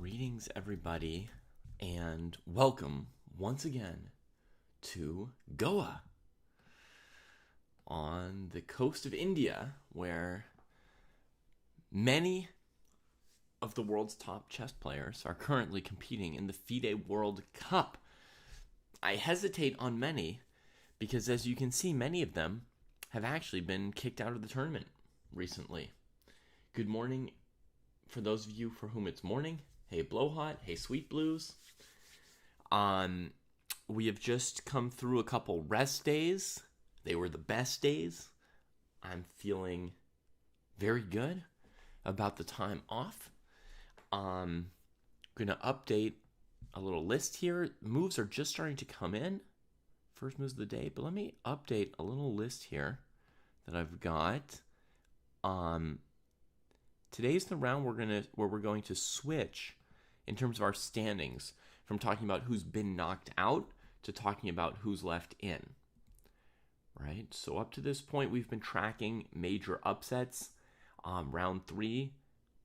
Greetings, everybody, and welcome once again to Goa on the coast of India, where many of the world's top chess players are currently competing in the FIDE World Cup. I hesitate on many because, as you can see, many of them have actually been kicked out of the tournament recently. Good morning for those of you for whom it's morning. Hey Blowhot, hey Sweet Blues. We have just come through a couple rest days. They were the best days. I'm feeling very good about the time off. I'm gonna update a little list here. Moves are just starting to come in. First moves of the day, but let me update a little list here that I've got. Today's the round where we're going to switch in terms of our standings from talking about who's been knocked out to talking about who's left in. Right? So up to this point, we've been tracking major upsets. Round 3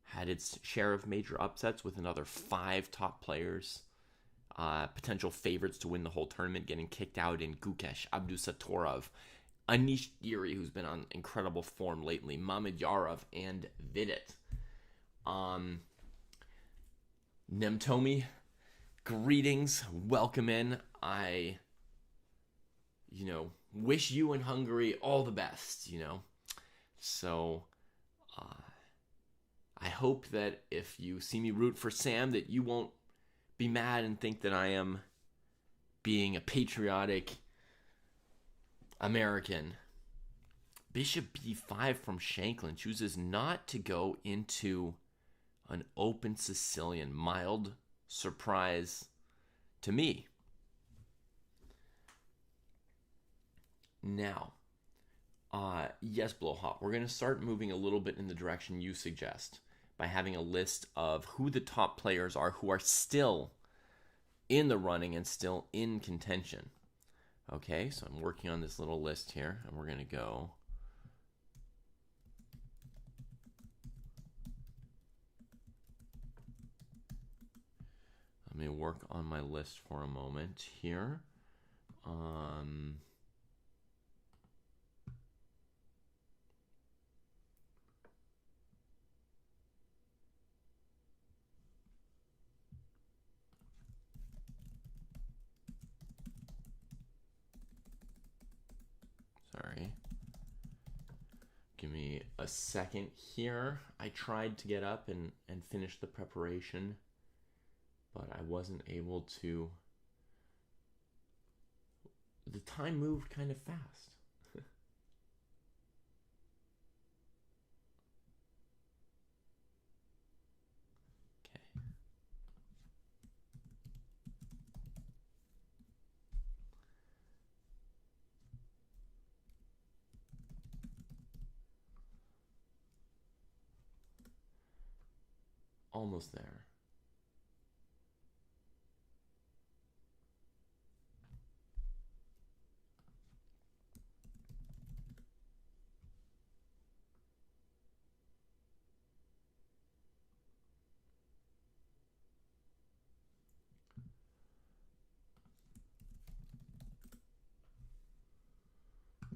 had its share of major upsets with another 5 top players, potential favorites to win the whole tournament, getting kicked out in Gukesh, Abdusattorov, Anish Giri, who's been on incredible form lately, Mamedyarov, and Vidit. Nemtomi, greetings, welcome in. I, wish you and Hungary all the best, So, I hope that if you see me root for Sam, that you won't be mad and think that I am being a patriotic American. Bishop b5 from Shanklin chooses not to go into an open Sicilian. Mild surprise to me. Now, yes, Blowhop, we're going to start moving a little bit in the direction you suggest by having a list of who the top players are who are still in the running and still in contention. Okay, so I'm working on this little list here, and we're going to go. Let me work on my list for a moment here. Sorry. Give me a second here. I tried to get up and finish the preparation, but I wasn't able to. The time moved kind of fast. Okay. Almost there.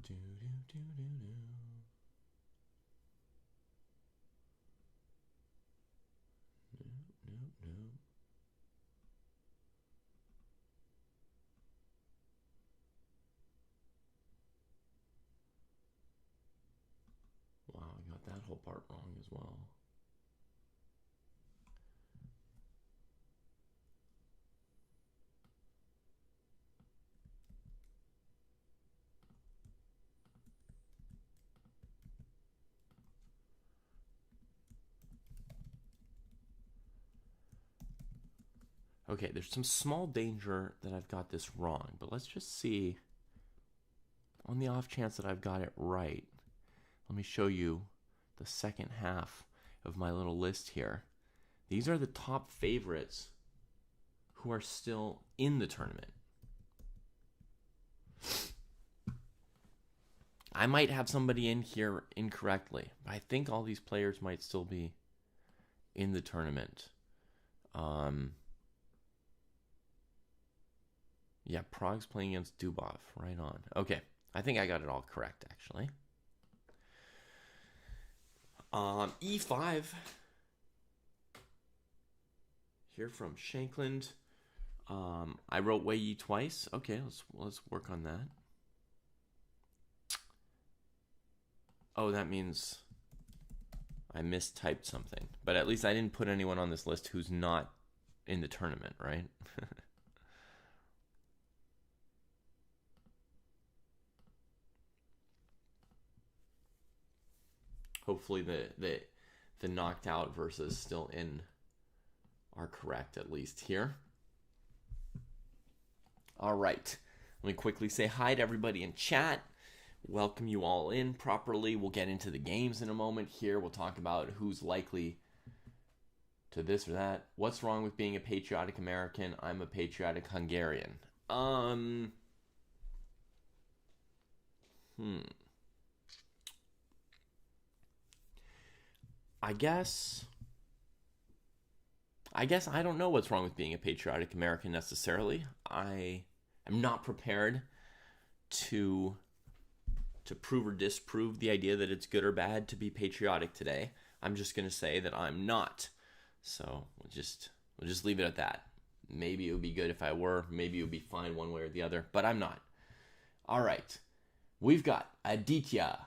Do, do, do, do, do. No. Wow, I got that whole part wrong as well. Okay, there's some small danger that I've got this wrong, but let's just see. On the off chance that I've got it right, let me show you the second half of my little list here. These are the top favorites who are still in the tournament. I might have somebody in here incorrectly, but I think all these players might still be in the tournament. Um, yeah, Prague's playing against Dubov. Right on. Okay, I think I got it all correct, actually. E5 here from Shankland. I wrote Wei Yi twice. Okay, let's work on that. Oh, that means I mistyped something. But at least I didn't put anyone on this list who's not in the tournament, right? Hopefully the knocked out versus still in are correct, at least here. All right. Let me quickly say hi to everybody in chat. Welcome you all in properly. We'll get into the games in a moment here. We'll talk about who's likely to this or that. What's wrong with being a patriotic American? I'm a patriotic Hungarian. I guess I don't know what's wrong with being a patriotic American necessarily. I am not prepared to prove or disprove the idea that it's good or bad to be patriotic today. I'm just going to say that I'm not. So we'll just leave it at that. Maybe it would be good if I were. Maybe it would be fine one way or the other, but I'm not. All right. We've got Aditya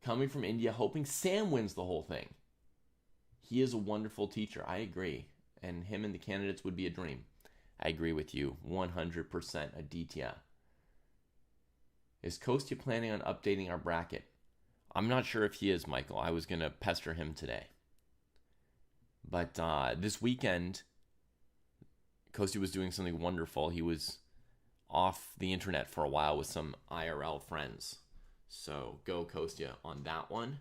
coming from India, hoping Sam wins the whole thing. He is a wonderful teacher. I agree. And him and the candidates would be a dream. I agree with you 100%, Aditya. Is Kostya planning on updating our bracket? I'm not sure if he is, Michael. I was going to pester him today. But this weekend, Kostya was doing something wonderful. He was off the internet for a while with some IRL friends. So go Kostya on that one.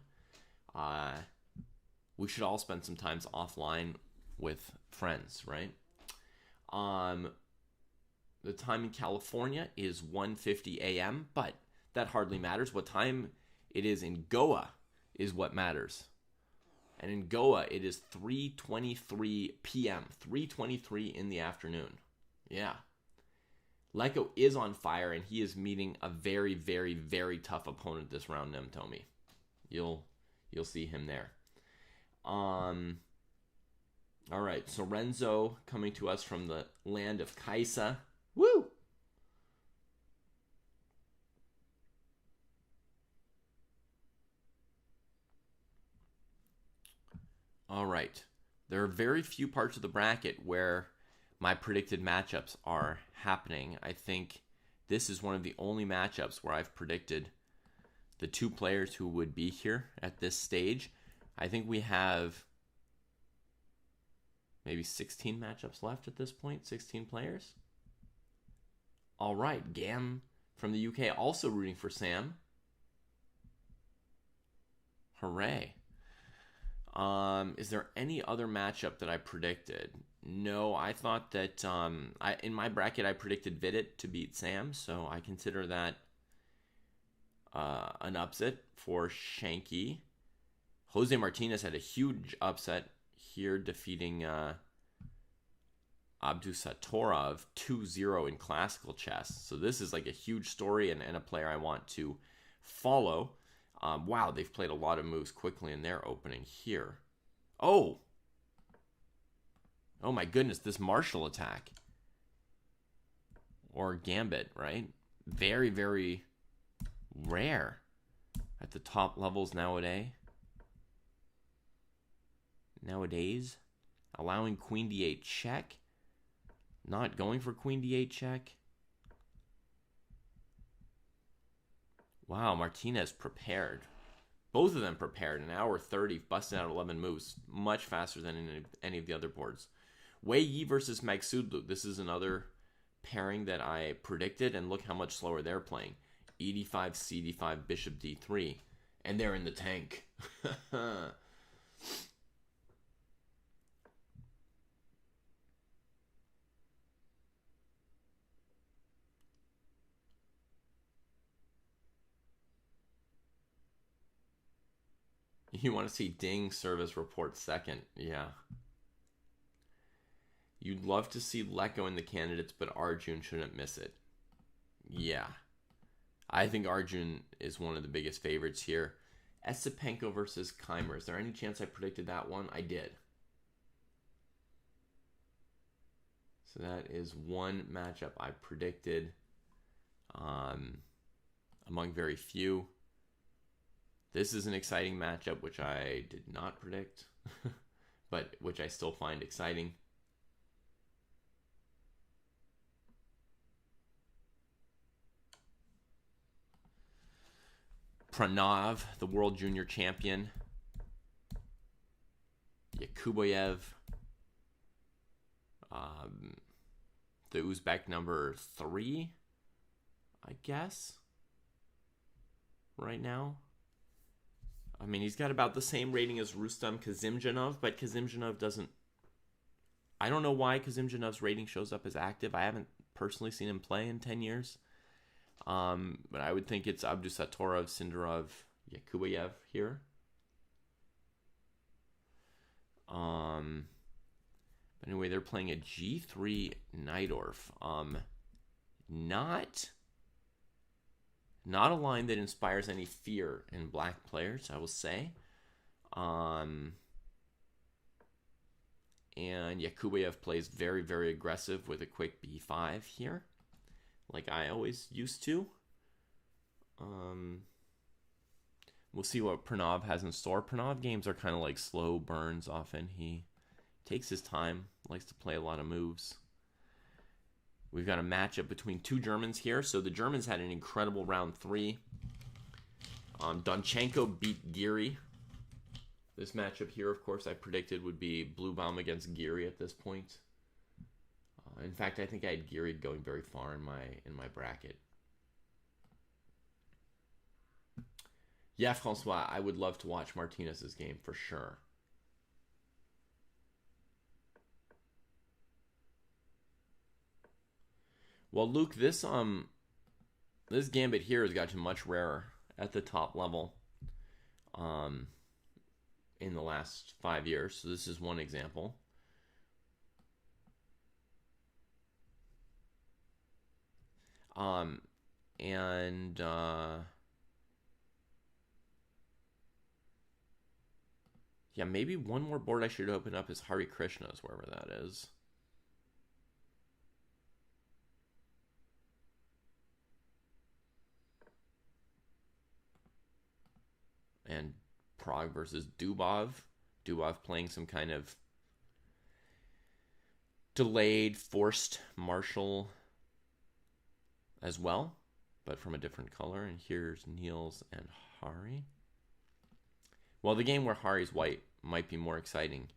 We should all spend some time offline with friends, right? The time in California is 1:50 a.m., but that hardly matters. What time it is in Goa is what matters. And in Goa, it is 3:23 p.m., 3:23 in the afternoon. Yeah. Leko is on fire, and he is meeting a very, very, very tough opponent this round, Nemtomi. You'll see him there. All right, Sorenzo coming to us from the land of Kaisa. Woo! All right. There are very few parts of the bracket where my predicted matchups are happening. I think this is one of the only matchups where I've predicted the two players who would be here at this stage. I think we have maybe 16 matchups left at this point, 16 players. All right, Gam from the UK also rooting for Sam. Hooray. Is there any other matchup that I predicted? No, I thought that in my bracket I predicted Vidit to beat Sam, so I consider that an upset for Shanky. Jose Martinez had a huge upset here, defeating Abdusatorov 2-0 in classical chess. So this is like a huge story and a player I want to follow. Wow, they've played a lot of moves quickly in their opening here. Oh my goodness, this martial attack. Or gambit, right? Very, very rare at the top levels nowadays. Allowing queen d8 check. Not going for queen d8 check. Wow, Martinez prepared. Both of them prepared. An hour 30, busting out 11 moves. Much faster than in any of the other boards. Wei Yi versus Magsudlu. This is another pairing that I predicted, and look how much slower they're playing. E5, CD5, bishop d3. And they're in the tank. You want to see Ding service report second. Yeah. You'd love to see Lecco in the candidates, but Arjun shouldn't miss it. Yeah. I think Arjun is one of the biggest favorites here. Esipenko versus Keimer. Is there any chance I predicted that one? I did. So that is one matchup I predicted among very few. This is an exciting matchup, which I did not predict, but which I still find exciting. Pranav, the world junior champion. Yakuboyev, the Uzbek number 3, I guess, right now. I mean, he's got about the same rating as Rustam Kazimjanov, but Kazimjanov doesn't... I don't know why Kazimjanov's rating shows up as active. I haven't personally seen him play in 10 years. But I would think it's Abdusatorov, Sindarov, Yakuboyev here. But anyway, they're playing a G3 Najdorf. Not a line that inspires any fear in black players, I will say. And Yakuboyev plays very, very aggressive with a quick B5 here, like I always used to. We'll see what Pranav has in store. Pranav games are kind of like slow burns often. He takes his time, likes to play a lot of moves. We've got a matchup between two Germans here. So the Germans had an incredible round 3. Donchenko beat Giri. This matchup here, of course, I predicted would be Bluebaum against Giri at this point. In fact, I think I had Giri going very far in my bracket. Yeah, Francois, I would love to watch Martinez's game for sure. Well, Luke, this gambit here has gotten much rarer at the top level in the last 5 years. So this is one example. Yeah, maybe one more board I should open up is Hari Krishna's, wherever that is. And Prague versus Dubov. Dubov playing some kind of delayed, forced martial as well, but from a different color. And here's Niels and Hari. Well, the game where Hari's white might be more exciting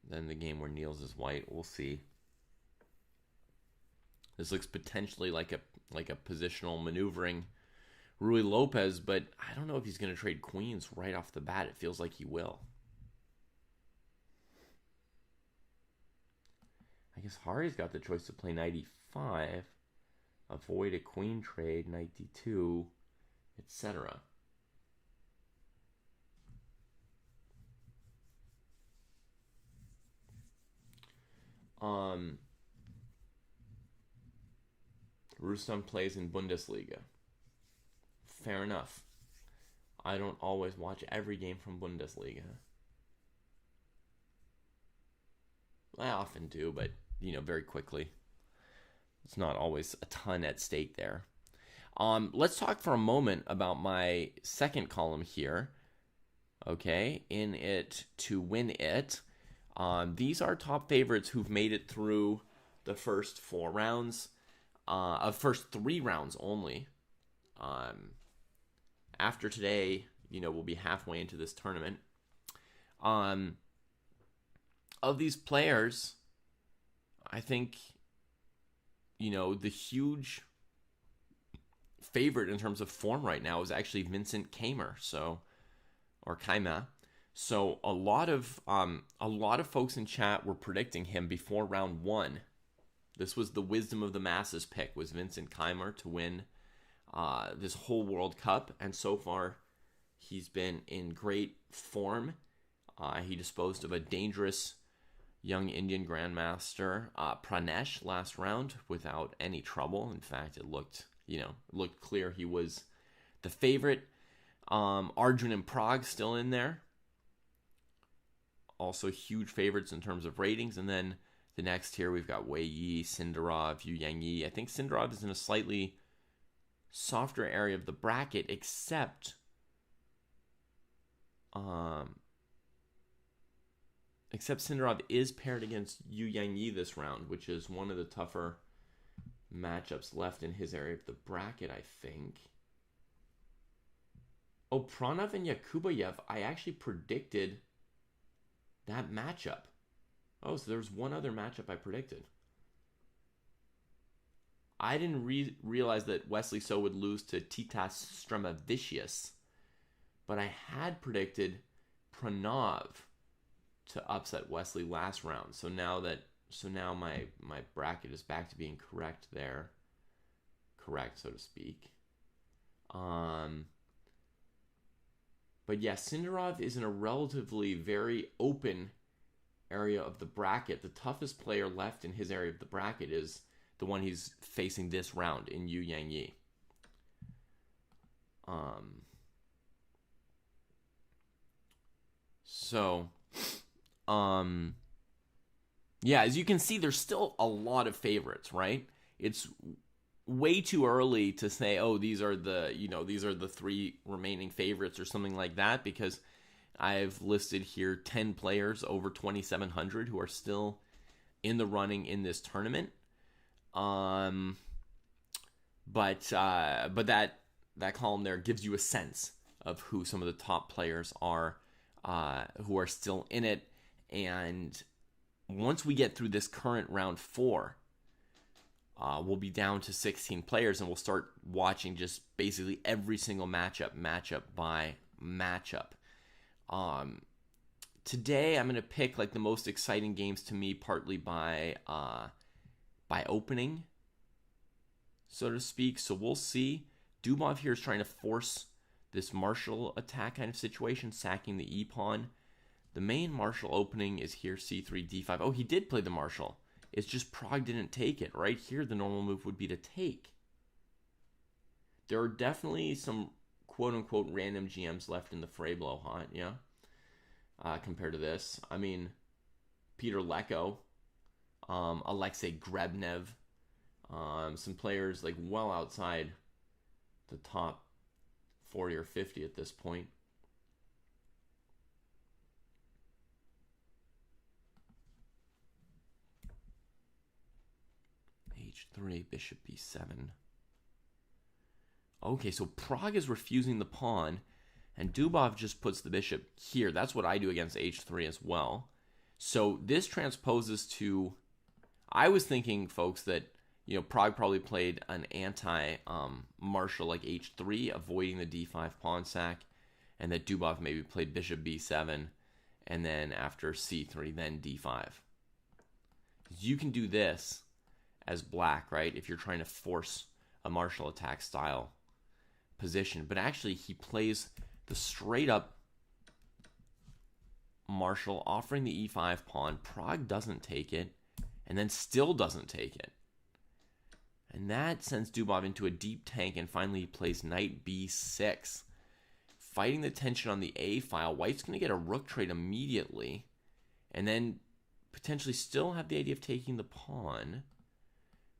than the game where Niels is white. We'll see. This looks potentially like a positional maneuvering Rui Lopez, but I don't know if he's going to trade queens right off the bat. It feels like he will. I guess Hari's got the choice to play knight e5, avoid a queen trade, knight d2, etc. Rustam plays in Bundesliga. Fair enough. I don't always watch every game from Bundesliga. I often do, but, very quickly. It's not always a ton at stake there. Let's talk for a moment about my second column here. Okay, in it to win it. These are top favorites who've made it through the first 4 rounds, first 3 rounds only. After today, we'll be halfway into this tournament. Of these players, I think, the huge favorite in terms of form right now is actually Vincent Keimer, or Keimer. So a lot of folks in chat were predicting him before round 1. This was the wisdom of the masses pick, was Vincent Keimer to win this whole World Cup, and so far he's been in great form. He disposed of a dangerous young Indian grandmaster, Pranesh, last round without any trouble. In fact, it looked clear he was the favorite. Arjun and Prague still in there. Also huge favorites in terms of ratings. And then the next here, we've got Wei Yi, Sindarov, Yu Yang Yi. I think Sindarov is in a slightly softer area of the bracket, except Sindarov is paired against Yu Yang Yi this round, which is one of the tougher matchups left in his area of the bracket, I think. Oh, Pranav and Yakubayev, I actually predicted that matchup. Oh, so there's one other matchup I predicted. I didn't realize that Wesley So would lose to Titas Stremavicius, but I had predicted Pranav to upset Wesley last round. So now my bracket is back to being correct there. Correct, so to speak. But yeah, Sindarov is in a relatively very open area of the bracket. The toughest player left in his area of the bracket is the one he's facing this round in Yu Yang Yi. Yeah, as you can see, there's still a lot of favorites, right? It's way too early to say, oh, these are the three remaining favorites or something like that, because I've listed here 10 players over 2,700 who are still in the running in this tournament. But that column there gives you a sense of who some of the top players are who are still in it. And once we get through this current round 4, we'll be down to 16 players, and we'll start watching just basically every single matchup by matchup. Today, I'm going to pick like the most exciting games to me, partly by opening, so to speak. So we'll see. Dubov here is trying to force this marshal attack kind of situation, sacking the e-pawn. The main marshal opening is here, c3, d5. Oh, he did play the marshal. It's just Prague didn't take it. Right here, the normal move would be to take. There are definitely some quote-unquote random GMs left in the fray below hot, yeah? Compared to this. I mean, Peter Leko, Alexei Grebnev, some players like well outside the top 40 or 50 at this point. H3, bishop b7. Okay, so Prague is refusing the pawn, and Dubov just puts the bishop here. That's what I do against h3 as well. So this transposes to... I was thinking, folks, that Prague probably played an anti-marshal like h3, avoiding the d5 pawn sack, and that Dubov maybe played bishop b7, and then after c3, then d5. You can do this as black, right, if you're trying to force a marshal attack style position. But actually, he plays the straight-up marshal, offering the e5 pawn. Prague doesn't take it, and then still doesn't take it. And that sends Dubov into a deep tank, and finally he plays knight b6. Fighting the tension on the a file, White's going to get a rook trade immediately, and then potentially still have the idea of taking the pawn.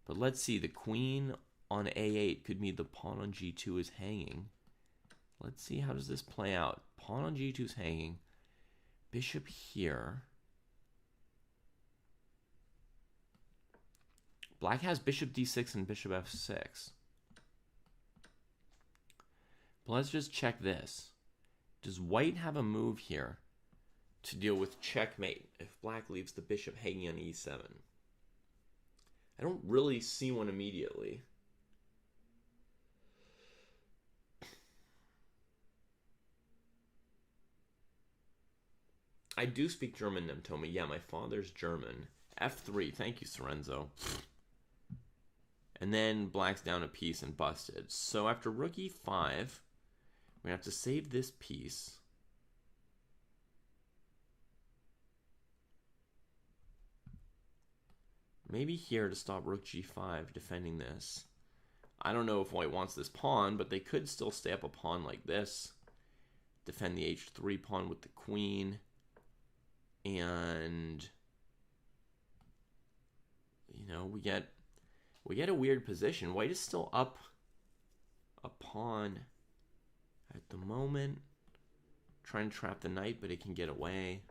But let's see, the queen on a8 could mean the pawn on g2 is hanging. Let's see, how does this play out? Pawn on g2 is hanging. Bishop here. Black has bishop d6 and bishop f6. But let's just check this. Does White have a move here to deal with checkmate if Black leaves the bishop hanging on e7? I don't really see one immediately. I do speak German, Nemtomi. Yeah, my father's German. f3. Thank you, Sorenzo. And then Black's down a piece and busted. So after rook e5, we have to save this piece. Maybe here to stop rook g5, defending this. I don't know if white wants this pawn, but they could still stay up a pawn like this. Defend the h3 pawn with the queen. And, you know, we get a weird position. White is still up a pawn at the moment. Trying to trap the knight, but it can get away.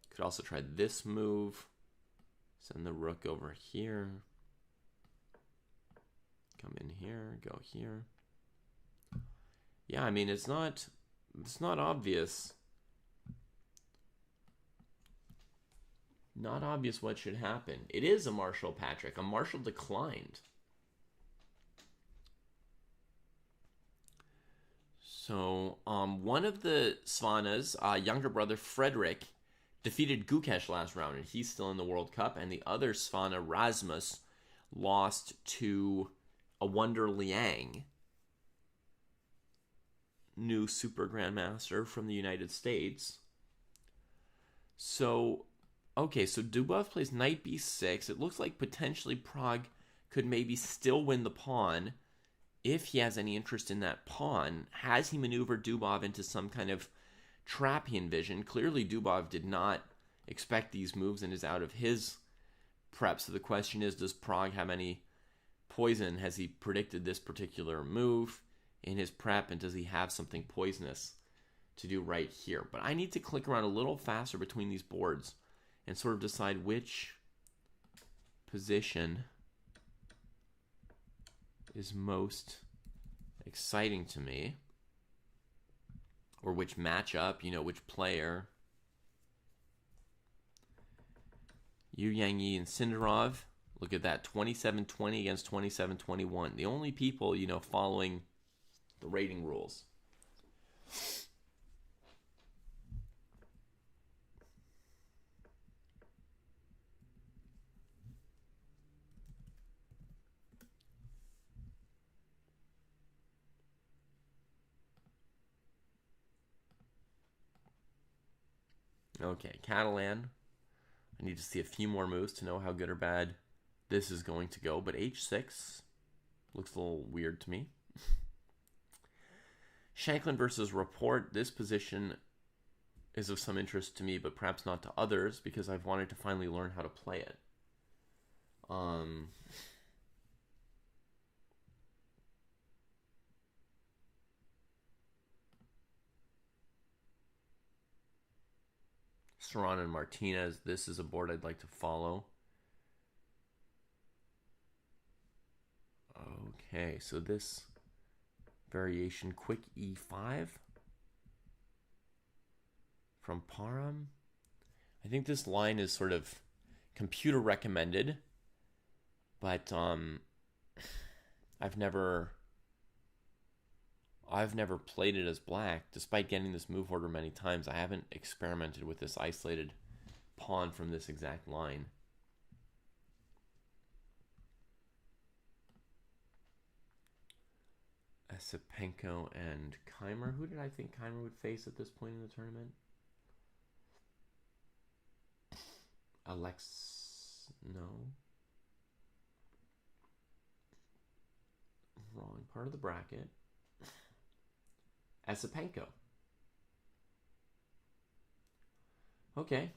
Could also try this move. Send the rook over here. Come in here, go here. Yeah, I mean, it's not obvious. Not obvious what should happen. It is a Marshall, Patrick. A Marshall declined. So, one of the Svanas, younger brother Frederick, defeated Gukesh last round, and he's still in the World Cup. And the other Svana, Rasmus, lost to a Wonder Liang, new Super Grandmaster from the United States. So, okay, so Dubov plays knight b6. It looks like potentially Prague could maybe still win the pawn if he has any interest in that pawn. Has he maneuvered Dubov into some kind of trap he envisioned? Clearly, Dubov did not expect these moves and is out of his prep. So the question is, does Prague have any poison? Has he predicted this particular move in his prep, and does he have something poisonous to do right here? But I need to click around a little faster between these boards and sort of decide which position is most exciting to me, or which matchup, you know, which player. Yu Yang and Sindarov, look at that, 27-20 against 27-21. The only people, you know, following the rating rules. Okay, Catalan. I need to see a few more moves to know how good or bad this is going to go. But h6 looks a little weird to me. Shanklin versus Rapport. This position is of some interest to me, but perhaps not to others, because I've wanted to finally learn how to play it. Serrano and Martinez. This is a board I'd like to follow. Okay, so this variation, quick e5 from Param. I think this line is sort of computer recommended, but I've never played it as black. Despite getting this move order many times, I haven't experimented with this isolated pawn from this exact line. Esipenko and Keimer. Who did I think Keimer would face at this point in the tournament? No. Wrong part of the bracket. Esipenko. Okay.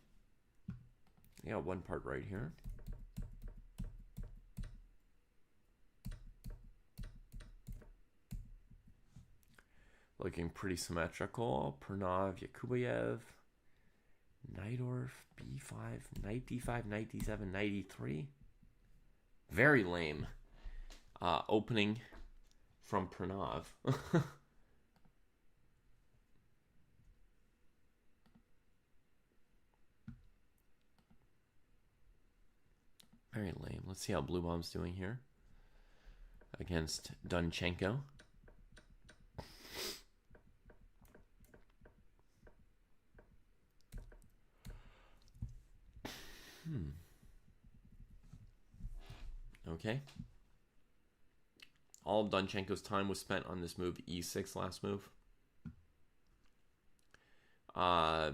I got one part right here. Looking pretty symmetrical. Pranav, Yakubayev, Naidorf, b5, knight d5, knight d7, knight e3. Very lame opening from Pranav. Very lame. Let's see how Blue Bomb's doing here against Dunchenko. Okay. All of Dunchenko's time was spent on this move e6 last move. Uh,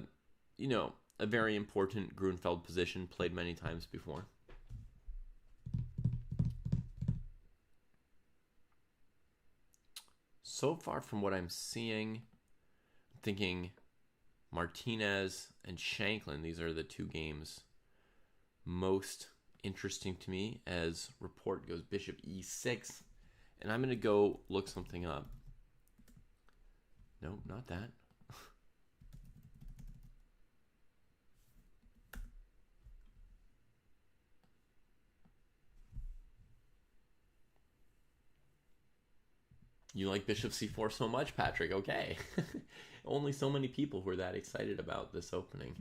you know, a very important Grunfeld position, played many times before. So far from what I'm seeing, I'm thinking Martinez and Shanklin, these are the two games most interesting to me as report goes bishop e6. And I'm going to go look something up. Nope, not that. You like bishop c4 so much, Patrick. Okay. Only so many people were that excited about this opening.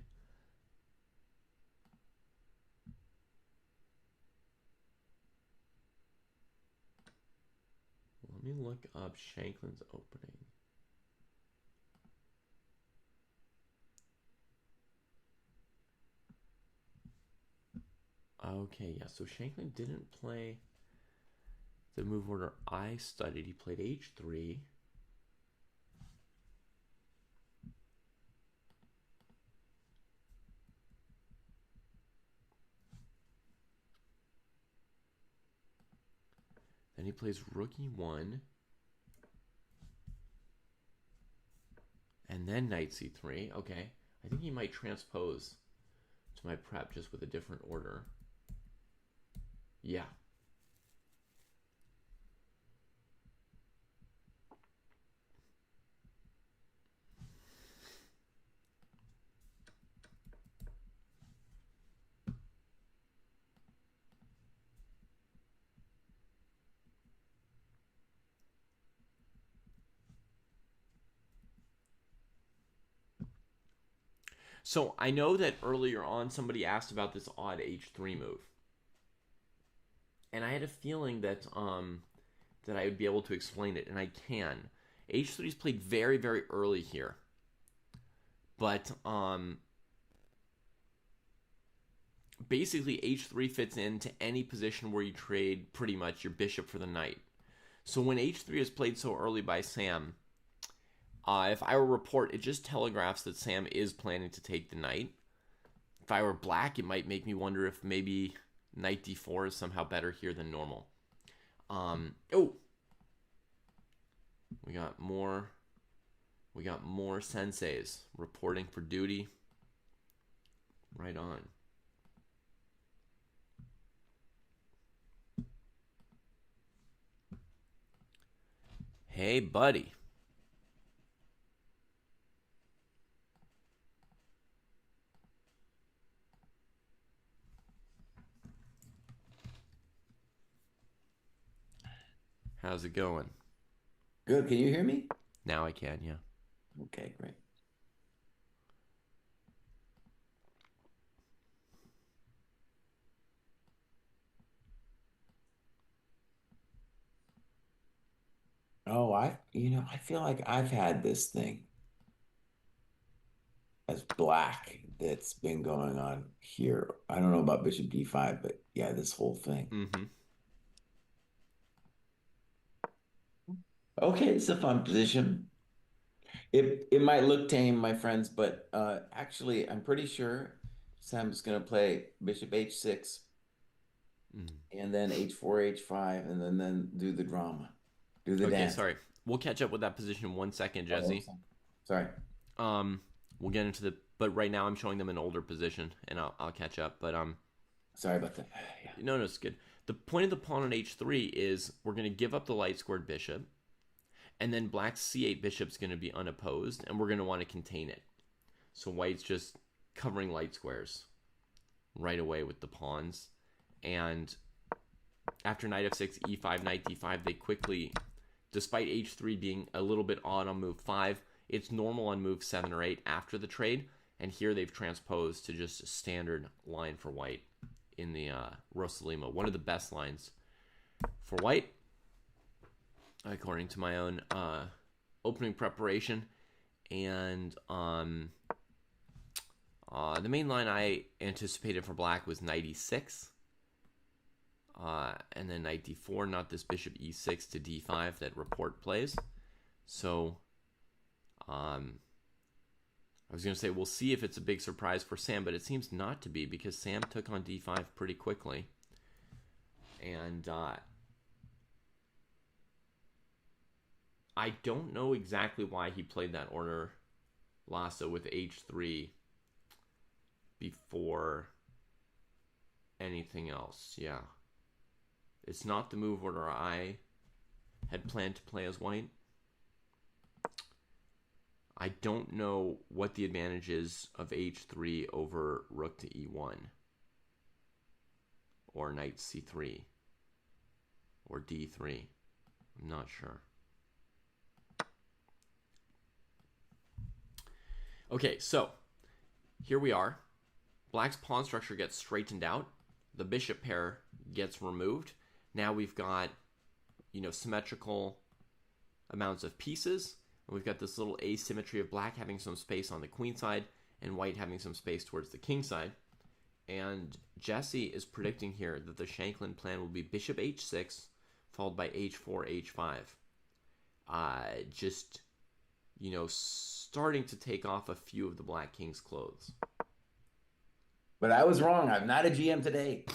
Let me look up Shanklin's opening. Okay, yeah, so Shanklin didn't play the move order I studied. He played h3. Then he plays rook e1. And then knight c3. Okay, I think he might transpose to my prep just with a different order. Yeah. So I know that earlier on somebody asked about this odd h3 move. And I had a feeling that that I would be able to explain it, and I can. H3 is played very, very early here. But basically h3 fits into any position where you trade pretty much your bishop for the knight. So when h3 is played so early by Sam, if I were a report, it just telegraphs that Sam is planning to take the knight. If I were black, it might make me wonder if maybe knight d4 is somehow better here than normal. Oh, we got more senseis reporting for duty. Right on. Hey, buddy. How's it going? Good. Can you hear me? Now I can, yeah. Okay, great. Oh, I feel like I've had this thing as black that's been going on here. I don't know about Bishop D5, but yeah, this whole thing. Mm-hmm. Okay, it's a fun position. It might look tame, my friends, but actually, I'm pretty sure Sam's gonna play Bishop H6 Mm. and then H4, H5, and then do the drama, do the Okay, dance. sorry. We'll catch up with that position in 1 second, Oh, Jesse. sorry. Um, we'll get into the. But right now, I'm showing them an older position, and I'll catch up. But Sorry about that. Yeah. no, it's good. The point of the pawn on h3 is we're going to give up the light squared bishop, and then black's c8 bishop's going to be unopposed, and we're going to want to contain it. So white's just covering light squares right away with the pawns, and after knight f6, e5, knight d5, they quickly, despite h3 being a little bit odd on move 5, it's normal on move 7 or 8 after the trade, and here they've transposed to just a standard line for white in the Rosalima. One of the best lines for white, according to my own opening preparation. And the main line I anticipated for black was knight e6. And then knight d4, not this bishop e6 to d5 that report plays. So I was going to say, we'll see if it's a big surprise for Sam, but it seems not to be because Sam took on d5 pretty quickly. And I don't know exactly why he played that order Lasso with h3 before anything else. Yeah. It's not the move order I had planned to play as white. I don't know what the advantage is of h3 over rook to e1 or knight c3 or d3. I'm not sure. Okay, so here we are. Black's pawn structure gets straightened out. The bishop pair gets removed. Now we've got, symmetrical amounts of pieces. And we've got this little asymmetry of black having some space on the queen side and white having some space towards the king side. And Jesse is predicting here that the Shanklin plan will be bishop h6 followed by h4, h5. Starting to take off a few of the black king's clothes. But I was wrong. I'm not a GM today.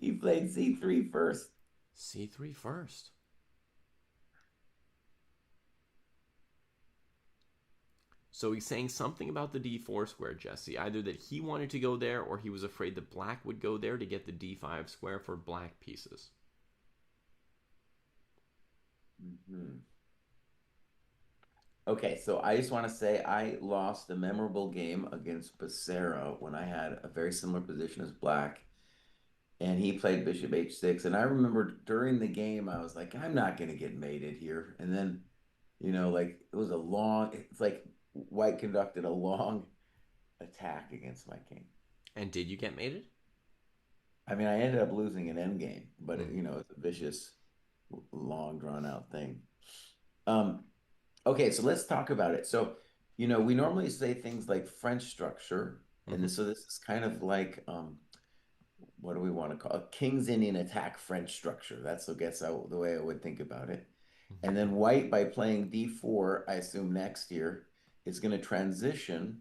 He played c3 first. c3 first. So he's saying something about the d4 square, Jesse. Either that he wanted to go there or he was afraid that black would go there to get the d5 square for black pieces. Mm-hmm. Okay, so I just want to say I lost a memorable game against Becerra when I had a very similar position as black, and he played bishop h6. And I remember during the game, I was like, I'm not going to get mated here. And then, it's like white conducted a long attack against my king. And did you get mated? I mean, I ended up losing an endgame, but it's a vicious, long, drawn out thing. Okay, so let's talk about it. So, we normally say things like French structure, and so this is kind of like what do we want to call a King's Indian attack French structure? That's, I guess, the way I would think about it. And then white, by playing d4, I assume next year, is going to transition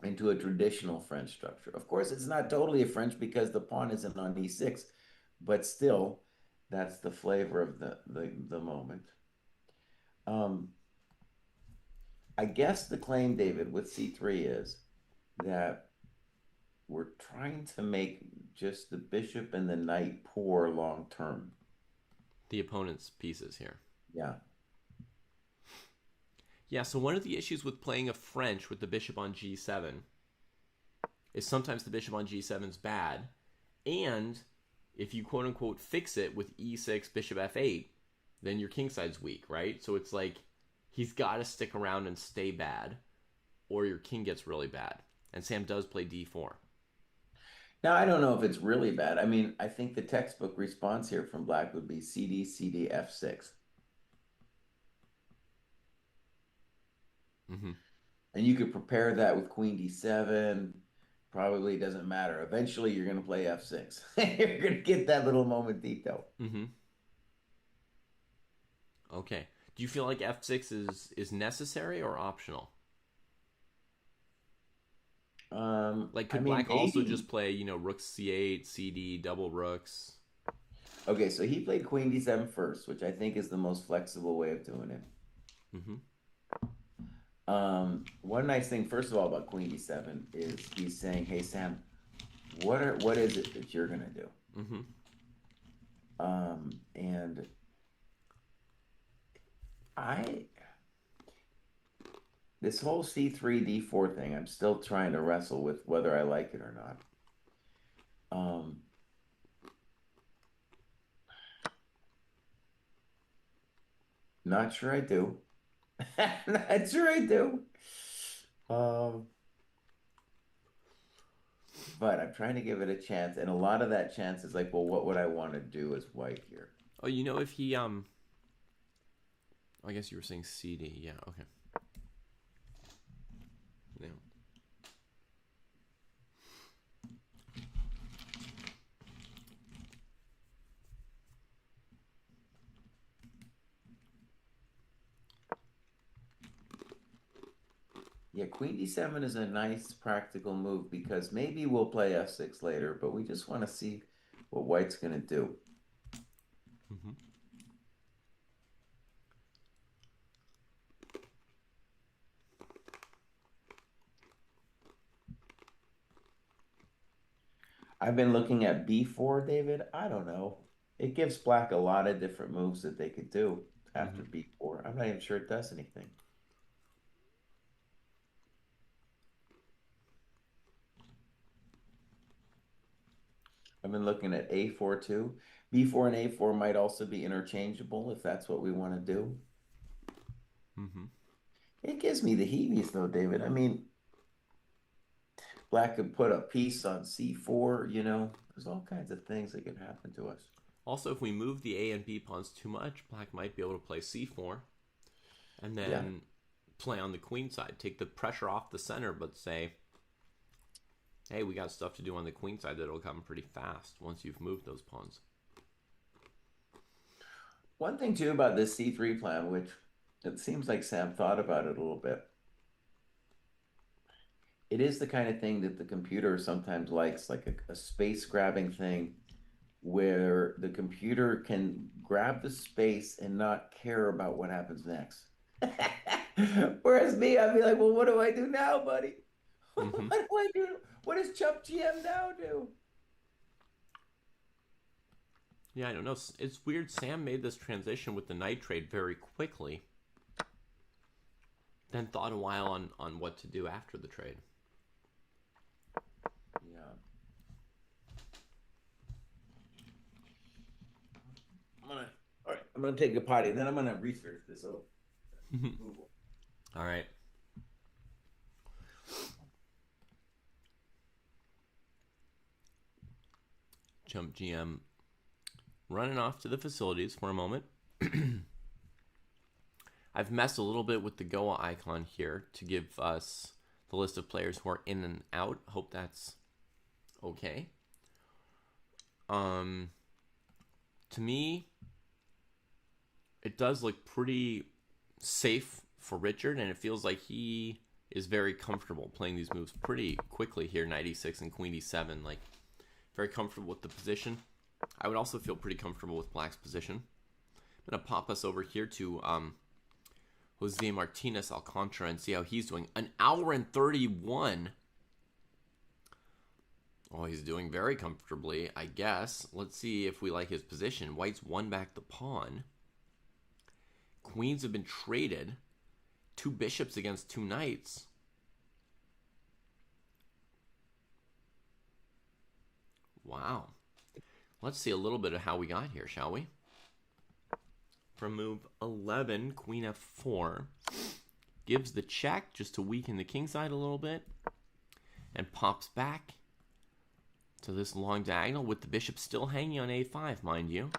into a traditional French structure. Of course, it's not totally a French because the pawn isn't on e6, but still, that's the flavor of the moment. I guess the claim, David, with c3 is that we're trying to make just the bishop and the knight poor long term. The opponent's pieces here. Yeah. Yeah, so one of the issues with playing a French with the bishop on g7 is sometimes the bishop on g7 is bad, and if you quote-unquote fix it with e6, bishop f8, then your king side's weak, right? So it's like he's got to stick around and stay bad, or your king gets really bad. And Sam does play d4. Now, I don't know if it's really bad. I mean, I think the textbook response here from black would be cd, cd, f6. Mm-hmm. And you could prepare that with queen d7. Probably doesn't matter. Eventually, you're going to play f6. You're going to get that little momentito. Mm-hmm. Okay. Do you feel like f6 is necessary or optional? Could black also just play, rook c8, cd, double rooks? Okay, so he played queen d7 first, which I think is the most flexible way of doing it. Mm-hmm. One nice thing, first of all, about queen d7 is he's saying, "Hey Sam, what is it that you're gonna do?" Mm-hmm. And this whole c3 d4 thing, I'm still trying to wrestle with whether I like it or not. Not sure I do. Not sure I do. But I'm trying to give it a chance, and a lot of that chance is like, well, what would I want to do as white here? Oh, if he I guess you were saying CD. Yeah, okay. Yeah. Yeah, queen d7 is a nice practical move because maybe we'll play f6 later, but we just want to see what white's going to do. Mm-hmm. I've been looking at b4, David. I don't know. It gives black a lot of different moves that they could do after Mm-hmm. b4. I'm not even sure it does anything. I've been looking at a4 too. b4 and a4 might also be interchangeable if that's what we want to do. Mm-hmm. It gives me the heebies though, David. I mean, black could put a piece on c4, there's all kinds of things that can happen to us. Also, if we move the A and B pawns too much, black might be able to play c4 and Yeah. then play on the queen side. Take the pressure off the center, but say, hey, we got stuff to do on the queen side that'll come pretty fast once you've moved those pawns. One thing too about this c3 plan, which it seems like Sam thought about it a little bit. It is the kind of thing that the computer sometimes likes, like a space grabbing thing where the computer can grab the space and not care about what happens next. Whereas me, I'd be like, well, what do I do now, buddy? Mm-hmm. What do I do? What does Chump GM now do? Yeah, I don't know. It's weird. Sam made this transition with the knight trade very quickly, then thought a while on what to do after the trade. Yeah. All right, I'm gonna take a potty, then I'm gonna research this over. Google. All right. Chump GM running off to the facilities for a moment. I've messed a little bit with the Goa icon here to give us the list of players who are in and out. Hope that's okay. To me, it does look pretty safe for Richard, and it feels like he is very comfortable playing these moves pretty quickly here. Knight e6 and queen e7, like very comfortable with the position. I would also feel pretty comfortable with black's position. I'm gonna pop us over here to Jose Martinez Alcantara and see how he's doing. An hour and 31. Oh, he's doing very comfortably, I guess. Let's see if we like his position. White's won back the pawn. Queens have been traded. 2 bishops against 2 knights. Wow. Let's see a little bit of how we got here, shall we? From move 11, queen f4. Gives the check just to weaken the king side a little bit. And pops back to this long diagonal with the bishop still hanging on a5, mind you.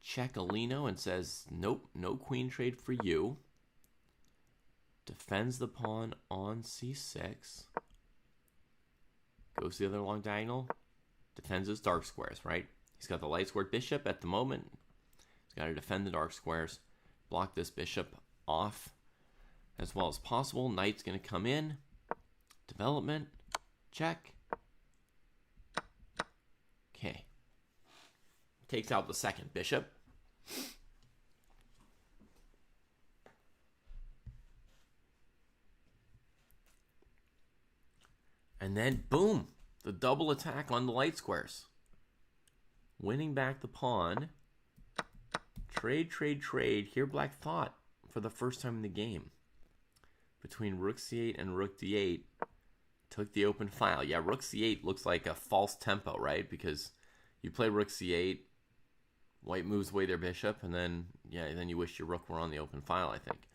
Check Alino and says, nope, no queen trade for you. Defends the pawn on c6. Goes to the other long diagonal. Defends his dark squares, right? He's got the light squared bishop at the moment. He's got to defend the dark squares. Block this bishop off as well as possible. Knight's going to come in. Development. Check. Okay. Takes out the second bishop. And then, boom, the double attack on the light squares. Winning back the pawn. Trade, trade, trade. Here black thought for the first time in the game. Between rook c8 and rook d8. Took the open file. Yeah, rook c8 looks like a false tempo, right? Because you play rook c8, white moves away their bishop, and then, yeah, then you wish your rook were on the open file, I think.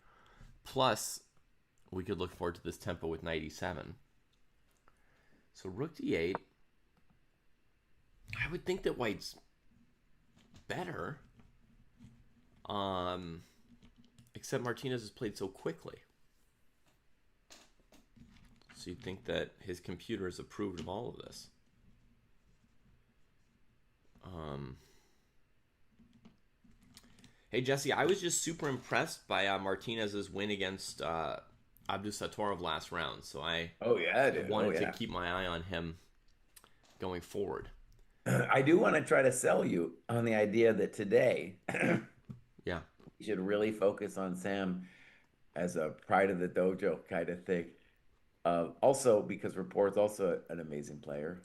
Plus, we could look forward to this tempo with knight e7. So rook d8. I would think that white's better. Except Martinez has played so quickly. So you'd think that his computer has approved of all of this. Hey Jesse, I was just super impressed by Martinez's win against Abdusattorov last round, so I Oh yeah, dude. Oh wanted to yeah. keep my eye on him going forward. I do want to try to sell you on the idea that today Yeah. we should really focus on Sam as a pride of the dojo kind of thing. Also, because Rapport's also an amazing player.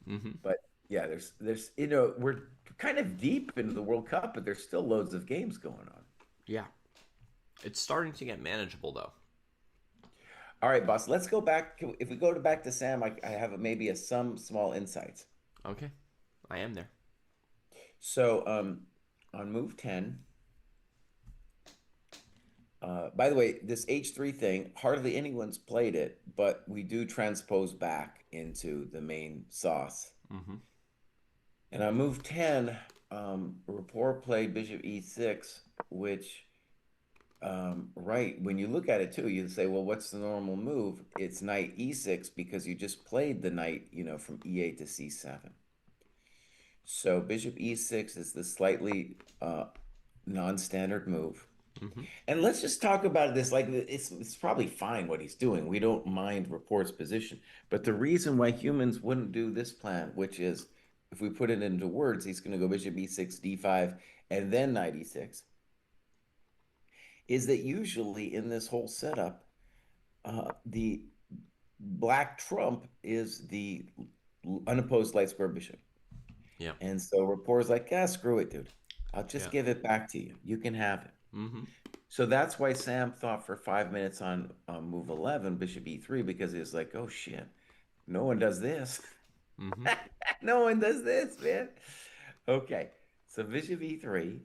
Hmm. But yeah, there's we're kind of deep into the World Cup, but there's still loads of games going on. Yeah. It's starting to get manageable though. All right, boss. Let's go back. If we go back to Sam, I have maybe some small insights. Okay. I am there. So, on move 10, by the way, this H3 thing, hardly anyone's played it, but we do transpose back into the main sauce. Hmm. And on move 10, Rapport played Bishop E6, which, right, when you look at it too, you say, well, what's the normal move? It's knight E6 because you just played the knight, from E8 to C7. So Bishop E6 is the slightly non-standard move. Hmm. And let's just talk about this like it's probably fine what he's doing. We don't mind Rapport's position. But the reason why humans wouldn't do this plan, which is if we put it into words, he's going to go bishop e6, d5, and then knight e6, is that usually in this whole setup, the black trump is the unopposed light square bishop. Yeah. And so Rapport's like, yeah, screw it, dude. I'll just Yeah. give it back to you. You can have it. Hmm. So that's why Sam thought for 5 minutes on move 11, bishop e3, because he was like, oh shit, no one does this. Hmm. No one does this, man. Okay, so bishop e3,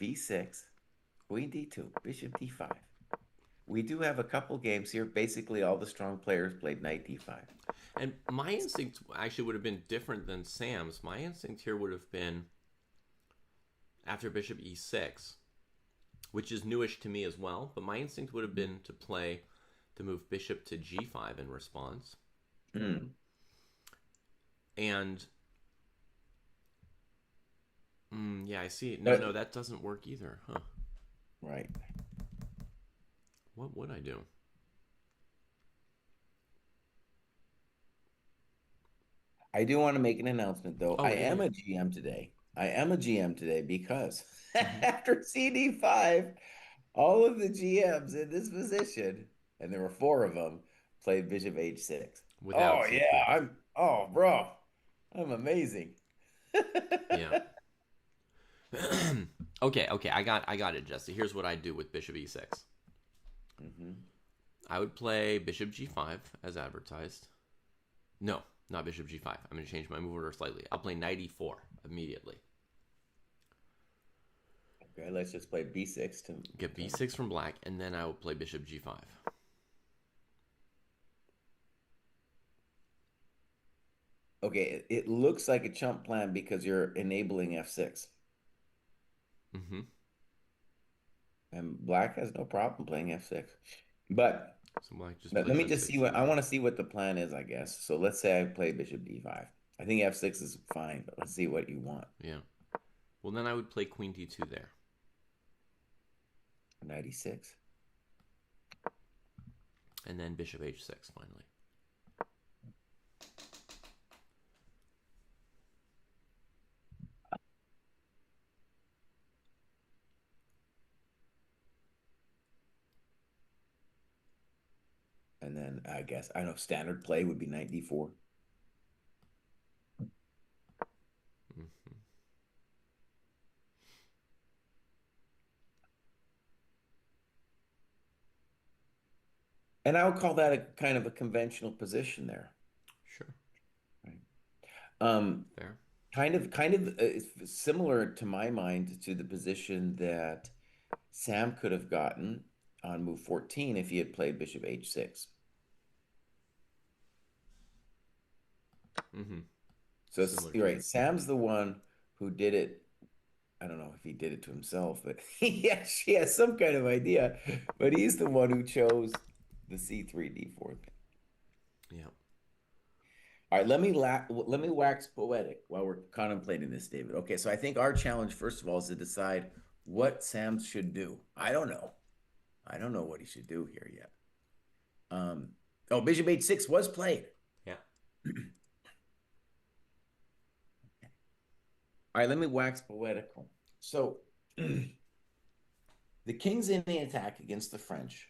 v6, queen d2, bishop d5. We do have a couple games here. Basically, all the strong players played knight d5. And my instinct actually would have been different than Sam's. My instinct here would have been after bishop e6, which is newish to me as well, but my instinct would have been to play the move bishop to g5 in response. Mm, And yeah, I see. No, no, but that doesn't work either. Huh. right. What would I do? I do want to make an announcement, though. Oh, I yeah, am yeah. a GM today. I am a GM today because Hmm. after CD5, all of the GMs in this position, and there were four of them, played Bishop H6. Without Oh c3. yeah, bro, I'm amazing. Yeah. Okay, okay. I got it, Jesse. Here's what I'd do with bishop e6. Hmm. I would play bishop g5 as advertised. No, not bishop g5. I'm going to change my move order slightly. I'll play knight e4 immediately. Okay, let's just play B6 Get to b6 from black, and then I will play bishop g5. Okay, it looks like a chump plan because you're enabling F6. Mm-hmm. And black has no problem playing F6. But So black just let plays me just see f6 what I here. want to see what the plan is, I guess. So let's say I play bishop d5. I think f6 is fine, but let's see what you want. Yeah. Well, then I would play queen d2 there. Knight e6. And then bishop h6 finally. And then I guess I don't know standard play would be knight d4. Mm-hmm. And I would call that a kind of a conventional position there. Sure. Right. Um, Fair. kind of similar to my mind to the position that Sam could have gotten on move 14 if he had played bishop h6. Mm-hmm. So Similar you're to right. Sam's the one who did it. I don't know if he did it to himself, but he has some kind of idea. But he's the one who chose the c3 d4 thing. yeah. All right, let me wax poetic while we're contemplating this, David. Okay, so I think our challenge, first of all, is to decide what Sam should do. I don't know. I don't know what he should do here yet. Um, oh, Bishop H6 was played. Yeah. All right, let me wax poetical. So, the King's Indian attack against the French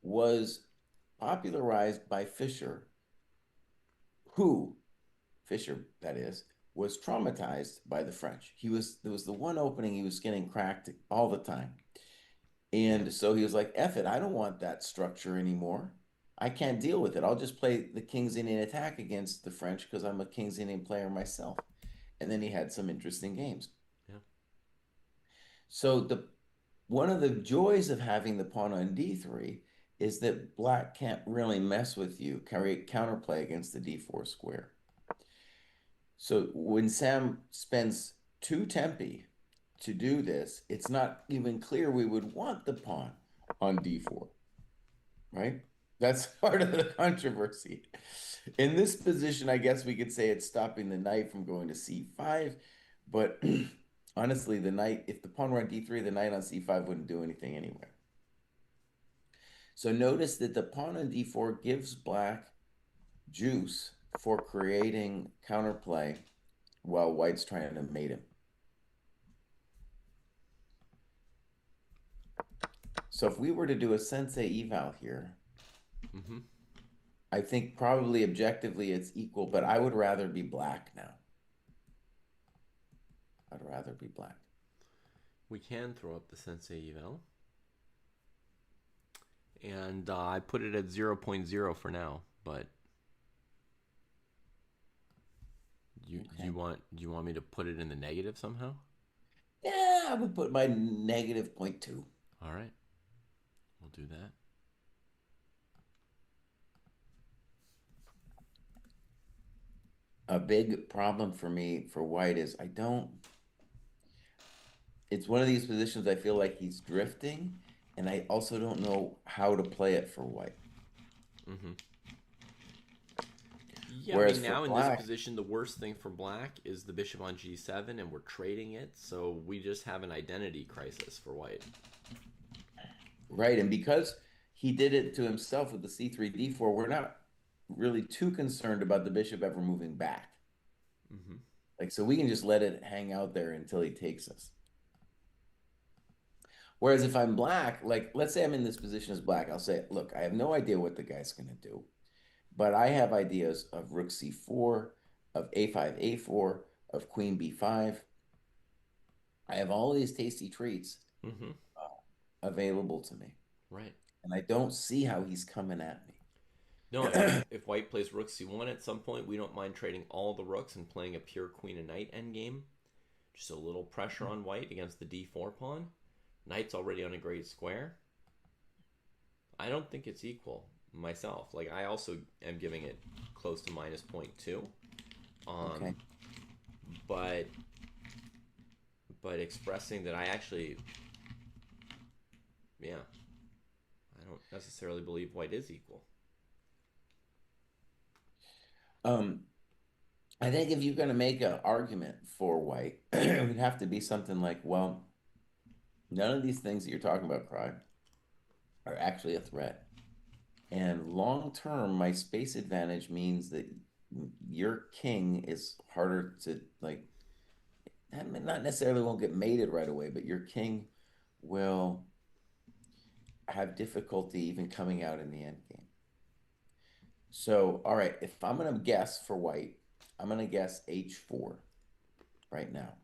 was popularized by Fisher, who, Fisher, that is, was traumatized by the French. There was the one opening he was getting cracked all the time. Yeah. And so he was like, F it, I don't want that structure anymore. I can't deal with it. I'll just play the King's Indian attack against the French because I'm a King's Indian player myself. And then he had some interesting games. Yeah. So the one of the joys of having the pawn on d3 is that black can't really mess with you, carry counterplay against the d4 square. So when Sam spends two tempi to do this, it's not even clear we would want the pawn on d4, right? That's part of the controversy. In this position, I guess we could say it's stopping the knight from going to c5, but honestly, the knight, if the pawn were on d3, the knight on c5 wouldn't do anything anyway. So notice that the pawn on d4 gives black juice for creating counterplay while white's trying to mate him. So if we were to do a sensei eval here, Mm-hmm. I think probably objectively it's equal, but I would rather be black now. I'd rather be black. We can throw up the sensei eval. And I put it at 0.0 for now, but Okay. do you want me to put it in the negative somehow? Yeah, I would put my negative -0.2. 0.2. All right. We'll do that. A big problem for me for white is it's one of these positions I feel like he's drifting, and I also don't know how to play it for white. Mm-hmm. Yeah, I Whereas mean, for now in this black, position, the worst thing for black is the bishop on g7, and we're trading it, so we just have an identity crisis for white. right, and because he did it to himself with the c3 d4, we're not really too concerned about the bishop ever moving back. Mm-hmm. Like, so we can just let it hang out there until he takes us. Whereas if I'm black, like, let's say I'm in this position as black, I'll say, look, I have no idea what the guy's going to do, but I have ideas of rook c4, of a5, a4, of queen b5. I have all these tasty treats Mm-hmm. available to me, Right. and I don't see how he's coming at No, and me. if white plays rook c1 at some point, we don't mind trading all the rooks and playing a pure queen and knight endgame. Just a little pressure on white against the d4 pawn. Knight's already on a great square. I don't think it's equal myself. Like, I also am giving it close to minus point 0.2. Okay. Um, but expressing that I actually, yeah, I don't necessarily believe white is equal. Um, I think if you're going to make an argument for white, it would have to be something like, well, none of these things that you're talking about, Cry, are actually a threat. And long term, my space advantage means that your king is harder to like, I mean, not necessarily won't get mated right away, but your king will have difficulty even coming out in the end game. So, all right, if I'm going to guess for white, I'm going to guess h4 right now.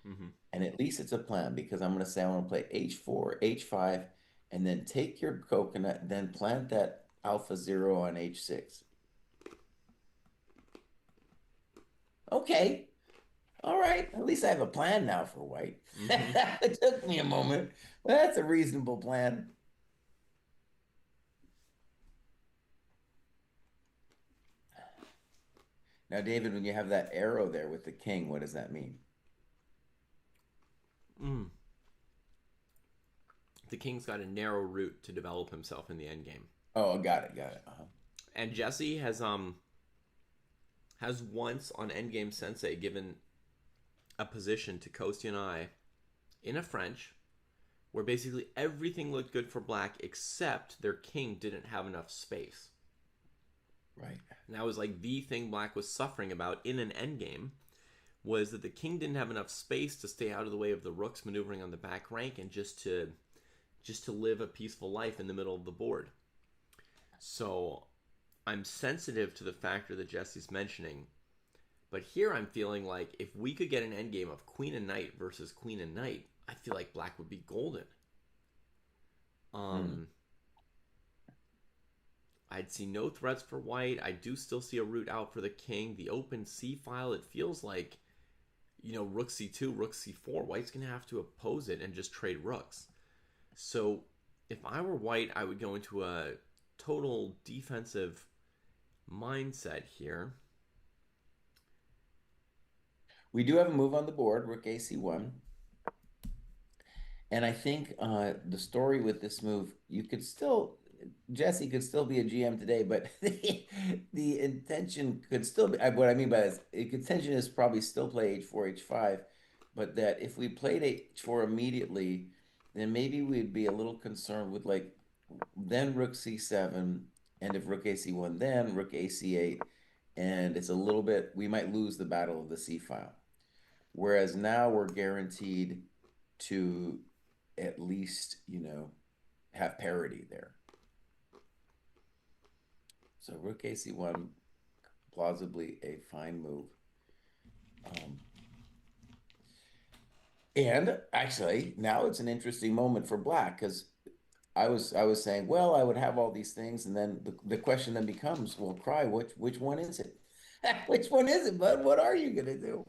Mm-hmm. And at least it's a plan because I'm going to say I want to play h4, h5, and then take your coconut, then plant that alpha 0 on h6. Okay. All right. At least I have a plan now for white. Mm-hmm. It took me a moment, but that's a reasonable plan. Now, David, when you have that arrow there with the king, what does that mean? Mm. The king's got a narrow route to develop himself in the endgame. Oh, got it, got it. And Jesse has once on Endgame Sensei given a position to Kosti and I in a French where basically everything looked good for black except their king didn't have enough space. Right. And that was like the thing black was suffering about in an endgame, was that the king didn't have enough space to stay out of the way of the rooks maneuvering on the back rank and just to live a peaceful life in the middle of the board. So I'm sensitive to the factor that Jesse's mentioning, but here I'm feeling like if we could get an endgame of queen and knight versus queen and knight, I feel like black would be golden. Mm. Um, I'd see no threats for white. I do still see a route out for the king. The open c file, it feels like, rook c2, rook c4. White's going to have to oppose it and just trade rooks. So if I were white, I would go into a total defensive mindset here. We do have a move on the board, rook AC1. And I think the story with this move, Jesse could still be a GM today, but the intention could still be, what I mean by this, the intention is probably still play H4, H5, but that if we played H4 immediately, then maybe we'd be a little concerned with like, then rook C7, and if rook AC1, then rook AC8, and it's a little bit, we might lose the battle of the C file. Whereas now we're guaranteed to at least, have parity there. So rook AC1, plausibly a fine move. And actually, now it's an interesting moment for black because I was saying, well, I would have all these things, and then the question then becomes, well, cry, which one is it? Which one is it, bud? What are you gonna do?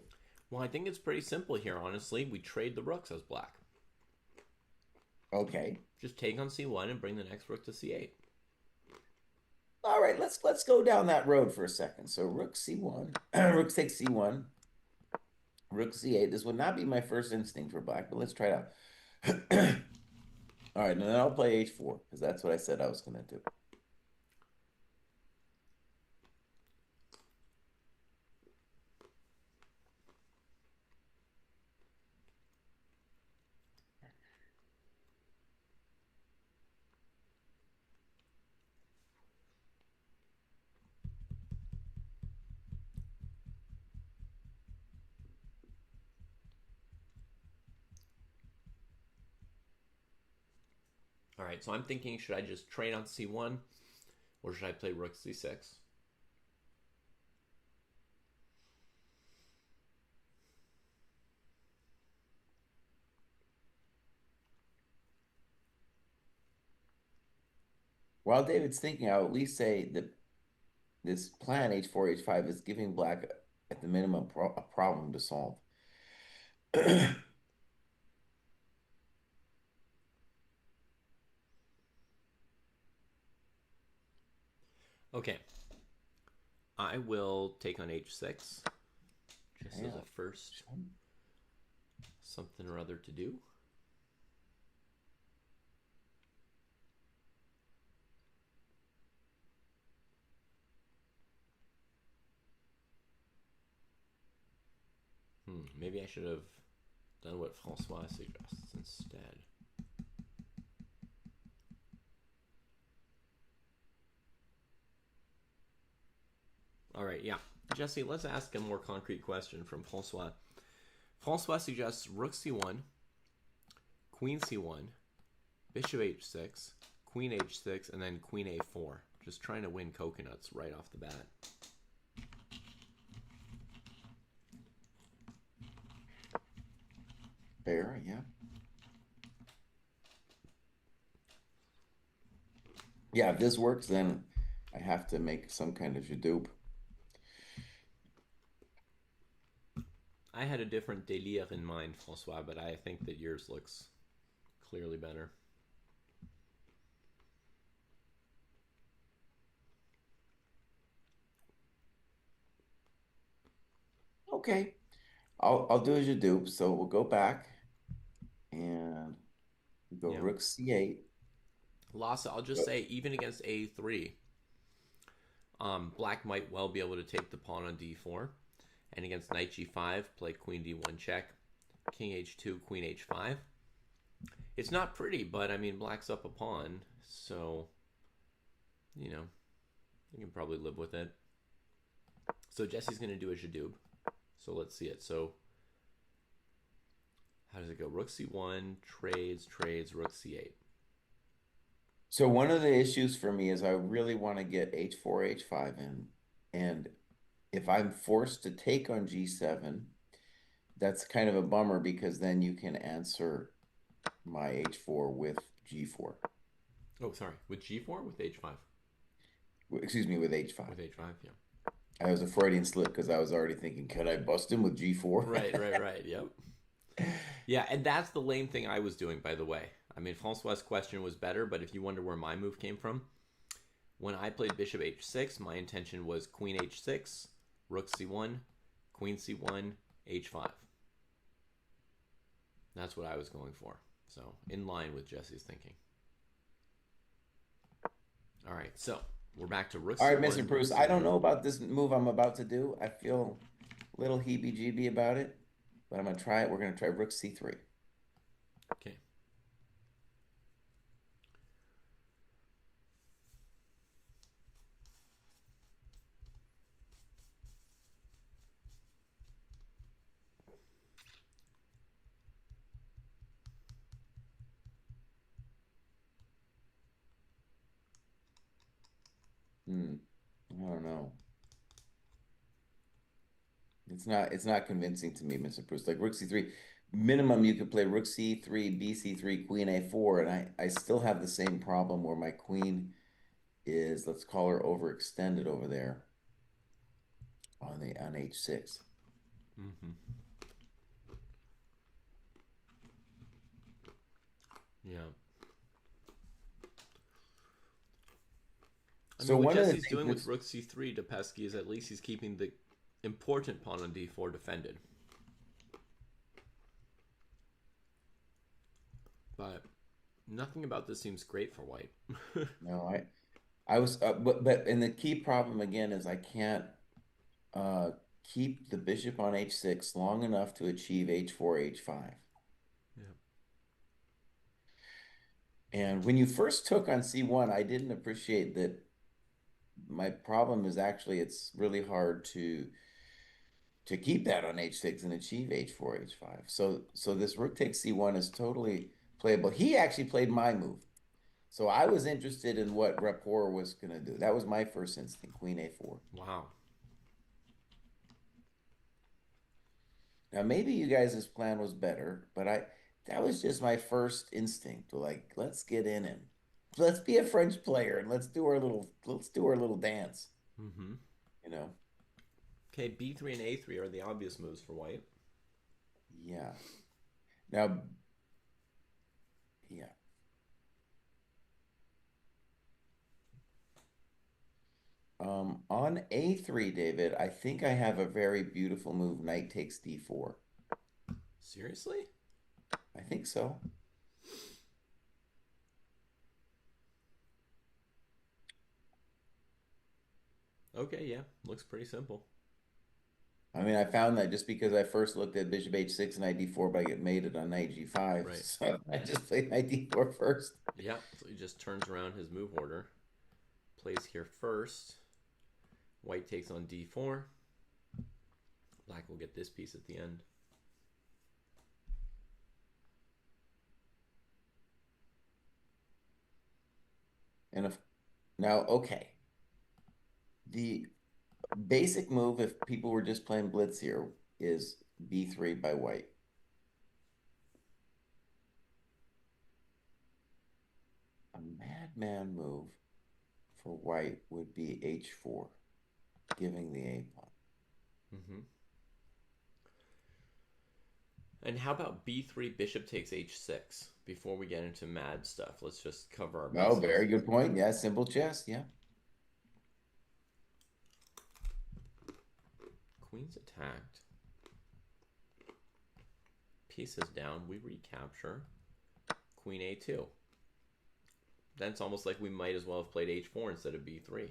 Well, I think it's pretty simple here, honestly. We trade the rooks as black. Okay. Just take on c1 and bring the next rook to c8. All right, let's go down that road for a second. So rook C1, rook takes C1, rook C8. This would not be my first instinct for black, but let's try it out. All right, and then I'll play H4 because that's what I said I was going to do. All right, so I'm thinking, should I just trade on c1 or should I play rook c6? While David's thinking, I'll at least say that this plan H4, H5 is giving black at the minimum a problem to solve. Okay, I will take on h6 just as a first something or other to do. Maybe I should have done what Francois suggests instead. All right, yeah. Jesse, let's ask a more concrete question from Francois. Francois suggests rook c1, queen c1, bishop h6, queen h6, and then queen a4. Just trying to win coconuts right off the bat. Fair, yeah. Yeah, if this works, then I have to make some kind of jadoop. I had a different délire in mind, Francois, but I think that yours looks clearly better. Okay, I'll do a jadoop. So we'll go back and go Yeah. rook C8. Lhasa, I'll just say, even against a3, black might well be able to take the pawn on d4. And against knight g5, play queen d1 check. king h2, queen h5. It's not pretty, but I mean, black's up a pawn, so, you know, you can probably live with it. So Jesse's going to do a Jadoob. So let's see it. So how does it go? Rook c1, trades, rook c8. So one of the issues for me is I really want to get h4, h5 in. And if I'm forced to take on g7, that's kind of a bummer because then you can answer my h4 with g4. Oh, sorry. With g4 with h5? Excuse me, with h5. With h5, yeah. I was a Freudian slip because I was already thinking, can I bust him with g4? Right. Yep. Yeah, and that's the lame thing I was doing, by the way. I mean, Francois' question was better, but if you wonder where my move came from, when I played bishop h6, my intention was queen h6, rook c1, queen c1, h5. That's what I was going for. So, in line with Jesse's thinking. All right, so we're back to rook All right, c1, Mr. rook Bruce, I don't c1. know about this move I'm about to do. I feel a little heebie-jeebie about it, but I'm going to try it. We're going to try rook c3. Okay. I don't know. It's not convincing to me, Mr. Bruce. Like rook c3, minimum you could play rook c3, bc3, queen a4, and I still have the same problem where my queen is, let's call her overextended over there on h6. Mm-hmm. Yeah. I So mean, what one of the Jesse's things doing with that's rook c3 to pesky is at least he's keeping the important pawn on d4 defended. But nothing about this seems great for white. no, I was but and the key problem again is I can't uh keep the bishop on h6 long enough to achieve h4, h5. Yeah. And when you first took on c1, I didn't appreciate that my problem is actually it's really hard to keep that on h6 and achieve h4, h5. So this rook takes c1 is totally playable. He actually played my move. So I was interested in what rapport was going to do. That was my first instinct, queen a4. Wow. Now maybe you guys' plan was better, but that was just my first instinct. Like, let's get in and let's be a French player and let's do our little dance, Mm-hmm. you know. Okay, b3 and a3 are the obvious moves for white. Yeah. Now, yeah. On a3, David, I think I have a very beautiful move, knight takes d4. Seriously? I think so. Okay, yeah. Looks pretty simple. I mean, I found that just because I first looked at bishop h6 and knight d4, but I get mated on knight g5. Right. So I just played knight d4 first. Yeah, so he just turns around his move order. Plays here first. White takes on d4. Black will get this piece at the end. And if now, okay. The basic move, if people were just playing blitz here, is b3 by white. A madman move for white would be h4, giving the a pawn. Mm-hmm. And how about b3 bishop takes h6? Before we get into mad stuff, let's just cover our Oh, bases. very good point. Yeah, simple chess. Yeah. Queen's attacked. Pieces down. We recapture. Queen a2. Then it's almost like we might as well have played h4 instead of b3.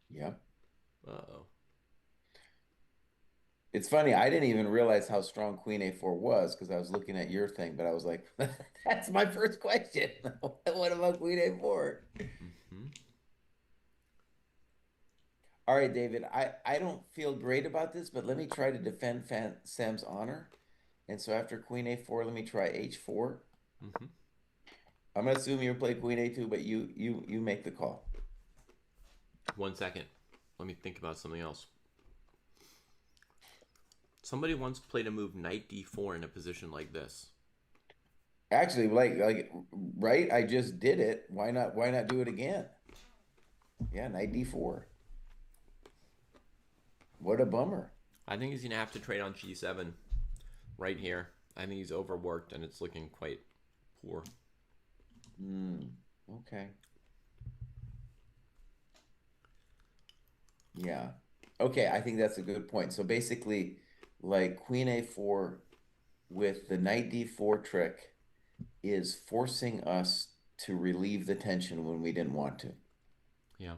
Yeah. Uh-oh. It's funny, I didn't even realize how strong Queen A4 was because I was looking at your thing, but I was like, that's my first question. What about Queen A4? Hmm. All right, David, I don't feel great about this, but let me try to defend Sam's honor. And so after Queen A4, let me try H4. Hmm. I'm gonna assume you play Queen A2, but you make the call. 1 second. Let me think about something else. Somebody once played a move knight d4 in a position like this. Actually, like right, I just did it. Why not do it again? Yeah, knight D4. What a bummer. I think he's gonna have to trade on g7 right here. I think he's overworked and it's looking quite poor. Hmm. Okay. Yeah. Okay, I think that's a good point. So basically, like Queen A4 with the knight D4 trick is forcing us to relieve the tension when we didn't want to. Yeah.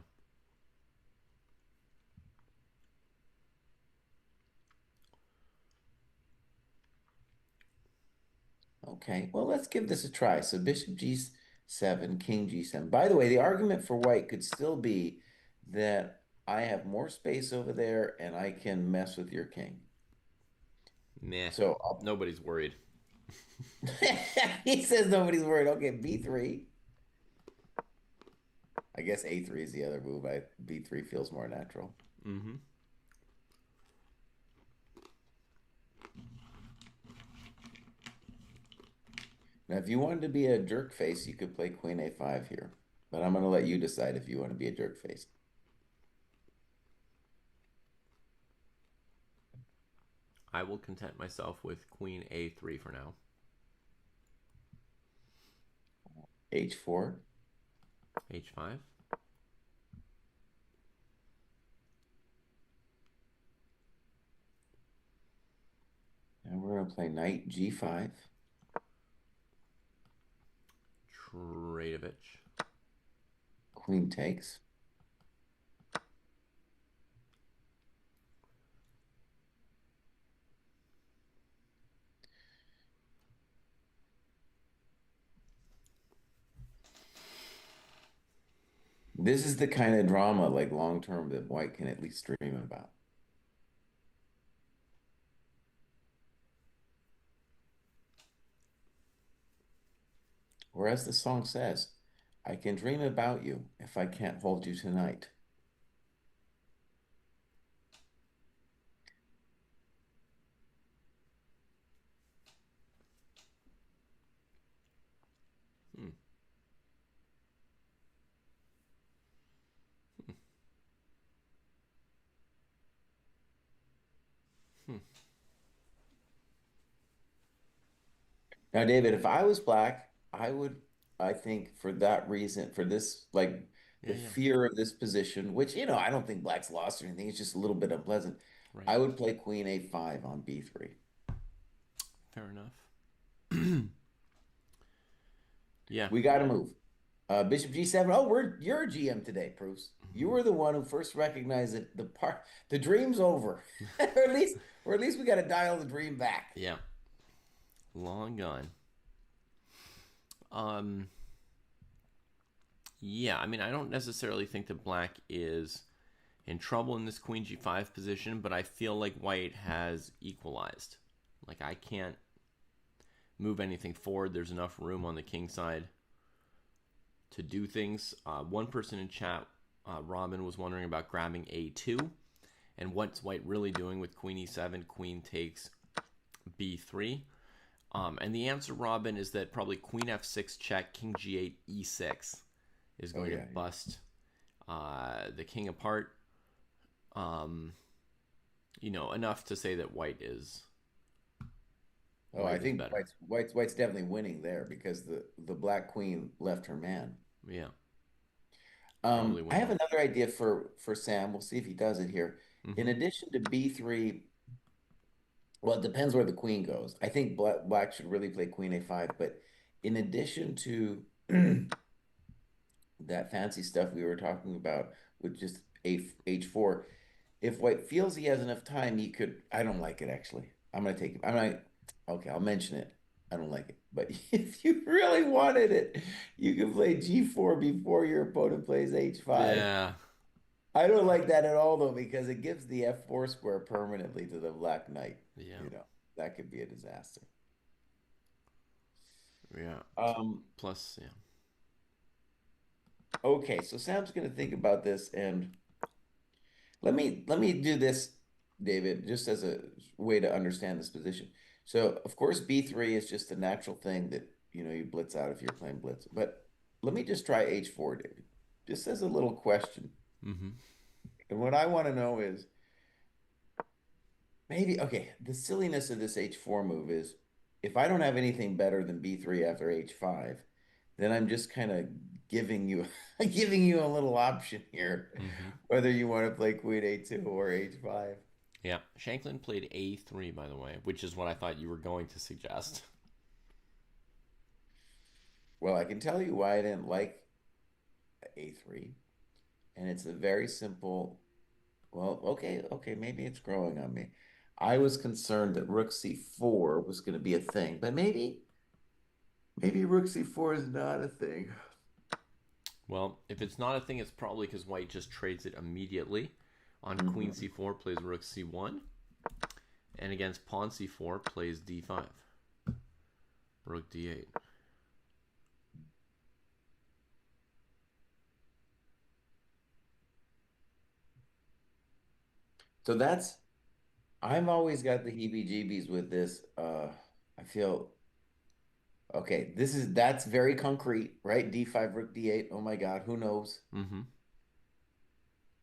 Okay, well, let's give this a try. So bishop G7, king G7. By the way, the argument for white could still be that I have more space over there and I can mess with your king. Meh. So Nobody's worried. he says nobody's worried. Okay, B3. I guess A3 is the other move. B3 feels more natural. Hmm. Now, if you wanted to be a jerk face, you could play Queen A5 here. But I'm going to let you decide if you want to be a jerk face. I will content myself with queen a3 for now. H4. h5. And we're going to play knight G5. Tradeovich. Queen takes. This is the kind of drama, like long term, that white can at least dream about. Or as the song says, I can dream about you if I can't hold you tonight. Hmm. Hmm. Now, David, if I was black, I would, I think for that reason, for this, like Yeah, the yeah. fear of this position, which, I don't think black's lost or anything, it's just a little bit unpleasant. Right. I would play Queen A5 on B3. Fair enough. Yeah. We got to move. Bishop G7. Oh, you're GM today, Bruce. You Hmm. were the one who first recognized that the dream's over. or at least we got to dial the dream back. Yeah. Long gone. Um. Yeah. I mean, I don't necessarily think that black is in trouble in this queen g5 position, but I feel like white has equalized. Like I can't move anything forward. There's enough room on the king side to do things. One person in chat, Robin, was wondering about grabbing a2 and what's white really doing with queen e7, queen takes b3. And the answer, Robin, is that probably queen f6 check, king g8, e6 is Oh going to yeah. bust the king apart. Um, enough to say that Oh, I white is think better. White's definitely winning there because the black queen left her man. Yeah, probably I have winning. another idea for Sam. We'll see if he does it here. In Mm-hmm. addition to B3, well, it depends where the queen goes. I think black should really play queen A5, but in addition to that fancy stuff we were talking about with just H4, if white feels he has enough time, he could. I don't like it actually. I'm gonna take it. I'm not. Okay, I'll mention it. I don't like it. But if you really wanted it, you can play G4 before your opponent plays H5. Yeah. I don't like that at all though, because it gives the F4 square permanently to the Black Knight. Yeah. You know, that could be a disaster. Yeah. Um, Plus, yeah. okay, so Sam's gonna think about this, and let me do this, David, just as a way to understand this position. So, of course, B3 is just a natural thing that, you blitz out if you're playing blitz. But let me just try H4, David, just as a little question. Mm-hmm. And what I want to know is maybe, okay, the silliness of this H4 move is if I don't have anything better than B3 after H5, then I'm just kind of giving you giving you a little option here, Mm-hmm. whether you want to play Queen A2 or H5. Yeah. Shanklin played A3, by the way, which is what I thought you were going to suggest. Well, I can tell you why I didn't like A3, and it's a very simple, well, okay, maybe it's growing on me. I was concerned that Rook C4 was going to be a thing, but maybe Rook C4 is not a thing. Well, if it's not a thing, it's probably because white just trades it immediately. On Queen Mhm. C4 plays Rook C1, and against Pawn C4 plays D5, Rook D8. So I've always got the heebie-jeebies with this. I feel okay. That's very concrete, right? D5, Rook D8. Oh my God, who knows? Mm-hmm.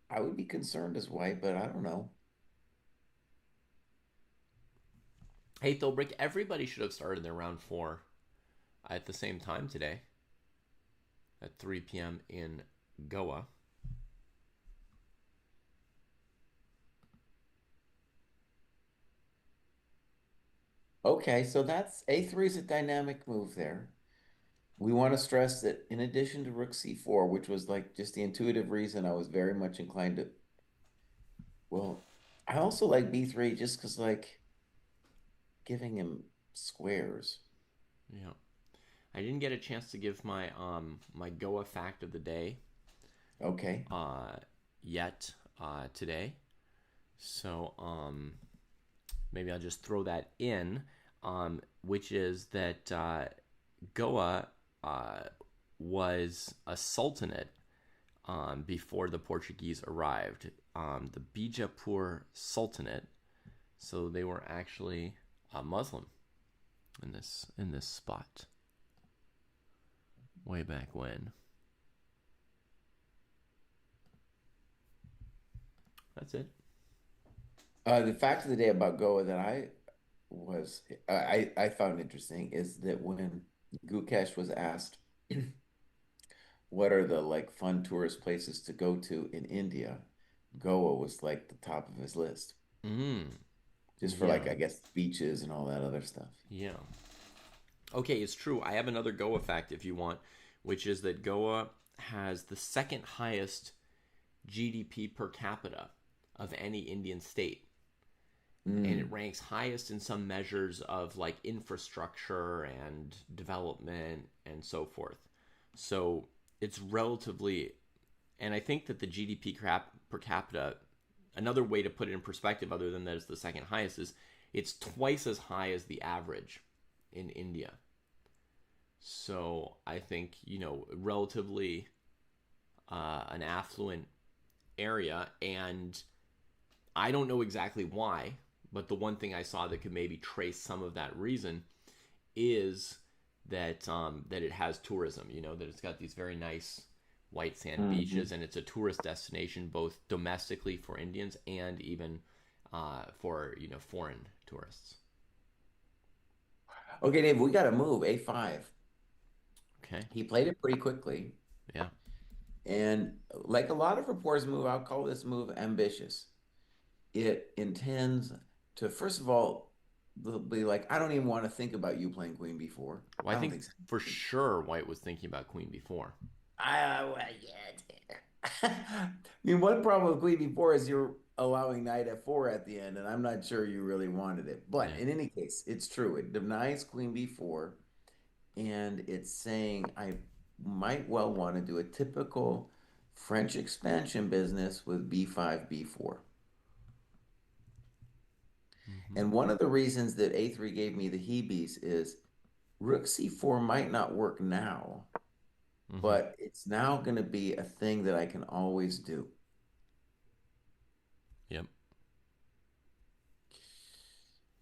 I would be concerned as white, but I don't know. Hey, Philbrick, everybody should have started their round four at the same time today at 3 p.m. in Goa. Okay, so that's A3 is a dynamic move there. We want to stress that in addition to Rook C4, which was like just the intuitive reason I was very much inclined to, well, I also like B3 just because like giving him squares. Yeah. I didn't get a chance to give my Goa fact of the day Okay. uh yet today. So maybe I'll just throw that in, which is that Goa uh, was a sultanate before the Portuguese arrived. The Bijapur Sultanate. So they were actually Muslim in this spot way back when. That's it. The fact of the day about Goa that was I found interesting is that when Gukesh was asked what are the like fun tourist places to go to in India, Goa was like the top of his list. Mm, Just for yeah, like I guess beaches and all that other stuff. yeah. Okay, it's true. I have another Goa fact if you want, which is that Goa has the second highest GDP per capita of any Indian state. And it Mm. ranks highest in some measures of like infrastructure and development and so forth. So it's relatively, and I think that the GDP per capita, another way to put it in perspective, other than that it's the second highest, is it's twice as high as the average in India. So I think, relatively an affluent area. And I don't know exactly why, but the one thing I saw that could maybe trace some of that reason is that it has tourism. That it's got these very nice white sand Mhm. beaches, and it's a tourist destination both domestically for Indians and even for foreign tourists. Okay, Dave, we got to move A5. Okay. He played it pretty quickly. Yeah. And like a lot of reporters move, I'll call this move ambitious. It intends to, first of all, they'll be like, I don't even want to think about you playing Queen before. Well, I I don't think think so. for sure White was thinking about Queen before. Well, yeah. I mean, one problem with Queen before is you're allowing knight f4 at the end, and I'm not sure you really wanted it. But Yeah. in any case, it's true. It denies queen b4, and it's saying I might well want to do a typical French expansion business with b5, b4. Mm-hmm. And one of the reasons that a3 gave me the heebies is rook c4 might not work now, Mm-hmm. but it's now going to be a thing that I can always do. Yep.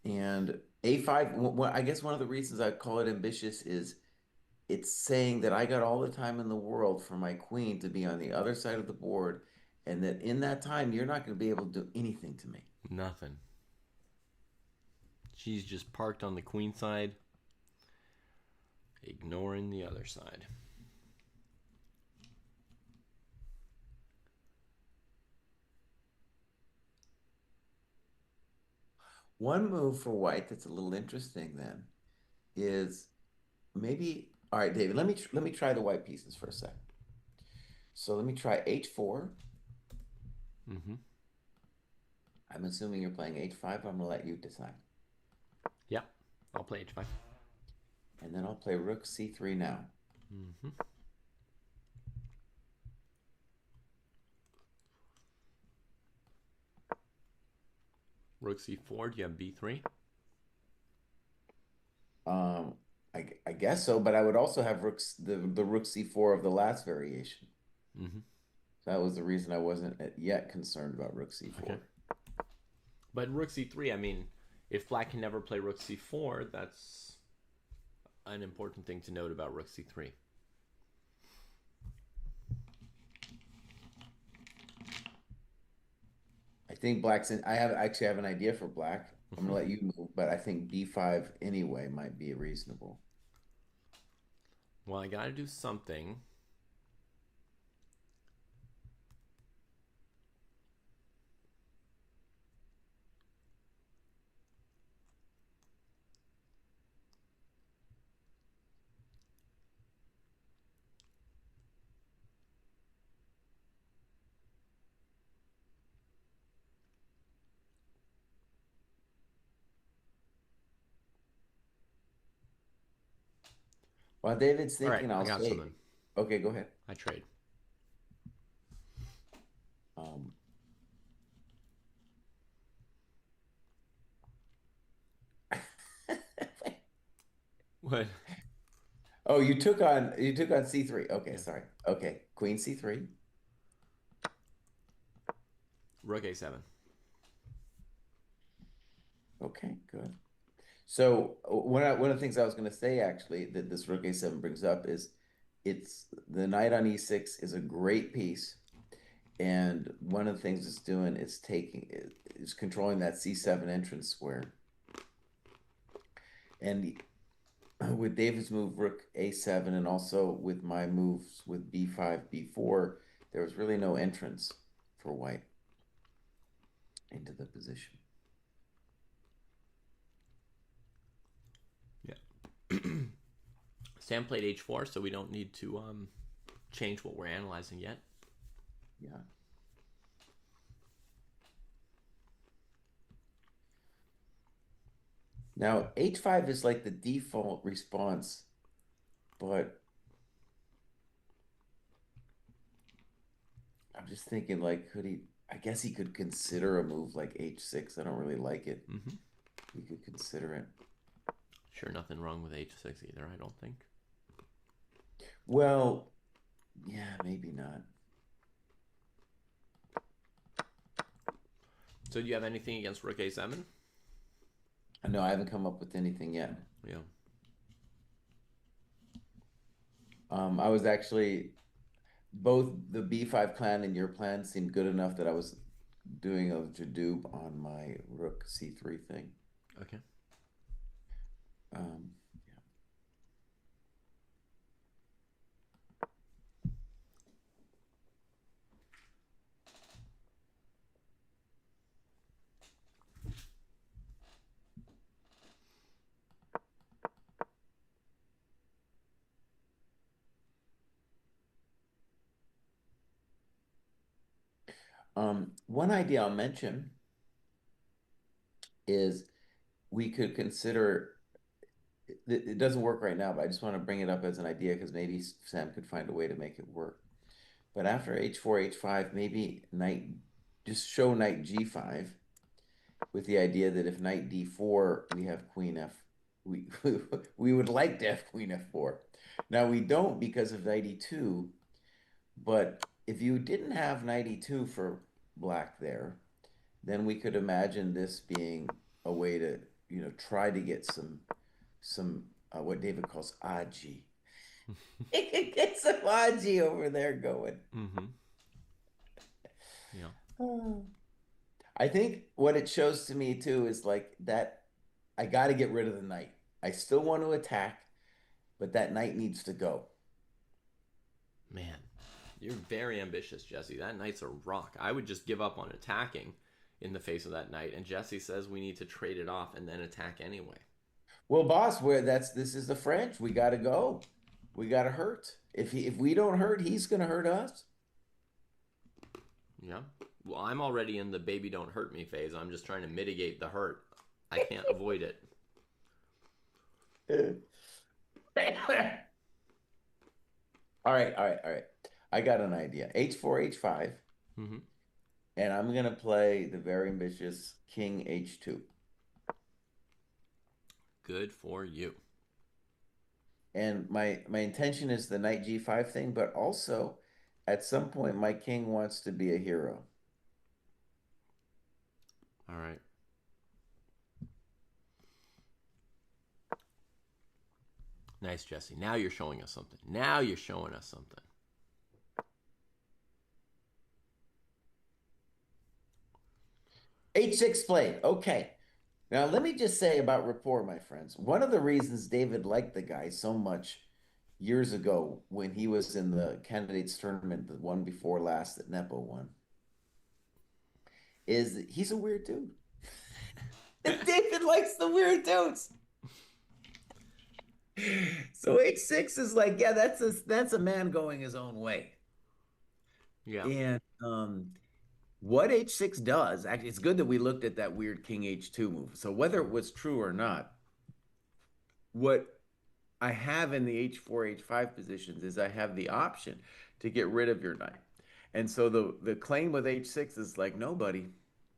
And a5, I guess one of the reasons I call it ambitious is it's saying that I got all the time in the world for my queen to be on the other side of the board, and that in that time, you're not going to be able to do anything to me. Nothing. She's just parked on the queen side, ignoring the other side. One move for white that's a little interesting then is maybe, all right, David, let me try the white pieces for a sec. So let me try h4. Mm-hmm. I'm assuming you're playing h5. I'm going to let you decide. Yep. I'll play h5. And then I'll play rook c3 now. Mm-hmm. Rook c4. Do you have b3? Um, I guess so, but I would also have the rook c4 of the last variation. Mm-hmm. So that was the reason I wasn't yet concerned about rook Okay. c4. But rook c3, I mean, if black can never play rook c4, that's an important thing to note about rook c3. I think black's in. I have actually have an idea for black. I'm Mm-hmm. gonna let you move, but I think b5 anyway might be reasonable. Well, I got to do something. While David's All right, thinking, I I'll got say, something. okay, go ahead. I trade. Um, What? oh, you took on c3. Okay, Yeah. sorry. Okay, queen c3. Rook a7. Okay, good. So one of the things I was going to say actually that this rook a7 brings up is it's the knight on e6 is a great piece, and one of the things it's doing is controlling that c7 entrance square. And with David's move rook a7 and also with my moves with b5, b4, there was really no entrance for white into the position. Yeah. Sam played h4, so we don't need to change what we're analyzing yet. Yeah. Now, h5 is like the default response, but I'm just thinking like I guess he could consider a move like h6. I don't really like it. Mm-hmm. He could consider it. Sure, nothing wrong with h6 either, I don't think. Well, yeah, maybe not. So do you have anything against rook a7? No, I haven't come up with anything yet. Yeah. I was actually both the B5 plan and your plan seemed good enough that I was doing a Jadoob on my rook C3 thing. Okay. Um, One idea I'll mention is we could consider it doesn't work right now, but I just want to bring it up as an idea because maybe Sam could find a way to make it work. But after h4, h5, maybe knight, just show knight g5 with the idea that if knight d4, we have queen f, we we would like to have queen f4. Now we don't because of knight e2, but if you didn't have knight e2 for black there, then we could imagine this being a way to, try to get some what David calls aji. It could get some aji over there going. Mm-hmm. Yeah. Oh. I think what it shows to me too is like that I got to get rid of the knight. I still want to attack, but that knight needs to go. Man, you're very ambitious, Jesse. That knight's a rock. I would just give up on attacking in the face of that knight, and Jesse says we need to trade it off and then attack anyway. Well, boss, where that's this is the French. We got to go. We got to hurt. If we don't hurt, he's going to hurt us. Yeah. Well, I'm already in the baby don't hurt me phase. I'm just trying to mitigate the hurt. I can't avoid it. All right, all right, all right. I got an idea. H4, H5, Mm-hmm. and I'm gonna play the very ambitious King H2. Good for you. And my intention is the knight G5 thing, but also at some point my king wants to be a hero. All right. Nice, Jesse. Now you're showing us something. Now you're showing us something. H6 played. Okay. Now let me just say about rapport, my friends. One of the reasons David liked the guy so much years ago when he was in the candidates tournament, the one before last that Nepo won, is that he's a weird dude. David likes the weird dudes. So H6 is like, yeah, that's a man going his own way. Yeah. And what H6 does, actually, it's good that we looked at that weird King H2 move. So whether it was true or not, what I have in the H4, H5 positions is I have the option to get rid of your knight. And so the claim with H6 is like, no, buddy,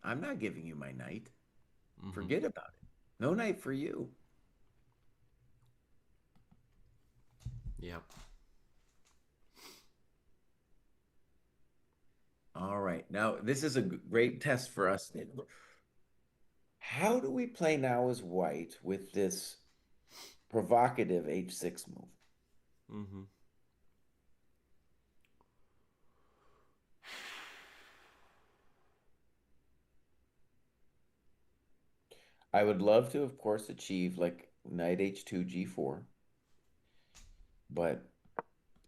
I'm not giving you my knight. Mm-hmm. Forget about it. No knight for you. Yeah. All right. Now, this is a great test for us. How do we play now as white with this provocative H6 move? Mm-hmm. I would love to, of course, achieve like knight H2, G4, but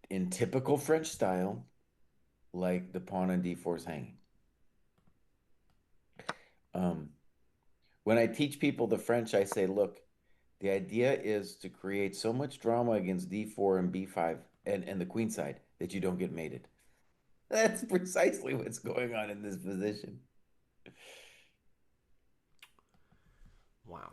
in typical French style, like the pawn on D4 is hanging. Um, when I teach people the French, I say, look, the idea is to create so much drama against D4 and B5 and the queen side that you don't get mated. That's precisely what's going on in this position. Wow.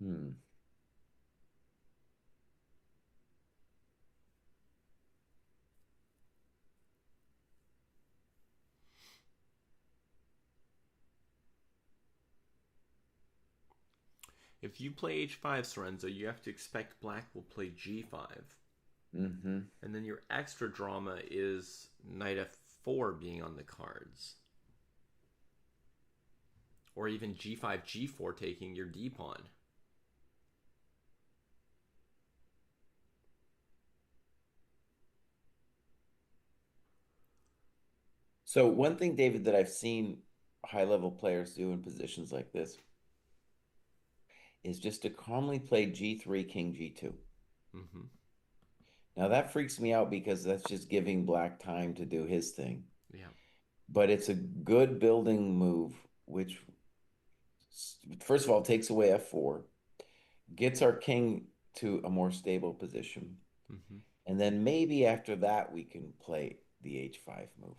Hmm. If you play h5, Sorenzo, you have to expect black will play g5. Mm-hmm. And then your extra drama is knight f4 being on the cards. Or even g5, g4 taking your d pawn. So one thing, David, that I've seen high-level players do in positions like this is just to calmly play G3, King G2. Mm-hmm. Now that freaks me out because that's just giving black time to do his thing. Yeah. But it's a good building move, which first of all takes away F4, gets our king to a more stable position. Hmm. And then maybe after that, we can play the h5 move.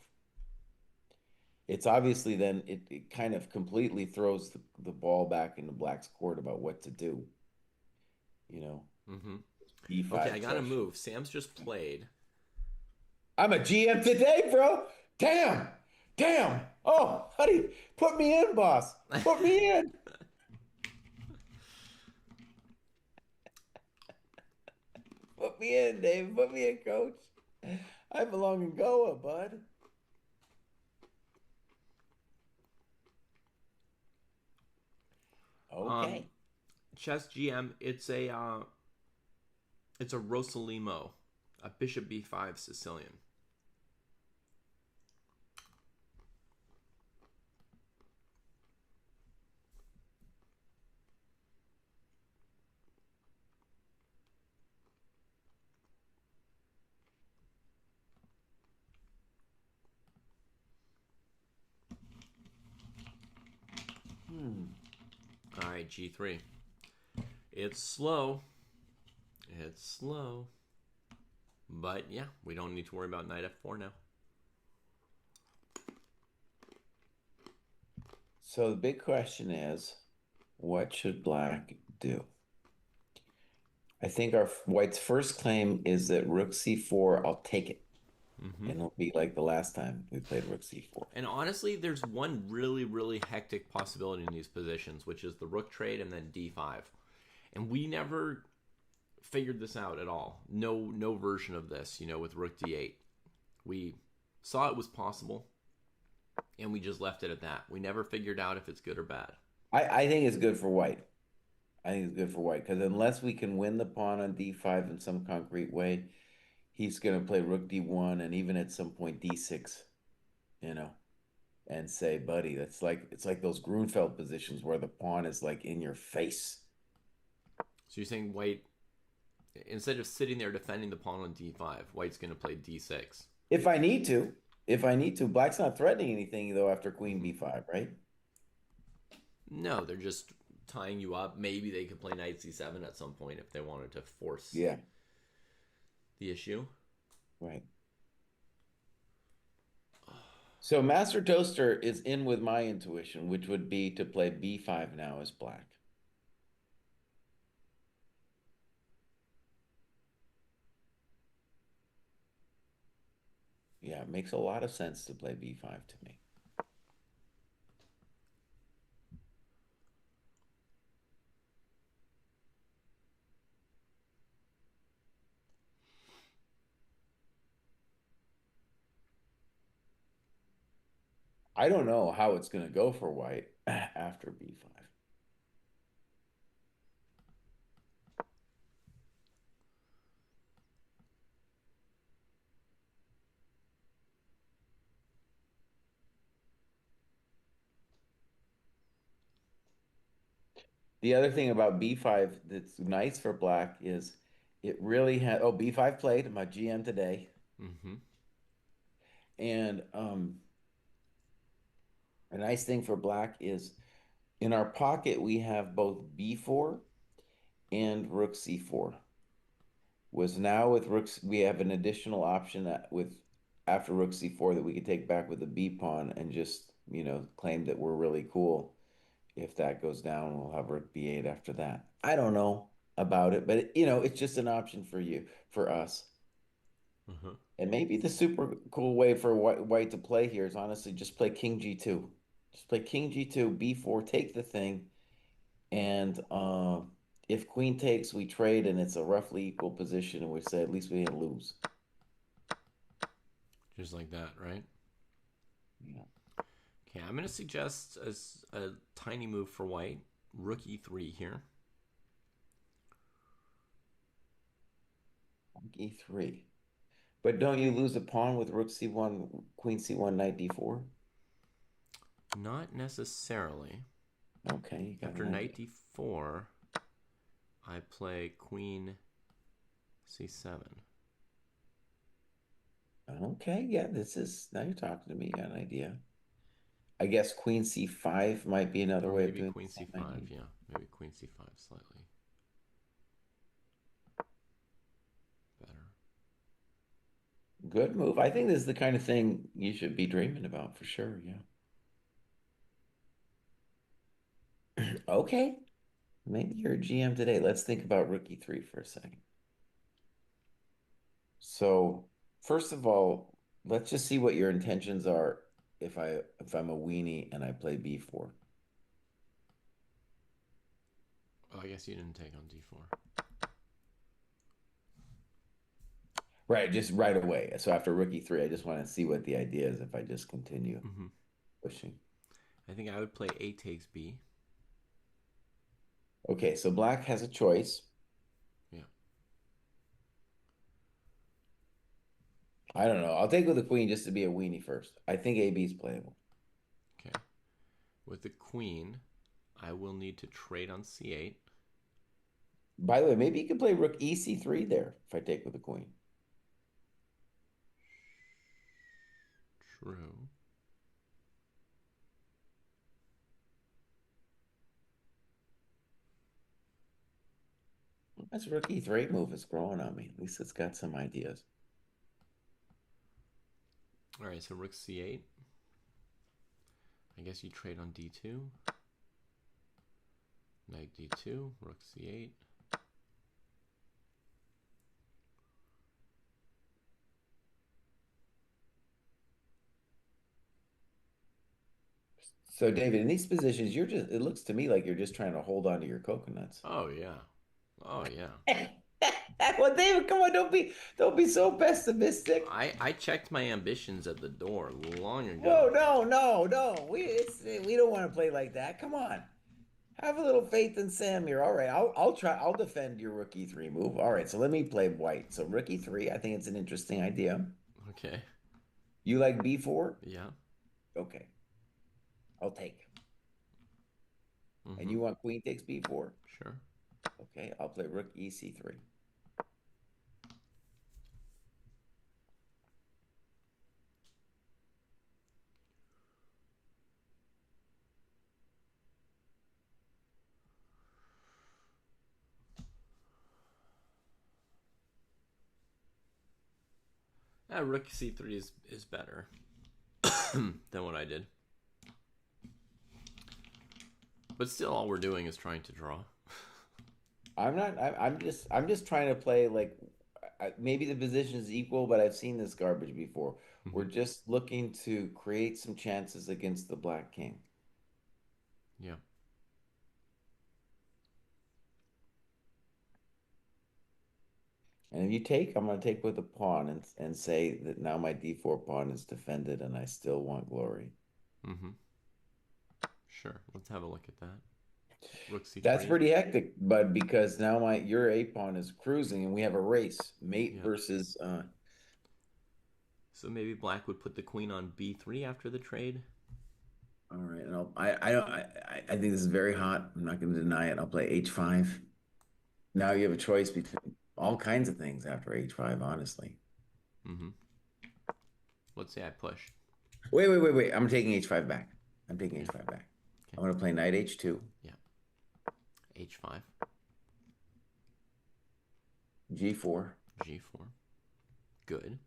It's obviously then it kind of completely throws the ball back into Black's court about what to do, you know, Hmm. Okay, I b5 gotta pressure. move. Sam's just played. I'm a GM today, bro. Damn. Damn. Oh, honey, put me in, boss. Put me in. Put me in, Dave. Put me in, coach. I belong in Goa, bud. Um, Okay. Chess GM. It's a Rosalimo, a Bishop B5 Sicilian. Hmm. All right, G3. It's slow. It's slow. But yeah, we don't need to worry about knight f4 now. So the big question is, what should Black do? I think our White's first claim is that Rook C4, I'll take it. Hmm. And it'll be like the last time we played Rook C4. And honestly, there's one really, really hectic possibility in these positions, which is the rook trade and then d5. And we never figured this out at all. No version of this, with rook d8. We saw it was possible, and we just left it at that. We never figured out if it's good or bad. I think it's good for White. I think it's good for White because unless we can win the pawn on D5 in some concrete way, he's going to play Rook D1 and even at some point D6, you know, and say, buddy, that's like it's like those Grunfeld positions where the pawn is like in your face. So you're saying white, instead of sitting there defending the pawn on d5, white's going to play d6. If I need to, if I need to, Black's not threatening anything though after Queen Hmm. B5, right? No, they're just tying you up. Maybe they could play knight c7 at some point if they wanted to force Yeah, the issue. right. So Master Toaster is in with my intuition, which would be to play B5 now as Black. Yeah, it makes a lot of sense to play B5 to me. I don't know how it's going to go for White after B5. The other thing about B5 that's nice for Black is it really had, oh, B5 played, my GM today. Hmm. And a nice thing for Black is in our pocket, we have both B4 and Rook C4. Was now with Rooks, we have an additional option that with after Rook C4 that we could take back with the B pawn and just, claim that we're really cool. If that goes down, we'll have Rook B8 after that. I don't know about it, but it's just an option for you, for us. Uh-huh. And maybe the super cool way for White to play here is honestly just play King G2. Just play King G2, B4, take the thing, and if Queen takes, we trade, and it's a roughly equal position, and we say at least we didn't lose. Just like that, right? Yeah. Okay, I'm going to suggest a tiny move for white. Rook e3 here. E3. But don't you lose a pawn with Rook C1, Queen C1, Knight D4? Not necessarily. Okay, you got After an idea. knight d4, I play queen c7. Okay, yeah, this is now you're talking to me. You got an idea. I guess Queen C5 might be another Or way of maybe doing queen the same c5, idea. yeah. Maybe queen c5 slightly. Good move. I think this is the kind of thing you should be dreaming about for sure. Yeah. Okay. Maybe you're a GM today. Let's think about rookie three for a second. So, first of all, let's just see what your intentions are if I'm a weenie and I play B4. Oh, I guess you didn't take on d4. Right, just right away. So after rookie three, I just want to see what the idea is if I just continue Mm-hmm. pushing. I think I would play a takes b. Okay, so black has a choice. Yeah. I don't know. I'll take with the queen just to be a weenie first. I think AB is playable. Okay. With the queen, I will need to trade on c8. By the way, maybe you could play rook EC3 there if I take with the queen. True. That's rook E3 move is growing on me. At least it's got some ideas. All right, so rook c8. I guess you trade on d2. Knight d2, rook c8. So, David, in these positions, it looks to me like you're just trying to hold on to your coconuts. Oh yeah. Oh yeah. Well, David, come on, don't be so pessimistic. I checked my ambitions at the door long Whoa, ago. no, no, no. We don't want to play like that. Come on. Have a little faith in Sam here. All right, I'll try. I'll defend your rookie three move. All right, so let me play white. So rookie three, I think it's an interesting idea. Okay. You like B4? Yeah. Okay, I'll take. And Mm-hmm. you want queen takes B4? Sure. Okay, I'll play rook EC3. Rook c3 is better than what I did. But still, all we're doing is trying to draw. I'm not. I'm just trying to play like maybe the position is equal, but I've seen this garbage before. We're Mm-hmm. just looking to create some chances against the black king. Yeah. And if you take, I'm going to take with a pawn and say that now my D4 pawn is defended and I still want glory. Mm-hmm. Sure. Let's have a look at that. Rook That's c3. pretty hectic, bud, because now my your A pawn is cruising and we have a race, mate Yeah. versus So maybe black would put the queen on b3 after the trade. all right, and I don't I think this is very hot. I'm not going to deny it. I'll play H5. Now you have a choice between all kinds of things after H5, honestly. Mm-hmm. Let's say I push. Wait. I'm taking H5 back. I'm taking Yeah. H5 back. Okay. I'm going to play knight H2, Yeah. h5. G4, g4. Good.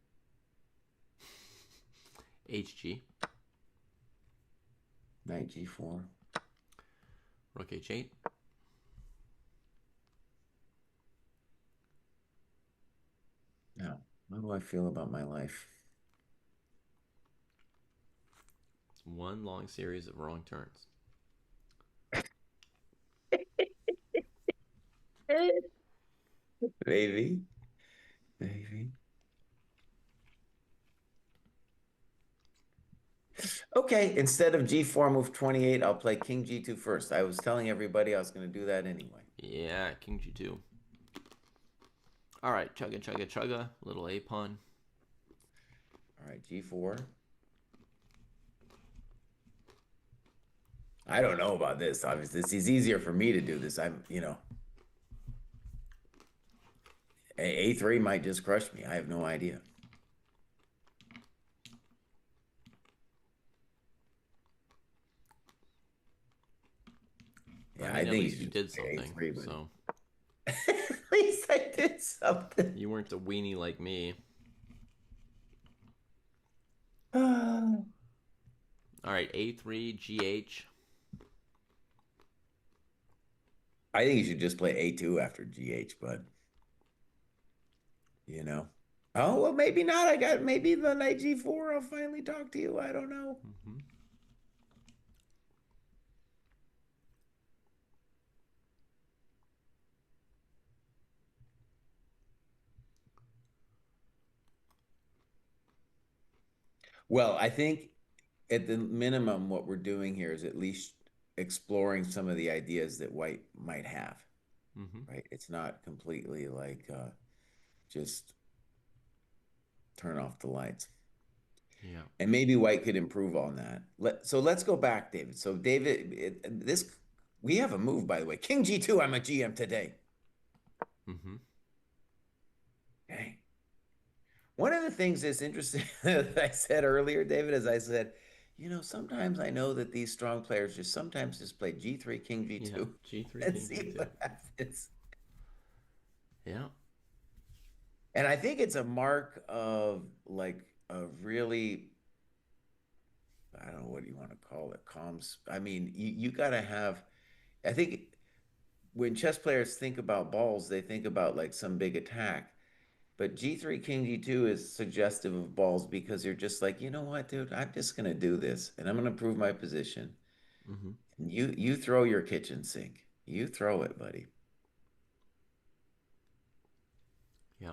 hg. knight G4. Rook h8. Now, how do I feel about my life? It's one long series of wrong turns. Maybe, maybe. Okay, instead of G4, move 28, I'll play King G2 first. I was telling everybody I was going to do that anyway. Yeah, king g2. All right, chugga chugga chugga. Little a pawn. All right, G4. I don't know about this. Obviously, this is easier for me to do this. A3 might just crush me. I have no idea. I Yeah, I mean, at think you least you should just did play something. A3, but So at least I did something. you weren't a weenie like me. I All right, A3, GH. think you should just play A2 after GH, but you know. Oh, well, maybe not. I got maybe the knight G4. I'll finally talk to you. I don't know. Mm-hmm. Well, I think at the minimum, what we're doing here is at least exploring some of the ideas that White might have, Mm-hmm. right? It's not completely like just turn off the lights. Yeah. And maybe White could improve on that. So let's go back, David. So David, this we have a move, by the way. King G2, I'm a GM today. Mm-hmm. Okay. One of the things that's interesting that I said earlier, David, is I said, sometimes I know that these strong players just sometimes just play G3, King Yeah. G2, G3, and King see G2. what happens. Yeah. And I think it's a mark of like a really, I don't know what you want to call it, calms. I mean, you got to have, I think when chess players think about balls, they think about like some big attack. But G3, King G2 is suggestive of balls because you're just like, you know what, dude, I'm just gonna do this and I'm gonna prove my position. Mm-hmm. And you throw your kitchen sink. You throw it, buddy. Yeah.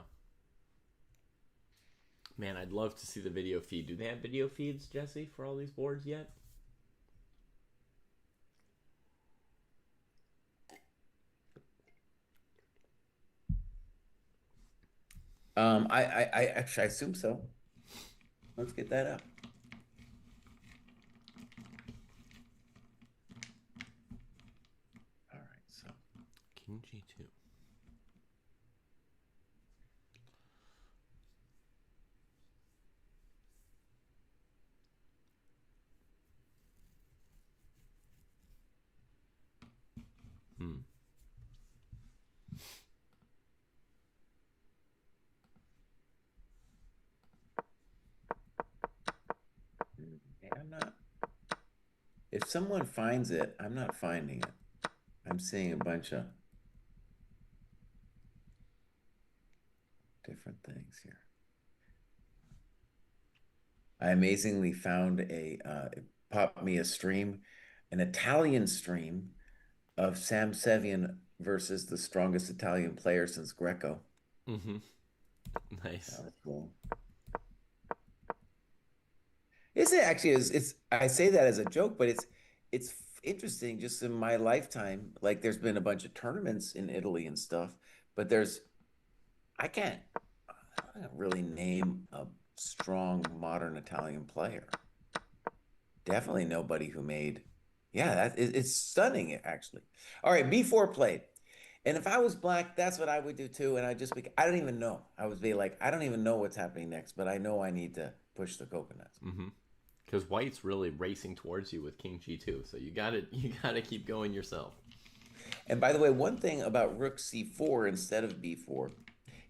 Man, I'd love to see the video feed. Do they have video feeds, Jesse, for all these boards yet? I actually I assume so. Let's get that up. All right, so King G2. Hmm. yeah, I'm not. If someone finds it, I'm not finding it. I'm seeing a bunch of different things here. I amazingly found it popped me a stream, an Italian stream of Sam Sevian versus the strongest Italian player since Greco. Mm-hmm. That Nice. was cool. Is it actually it's I say that as a joke, but it's interesting just in my lifetime. Like there's been a bunch of tournaments in Italy and stuff, but I can't I don't really name a strong modern Italian player. Definitely nobody who made, yeah, it's stunning actually. All right, B4 played. And if I was black, that's what I would do too. And I don't even know. I would be like, I don't even know what's happening next, but I know I need to push the coconuts. Mm-hmm. Because White's really racing towards you with King G2, so you gotta keep going yourself. And by the way, one thing about Rook C4 instead of B4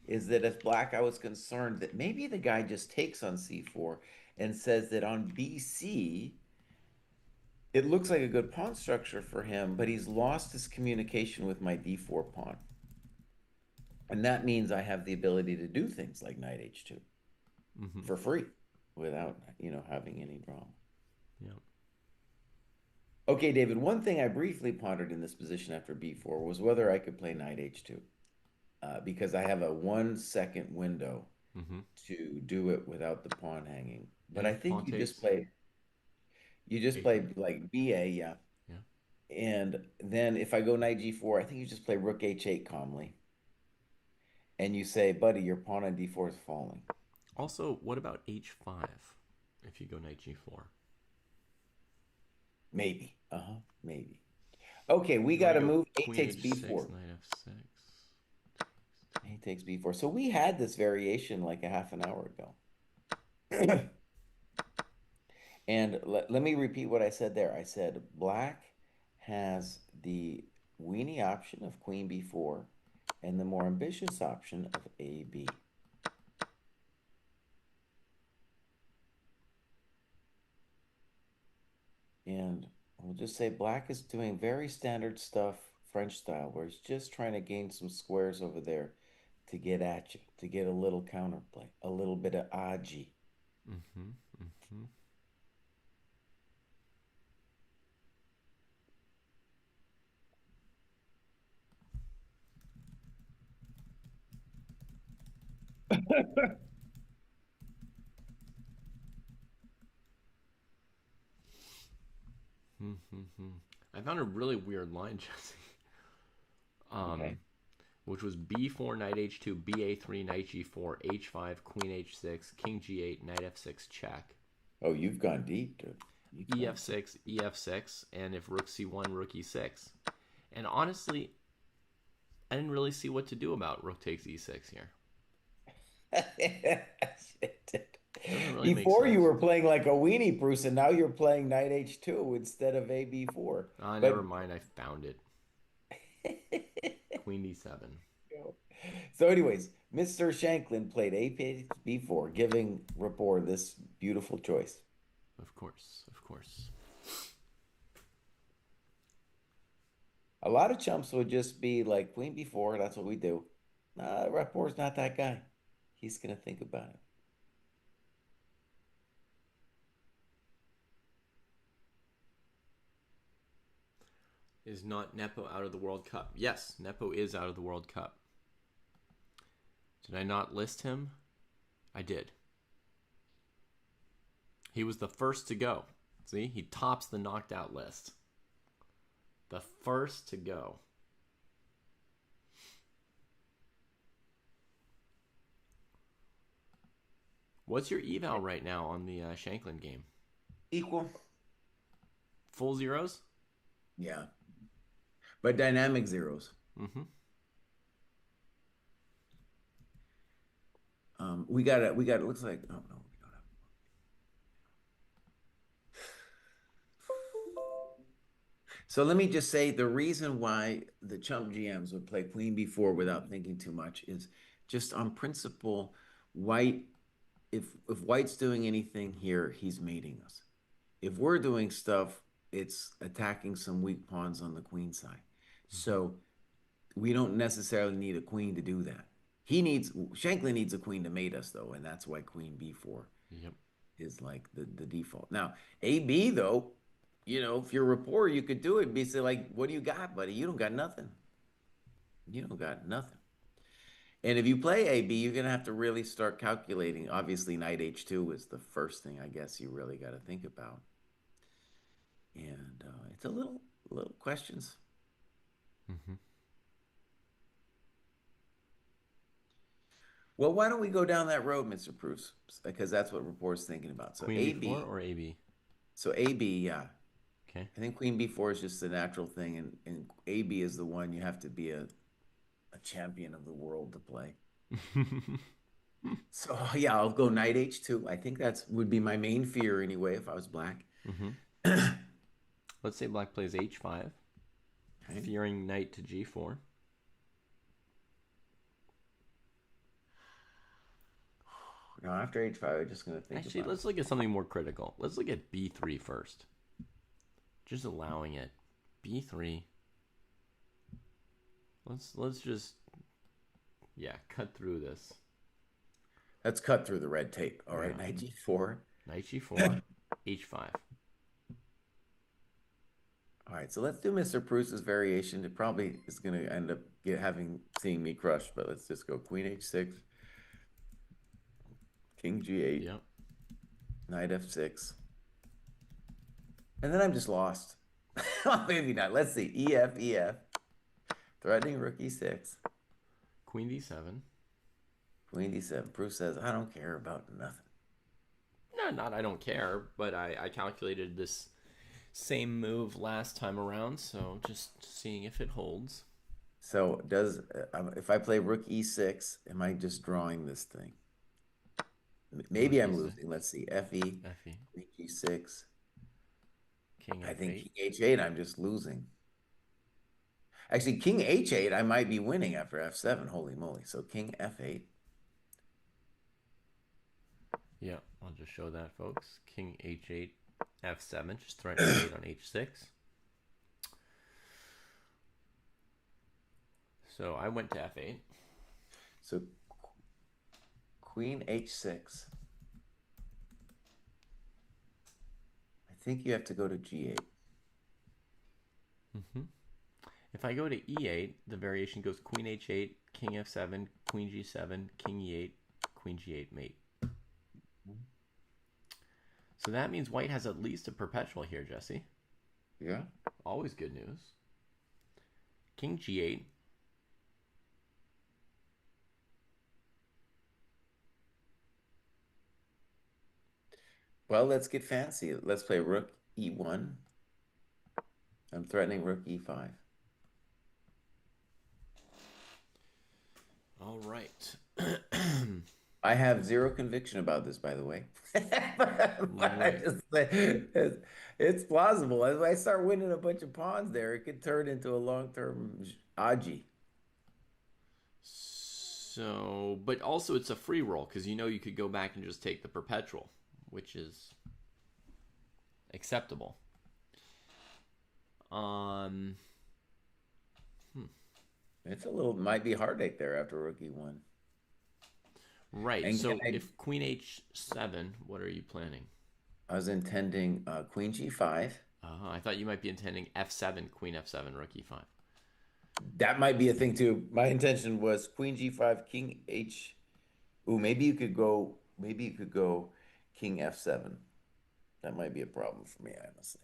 is that if black, I was concerned that maybe the guy just takes on C4 and says that on BC, it looks like a good pawn structure for him, but he's lost his communication with my D4 pawn. And that means I have the ability to do things like knight H2 Mm-hmm. for free without, having any drama. Yeah. Okay, David, one thing I briefly pondered in this position after B4 was whether I could play knight H2 because I have a 1 second window Mm-hmm. to do it without the pawn hanging. But And I if pawn think takes, you just A3. play like BA, yeah. Yeah. And then if I go knight G4, I think you just play rook H8 calmly. And you say, buddy, your pawn on D4 is falling. Also, what about H5 if you go knight G4? Maybe. Uh-huh. Maybe. Okay, we You want got to to go move. A queen takes H6, B4. knight F6. A takes B4. So we had this variation like a half an hour ago. And let me repeat what I said there. I said black has the weenie option of queen B4 and the more ambitious option of AB. we'll just say black is doing very standard stuff, French style, where he's just trying to gain some squares over there to get at you, to get a little counterplay, a little bit of aji. Mm-hmm. Mm-hmm. Mm-hmm. I found a really weird line, Jesse. Okay. Um, which was b4, knight h2, ba3, knight g4, h5, queen h6, king g8, knight f6, check, Oh, you've gone deep, dude. You've gone deep. ef6, ef6, and if rook c1, rook e6. And honestly, I didn't really see what to do about rook takes e6 here. Doesn't really make Before you sense. were playing like a weenie, Bruce, and now you're playing knight h2 instead of a b4. Never But mind. I found it. Queen d7. so, anyways, Mr. Shanklin played a b4, giving Rapport this beautiful choice. Of course. Of course. A lot of chumps would just be like queen b4. That's what we do. Nah, Rapport's not that guy. He's gonna think about it. Is not Nepo out of the World Cup? Yes, Nepo is out of the World Cup. Did I not list him? I did. He was the first to go. See, he tops the knocked out list. The first to go. What's your eval right now on the Shanklin game? Equal. Full zeros? Yeah. But dynamic zeros. Mm-hmm. We got it looks like oh no, we don't have. So let me just say the reason why the chump GMs would play queen b4 without thinking too much is just on principle, white, if white's doing anything here, he's mating us. If we're doing stuff, it's attacking some weak pawns on the queen side. Mm-hmm. So we don't necessarily need a queen to do that. He needs Shankly needs a queen to mate us though, and that's why queen b4 Yep. is like the default. Now, AB though, if you're a rapport, you could do it. Be say like, what do you got, buddy? You don't got nothing. You don't got nothing. And if you play AB, you're gonna have to really start calculating. Obviously, knight h2 is the first thing I guess you really got to think about. And it's a little questions. Mm-hmm. Well, why don't we go down that road, Mr. Bruce? Because that's what Rapport's thinking about. So Queen b4 AB, or ab? so AB, yeah. Okay. I think queen b4 is just the natural thing, and AB is the one you have to be a champion of the world to play. So yeah, I'll go knight h2. I think that's would be my main fear anyway if I was black. Mm-hmm. Let's say black plays h5, Okay. fearing knight to g4. Now after h5, I'm just gonna think Actually, about it. let's look at something more critical. Let's look at b3 first. Just allowing it. b3. Let's just cut through this. Let's cut through the red tape. All right, Yeah. knight g4. Knight g4, h5. All right, so let's do Mr. Bruce's variation. It probably is going to end up seeing me crushed, but let's just go queen h6, king g8, Yep. knight f6, and then I'm just lost. Well, maybe not. Let's see. EF, threatening rook e6, Queen d7. queen d7. Bruce says, I don't care about nothing. No, not I don't care, but I calculated this same move last time around, so just seeing if it holds. So if I play rook e6, am I just drawing this thing? Rook Maybe I'm e6, losing. Let's see. Fe, fe, queen g6. king I think f8. king h8, I'm just losing. Actually, king h8, I might be winning after f7. Holy moly. So king f8. Yeah, I'll just show that, folks. King h8, f7, just threatening mate on h6. So I went to f8. So queen h6. I think you have to go to g8. Mm-hmm. If I go to e8, the variation goes queen h8, king f7, queen g7, king e8, queen g8 mate. So that means white has at least a perpetual here, Jesse. Yeah. Always good news. King g8. Well, let's get fancy. Let's play rook e1. I'm threatening rook e5. All right. I have zero conviction about this, by the way. But I Right. just it's plausible. As I start winning a bunch of pawns there, it could turn into a long-term Aji. So, but also it's a free roll because you know you could go back and just take the perpetual, which is acceptable. Um, It's a little might be heartache there after rook e1. right. And can So if queen h7, what are you planning? I was intending queen g5. I thought you might be intending f7, queen f7, rook e5. That might be a thing too. My intention was queen g5, king h. Ooh, maybe you could go king f7. That might be a problem for me, honestly.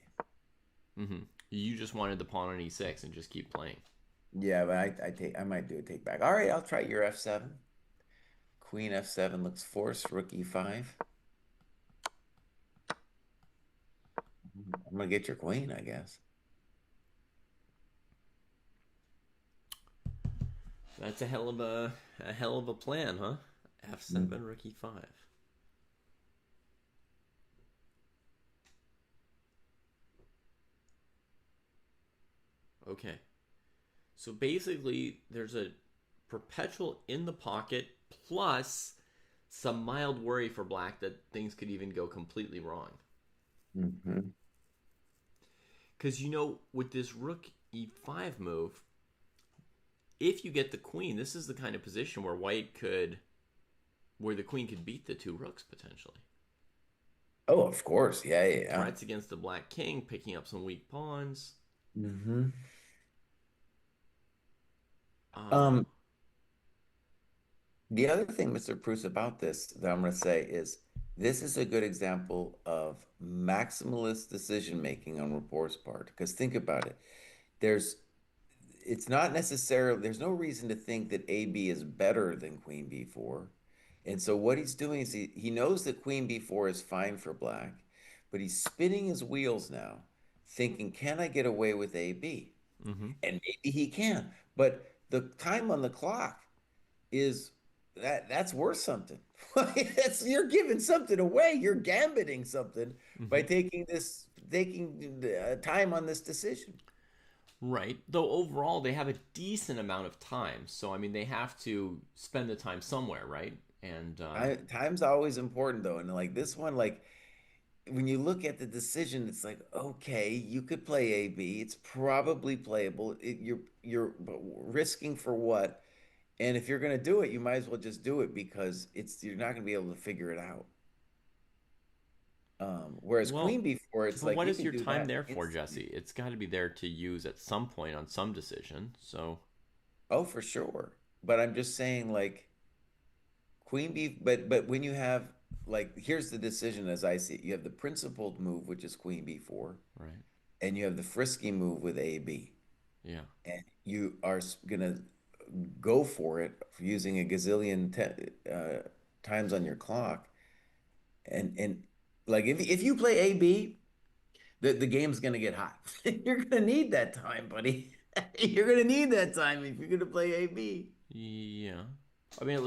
Mm-hmm. You just wanted the pawn on e6 and just keep playing. Yeah, but I might do a take back. All right, I'll try your f7. Queen f7 looks forced, rook e5. I'm gonna get your queen, I guess. That's a hell of a plan, huh? Mm. f7, rook e5. Okay. So basically, there's a perpetual in the pocket plus some mild worry for black that things could even go completely wrong. Hmm. Because with this rook e5 move, if you get the queen, this is the kind of position where the queen could beat the two rooks potentially. Oh, of course. Yeah, yeah, yeah. Threats against the black king, picking up some weak pawns. Hmm. Uh, Um, the other thing, Mr. Bruce, about this that I'm gonna say is this is a good example of maximalist decision making on Rapport's part. Because think about it. There's it's not necessarily there's no reason to think that AB is better than Queen B4. And so what he's doing is he knows that Queen B4 is fine for black, but he's spinning his wheels now, thinking, can I get away with AB? mm-hmm. And maybe he can. But the time on the clock is that's worth something. You're giving something away. You're gambiting something by Mm-hmm. taking time on this decision. Right. Though overall, they have a decent amount of time. So, I mean, they have to spend the time somewhere, right? And Time's always important though, and like this one, like when you look at the decision, it's like okay, you could play A B. It's probably playable. You're risking for what? And if you're gonna do it, you might as well just do it because it's you're not gonna be able to figure it out. Whereas well, Queen before, it's but like what you is can your do time that there for, instantly. Jesse? It's got to be there to use at some point on some decision. So, Oh, for sure. But I'm just saying, like Queen B. But when you have like here's the decision as I see it. You have the principled move, which is Queen B4, right. and you have the frisky move with AB. Yeah. And you are gonna go for it using a gazillion times on your clock, and like if you play AB, the game's gonna get hot. You're gonna need that time, buddy. You're gonna need that time if you're gonna play AB. Yeah. I mean, at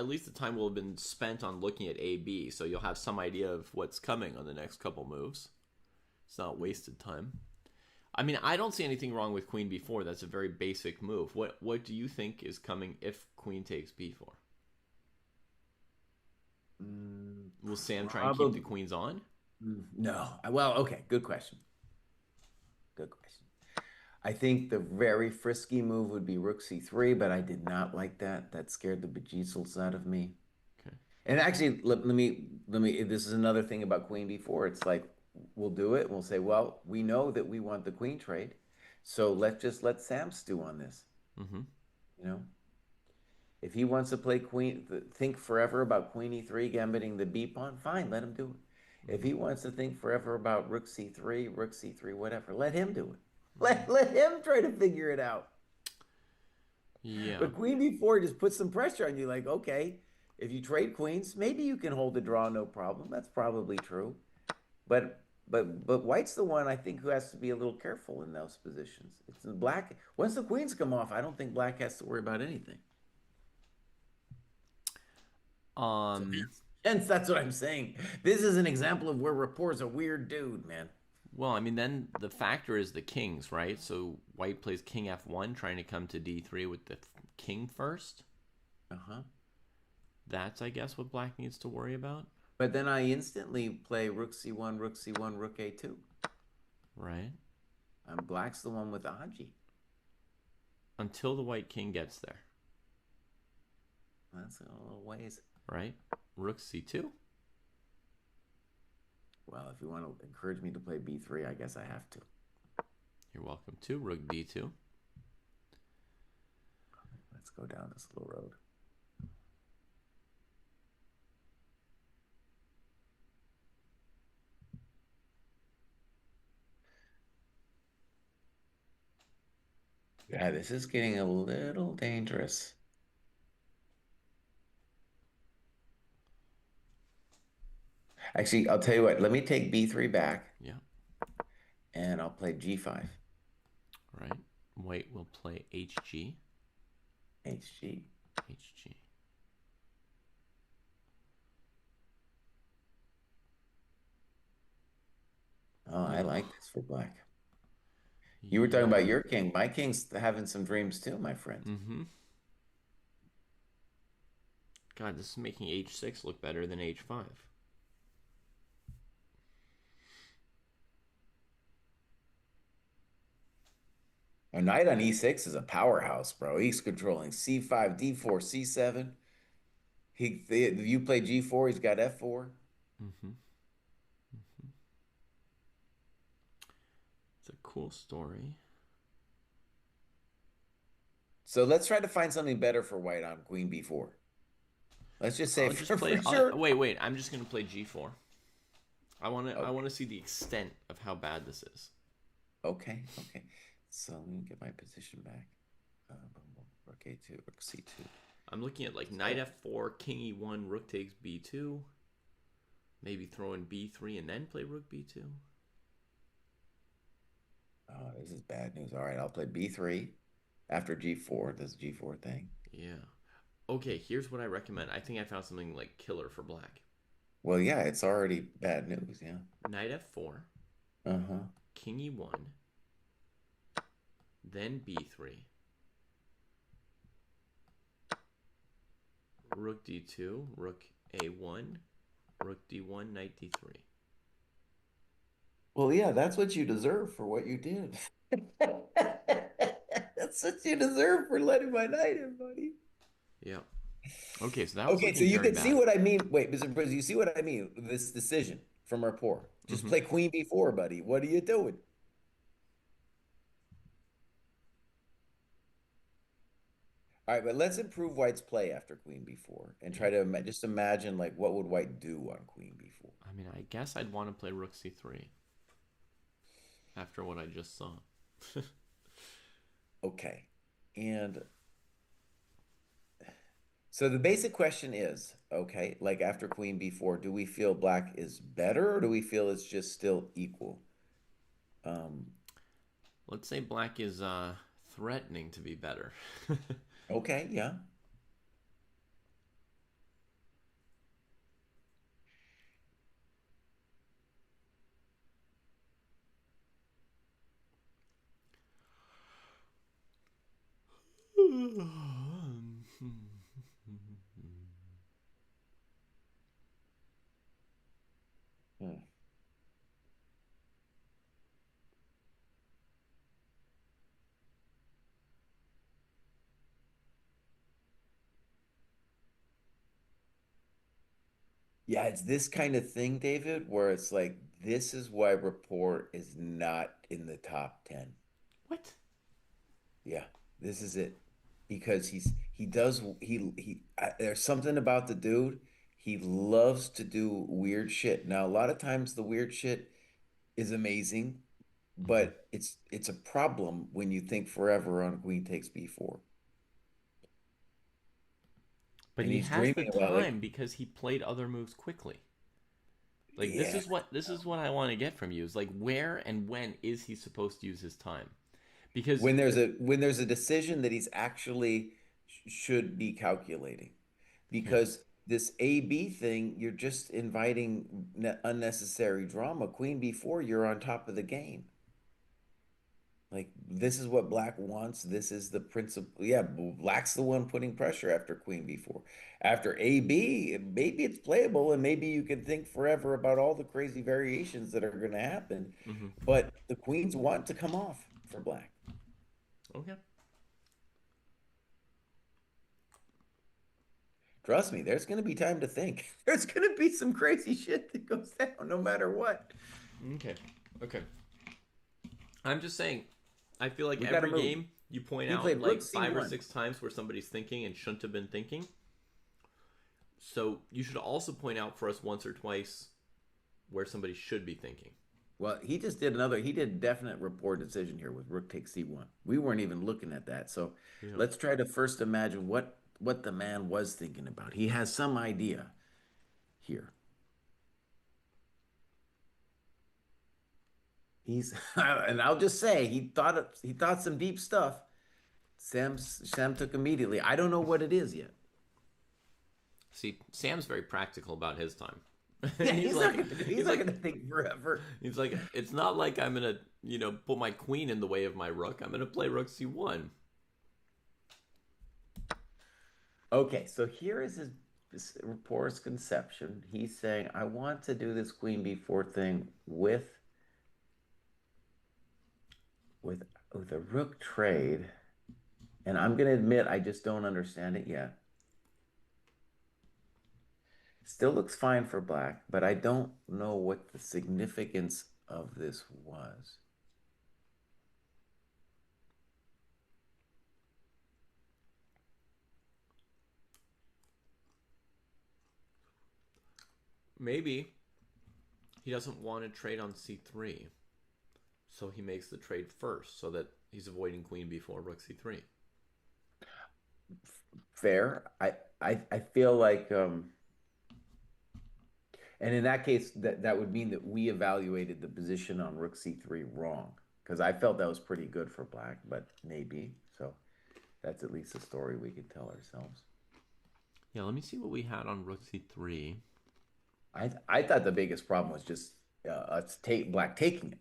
least the time will have been spent on looking at AB, so you'll have some idea of what's coming on the next couple moves. It's not wasted time. I mean, I don't see anything wrong with Queen B4. That's a very basic move. What do you think is coming if Queen takes B4? Will Sam try and keep the Probably queens on? no. Well, okay, good question. Good question. I think the very frisky move would be rook c3, but I did not like that. That scared the bejesus out of me. Okay. And actually, let me. This is another thing about queen b4. It's like we'll do it. We'll say, well, we know that we want the queen trade, so let's just let Sam stew on this. Mm-hmm. You know, if he wants to play queen, think forever about queen e3, gambiting the b pawn, fine, let him do it. If Mm-hmm. he wants to think forever about rook c3, whatever, let him do it. Let him try to figure it out. Yeah. But queen b4 just puts some pressure on you. Like, okay, if you trade queens, maybe you can hold the draw, no problem. That's probably true. But white's the one I think who has to be a little careful in those positions. It's in black. Once the queens come off, I don't think black has to worry about anything. So Um. hence that's what I'm saying. This is an example of where Rapport's a weird dude, man. Well, I mean, then the factor is the kings, right? So white plays king f1, trying to come to d3 with the king first. Uh-huh. That's, I guess, what black needs to worry about, But then I instantly play rook c1, rook c1, rook a2. right? And black's the one with the Haji. Until the white king gets there, That's a little ways. right? Rook c2. Well, if you want to encourage me to play b3, I guess I have to. You're welcome to. Rook d2. Let's go down this little road. Yeah, this is getting a little dangerous. Actually, I'll tell you what, let me take b3 back Yeah, and I'll play g5, right. White will play hg, hg. hg. Oh, I Ugh. like this for black. You were talking Yeah. about your king. My king's having some dreams too, my friend. Mm-hmm. God, this is making h6 look better than h5. A knight on e6 is a powerhouse, bro. He's controlling c5, d4, c7. You play g4, he's got f4. Mm-hmm. It's a cool story. So let's try to find something better for white on queen b4. Let's just say I'll just for play. sure. Wait. I'm just gonna play g4. I want to. I Okay, want to see the extent of how bad this is. okay. So let me get my position back. Rook a2, rook c2. I'm looking at like knight So, f4, king e1, rook takes b2. Maybe throw in b3 and then play rook b2. oh, this is bad news. All right, I'll play b3 after g4, this g4 thing. Yeah. Okay, here's what I recommend. I think I found something like killer for black. Well, yeah, it's already bad news. Yeah. Knight f4, Uh-huh. king e1, then b3, rook d2, rook a1, rook d1, knight d3. Well, yeah, that's what you deserve for what you did. That's what you deserve for letting my knight in, buddy. Yeah. Okay, so that was Okay, so looking you very can see bad. what I mean. Wait, Mr. President, you see what I mean? This decision from rapport. Just Mm-hmm. play queen b4, buddy. What are you doing? All right, but let's improve white's play after queen b4 and Yeah. try to just imagine like what would white do on queen b4. I mean, I guess I'd want to play rook c3 after what I just saw. Okay. And so the basic question is, okay, like after queen b4, do we feel black is better or do we feel it's just still equal? Um, Let's say black is threatening to be better. okay, yeah. Hmm. Yeah, it's this kind of thing, David, where it's like, this is why rapport is not in the top 10. What? Yeah, this is it. Because he does there's something about the dude. He loves to do weird shit. Now, a lot of times the weird shit is amazing, Hmm. but it's a problem when you think forever on queen takes b4. But And he he's has the dreaming about like, time because he played other moves quickly. Like yeah, this is what I want to get from you is like where and when is he supposed to use his time? Because when there's a decision that he's actually should be calculating. here, Because this AB thing, you're just inviting unnecessary drama. Queen B4, you're on top of the game. Like this is what black wants. This is the principle. Yeah, black's the one putting pressure after queen B4. After AB, maybe it's playable and maybe you can think forever about all the crazy variations that are going to happen. hmm, But the queens want to come off for black. okay. Trust me, there's going to be time to think. There's going to be some crazy shit that goes down no matter what. Okay. Okay. I'm just saying, I feel like We got to every move. game you point He out played rook like five or C1. six times where somebody's thinking and shouldn't have been thinking. So you should also point out for us once or twice where somebody should be thinking. Well, he did definite report decision here with rook takes C1. We weren't even looking at that. So Yeah. let's try to first imagine what the man was thinking about. He has some idea here. He's and I'll just say he thought some deep stuff. Sam took immediately. I don't know what it is yet. See, Sam's very practical about his time. Yeah, he's like, he's he's not like, gonna think forever. he's like, it's not like I'm gonna, put my queen in the way of my rook. I'm gonna play rook c1. Okay, so here is his rapport's conception. He's saying, I want to do this queen b4 thing with with a rook trade, and I'm going to admit I just don't understand it yet. Still looks fine for black, but I don't know what the significance of this was. Maybe he doesn't want to trade on c3, so he makes the trade first, so that he's avoiding queen b4, rook c3. Fair. I feel like and in that case that would mean that we evaluated the position on rook c3 wrong because I felt that was pretty good for black, but maybe. So that's at least a story we can tell ourselves. Yeah, let me see what we had on rook c3. I thought the biggest problem was just us black taking it.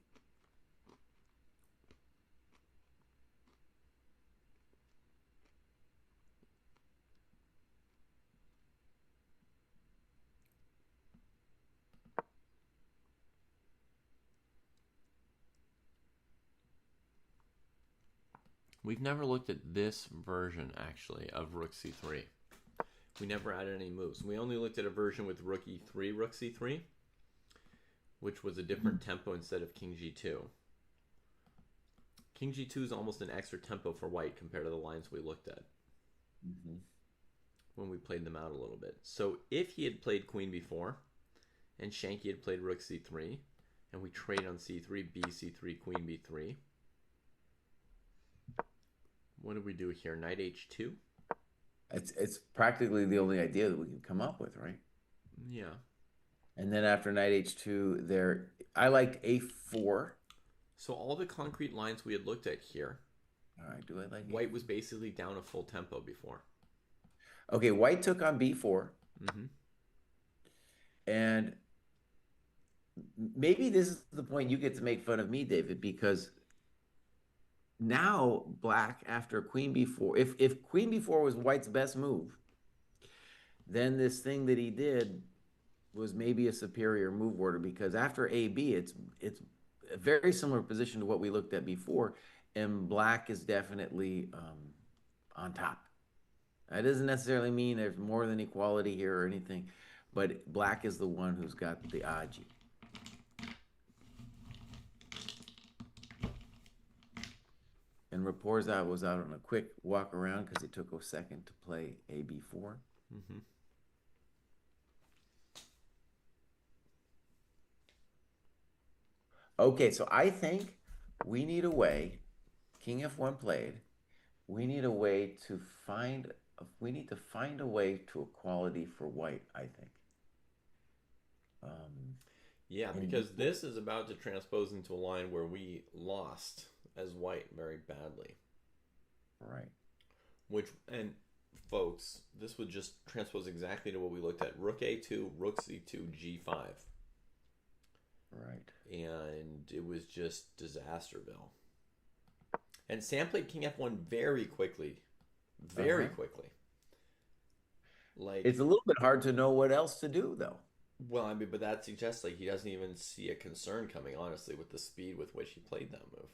We've never looked at this version actually of rook c3. We never added any moves. We only looked at a version with rook e3, rook c3, which was a different tempo instead of king g2. King g2 is almost an extra tempo for white compared to the lines we looked at Mm-hmm. when we played them out a little bit. So if he had played queen b4 and Shanky had played rook c3 and we trade on c3, b c3, queen b3, what do we do here? Knight h2? It's practically the only idea that we can come up with, right? Yeah. And then after knight h2, there I liked a4. So all the concrete lines we had looked at here, All right, do I like white was a4? basically down a full tempo before. Okay, white took on b4, Mm-hmm. and maybe this is the point you get to make fun of me, David, because now black after queen b4, if queen b4 was white's best move, then this thing that he did was maybe a superior move order because after AB, it's a very similar position to what we looked at before, and black is definitely on top. That doesn't necessarily mean there's more than equality here or anything, but black is the one who's got the aji. And Raposa was out on a quick walk around because it took a second to play AB4. Mm-hmm. Okay, so I think we need a way, King F1 played, we need a way to find, we need to find a way to equality for white, I think. Um, Yeah, and because this is about to transpose into a line where we lost as white very badly. right, Which, and folks, this would just transpose exactly to what we looked at: Rook A2, Rook C2, G5. right. And it was just Disasterville. And Sam played King F1 very quickly. Very Uh-huh. quickly. Like, It's a little bit hard to know what else to do, though. well, I mean, but that suggests like he doesn't even see a concern coming, honestly, with the speed with which he played that move.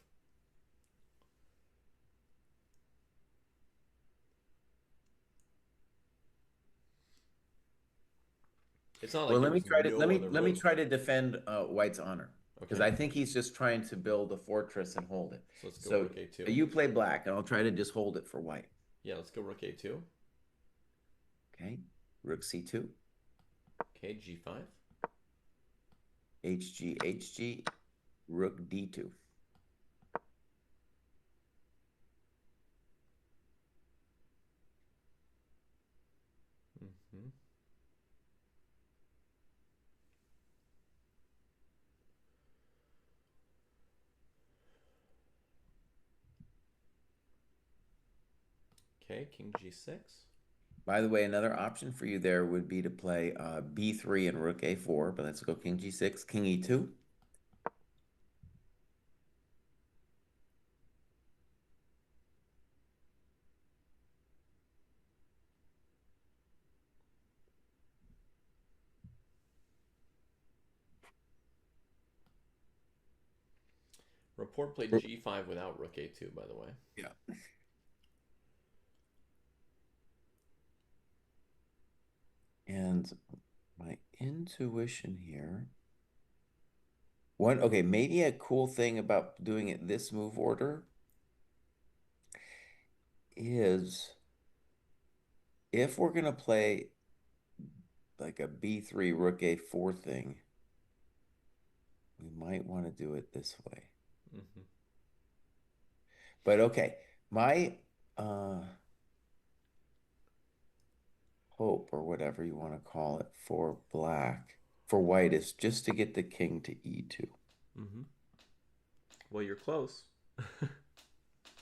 It's not like Well, there let me was try to let no me other let me move. try to defend White's honor because Okay, I think he's just trying to build a fortress and hold it. so let's go So Rook A2. you play black, and I'll try to just hold it for White. Yeah, let's go Rook A2. Okay, Rook C2, Okay, G5. HG, Rook D2. Mm-hmm. Okay, King G6. By the way, another option for you there would be to play B3 and Rook A4, but let's go King G6, King E2. Report played G5 without Rook A2, by the way. Yeah. And my intuition here. Okay, maybe a cool thing about doing it this move order is if we're going to play like a B3 Rook A4 thing, we might want to do it this way. Mm-hmm. But okay, my uh, hope or whatever you want to call it for black, for white is just to get the king to E2. Mm-hmm. Well, you're close.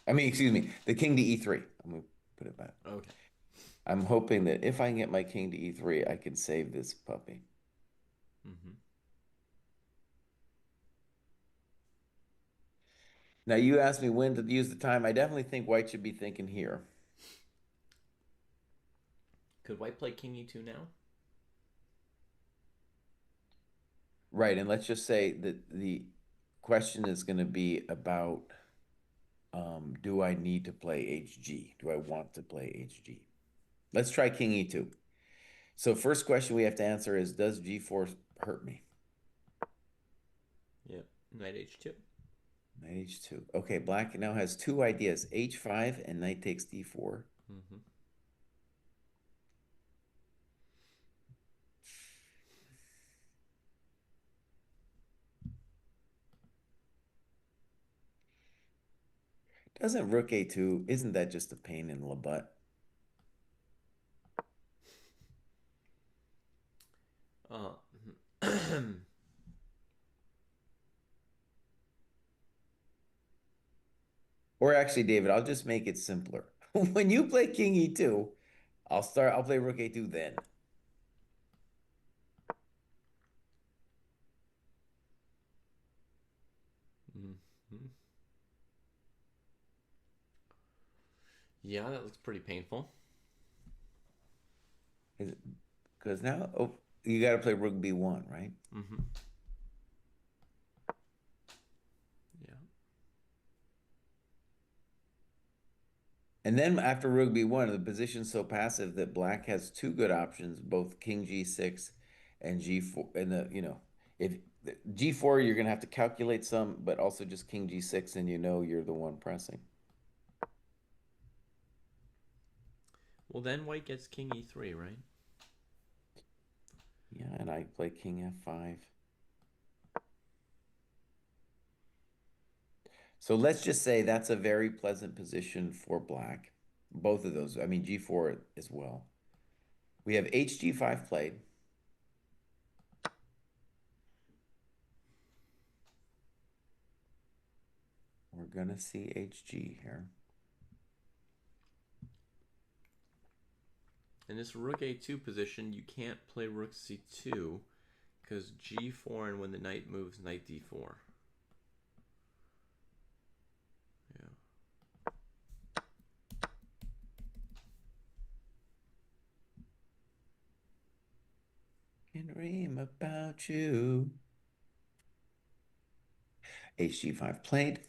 I mean, excuse me, the king to E3. I'm going to put it back. Okay. I'm hoping that if I can get my king to E3, I can save this puppy. Mm-hmm. Now, you asked me when to use the time. I definitely think white should be thinking here. Could white play King E2 now? Right, and let's just say that the question is going to be about do I need to play HG? Do I want to play HG? Let's try King E2. So first question we have to answer is, does G4 hurt me? Yep. Knight H2. Knight H2. Okay, black now has two ideas, H5 and knight takes D4. Mm-hmm. Doesn't Rook A2, isn't that just a pain in the butt? Uh, Or actually, David, I'll just make it simpler. When you play King E2, I'll play Rook A2 then. mm-hmm. Yeah, that looks pretty painful. Because now, oh, you got to play Rook B1, right? Mm-hmm. Yeah. And then after Rook B1, the position's so passive that black has two good options, both King G6 and G4 and if G4 you're gonna have to calculate some, but also just King G6 and you're the one pressing. Well, then white gets king e3, right? Yeah, and I play King F5. So let's just say that's a very pleasant position for black. Both of those, I mean G4 as well. We have HG5 played. We're gonna see HG here. In this rook a2 position, you can't play rook c2 because g4, and when the knight moves, knight d4. Yeah. Can dream about you. HG5 played.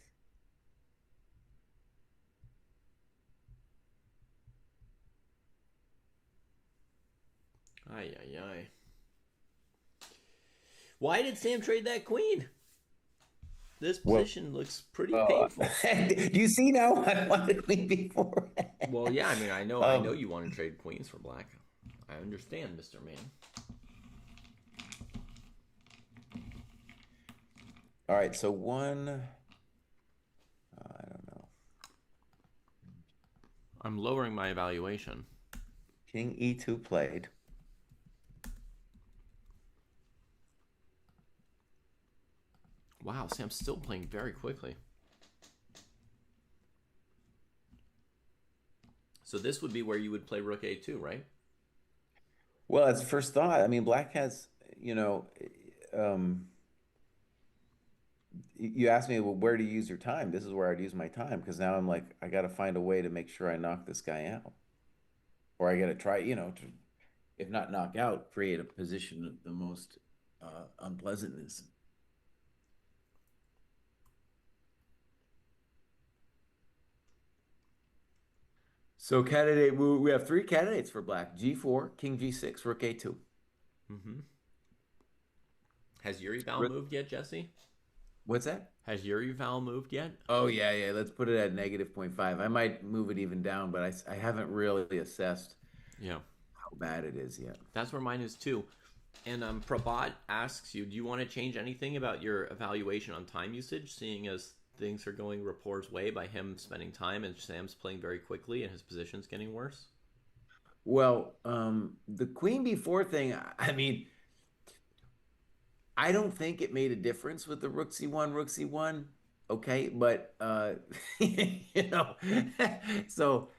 Ay, ay, ay. Why did Sam trade that queen? This Well, position looks pretty uh, painful. do you see now? I wanted queen before. Well, yeah, I mean, I know um, you want to trade queens for black. I understand, Mr. Man. all right, so I don't know. I'm lowering my evaluation. King E2 played. Wow, Sam's still playing very quickly. So this would be where you would play rook a2, right? Well, as a first thought, I mean, black has, you know, um, you asked me, well, where do you use your time? This is where I'd use my time because now I'm like, I got to find a way to make sure I knock this guy out, or I got to try, to, if not knock out, create a position of the most unpleasantness. So we have three candidates for black: G4, King G6, Rook A2. Mm-hmm. Has Yuri Val Rook- moved yet, Jesse? What's that? Has Yuri Val moved yet? Oh yeah, yeah. Let's put it at negative zero point 0.5. I might move it even down, but I haven't really assessed Yeah. how bad it is yet. That's where mine is too. And Prabhat asks you, do you want to change anything about your evaluation on time usage, seeing as things are going Rapport's way by him spending time and Sam's playing very quickly and his position's getting worse? Well, the Queen B4 thing, I mean, I don't think it made a difference with the Rook C1, Rook C1. Okay, but you know, so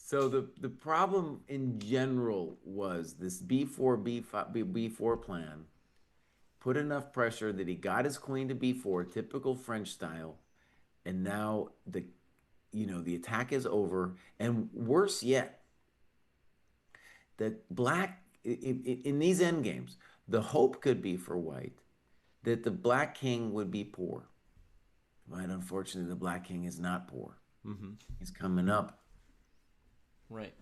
the problem in general was this B4 B5 B4 plan put enough pressure that he got his queen to B4, typical French style, and now the attack is over. And worse yet, that black in these end games, the hope could be for white that the black king would be poor. But unfortunately, the black king is not poor. Mm-hmm. He's coming up. Right.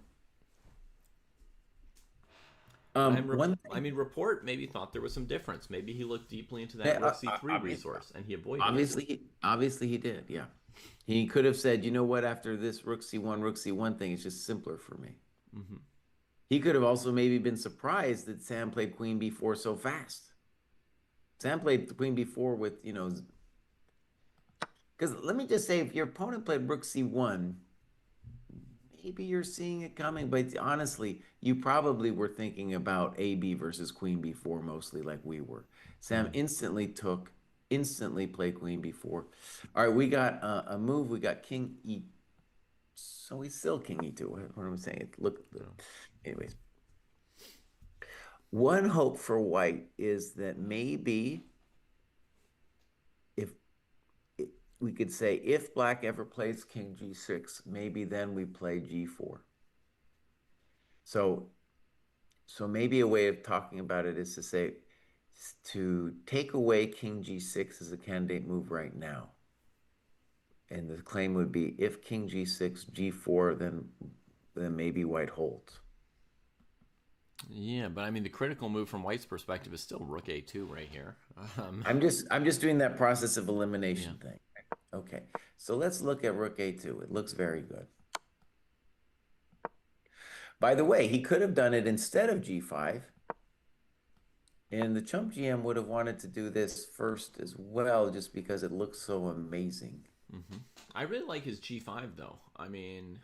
One thing, Rapport maybe thought there was some difference. Maybe he looked deeply into that eh, Rook C3 obvious, resource and he avoided it. obviously he did. Yeah, he could have said, you know what? After this Rook C1, Rook C1 thing, it's just simpler for me. Mm-hmm. He could have also maybe been surprised that Sam played Queen B4 so fast. Sam played the Queen B4 with, because let me just say, if your opponent played Rook C1, maybe you're seeing it coming, but honestly, you probably were thinking about AB versus Queen B4 mostly like we were. Sam Mm-hmm. instantly played Queen B4. All right, we got a move. We got King E. So he's still King E2. What am I saying? Look, Yeah. anyways, one hope for white is that maybe if we could say if black ever plays King G6, maybe then we play G4. So So maybe a way of talking about it is to say to take away King G6 as a candidate move right now. And the claim would be if King G6, G4, then maybe white holds. Yeah, but I mean, the critical move from White's perspective is still Rook A2 right here. Um, I'm just doing that process of yeah. elimination thing. Okay, so let's look at Rook A2. It looks very good. By the way, he could have done it instead of G5, and the chump GM would have wanted to do this first as well, just because it looks so amazing. hmm I really like his G5 though. I mean,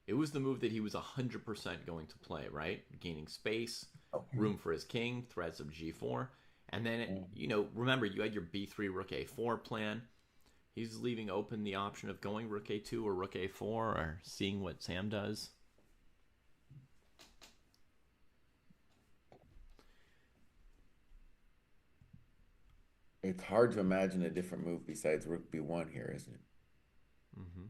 it was the move that he was 100% going to play, right? Gaining space, Okay. room for his king, threats of G4. And then, Mm. remember, you had your B3 Rook A4 plan. He's leaving open the option of going Rook A2 or Rook A4 or seeing what Sam does. It's hard to imagine a different move besides Rook B1 here, isn't it? Mm-hmm.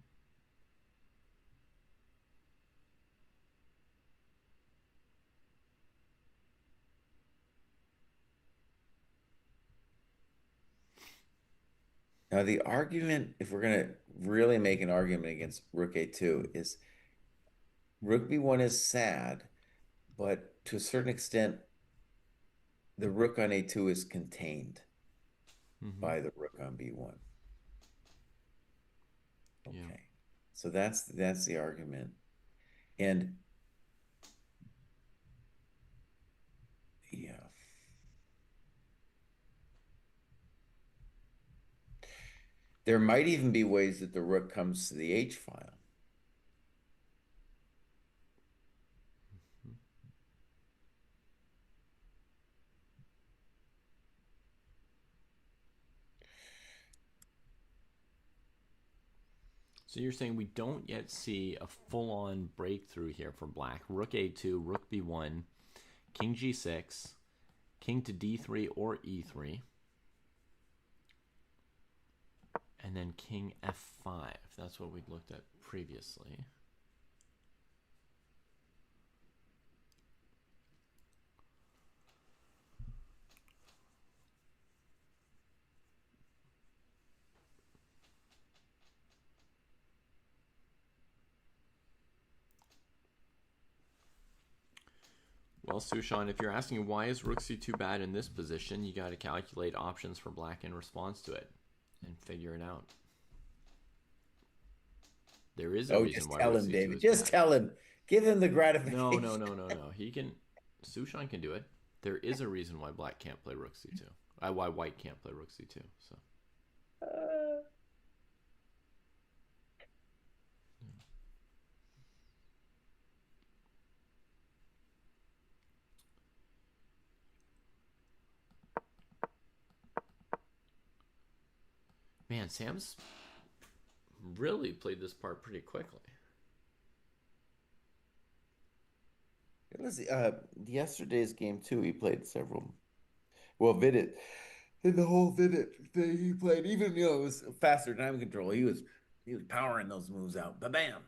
Now, the argument, if we're going to really make an argument against Rook A2, is Rook B1 is sad, but to a certain extent, the Rook on A2 is contained Mm-hmm. by the Rook on B1. Yeah. Okay. So that's the argument. And yeah, there might even be ways that the Rook comes to the H file. So you're saying we don't yet see a full-on breakthrough here for Black. Rook A2, Rook B1, King G6, King to D3 or E3, and then King F5. That's what we looked at previously. Well, Sushan, if you're asking why is Rook C2 bad in this position, you got to calculate options for Black in response to it and figure it out. There is a Oh, reason just why tell Rook him, C2 David. is Just bad. tell him. Give him the No, no, gratification. no, no, no. He can. Sushan can do it. There is a reason why Black can't play Rook C2. Why White can't play Rook C2. So, man, Sam's really played this part pretty quickly. It was yesterday's game too. He played several. Well, Vidit, in the whole Vidit thing he played, even it was faster time control. He was powering those moves out. Ba bam.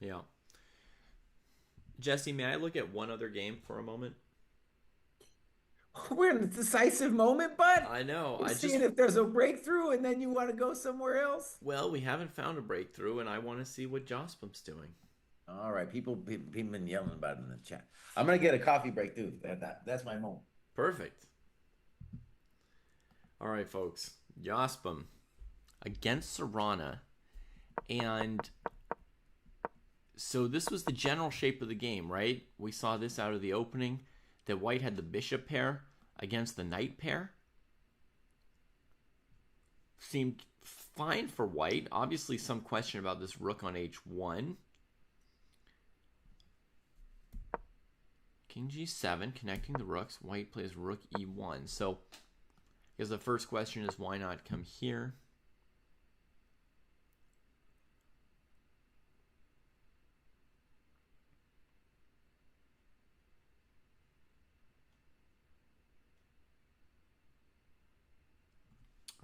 Yeah. Jesse, may I look at one other game for a moment? We're in the decisive moment, bud. I know. We're seeing if there's a breakthrough, and then you want to go somewhere else. Well, we haven't found a breakthrough, and I want to see what Jospum's doing. All right, people been yelling about it in the chat. I'm gonna get a coffee break too. That's my moment. Perfect. All right, folks. Jospum against Serrana. And so this was the general shape of the game, right? We saw this out of the opening, that White had the bishop pair against the knight pair. Seemed fine for White. Obviously, some question about this rook on h1. King g7, connecting the rooks. White plays rook e1. So, I guess the first question is why not come here?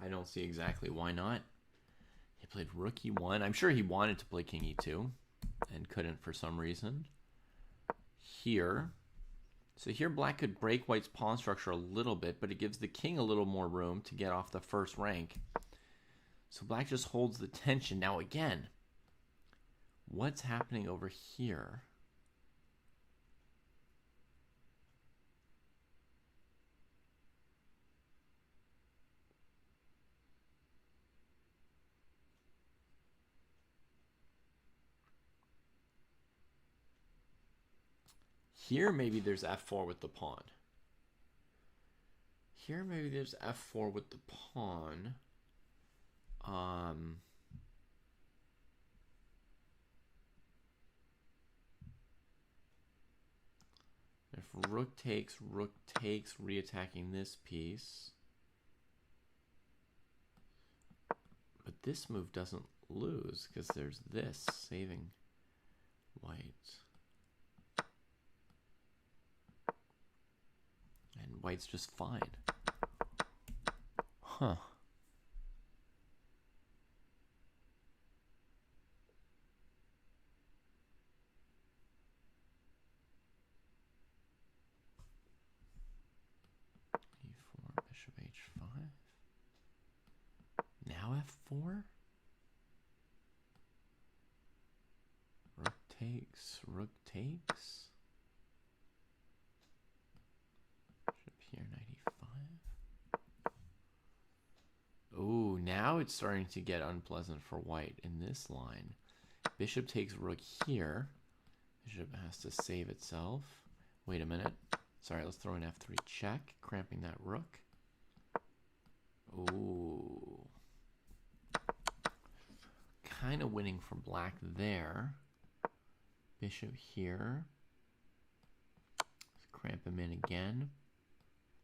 I don't see exactly why not. He played rook e1. I'm sure he wanted to play king e2 and couldn't for some reason. Here. So here Black could break White's pawn structure a little bit, but it gives the king a little more room to get off the first rank. So Black just holds the tension. Now again, what's happening over here? Here, maybe there's f4 with the pawn. Here, maybe there's f4 with the pawn. If rook takes, reattacking this piece. But this move doesn't lose because there's this saving white. And white's just fine. Huh. E4, bishop h5. Now f4? Rook takes, rook takes. Bishop here, knight e5. Oh, now it's starting to get unpleasant for white in this line. Bishop takes rook here. Bishop has to save itself. Wait a minute. Sorry, let's throw an f3 check, cramping that rook. Ooh. Kind of winning for black there. Bishop here. Let's cramp him in again.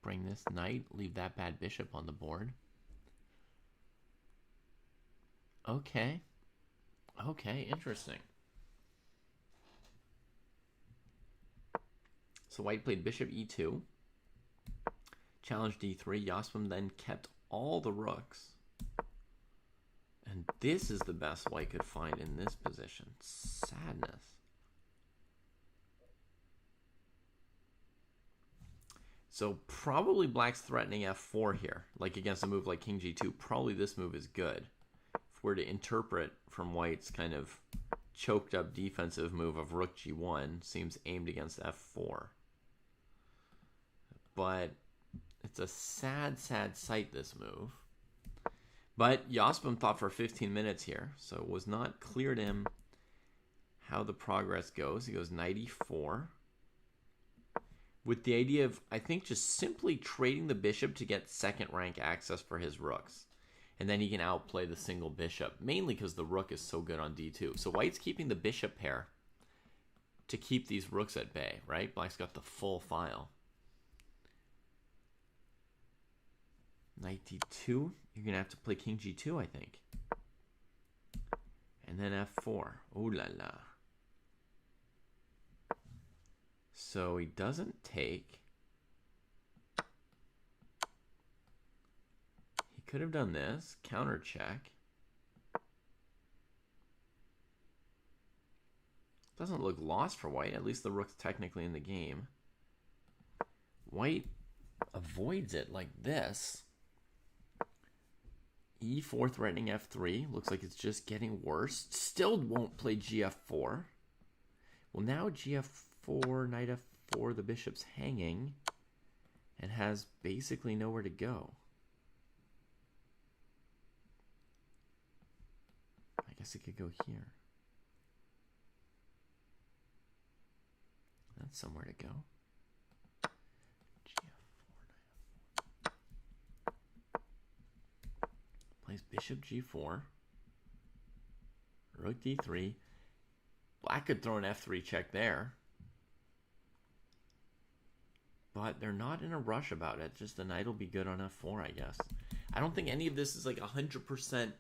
Bring this knight. Leave that bad bishop on the board. Okay. Okay, interesting. So white played bishop e2. Challenged d3. Jaspam then kept all the rooks. And this is the best white could find in this position. Sadness. So probably black's threatening f4 here. Like against a move like king g2, probably this move is good. If we're to interpret from white's kind of choked up defensive move of rook g1, seems aimed against f4. But it's a sad, sad sight, this move. But Jaspam thought for 15 minutes here, so it was not clear to him how the progress goes. He goes knight e4. With the idea of, I think, just simply trading the bishop to get second rank access for his rooks. And then he can outplay the single bishop, mainly because the rook is so good on d2. So white's keeping the bishop pair to keep these rooks at bay, right? Black's got the full file. Knight d2. You're going to have to play king g2, I think. And then f4. Ooh la la. So he doesn't take. He could have done this. Counter check. Doesn't look lost for white. At least the rook's technically in the game. White avoids it like this. E4 threatening f3. Looks like it's just getting worse. Still won't play gf4. Well, now gf4, knight f4, the bishop's hanging and has basically nowhere to go. I guess it could go here. That's somewhere to go. Plays bishop g4. Rook d3. Black could throw an f3 check there. But they're not in a rush about it. Just the knight will be good on f4, I guess. I don't think any of this is like 100%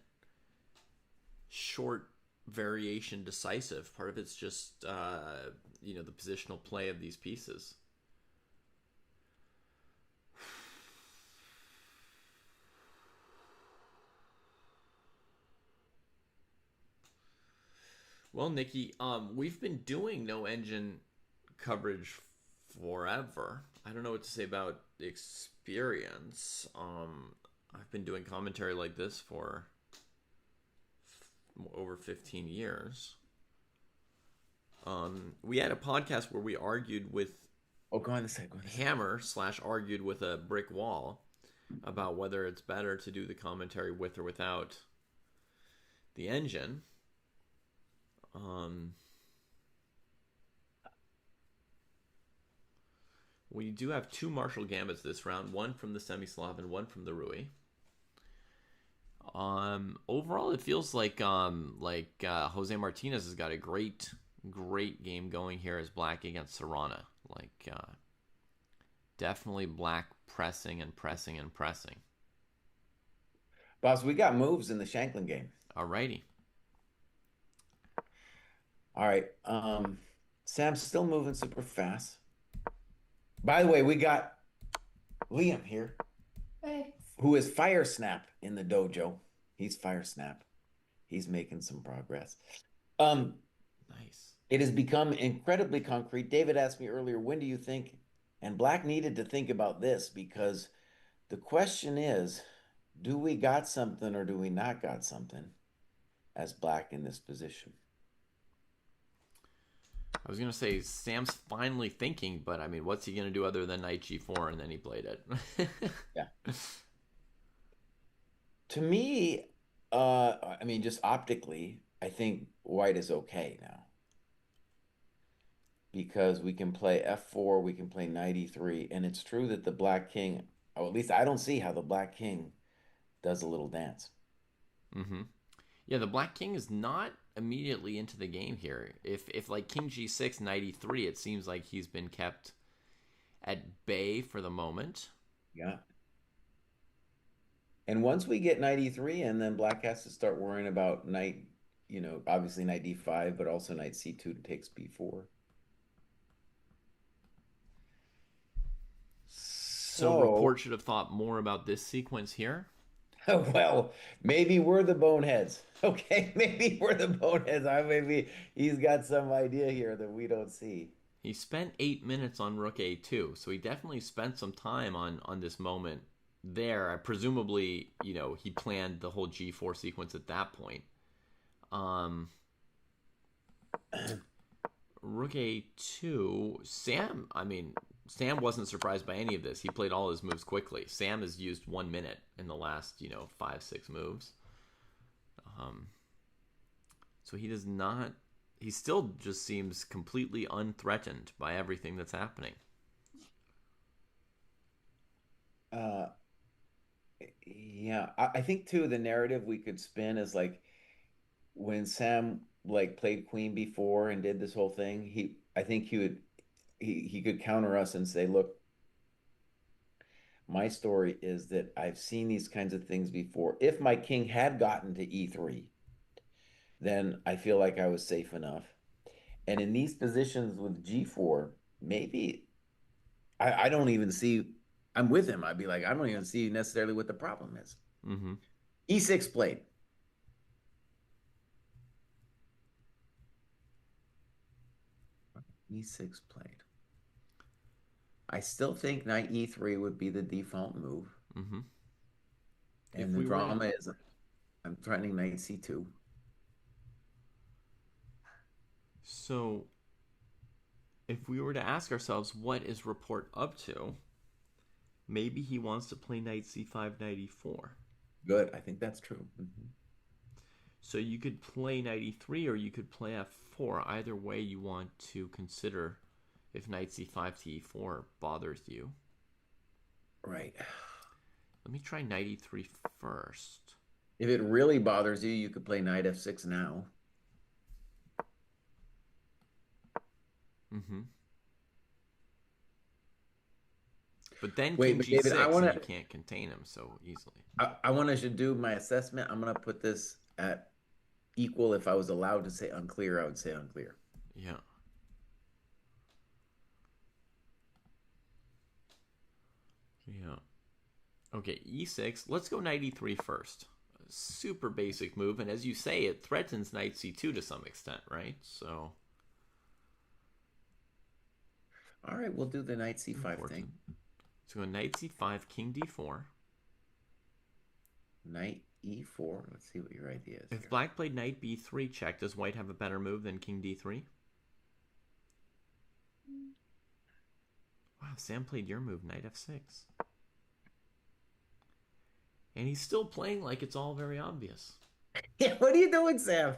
short variation decisive. Part of it's just, the positional play of these pieces. Well, Nikki, we've been doing no engine coverage forever. I don't know what to say about the experience. I've been doing commentary like this for over 15 years. We had a podcast where we argued with go on the side. Hammer / argued with a brick wall about whether it's better to do the commentary with or without the engine. We do have two martial gambits this round, one from the Semi-Slav and one from the Rui. Overall, it feels like Jose Martinez has got a great game going here as Black against Serrana. Definitely Black pressing and pressing and pressing. Boss, we got moves in the Shanklin game. Alrighty. All right. Sam's still moving super fast. By the way, we got Liam here, Thanks. who is Fire Snap in the dojo. He's Fire Snap. He's making some progress. Um, Nice. it has become incredibly concrete. David asked me earlier, when do you think? And Black needed to think about this because the question is, do we got something or do we not got something as Black in this position? I was gonna say Sam's finally thinking, but I mean, what's he gonna do other than knight g4? And then he played it. Yeah. To me, I mean, just optically, I think white is okay now because we can play f4, we can play knight e3, and it's true that the black king, or at least I don't see how the black king does a little dance. Mm-hmm. Yeah, the Black King is not immediately into the game here. If like King G6, Knight E3, it seems like he's been kept at bay for the moment. Yeah. And once we get knight e3, and then black has to start worrying about knight, obviously knight d5, but also knight c2 takes b4. So So, report should have thought more about this sequence here. well, maybe we're the boneheads. Okay, maybe we're the boneheads. Maybe he's got some idea here that we don't see. He spent 8 minutes on Rook A2, so he definitely spent some time on this moment there. Presumably, he planned the whole G4 sequence at that point. Um, Rook A2, Sam wasn't surprised by any of this. He played all his moves quickly. Sam has used 1 minute in the last, 5, 6 moves. Um, so he does not. He still just seems completely unthreatened by everything that's happening. Uh, yeah, I think too the narrative we could spin is like when Sam like played Queen before and did this whole thing, I think he could counter us and say, look, my story is that I've seen these kinds of things before. If my king had gotten to e3, then I feel like I was safe enough. And in these positions with g4, maybe I don't even see, I'm with him. I'd be like, I don't even see necessarily what the problem is. Mm-hmm. E6 played. E6 played. I still think knight e3 would be the default move. Mm-hmm. And If the we were to, drama is I'm threatening knight c2. so if we were to ask ourselves what is report up to, maybe he wants to play knight c5, knight e4. Good. I think that's true. So you could play knight e3 or you could play f4. Either way you want to consider if knight c5 to e4 bothers you. Right. Let me try knight e3 first. If it really bothers you, you could play knight f6 now. Mm-hmm. But then Wait, king but David, g6 and you can't contain him so easily. I want to do my assessment. I'm gonna put this at equal. If I was allowed to say unclear, I would say unclear. Yeah. Yeah. Okay, e6. Let's go knight e3 first. Super basic move, and as you say, it threatens knight c2 to some extent, right? So All right, we'll do the knight c5 important. thing. So go knight c5, king d4. Knight e4. Let's see what your idea is If here. black played knight b3 check, does white have a better move than king d3? Wow, Sam played your move, knight f6. And he's still playing like it's all very obvious. Yeah, what are you doing, Sam?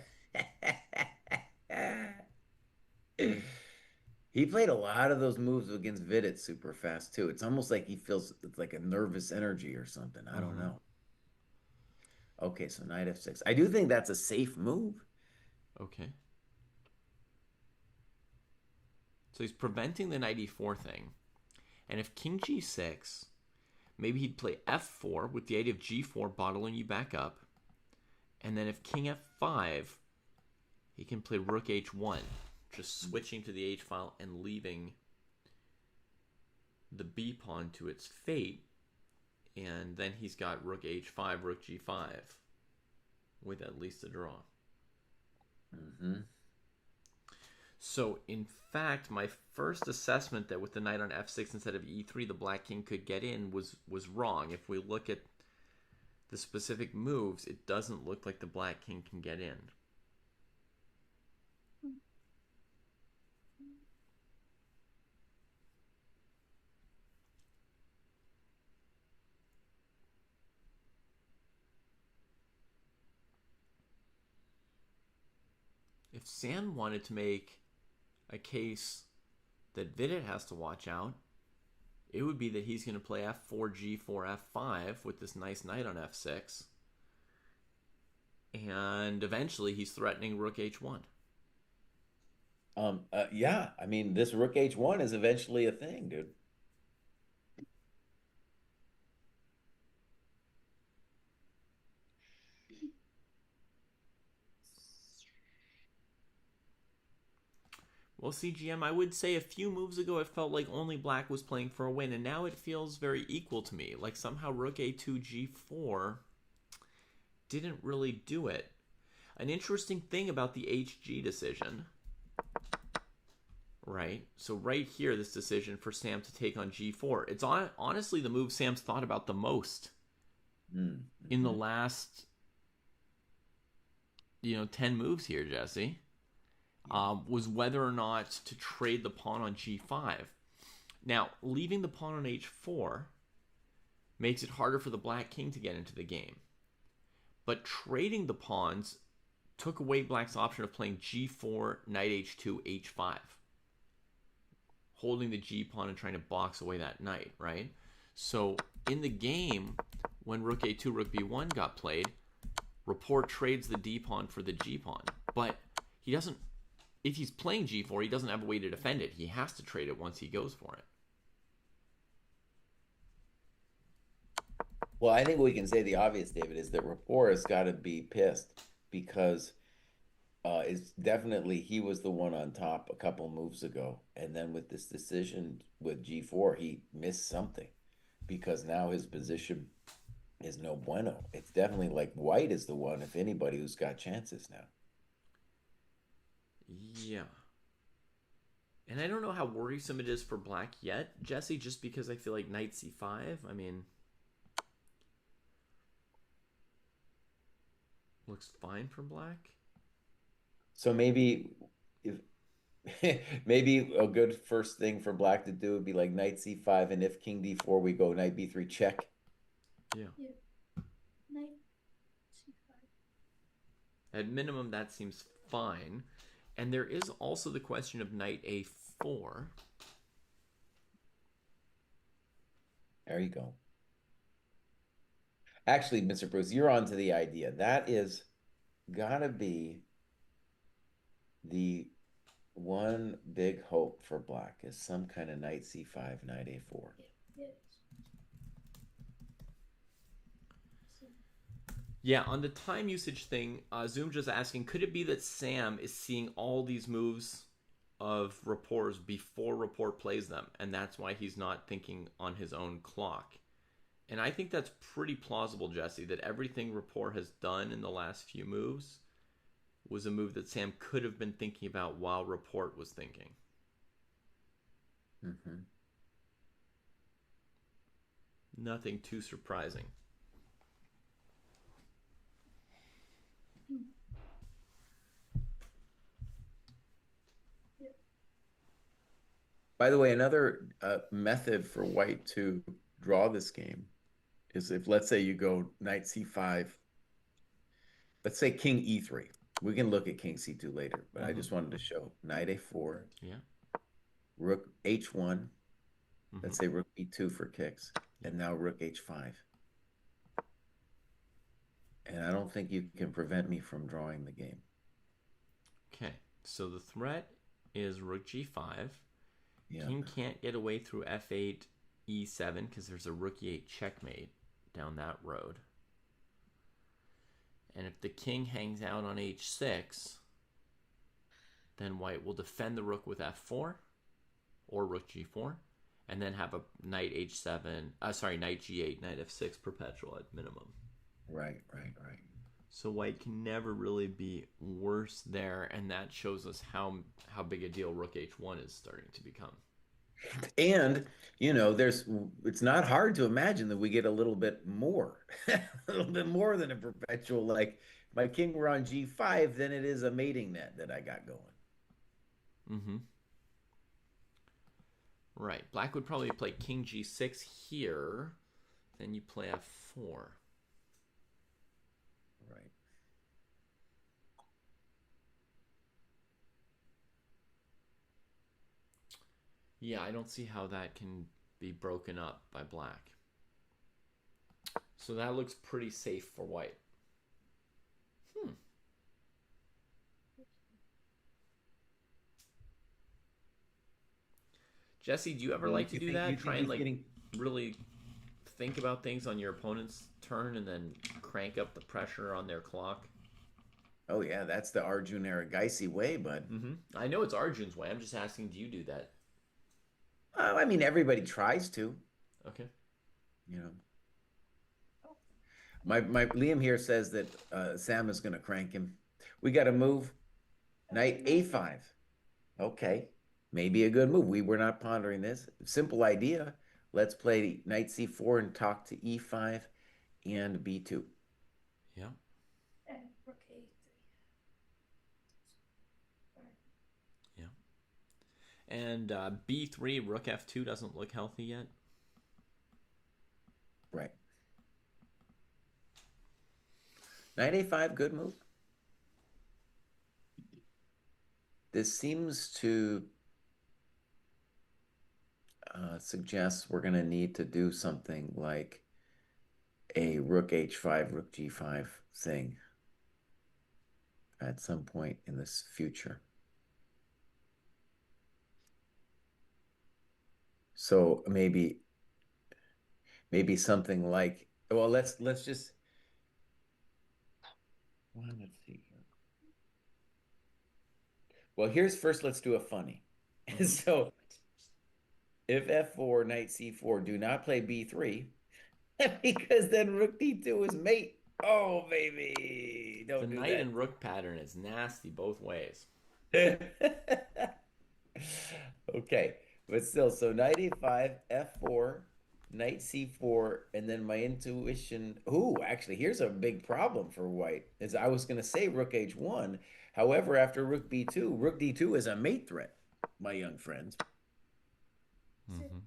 He played a lot of those moves against Vidit super fast too. It's almost like he feels it's like a nervous energy or something. I don't Mm-hmm. know. Okay, so knight f6. I do think that's a safe move. Okay. So he's preventing the knight e4 thing. And if king g6, maybe he'd play f4 with the idea of g4 bottling you back up. And then if king f5, he can play rook h1, just switching to the h file and leaving the b pawn to its fate. And then he's got rook h5, rook g5 with at least a draw. Hmm. So, in fact, my first assessment that with the knight on f6 instead of e3, the black king could get in was wrong. If we look at the specific moves, it doesn't look like the black king can get in. If Sam wanted to make a case that Vidit has to watch out, it would be that he's going to play f4, g4, f5 with this nice knight on f6. And eventually he's threatening rook h1. Yeah, I mean, this rook h1 is eventually a thing, dude. Well, CGM, I would say a few moves ago it felt like only black was playing for a win, and now it feels very equal to me. Like somehow rook a2, g4 didn't really do it. An interesting thing about the HG decision, right? So right here, this decision for Sam to take on g4, it's honestly the move Sam's thought about the most in the Mm-hmm. last 10 moves here, Jesse. Yeah. Was whether or not to trade the pawn on g5. Now, leaving the pawn on h4 makes it harder for the black king to get into the game. But trading the pawns took away black's option of playing g4, knight h2, h5, holding the g pawn and trying to box away that knight, right? So in the game, when rook a2, rook b1 got played, Rapport trades the d pawn for the g pawn, but he doesn't. If he's playing g4, he doesn't have a way to defend it. He has to trade it once he goes for it. Well, I think we can say the obvious, David, is that rapport has got to be pissed because it's definitely he was the one on top a couple moves ago, and then with this decision with G4, he missed something because now his position is no bueno. It's definitely like White is the one, if anybody, who's got chances now. Yeah. And I don't know how worrisome it is for black yet, Jesse, just because I feel like knight c5, I mean, looks fine for black. So maybe if maybe a good first thing for Black to do would be like Knight C5, and if King D4, we go Knight B3 check. Yeah. At minimum, that seems fine. And there is also the question of knight a4. There you go. Actually, Mr. Bruce, you're on to the idea. That is gotta be the one big hope for Black is some kind of Knight C5, Knight A4. Yeah, on the time usage thing, Zoom just asking, could it be that Sam is seeing all these moves of Rapport's before Rapport plays them, and that's why he's not thinking on his own clock? And I think that's pretty plausible, Jesse, that everything Rapport has done in the last few moves was a move that Sam could have been thinking about while Rapport was thinking. Mm-hmm. Nothing too surprising. By the way, another method for White to draw this game is if, let's say, you go Knight C5, let's say King E3. We can look at King C2 later, but I Mm-hmm. just wanted to show Knight A4, Yeah. Rook H1. Mm-hmm. Let's say Rook B2 for kicks. Yep. And now Rook H5. And I don't think you can prevent me from drawing the game. Okay. So the threat is Rook G5. Yeah. King can't get away through F8, E7 because there's a Rook E8 checkmate down that road. And if the king hangs out on H6, then white will defend the rook with F4 or Rook G4, and then have a knight H7. Knight G8, knight F6 perpetual at minimum. Right, right, right. So white can never really be worse there, and that shows us how big a deal Rook H1 is starting to become. And, it's not hard to imagine that we get a little bit more, a little bit more than a perpetual. Like my king were on G5, then it is a mating net that I got going. Mm-hmm. Right. Black would probably play King G6 here. Then you play F4. Right. Yeah, I don't see how that can be broken up by black. So that looks pretty safe for white. Hmm. Jesse, do you ever like to do You that? Try think and he's like getting? really think about things on your opponent's turn and then crank up the pressure on their clock? Oh yeah, that's the Arjun Erigaisi way, bud. Mm-hmm. I know it's Arjun's way. I'm just asking, do you do that? I mean, everybody tries to, Okay. you know. My Liam here says that Sam is going to crank him. We got to move. Knight A5. Okay, maybe a good move. We were not pondering this. Simple idea. Let's play knight C4 and talk to E5 and B2. Yeah. Yeah. And B3, Rook F2 doesn't look healthy yet. Right. Knight A5, good move. This seems to suggest we're going to need to do something like a Rook H5, Rook G5 thing at some point in this future. So maybe something like, well, let's just, well, let's see here. Well, here's first, let's do a funny. Mm-hmm. So if F4, knight C4, do not play B3, because then Rook D2 is mate. Oh, baby, The don't do knight that. and rook pattern is nasty both ways. Okay, but still, so knight A5, F4, knight C4, and then my intuition. Ooh, actually, here's a big problem for white. Is I was going to say Rook H1. However, after Rook B2, Rook D2 is a mate threat, my young friends. Mm-hmm.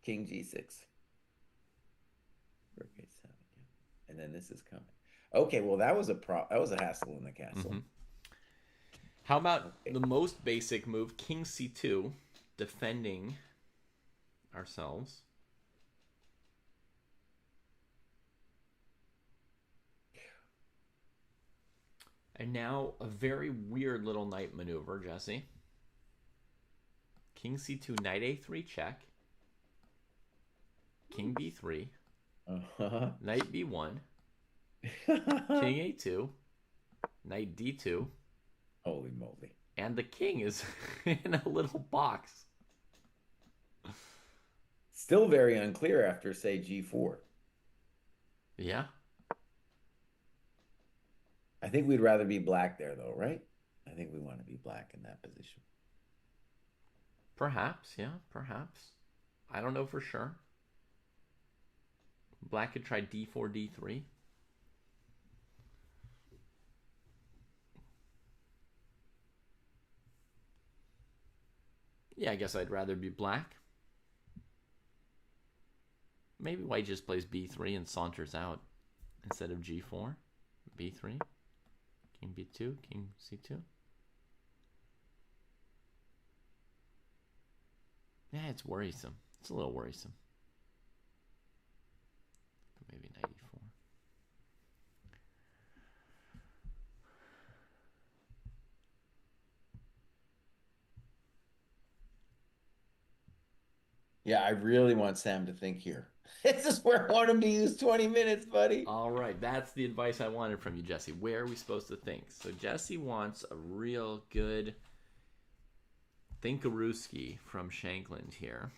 King G6. Rook H7. Yeah. And then this is coming. Okay, well, that was a hassle in the castle. Mm-hmm. How about Okay. the most basic move, King C2, defending ourselves? And now a very weird little knight maneuver, Jesse. King C2, knight A3 check. King B3, Uh-huh. knight B1, King A2, knight D2, Holy moly. and the king is in a little box. Still very unclear after, say, G4. Yeah, I think we'd rather be black there, though, right? I think we want to be black in that position. perhaps. Yeah, perhaps. I don't know for sure. Black could try D4, D3. Yeah, I guess I'd rather be black. Maybe white just plays B3 and saunters out instead of G4. B3, King B2, King C2. Yeah, it's worrisome. It's a little worrisome. Maybe 94. Yeah, I really want Sam to think here. This is where I want him to use 20 minutes, buddy. All right, that's the advice I wanted from you, Jesse. Where are we supposed to think? So Jesse wants a real good thinkarooski from Shankland here.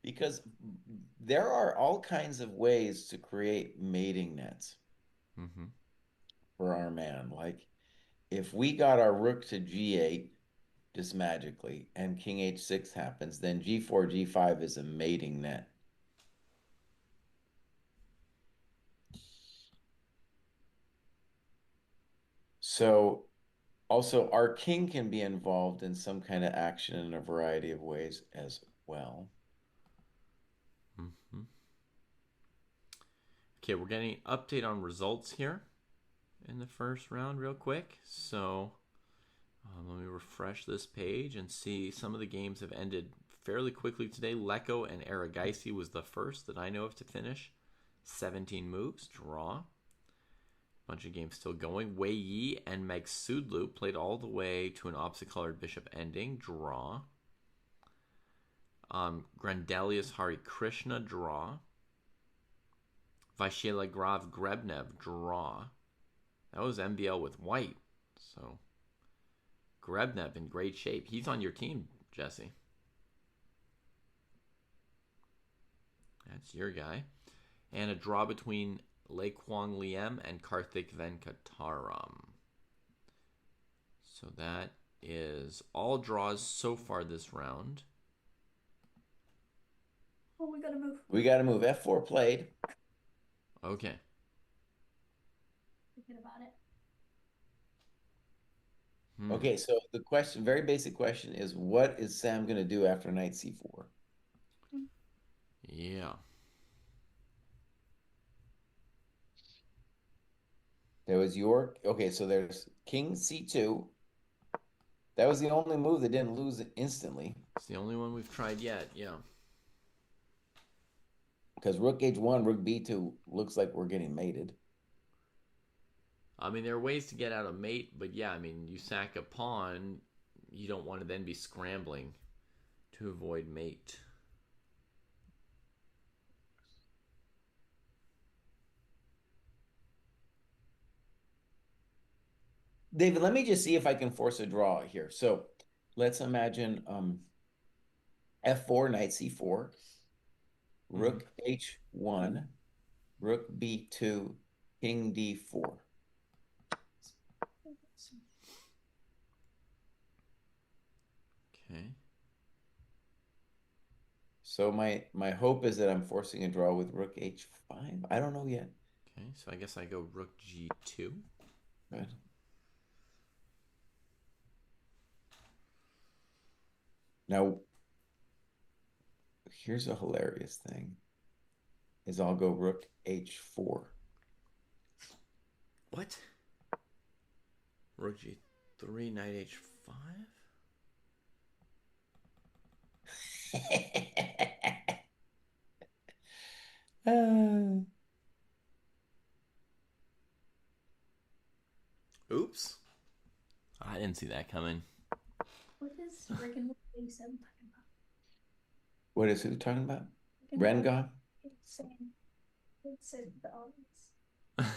Because there are all kinds of ways to create mating nets Mm-hmm. for our man. Like if we got our rook to g8 just magically and king h6 happens, then g4, g5 is a mating net. So also our king can be involved in some kind of action in a variety of ways as well. Mm-hmm. Okay, we're getting an update on results here in the first round real quick. So let me refresh this page and see some of the games have ended fairly quickly today. Lecco and Aragaisi was the first that I know of to finish. 17 moves, draw. Bunch of games still going. Wei Yi and Meg Sudlu played all the way to an opposite colored bishop ending, draw. Grandelius Hari Krishna, draw. Vaishela Grav Grebnev, draw. That was MBL with white. So Grebnev in great shape. He's on your team, Jesse. That's your guy. And a draw between Lei Kwang Liem and Karthik Venkataram. So that is all draws so far this round. Oh, we gotta move. We got to move. F4 played. Okay. Forget about it. Okay, so the question, very basic question is what is Sam going to do after knight c4? Yeah. There was your, okay, so there's king c2. That was the only move that didn't lose instantly It's the only one we've tried yet. Yeah. because rook h1, rook b2 looks like we're getting mated. I mean, there are ways to get out of mate, but yeah, I mean, you sack a pawn, you don't want to then be scrambling to avoid mate. David, let me just see if I can force a draw here. So let's imagine f4, knight c4, rook h1, rook b2, king d4. Okay. So my hope is that I'm forcing a draw with rook h5. I don't know yet. Okay, so I guess I go rook g2. Good. Now, here's a hilarious thing is I'll go rook h4. What? Rook g3, knight h5? Uh, Oops. I didn't see that coming. What is Rick and Morty 87 talking about? what is who talking about? Rick and Morty Rengar? it's saying the obvious.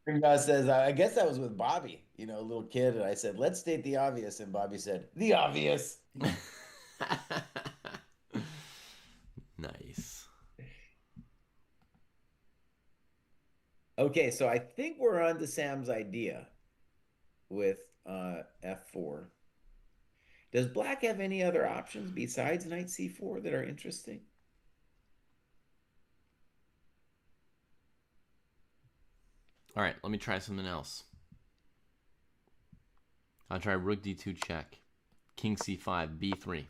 Rengar says, I guess that was with Bobby, you know, a little kid. And I said, let's state the obvious. And Bobby said, the obvious. Nice. Okay, so I think we're on to Sam's idea with f4. Does black have any other options besides knight c4 that are interesting? All right, let me try something else. I'll try rook d2 check. King c5, b3.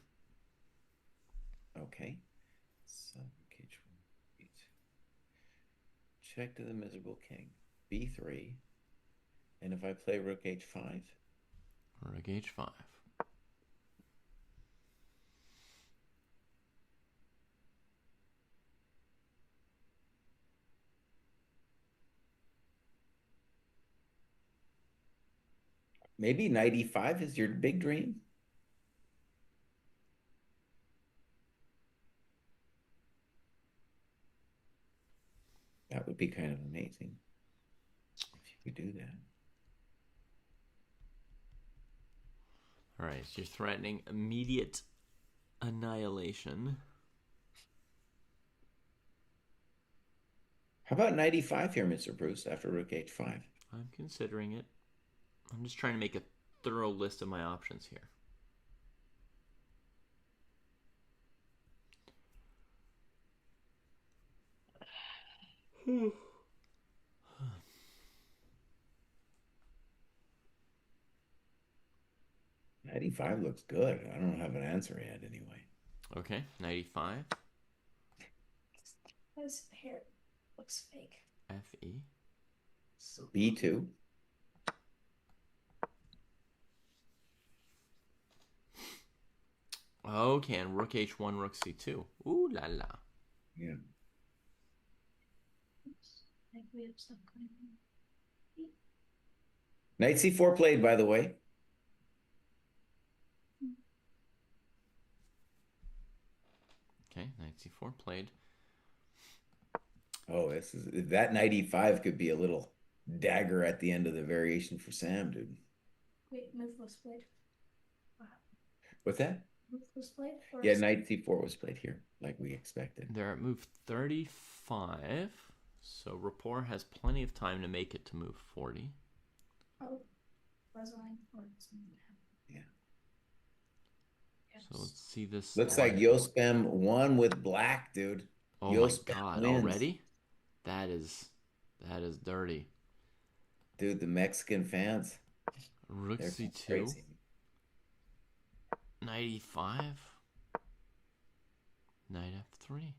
Okay. So h1, b2. Check to the miserable king. b3. And if I play rook h5, Rook h5. maybe knight e5 is your big dream. That would be kind of amazing if you could do that. All right, so you're threatening immediate annihilation. How about knight e5 here, Mr. Bruce, after rook h5? I'm considering it. I'm just trying to make a thorough list of my options here. Knight e5 looks good. I don't have an answer yet anyway. Okay, knight e5. His hair looks fake. Fe. So b2. Okay, and rook h1, rook c2. Ooh la la. Yeah. I think we have some kind of. Knight c4 played, by the way. Okay, knight c4 played. Oh, this is that knight e5 could be a little dagger at the end of the variation for Sam, dude. Wait, move was played. Wow. What's that? Move was played? Or Yeah, knight c4 was played here, like we expected. They're at move 35. So Rapport has plenty of time to make it to move 40. Oh, was I? Or Yeah. yes. So let's see this. Looks like Yospem won with black, dude. Oh my Yospem god, wins. already? That is dirty. Dude, the Mexican fans. Rook They're c2. crazy. Knight e5. Knight f3.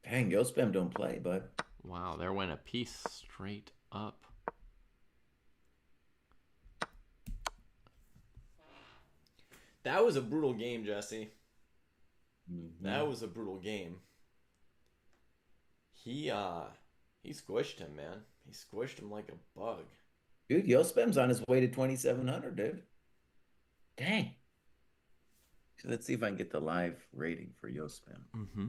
Dang, Yospem don't play, bud. Wow, there went a piece straight up. That was a brutal game, Jesse. That was a brutal game. He squished him, man. He squished him like a bug. Dude, Yospem's on his way to 2,700, dude. Dang. So let's see if I can get the live rating for Yospem. Mm-hmm.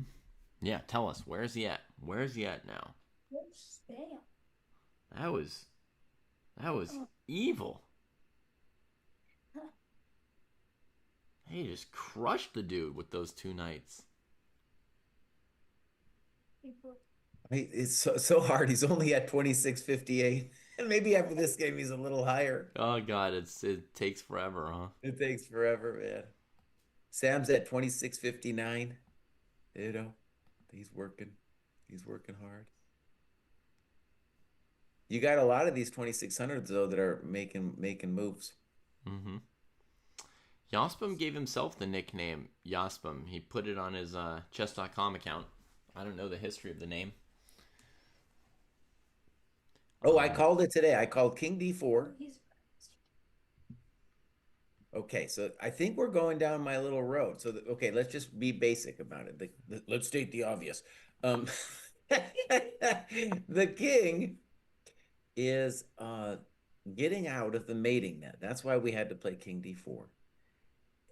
Yeah, tell us, where's he at? Where's he at now? Spam. That was evil. He just crushed the dude with those two knights. It's so hard. He's only at 2658. And maybe after this game he's a little higher. Oh god, it takes forever, huh? It takes forever, man. Sam's at 2659. You know, he's working. He's working hard. You got a lot of these 2600s though that are making moves. Mm-hmm. Yospem gave himself the nickname Yospem. He put it on his chess.com account. I don't know the history of the name. Oh, I called it today. I called King D4. Okay, so I think we're going down my little road. So, okay, let's just be basic about it. Let's state the obvious. The king is getting out of the mating net. That's why we had to play King D4.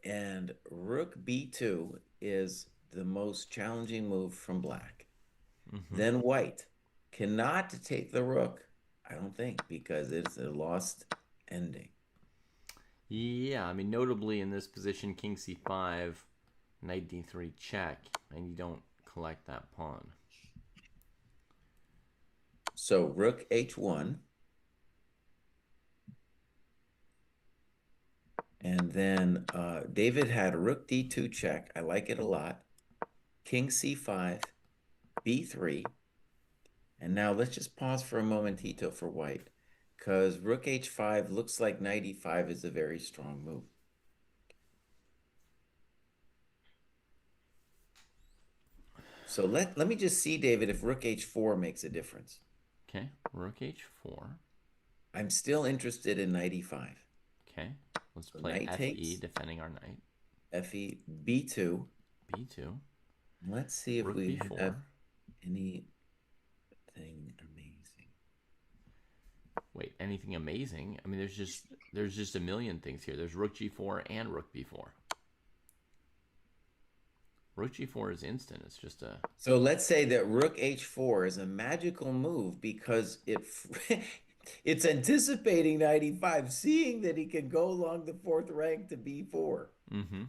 And Rook B2 is the most challenging move from black. Mm-hmm. Then white cannot take the rook, I don't think, because it's a lost ending. Yeah, I mean, notably in this position, King c5, Knight d3 check, and you don't collect that pawn. So Rook h1. And then David had Rook d2 check. I like it a lot. King c5, b3. And now let's just pause for a momentito for white, because Rook h5 looks like Knight e5 is a very strong move. So let me just see, David, if Rook H4 makes a difference. Okay, rook h4. I'm still interested in knight e5. Okay, let's So play knight fe, takes, defending our knight. fe, b2. b2, Let's see if rook we have b4. anything amazing. Wait, anything amazing? I mean, there's just a million things here. There's rook g4 and rook b4. Rook g4 is instant. It's just a So let's say that Rook H4 is a magical move because it's anticipating knight e5, seeing that he can go along the fourth rank to b4. mm-hmm.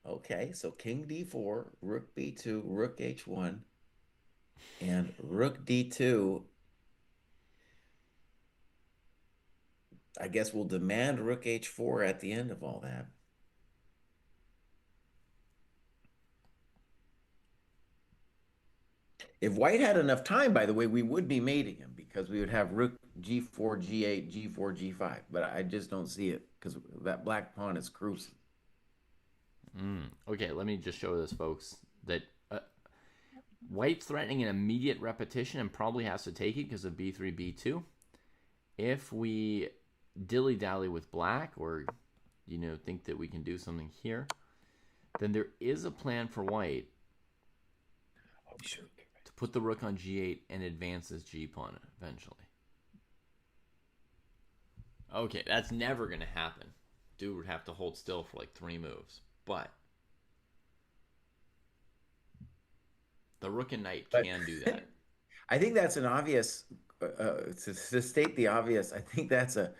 Okay, so King d4, Rook b2, Rook h1, and Rook d2. I guess we'll demand Rook h4 at the end of all that. If White had enough time, by the way, we would be mating him because we would have Rook g4, g8, g4, g5. But I just don't see it because that black pawn is cruising. Okay, let me just show this, folks, that White's threatening an immediate repetition and probably has to take it because of b3, b2. If we dilly-dally with black or, think that we can do something here, then there is a plan for White Oh, sure. to put the rook on g8 and advance this g-pawn eventually. Okay, that's never going to happen. Dude would have to hold still for like 3 moves. But the rook and knight But can do that. I think that's an obvious, to state the obvious, I think that's a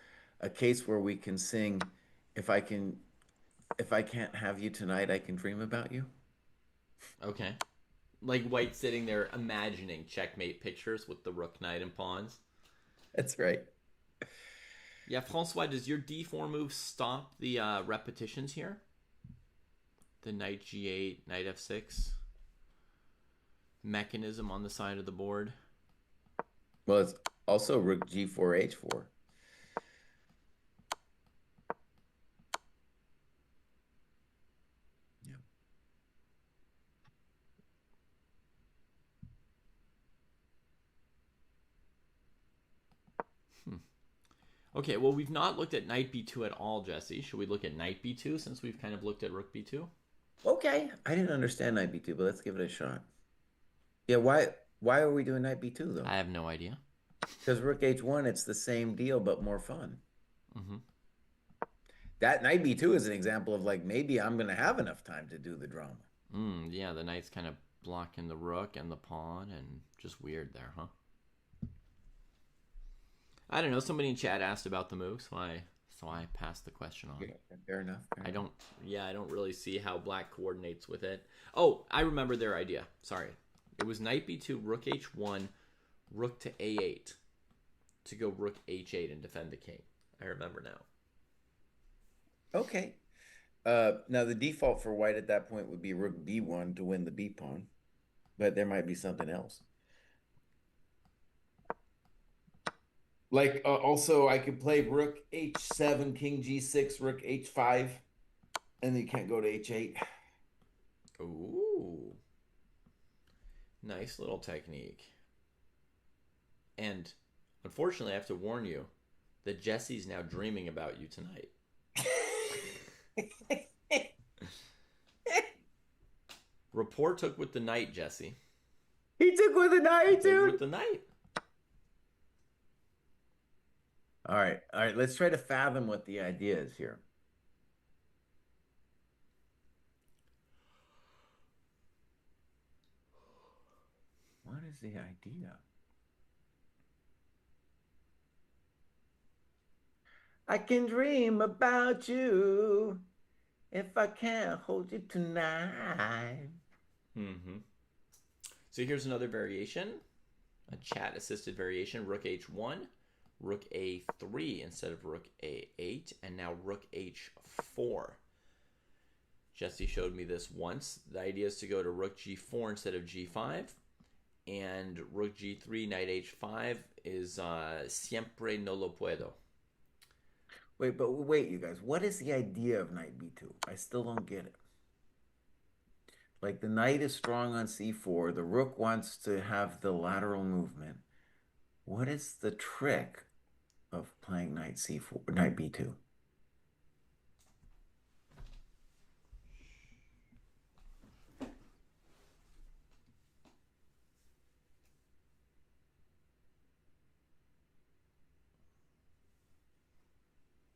case where we can sing, if I can, if I can't have you tonight, I can dream about you. Okay. Like White sitting there imagining checkmate pictures with the rook, knight, and pawns. That's right. Yeah, Francois, does your d4 move stop the repetitions here? The knight g8, knight f6 mechanism on the side of the board. Well, it's also Rook g4, h4. Yeah. Okay, well, we've not looked at knight b2 at all, Jesse. Should we look at knight b2 since we've kind of looked at rook b2? Okay, I didn't understand knight b2, but let's give it a shot. Yeah, why are we doing knight b2 though? I have no idea. Because Rook h1, it's the same deal, but more fun. Mm-hmm. That knight b2 is an example of like, maybe I'm going to have enough time to do the drama. Yeah, the knight's kind of blocking the rook and the pawn, and just weird there, huh? I don't know. Somebody in chat asked about the move, so I passed the question on. Yeah, fair enough. I don't. Yeah, I don't really see how black coordinates with it. Oh, I remember their idea. Sorry, it was knight b2, rook h1, rook to a8 to go rook h8 and defend the king. I remember now. Okay. Now the default for white at that point would be Rook b1 to win the b pawn, but there might be something else. Like also, I could play Rook h7, King g6, Rook h5, and then you can't go to h8. Ooh, nice little technique. And unfortunately, I have to warn you that Jesse's now dreaming about you tonight. Rapport took with the knight, Jesse. He took with a knight, dude. With the knight. All right. Let's try to fathom what the idea is here. What is the idea? I can dream about you if I can't hold you tonight. Mm-hmm. So here's another variation, a chat-assisted variation. Rook h1, rook a3 instead of rook a8, and now rook h4. Jesse showed me this once. The idea is to go to rook g4 instead of g5, and rook g3, knight h5 is siempre no lo puedo. Wait, you guys. What is the idea of knight b2? I still don't get it. like the knight is strong on c4. The rook wants to have the lateral movement. What is the trick of playing knight c4, knight b2?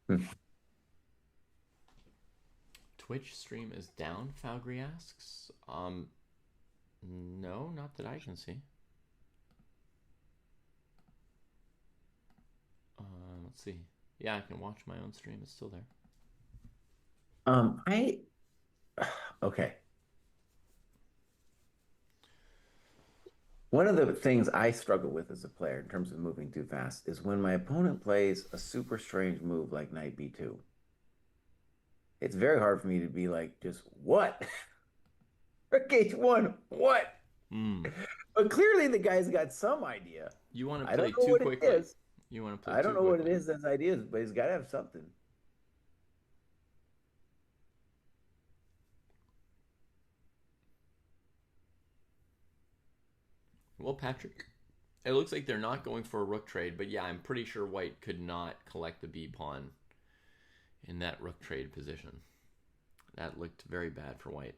Hmm. Twitch stream is down, Falgry asks. No, not that I can see. Let's see. Yeah, I can watch my own stream. It's still there. I okay. One of the things I struggle with as a player in terms of moving too fast is when my opponent plays a super strange move like knight b2. It's very hard for me to be like, just what? Rook h1, what? Hmm. But clearly the guy's got some idea. You want to I don't play know too what it quickly. is. You want to play I don't too know what it quickly. is as ideas, but he's got to have something. Well, Patrick, it looks like they're not going for a rook trade, but yeah, I'm pretty sure white could not collect the b pawn in that rook trade position. That looked very bad for white.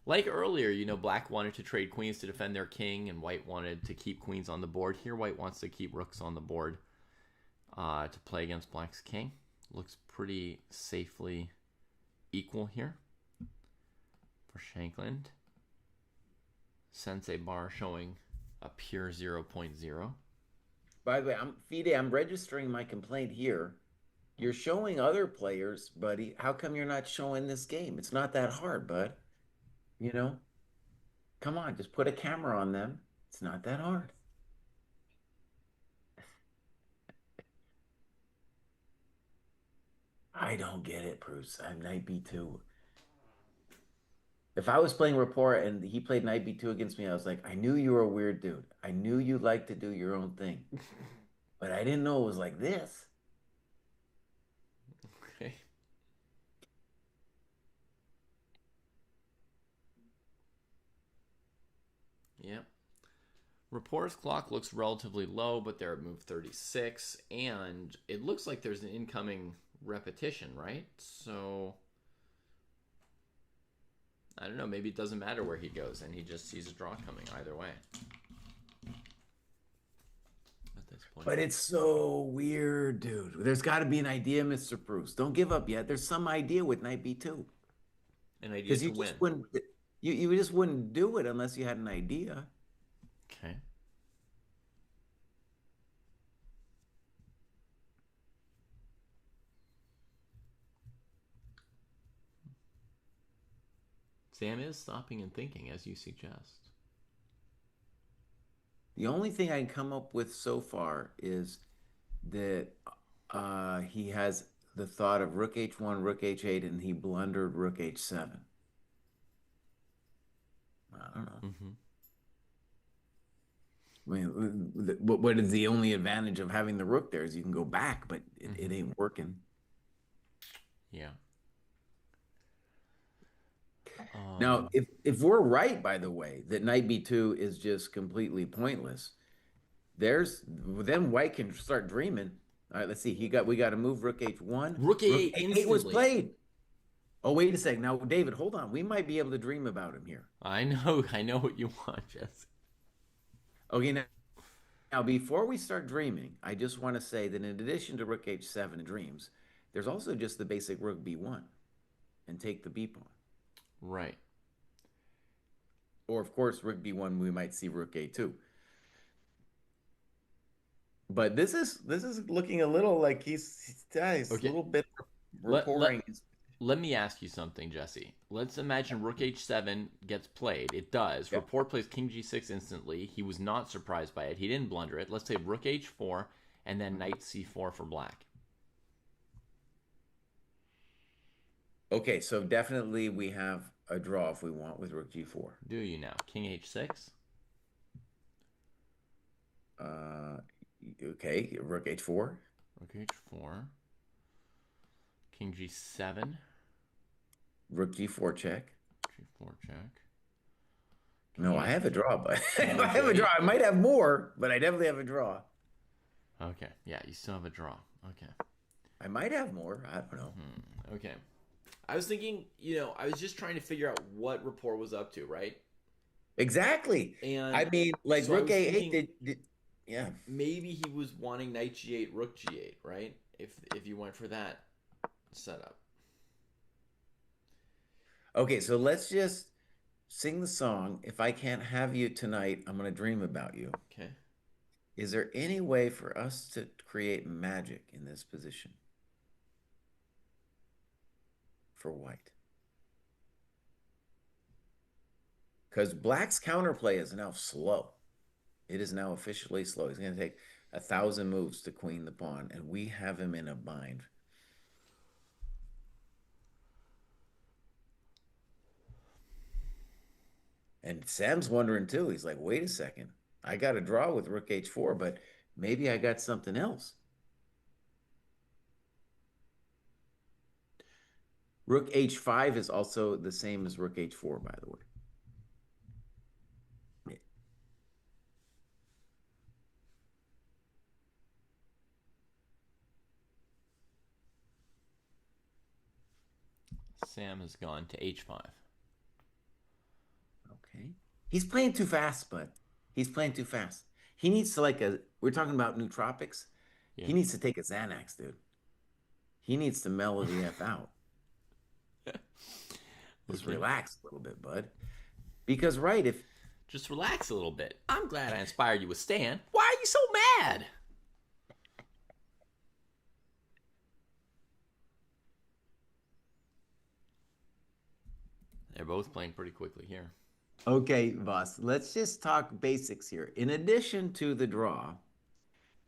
Like earlier, black wanted to trade queens to defend their king, and white wanted to keep queens on the board. Here, white wants to keep rooks on the board to play against black's king. Looks pretty safely equal here for Shankland. Sensei bar showing a pure 0.0. By the way, I'm registering my complaint here. You're showing other players, buddy. How come you're not showing this game? It's not that hard, bud. You know, come on, just put a camera on them. It's not that hard. I don't get it, Bruce. I'm knight b2. If I was playing rapport and he played knight b2 against me, I was like, I knew you were a weird dude. I knew you liked to do your own thing, but I didn't know it was like this. Okay. Yep. Rapport's clock looks relatively low, but they're at move 36, and it looks like there's an incoming repetition, right? So I don't know. Maybe it doesn't matter where he goes, and he just sees a draw coming either way. At this point, But it's so weird, dude. There's got to be an idea, Mr. Bruce. Don't give up yet. There's some idea with knight b2. an idea Because to you win. just wouldn't you just wouldn't do it unless you had an idea. Okay. Sam is stopping and thinking, as you suggest. The only thing I can come up with so far is that he has the thought of rook h1, rook h8, and he blundered rook h7. I don't know. Mm-hmm. I mean, what is the only advantage of having the rook there is you can go back, but it ain't working. Yeah. Now, if we're right, by the way, that knight b2 is just completely pointless, then white can start dreaming. All right, let's see. We got to move rook h1. Rook Rook a8 a8 was instantly. played. Oh, wait a second. Now, David, hold on. We might be able to dream about him here. I know what you want, Jesse. Okay, now before we start dreaming, I just want to say that in addition to rook h7 dreams, there's also just the basic rook b1 and take the b pawn. Right. Or of course, rook b1, we might see rook a2. But this is looking a little like he's a Okay. little bit Let, let, rapporting. let me ask you something, Jesse. Let's imagine rook h7 gets played. It does. Yeah. Rapport plays king g6 instantly. He was not surprised by it. He didn't blunder it. Let's say rook h4 and then knight c4 for black. Okay, so definitely we have a draw if we want with rook g4. Do you now? King h6. Okay, rook h4. Rook h4. King g7. Rook g4 check. G4 check. No, I have a draw, but King I have a draw. H8. I might have more, but I definitely have a draw. Okay, yeah, you still have a draw. Okay. I might have more. I don't know. Okay. I was thinking, I was just trying to figure out what rapport was up to, right? Exactly. And I mean, like so I Rook was A8 thinking yeah. maybe he was wanting knight G8, rook G8, right? If you went for that setup. Okay, so let's just sing the song. If I can't have you tonight, I'm gonna dream about you. Okay. Is there any way for us to create magic in this position for white? Because black's counterplay is now slow. It is now officially slow. He's going to take 1,000 moves to queen the pawn, and we have him in a bind. And Sam's wondering too. He's like, wait a second. I got a draw with Rook H4, but maybe I got something else. Rook H5 is also the same as Rook H4, by the way. Sam has gone to H5. Okay. He's playing too fast, bud. He's playing too fast. He needs to we're talking about nootropics. Yeah. He needs to take a Xanax, dude. He needs to mellow the F out. Just Okay. relax a little bit, bud. Because, right, if Just relax a little bit. I'm glad I inspired you with Stan. Why are you so mad? They're both playing pretty quickly here. Okay, Voss, let's just talk basics here. In addition to the draw,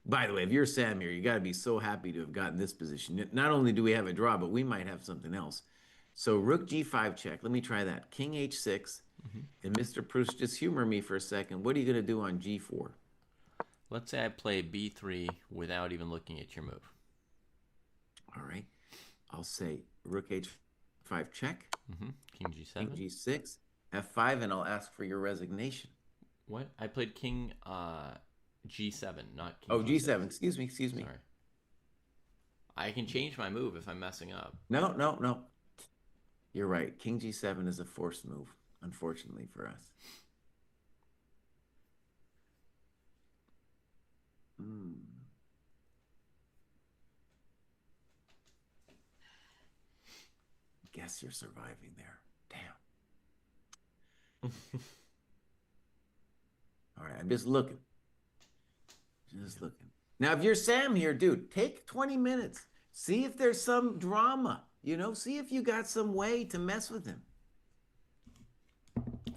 by the way, if you're Sam here, you got to be so happy to have gotten this position. Not only do we have a draw, but we might have something else. So Rook G5 check. Let me try that. King H6. And Mr. Proust, just humor me for a second. What are you going to do on G4? Let's say I play B3 without even looking at your move. All right. I'll say Rook H5 check. King G7. King G6. F5, and I'll ask for your resignation. What? I played King G7, not King Oh, G6. G7. Excuse me. Sorry. I can change my move if I'm messing up. No. You're right. King G7 is a forced move, unfortunately for us. Guess you're surviving there. Damn. All right, I'm just looking. Just looking. Now, if you're Sam here, dude, take 20 minutes. See if there's some drama. See if you got some way to mess with him.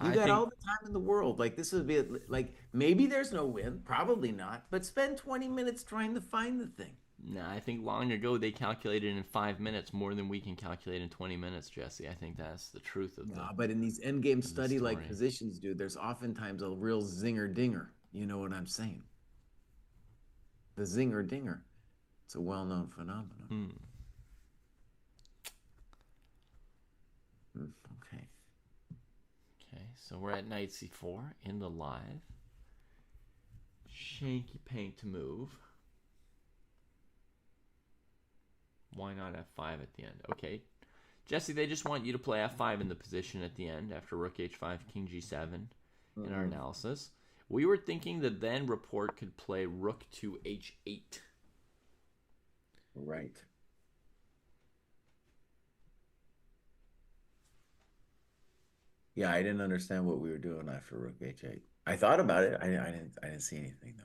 You got all the time in the world. Like, this would be like, maybe there's no win. Probably not. But spend 20 minutes trying to find the thing. Nah, I think long ago they calculated in 5 minutes more than we can calculate in 20 minutes, Jesse. I think that's the truth of Nah, but in these endgame study-like story. positions, dude, there's oftentimes a real zinger-dinger. You know what I'm saying? The zinger-dinger. It's a well-known phenomenon. Okay. Okay, so we're at knight c4 in the live. Shanky pank to move. Why not f5 at the end? Okay. Jesse, they just want you to play f5 in the position at the end after rook h5, king g7 in our analysis. We were thinking that then Report could play rook to h8. Right. Yeah, I didn't understand what we were doing after rook h8. I thought about it. I didn't see anything though.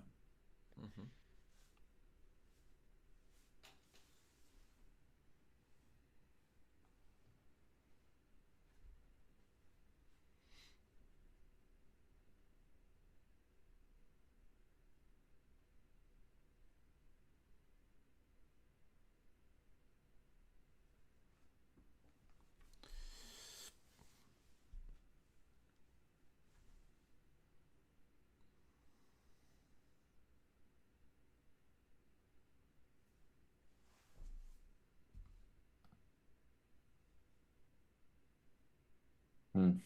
Hmm.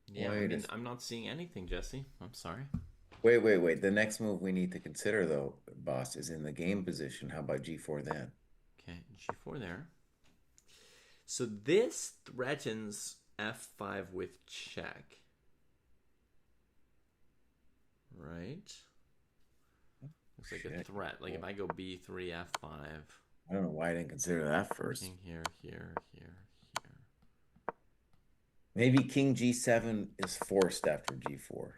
Yeah, I Wait a mean, s- I'm not seeing anything, Jesse. I'm sorry. wait. The next move we need to consider, though, boss, is in the game position. How about G4 then? Okay, G4 there. So this threatens F5 with check, right? Looks like a Shit. threat. Like if I go B3, F5, I don't know why I didn't consider that first. king here, here, here, here. Maybe King G7 is forced after G4.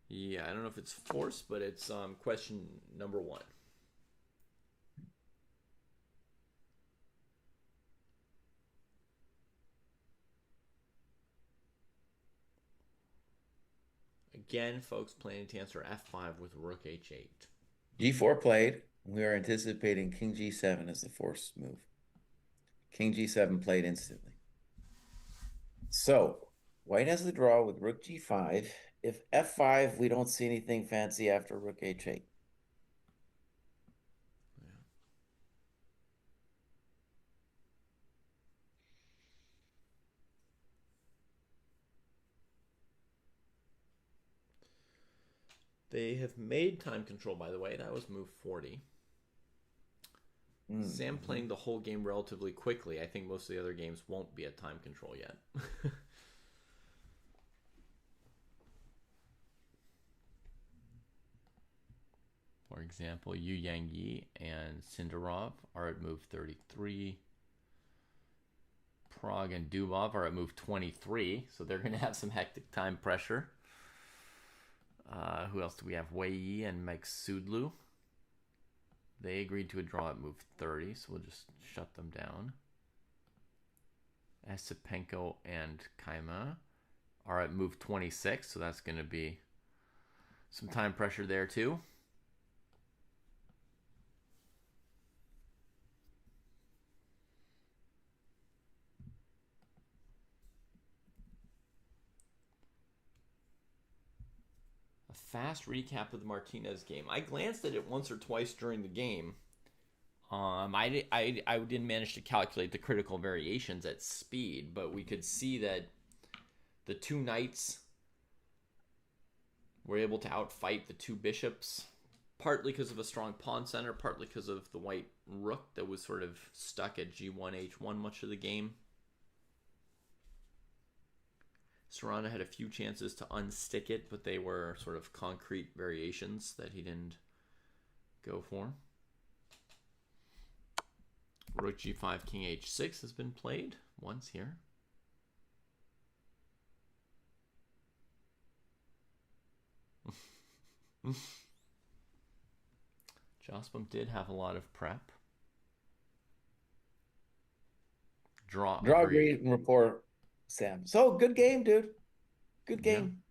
Yeah, I don't know if it's forced, but it's question number one. Again, folks, planning to answer F5 with Rook H8. G4 played. We are anticipating King G7 as the forced move. King G7 played instantly. So, White has the draw with Rook G5. If F5, we don't see anything fancy after Rook H8. Yeah. They have made time control, by the way. That was move 40. Sam Mm-hmm. playing the whole game relatively quickly. I think most of the other games won't be at time control yet. For example, Yu Yang Yi and Sindarov are at move 33. Prague and Dubov are at move 23, so they're going to have some hectic time pressure. Who else do we have? Wei Yi and Mike Sudlu. They agreed to a draw at move 30, so we'll just shut them down. Esipenko and Kaima are at move 26, so that's going to be some time pressure there too. A fast recap of the Martinez game. I glanced at it once or twice during the game. I didn't manage to calculate the critical variations at speed, but we could see that the two knights were able to outfight the two bishops, partly because of a strong pawn center, partly because of the white rook that was sort of stuck at G1, H1 much of the game. Serrano had a few chances to unstick it, but they were sort of concrete variations that he didn't go for. Rook G5, King H6 has been played once here. Jospin did have a lot of prep. Draw agreed. Agreed and report, Sam. So, good game, dude. Good Yeah, game.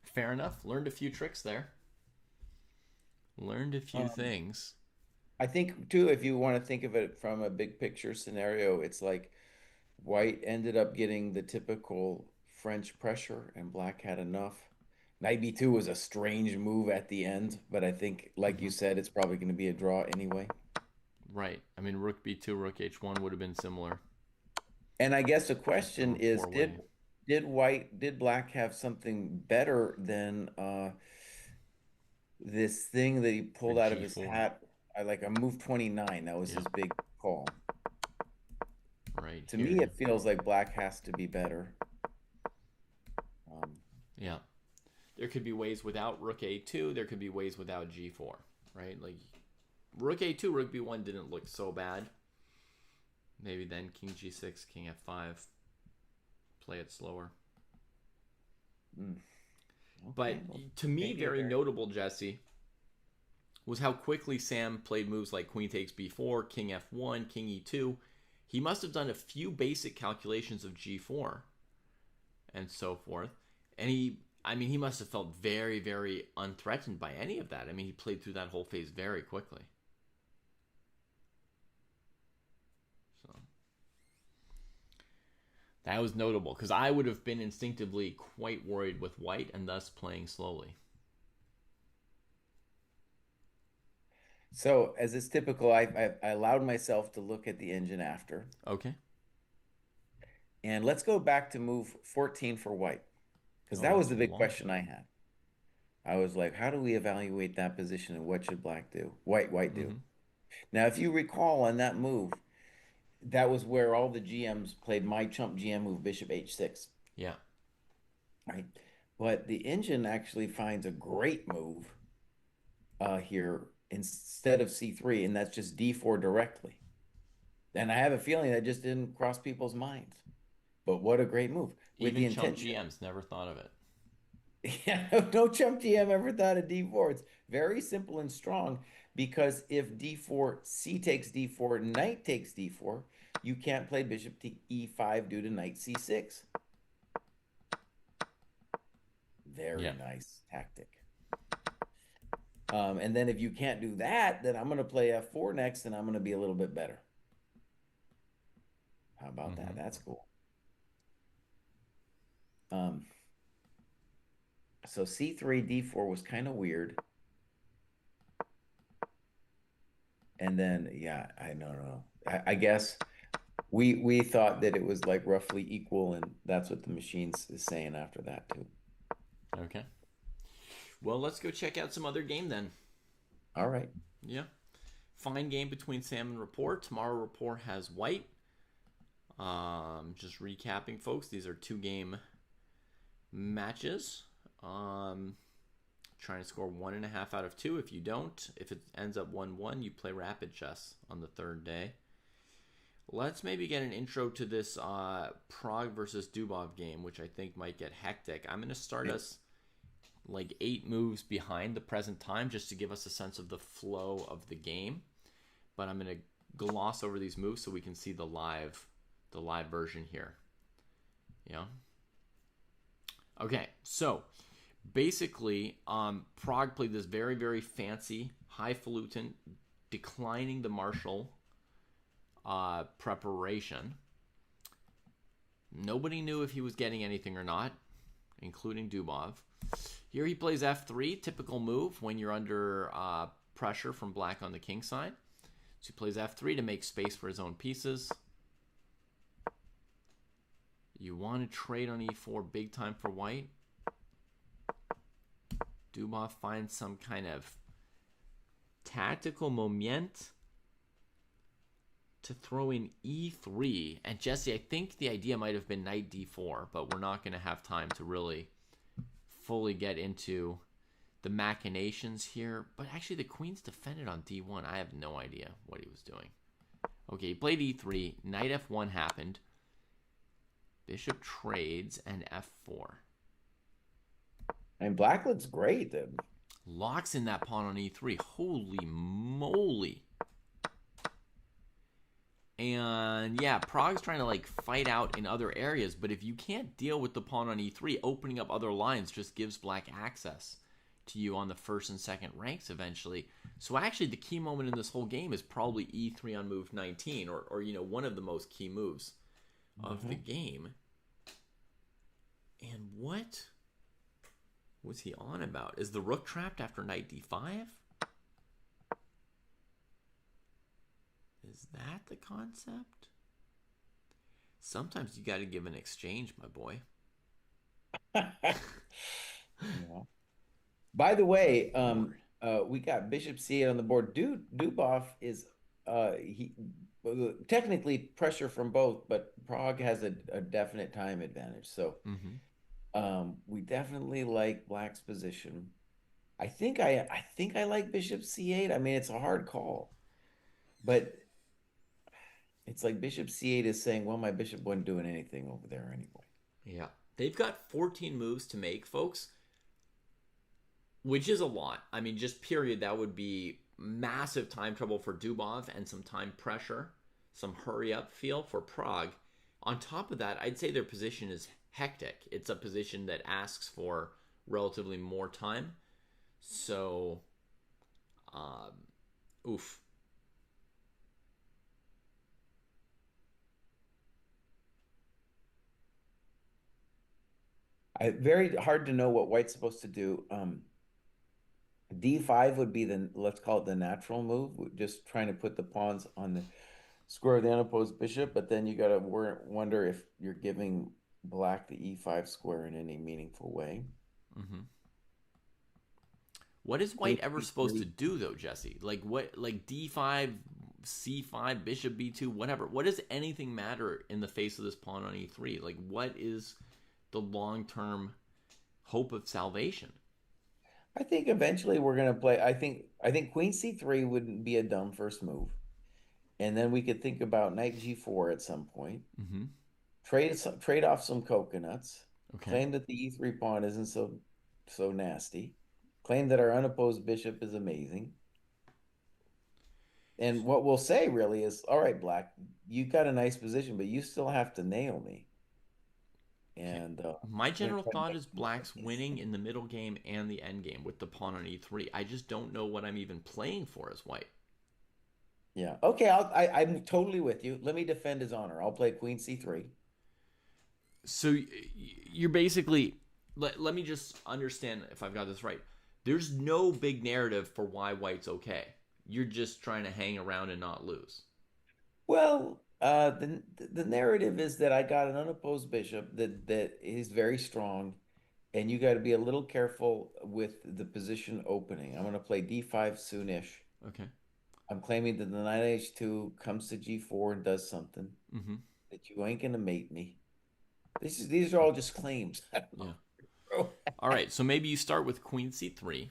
fair enough. Learned a few tricks there. Learned a few Um, things. I think, too, if you want to think of it from a big picture scenario, it's like White ended up getting the typical French pressure, and Black had enough. Knight B2 was a strange move at the end, but I think, like you said, it's probably going to be a draw anyway. Right. I mean, Rook B2, Rook H1 would have been similar. And I guess the Just question going is, four-way. did Black have something better than this thing that he Or pulled out of his G4. hat? I like a move 29. That was Yeah. his big call. Right To me, here. it feels like Black has to be better. Um, Yeah. There could be ways without Rook A2. There could be ways without G4. Right? Like, Rook A2, Rook B1 didn't look so bad. Maybe then King G6, King F5. Play it slower. mm, But okay, well, to me, maybe a very very notable, Jesse, was how quickly Sam played moves like Queen takes B4, King F1, King E2. He must have done a few basic calculations of G4 and so forth. And he must have felt very, very unthreatened by any of that. I mean, he played through that whole phase very quickly. So That was notable because I would have been instinctively quite worried with white and thus playing slowly. So, as is typical, I allowed myself to look at the engine after. Okay. And let's go back to move 14 for white, because Oh, that was that's the a big long question shot. I had. I was like, how do we evaluate that position and what should black do? White do. Mm-hmm. Now, if you recall on that move, that was where all the GMs played my chump GM move, Bishop H6, Yeah. right? But the engine actually finds a great move here instead of C3, and that's just D4 directly. And I have a feeling that just didn't cross people's minds. But what a great move with the Even chump intention. GMs never thought of it. Yeah, no chump GM ever thought of D4. It's very simple and strong because if D4, C takes D4, knight takes D4, you can't play bishop to E5 due to knight C6. Very Yeah. nice tactic. And then if you can't do that, then I'm going to play F4 next and I'm going to be a little bit better. How about that? Mm-hmm. That's cool. Um, so C3, D4 was kind of weird. And then, yeah, I don't know. I guess we thought that it was like roughly equal, and that's what the machines is saying after that too. Okay. Well, let's go check out some other game then. All right. Yeah. Fine game between Sam and Rapport. Tomorrow Rapport has white. Just recapping, folks. These are 2-game matches. Trying to score 1.5 out of 2. If you don't, if it ends up 1-1, you play rapid chess on the third day. Let's maybe get an intro to this Prague versus Dubov game, which I think might get hectic. I'm going to start us like 8 moves behind the present time just to give us a sense of the flow of the game. But I'm going to gloss over these moves so we can see the live version here. Yeah. Okay, so basically, Prague played this very, very fancy, highfalutin, declining the martial preparation. Nobody knew if he was getting anything or not, including Dubov. Here he plays F3, typical move when you're under pressure from black on the king side. So he plays F3 to make space for his own pieces. You want to trade on E4 big time for white. Dubov finds some kind of tactical moment to throw in E3. And Jesse, I think the idea might have been knight D4, but we're not going to have time to really fully get into the machinations here. But actually, the queen's defended on D1. I have no idea what he was doing. Okay, he played E3. Knight F1 happened. Bishop trades and F4. And black looks great. Locks in that pawn on E3. Holy moly. And yeah, Prague's trying to like fight out in other areas, but if you can't deal with the pawn on E3, opening up other lines just gives black access to you on the first and second ranks eventually. So actually the key moment in this whole game is probably E3 on move 19, or you know, one of the most key moves of the game. And what was he on about? Is the rook trapped after knight D5? Is that the concept? Sometimes you got to give an exchange, my boy. Yeah. By the way, we got Bishop C8 on the board. Dubov is he technically pressure from both, but Prague has a definite time advantage. So we definitely like black's position. I think I like Bishop C8. I mean, it's a hard call, but it's like Bishop C8 is saying, well, my bishop wasn't doing anything over there anyway. Yeah. They've got 14 moves to make, folks, which is a lot. I mean, just period, that would be massive time trouble for Dubov and some time pressure, some hurry up feel for Prague. On top of that, I'd say their position is hectic. It's a position that asks for relatively more time. So, oof. Very hard to know what white's supposed to do. D5 would be let's call it the natural move, just trying to put the pawns on the square of the unopposed bishop, but then you got to wonder if you're giving black the E5 square in any meaningful way. Mm-hmm. What is white Queen ever supposed to C3. do though, Jesse? Like what? Like D5, C5, Bishop B2, whatever. What does anything matter in the face of this pawn on E3? Like what is the long-term hope of salvation? I think eventually we're going to play. I think Queen C3 wouldn't be a dumb first move. And then we could think about Knight G4 at some point. Mm-hmm. Trade off some coconuts. Okay. Claim that the E3 pawn isn't so nasty. Claim that our unopposed bishop is amazing. And what we'll say really is, all right, Black, you got a nice position, but you still have to nail me. Okay. And My I'm gonna general try to thought make is you black's miss. winning in the middle game and the end game with the pawn on E3. I just don't know what I'm even playing for as white. Yeah. Okay. I'm totally with you. Let me defend his honor. I'll play Queen C3. So you're basically let me just understand if I've got this right. There's no big narrative for why white's okay. You're just trying to hang around and not lose. Well, the narrative is that I got an unopposed bishop that is very strong, and you got to be a little careful with the position opening. I'm going to play D5 soonish. Okay. I'm claiming that the knight H2 comes to G4 and does something Mm-hmm. that you ain't going to mate me. These are all just claims. I don't Yeah. know. Bro. All right. So maybe you start with Queen C3.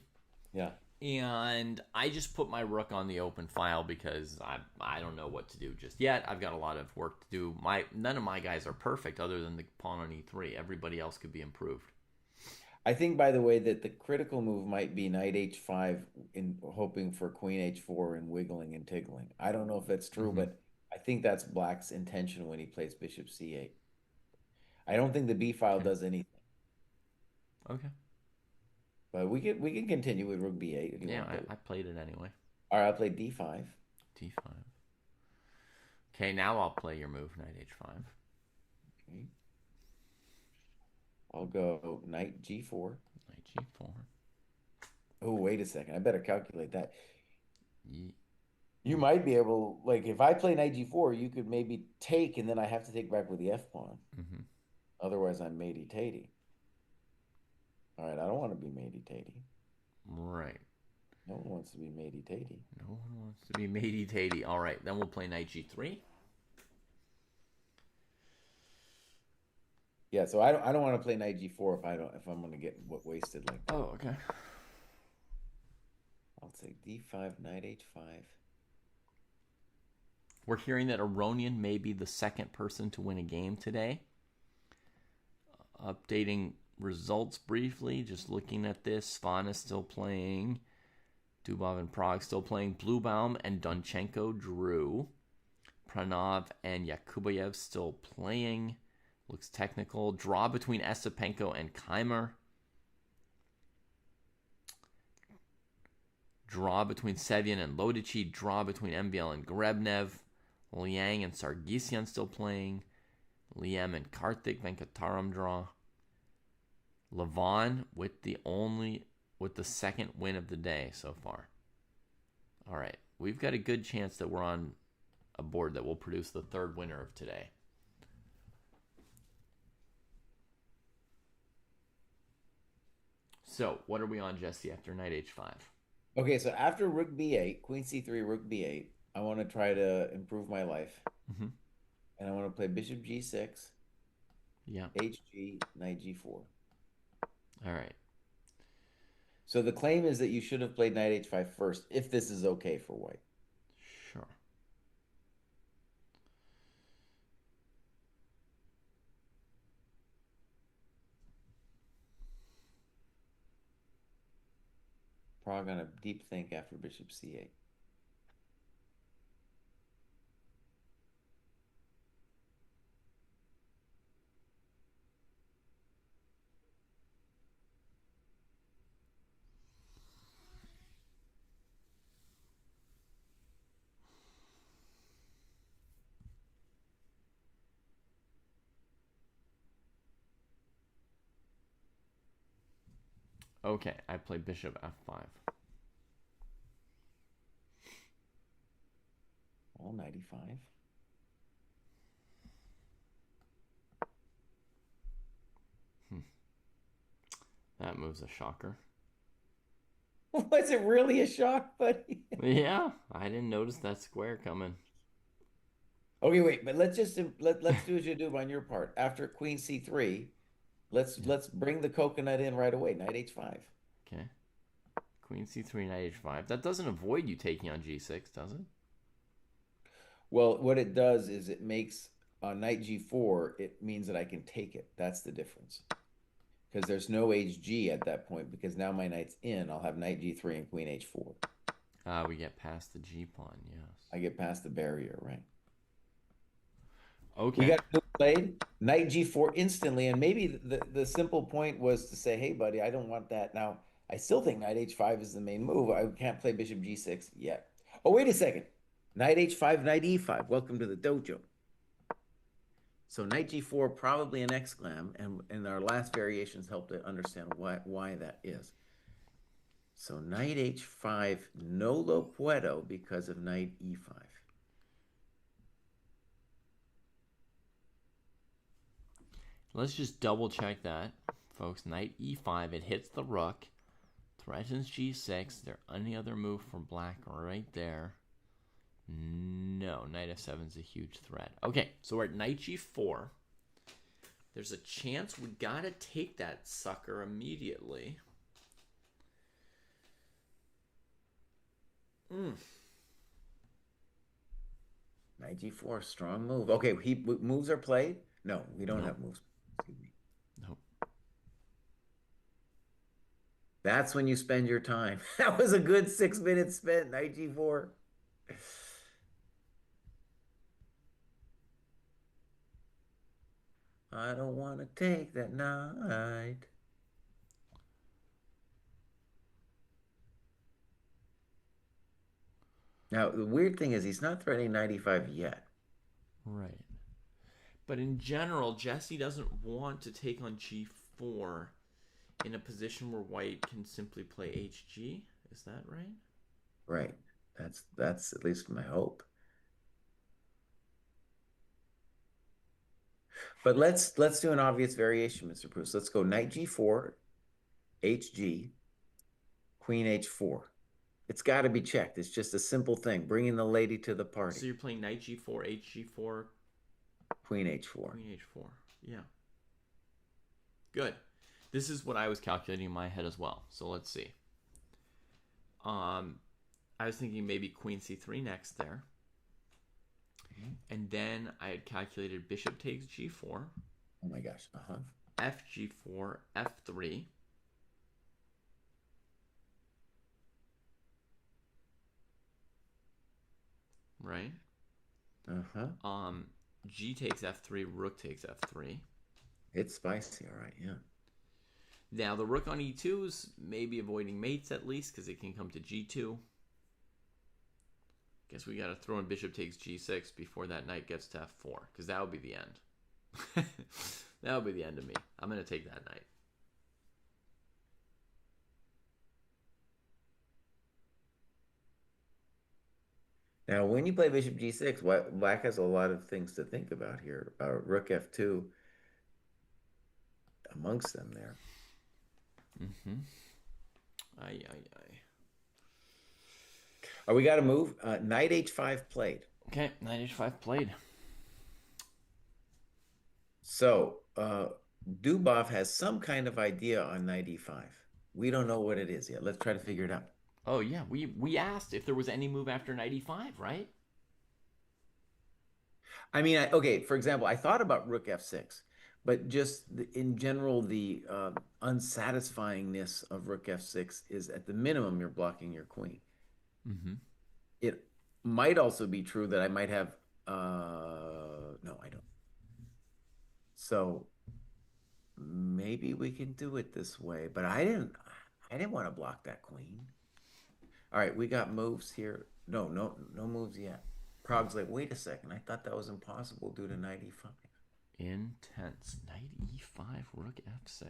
Yeah. And I just put my rook on the open file because I don't know what to do just yet. I've got a lot of work to do. None of my guys are perfect other than the pawn on E3. Everybody else could be improved. I think, by the way, that the critical move might be knight H5 in hoping for queen H4 and wiggling and tiggling. I don't know if that's true, Mm-hmm. but I think that's Black's intention when he plays bishop C8. I don't think the B file Okay. does anything, Okay. but we can continue with rook B8 if you Yeah, want to. I played it anyway. All right, I'll play D5. D5. Okay, now I'll play your move, knight H5. Okay. I'll go knight G4. Knight G4. Oh, wait a second. I better calculate that. Ye- You might be able, like, if I play knight G4, you could maybe take, and then I have to take back with the F pawn. mm-hmm. Otherwise, I'm matey-tatey. All right, I don't want to be matey-tatey. Right. No one wants to be matey-tatey. No one wants to be matey-tatey. All right, then we'll play knight G3. Yeah, so I don't want to play knight G4 if I'm going to get wasted like that. Oh, okay. I'll take D5, knight H5. We're hearing that Aronian may be the second person to win a game today. Updating results briefly, just looking at this. Svan is still playing. Dubov and Prague still playing. Bluebaum and Donchenko drew. Pranav and Yakubayev still playing. Looks technical. Draw between Esipenko and Keimer. Draw between Sevian and Lodici. Draw between MBL and Grebnev. Liang and Sargsyan still playing. Liam and Karthik Venkataram draw. Levon with the second win of the day so far. All right, we've got a good chance that we're on a board that will produce the third winner of today. So, what are we on, Jesse, after knight H5? Okay, so after rook B8, queen C3, rook B8, I want to try to improve my life. Mm-hmm. And I want to play bishop G6, Yeah. HG, knight G4. All right. So the claim is that you should have played knight H5 first, if this is okay for white. Sure. Probably gonna deep think after bishop C8. Okay, I play bishop f5. All 95. That move's a shocker. Was it really a shock, buddy? Yeah, I didn't notice that square coming. Okay, wait, but let's do what you do on your part. After Queen C3, Yeah. let's bring the coconut in right away. Knight H5. Okay. Queen c3, knight h5. That doesn't avoid you taking on g6, does it? Well, what it does is it makes on knight G4, it means that I can take it. That's the difference. Because there's no HG at that point, because now my knight's in. I'll have knight G3 and queen H4. We get past the g pawn, yes. I get past the barrier, right? We Okay. got a move played, knight G4 instantly, and maybe the simple point was to say, hey, buddy, I don't want that. Now, I still think knight H5 is the main move. I can't play bishop G6 yet. Oh, wait a second. Knight H5, knight E5. Welcome to the dojo. So knight G4, probably an exclam, and our last variations help to understand why that is. So knight H5, no lo puedo because of knight E5. Let's just double check that, folks. Knight e5, it hits the rook, threatens g6. Is there any other move for black right there? No, knight f7 is a huge threat. Okay, so we're at knight g4. There's a chance we gotta take that sucker immediately. Knight G4, strong move. Okay, moves are played? No, we don't have moves. Excuse me. Nope. That's when you spend your time. That was a good 6 minutes spent, knight G4. I don't want to take that knight. Now, the weird thing is he's not threatening 95 yet. Right. But in general, Jesse doesn't want to take on g4 in a position where white can simply play hg. Is that right? Right. That's at least my hope. But let's do an obvious variation, Mr. Bruce. Let's go knight G4, HG, queen H4. It's got to be checked. It's just a simple thing, bringing the lady to the party. So you're playing knight g4, hg4, queen H4. queen h4. Yeah. Good. This is what I was calculating in my head as well. So let's see. I was thinking maybe queen c3 next there. And then I had calculated bishop takes g4. Oh my gosh. Fg4, f3. Right? G takes f3, rook takes f3. It's spicy, all right, yeah. Now the rook on e2 is maybe avoiding mates at least because it can come to g2. Guess we got to throw in bishop takes g6 before that knight gets to f4 because that would be the end. That would be the end of me. I'm going to take that knight. Now, when you play bishop g6, black has a lot of things to think about here. Rook f2 amongst them there. Aye, aye, aye. Oh, we got to move. Knight h5 played. Okay, knight h5 played. So, Dubov has some kind of idea on knight e5. We don't know what it is yet. Let's try to figure it out. Oh, yeah. We asked if there was any move after knight e5, right? I mean, okay, for example, I thought about rook f6, but just in general, the unsatisfyingness of rook f6 is at the minimum, you're blocking your queen. It might also be true that I might have, no, I don't. So maybe we can do it this way, but I didn't want to block that queen. All right, we got moves here. No moves yet. Prague's like, wait a second. I thought that was impossible due to knight e5. Intense. Knight e5, rook f6.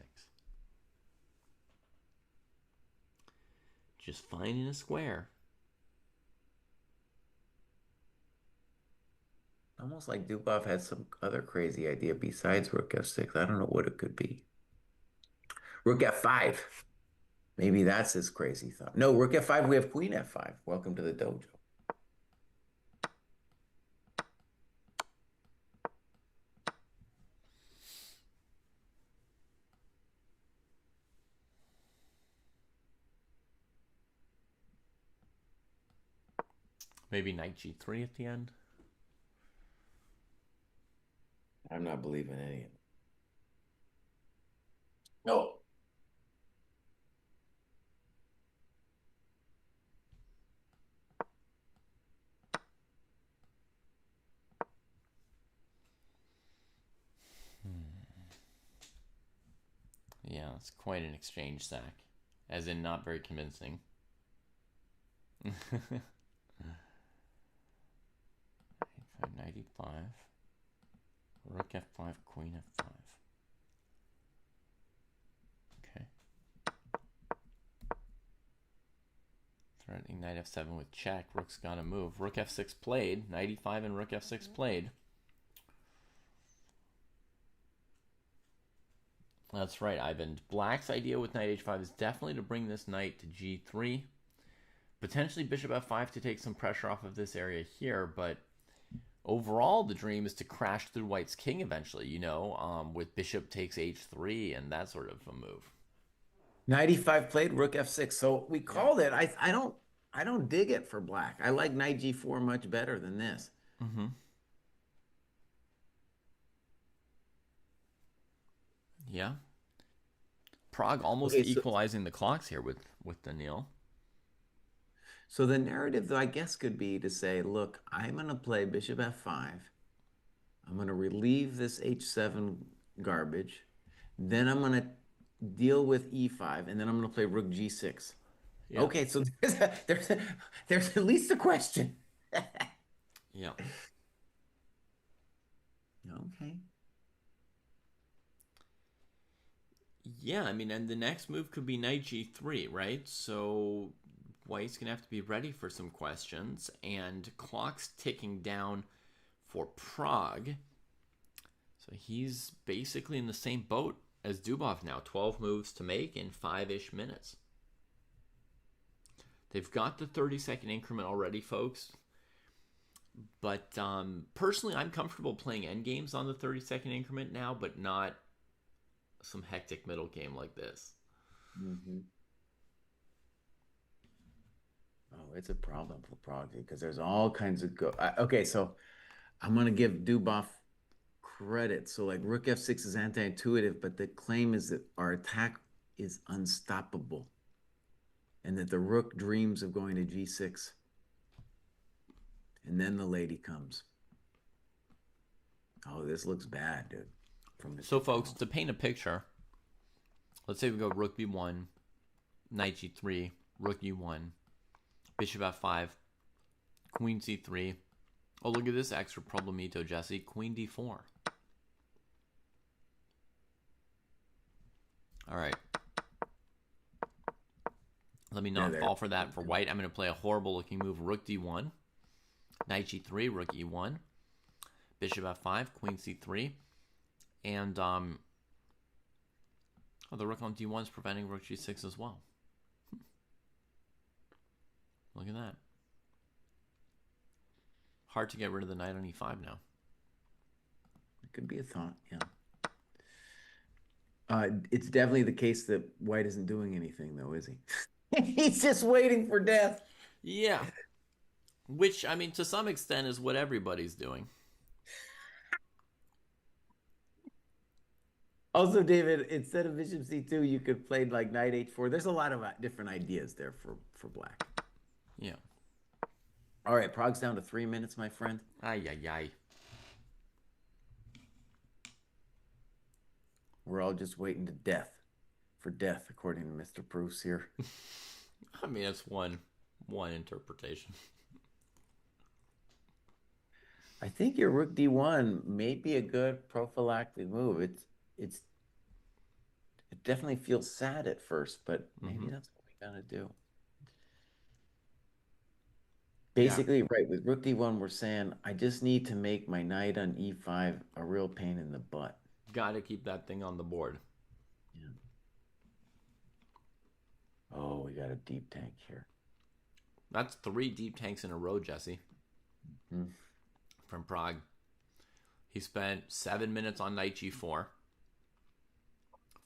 Just finding a square. Almost like Dubov had some other crazy idea besides rook f6. I don't know what it could be. Rook f5. Maybe that's his crazy thought. No, rook f5, we have queen f5. Welcome to the dojo. Maybe knight g3 at the end. I'm not believing any of it. No. Yeah, it's quite an exchange, Zach. As in, not very convincing. 95, rook f5, queen f5. Okay. Threatening knight f7 with check. Rook's gotta move. Rook f6 played. Knight e5 and rook f6 played. That's right, Ivan. Black's idea with knight h5 is definitely to bring this knight to g3. Potentially bishop f5 to take some pressure off of this area here, but overall the dream is to crash through white's king eventually, with bishop takes h3 and that sort of a move. 95 played rook f6. So we called it. I don't dig it for black. I like knight g4 much better than this. Mm-hmm. Yeah. Prague almost Okay, equalizing the clocks here with Daniil. so the narrative, though, I guess, could be to say, look, I'm going to play bishop f5. I'm going to relieve this h7 garbage. Then I'm going to deal with e5, and then I'm going to play rook g6. Yeah. Okay, so there's at least a question. Yeah. Okay. Yeah, I mean, and the next move could be knight g3, right? So white's going to have to be ready for some questions, and clock's ticking down for Prague. So he's basically in the same boat as Dubov now. 12 moves to make in 5-ish minutes. They've got the 30-second increment already, folks. But personally, I'm comfortable playing endgames on the 30-second increment now, but not some hectic middle game like this. Mm-hmm. Oh, it's a problem for Prague because there's all kinds of okay, so I'm gonna give Dubov credit. So like rook f6 is anti-intuitive, but the claim is that our attack is unstoppable, and that the rook dreams of going to g6, and then the lady comes. Oh, this looks bad, dude. From Mr. So, folks, to paint a picture, let's say we go rook b1, knight g3, rook e1, bishop f5, queen c3. Oh, look at this extra problemito, Jesse. Queen d4. All right. Let me not fall for that for white. I'm going to play a horrible looking move. Rook d1, knight g3, rook e1, bishop f5, queen c3, and the rook on d1 is preventing rook g6 as well. Look at that. Hard to get rid of the knight on e5 now. It could be a thought, yeah. It's definitely the case that white isn't doing anything, though, is he? He's just waiting for death. Yeah. Which, I mean, to some extent is what everybody's doing. Also, David, instead of bishop c2, you could play like knight h4. There's a lot of different ideas there for black. Yeah. All right, Prague's down to 3 minutes, my friend. Ay, ay, ay. We're all just waiting to death. For death, according to Mr. Bruce here. I mean, it's one interpretation. I think your rook d1 may be a good prophylactic move. It definitely feels sad at first, but maybe that's what we gotta do. Yeah, Basically, right, with rook d1, we're saying I just need to make my knight on e5 a real pain in the butt. got to keep that thing on the board. Yeah. Oh, we got a deep tank here. That's 3 deep tanks in a row, Jesse, Hmm. from Prague. He spent 7 minutes on knight g4,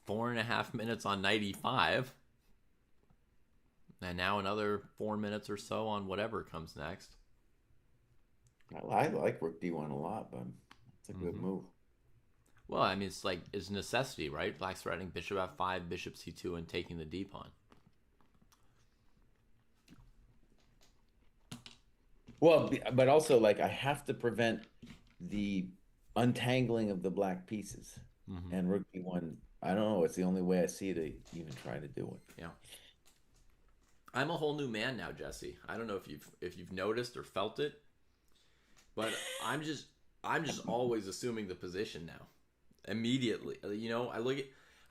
4.5 minutes on knight e5, and now another 4 minutes or so on whatever comes next. I like rook d1 a lot, but it's a good Mm-hmm. move. Well, I mean, it's necessity, right? Black's threatening bishop f5, bishop c2, and taking the d pawn. Well, but also like I have to prevent the untangling of the black pieces. Mm-hmm. And rook d1, I don't know, it's the only way I see to even try to do it. Yeah, I'm a whole new man now, Jesse. I don't know if you've noticed or felt it, but I'm just always assuming the position now. Immediately,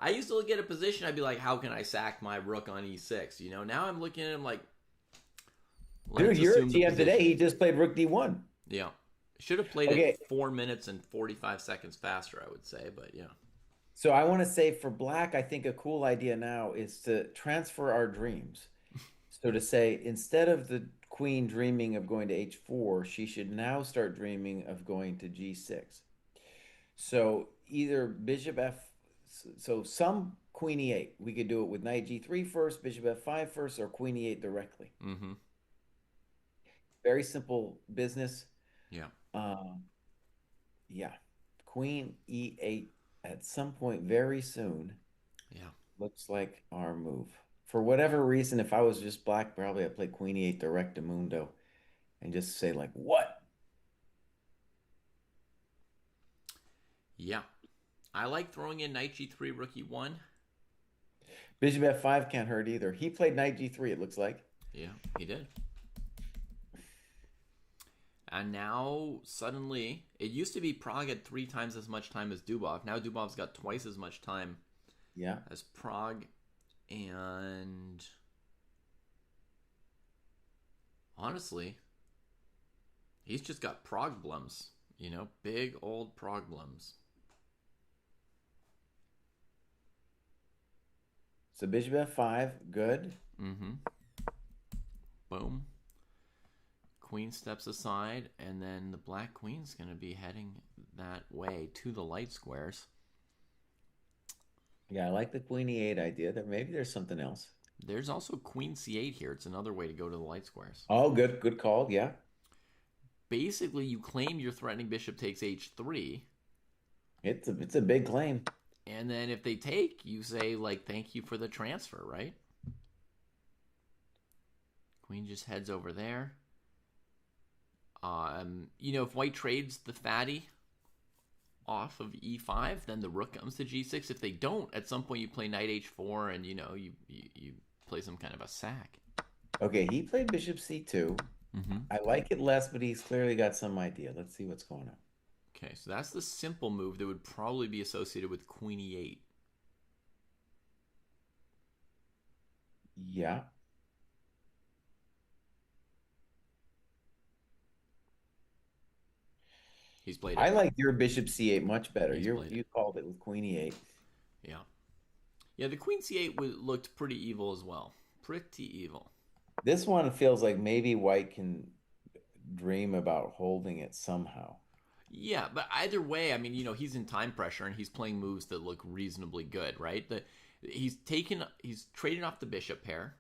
I used to look at a position. I'd be like, how can I sack my rook on e6? Now I'm looking at him like, Dude, let's you're at assume the GM today. position. He just played rook d1. Yeah, should have played it Okay, 4 minutes and 45 seconds faster, I would say, but yeah. so I want to say for black, I think a cool idea now is to transfer our dreams. So to say, instead of the queen dreaming of going to h4, she should now start dreaming of going to g6. So either bishop f, so some queen e8. We could do it with knight g3 first, bishop f5 first, or queen e8 directly. Mm-hmm. Very simple business. Yeah. Um, yeah, queen e8 at some point very soon Yeah. looks like our move. For whatever reason, if I was just black, probably I'd play queen e8 direct to Mundo and just say like, what? Yeah. I like throwing in knight g3, rook e1. Bishop f5 can't hurt either. He played knight g3, it looks like. Yeah, he did. And now suddenly, it used to be Prague had 3 times as much time as Dubov. Now Dubov's got twice as much time Yeah. as Prague. And honestly, he's just got problems. Big old problems. So bishop f5, good. Mm-hmm. Boom. Queen steps aside, and then the black queen's going to be heading that way to the light squares. Yeah, I like the queen e8 idea. Maybe there's something else. There's also queen c8 here. It's another way to go to the light squares. Oh, good, good call. Yeah. Basically, you claim your threatening bishop takes h3, It's a big claim. and then if they take, you say, like, thank you for the transfer, right? Queen just heads over there. If white trades the fatty off of e5, then the rook comes to g6. If they don't, at some point you play knight h4, and you play some kind of a sack. Okay, he played bishop c2. Mm-hmm. I like it less, but he's clearly got some idea. Let's see what's going on. Okay, so that's the simple move that would probably be associated with queen e8. Yeah. He's played I it. like your bishop c8 much better. He's played it. You called it with queen e8. Yeah. Yeah, the queen c8 looked pretty evil as well. Pretty evil. This one feels like maybe white can dream about holding it somehow. Yeah, but either way, I mean, he's in time pressure and he's playing moves that look reasonably good, right? He's trading off the bishop pair,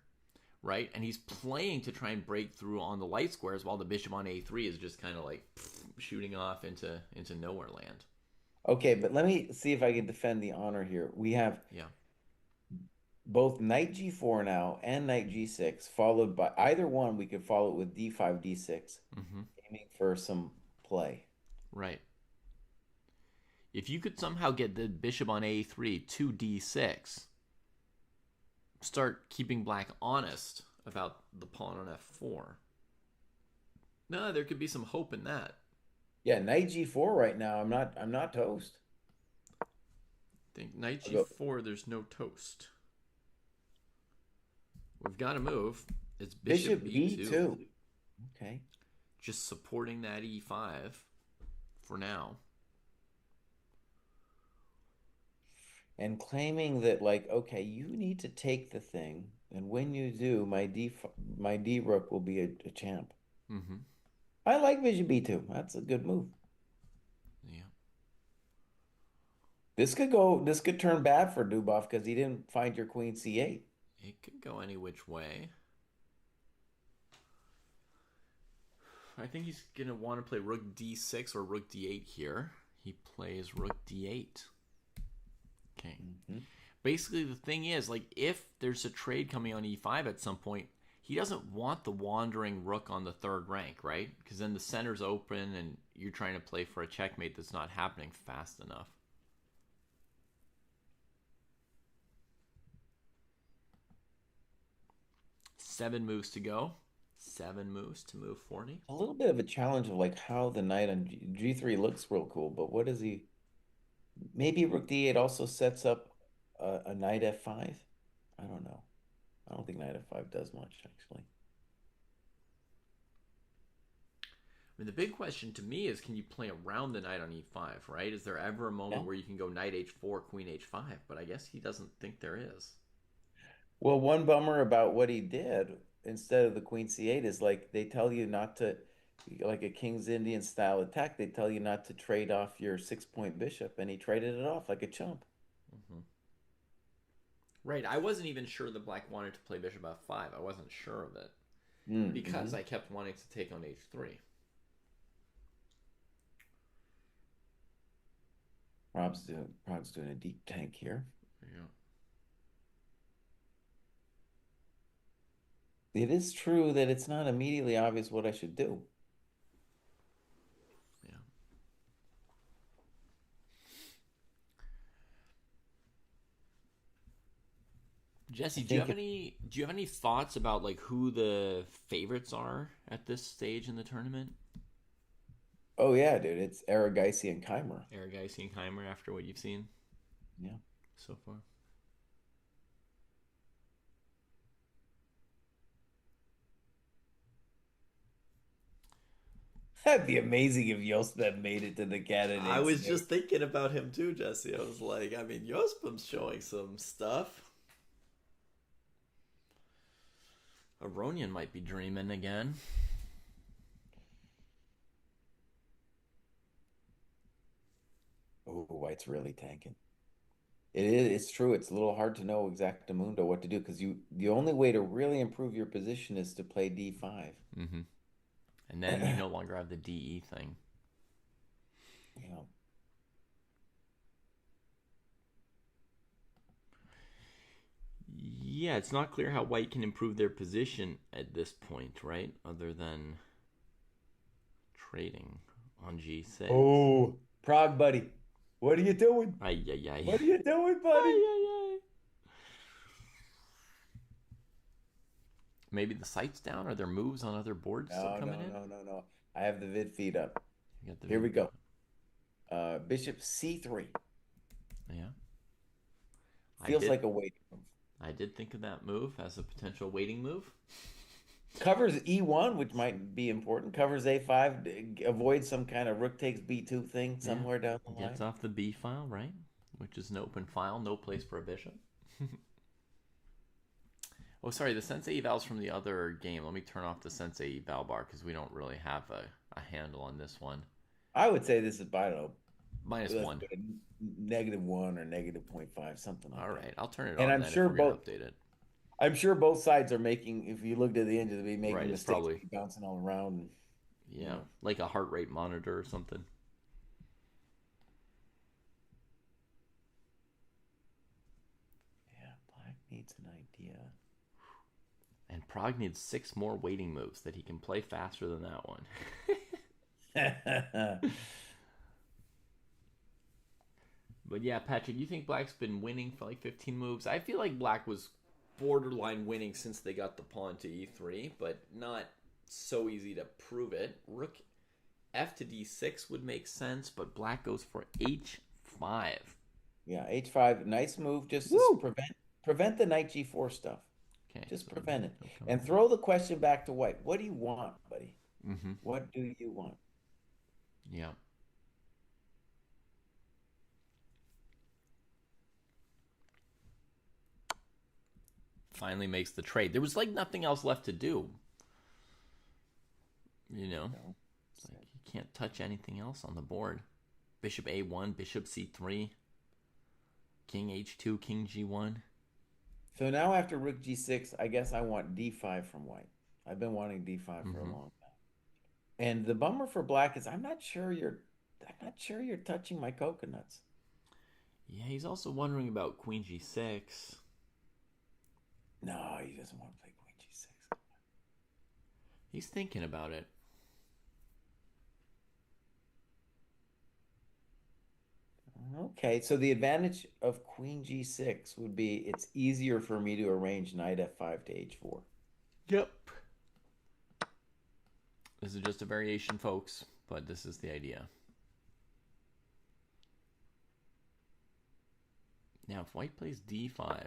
right? And he's playing to try and break through on the light squares while the bishop on a3 is just kind of like shooting off into nowhere land. Okay, but let me see if I can defend the honor here. We have Yeah. both knight g4 now and knight g6, followed by either one. We could follow it with d5, d6, Mm-hmm. aiming for some play. Right. If you could somehow get the bishop on a3 to d6, start keeping black honest about the pawn on f4. No, there could be some hope in that. Yeah, knight g4 right now. I'm not toast. I think knight g4, there's no toast. We've got to move. It's bishop b2. Okay. just supporting that e5 for now. And claiming that, like, okay, you need to take the thing, and when you do, my D rook will be a champ. Mm-hmm. I like Vision B2. That's a good move. Yeah. This could turn bad for Dubov because he didn't find your queen C8. It could go any which way. I think he's going to want to play rook d6 or rook d8 here. He plays rook d8. Okay. Mm-hmm. Basically, the thing is, like, if there's a trade coming on e5 at some point, he doesn't want the wandering rook on the third rank, right? Because then the center's open and you're trying to play for a checkmate that's not happening fast enough. Seven moves to go. Seven moves to move 40. A little bit of a challenge of like how the knight on G3 looks real cool, but what does he? Maybe rook D8 also sets up a knight F5. I don't know. I don't think knight F5 does much actually. I mean, the big question to me is, can you play around the knight on e5, right? Is there ever a Yeah. moment where you can go knight h4, queen h5? But I guess he doesn't think there is. Well, one bummer about what he did instead of the queen C8 is like they tell you not to, like a King's Indian style attack, they tell you not to trade off your 6-point bishop, and he traded it off like a chump. Mm-hmm. Right, I wasn't even sure that black wanted to play bishop f5. I wasn't sure of it because Mm-hmm. I kept wanting to take on h3. Prob's doing a deep tank here. Yeah. It is true that it's not immediately obvious what I should do. Yeah. I Jesse, think do you have any thoughts about like who the favorites are at this stage in the tournament? oh yeah, dude, it's Aragaisi and Keimer. Aragaisi and Heimer after what you've seen Yeah. so far? That'd be amazing if Yosef made it to the I candidates. was just thinking about him too, Jesse. I was like, I mean, Jospim's showing some stuff. Aronian might be dreaming again. Oh, White's really tanking. It's true. It's a little hard to know exactamundo what to do because the only way to really improve your position is to play D5. Mm-hmm. And then you no longer have the DE thing. Yeah. Yeah, it's not clear how White can improve their position at this point, right? Other than trading on G6. Oh, Prague, buddy. What are you doing? Ay, ay, ay. What are you doing, Ay, buddy? ay, ay. Maybe the sight's down. Are there moves on other boards still No, coming no, in? no, no, no. I have the vid feed up. You got the Here we video. go. Bishop C3. Yeah. I Feels did like a waiting move. I did think of that move as a potential waiting move. Covers E1, which might be important. Covers A5. Avoids some kind of rook takes B2 thing Yeah. somewhere down the Gets line. off the B file, right? Which is an open file, no place for a bishop. Oh, sorry, the sensei evals from the other game. Let me turn off the sensei eval bar because we don't really have a handle on this one. I would say this is, I don't know, Minus let's one. go to -1 or -0.5, something like All that. right, I'll turn it And on then if we're gonna update it. I'm sure both sides are making, if you looked at the end, they'd be making Right, it's mistakes, probably bouncing all around. And, yeah, like a heart rate monitor or something. Yeah, black needs an idea. And Prague needs 6 more waiting moves that he can play faster than that one. But yeah, Patrick, you think Black's been winning for like 15 moves? I feel like Black was borderline winning since they got the pawn to e3, but not so easy to prove it. Rook f to d6 would make sense, but Black goes for h5. Yeah, H5, nice move. Just Woo! prevent the knight G4 stuff. Okay, Just so prevent it. no coming And in. throw the question back to White. What do you want, buddy? Mm-hmm. What do you want? Yeah. Finally makes the trade. There was like nothing else left to do. You know, No. it's like you can't touch anything else on the board. Bishop A1, Bishop C3, King H2, King G1. So now after Rook G6, I guess I want D5 from white. I've been wanting D5 for a Mm-hmm. long time. And the bummer for black is I'm not sure you're touching my coconuts. Yeah, he's also wondering about Queen G6. No, he doesn't want to play Queen G6. He's thinking about it. Okay, so the advantage of Queen G6 would be it's easier for me to arrange knight F5 to H4. Yep. This is just a variation, folks, but this is the idea. Now, if white plays D5,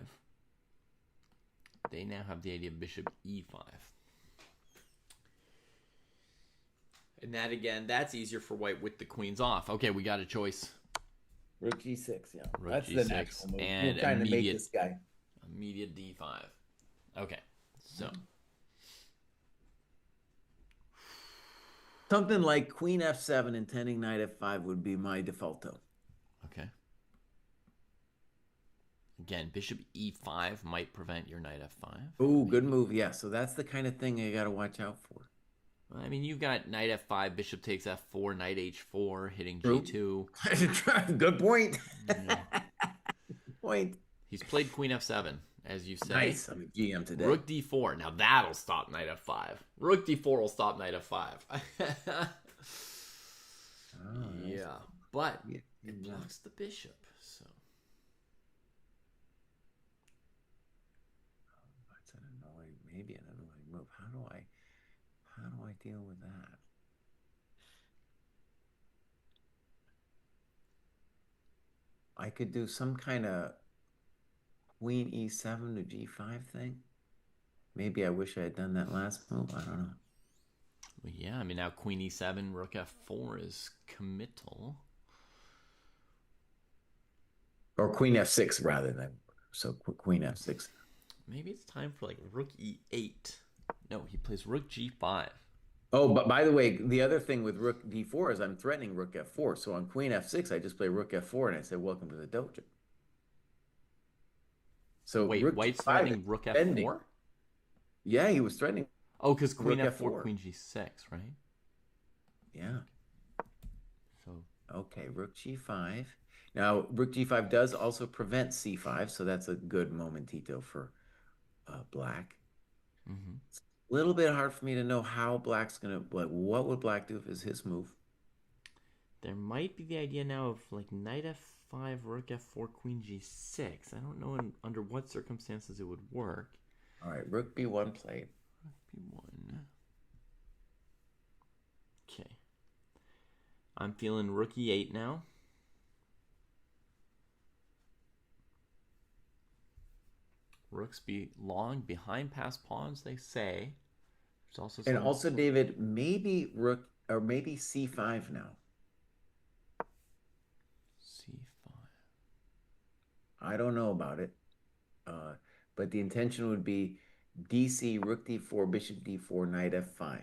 they now have the idea of Bishop E5. And that, again, that's easier for white with the queens off. Okay, we got a choice. Rook G6, yeah. Rook That's G6 the natural move. and We're trying to make immediate- this guy. Immediate D5. Okay, so Something like Queen F7 intending knight F5 would be my defaulto. okay. Again, Bishop E5 might prevent your knight F5. Oh, good move. Yeah, so that's the kind of thing you got to watch out for. I mean, you've got knight F5, Bishop takes F4, knight H4, hitting True. G2. Good point. Yeah. Point. He's played Queen F7, as you say. Nice. I'm a GM today. Rook D4. Now that'll stop knight F5. Rook D4 will stop knight F5. Yeah, but it blocks the bishop. So that's maybe an annoying move. How do I deal with that? I could do some kind of Queen E7 to G5 thing. Maybe I wish I had done that last move. I don't know. well, yeah, I mean now Queen E7, Rook F4 is committal. Or Queen F6 rather than so Queen F6. Maybe it's time for like Rook E8. No, he plays Rook G5. Oh, but by the way, the other thing with Rook D4 is I'm threatening Rook F4. So on Queen F6, I just play Rook F4 and I say, "Welcome to the dojo." So Wait, Rook white's G5 threatening is Rook defending. F4? Yeah, he was threatening. Oh, because Queen Rook F4, F4. Queen G6, right? Yeah. So Okay, Rook G5. Now, Rook G5 does also prevent C5, so that's a good momentito for black. mm-hmm. It's a little bit hard for me to know how black's gonna like what would black do if it's his move. There might be the idea now of like knight F5, Rook F4, Queen G6. I don't know under what circumstances it would work. All right, Rook B1 played. B1. Okay. I'm feeling Rook E8 now. Rooks be long behind past pawns, they say. There's also And some... also, David, maybe Rook or maybe C5 now. C5. I don't know about it. But the intention would be DC, Rook D4, Bishop D4, Knight F5.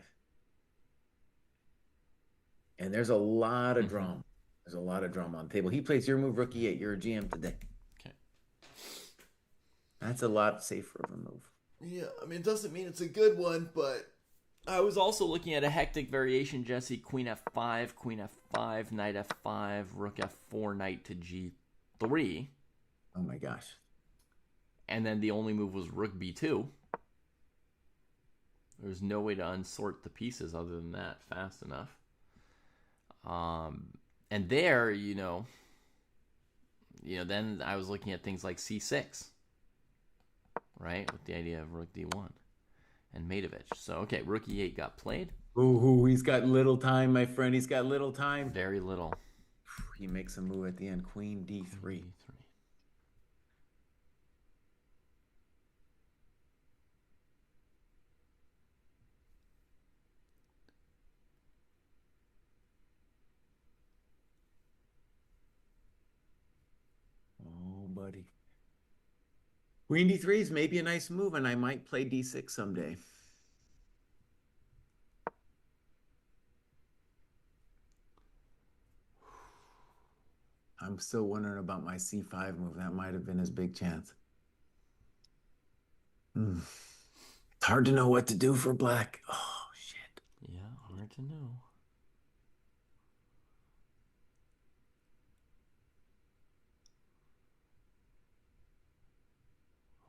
And there's a lot of drama. There's a lot of drama on the table. He plays your move, Rook E8. You're a GM today. Okay. That's a lot safer of a move. Yeah, I mean, it doesn't mean it's a good one, but I was also looking at a hectic variation, Jesse. Queen F5, Knight F5, Rook F4, Knight to G3. Oh my gosh. And then the only move was Rook B2. There's no way to unsort the pieces other than that fast enough. And there, then I was looking at things like C6, right? With the idea of Rook D1 and Matovich. So, okay, Rook E8 got played. Ooh, he's got little time, my friend. He's got little time. Very little. He makes a move at the end. Queen D3. Queen D3 is maybe a nice move, and I might play D6 someday. I'm still wondering about my C5 move. That might have been his big chance. Hmm. It's hard to know what to do for black. Oh, shit. Yeah, hard to know.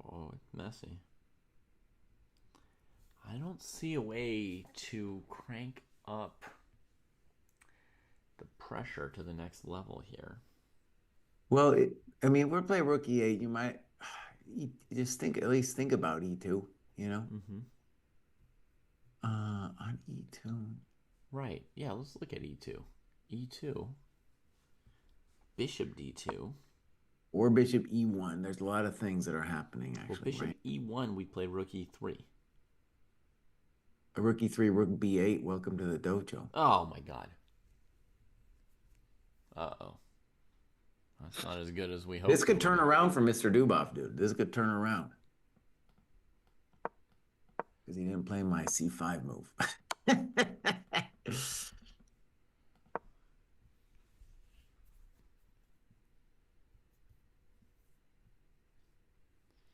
Oh, it's messy. I don't see a way to crank up the pressure to the next level here. Well, I mean, we're playing rook E8. You might just think, at least think about E2, you know? Mm-hmm. On E2. Right. Yeah, let's look at E2. E2. Bishop D2. Or bishop E1. There's a lot of things that are happening, Well, actually, bishop right? E1, we play rook E3. A rook E3, rook B8. Welcome to the dojo. Oh my god. Uh-oh. That's not as good as we hoped This it could would turn be. around for Mr. Dubov, dude. This could turn around. Because he didn't play my C5 move.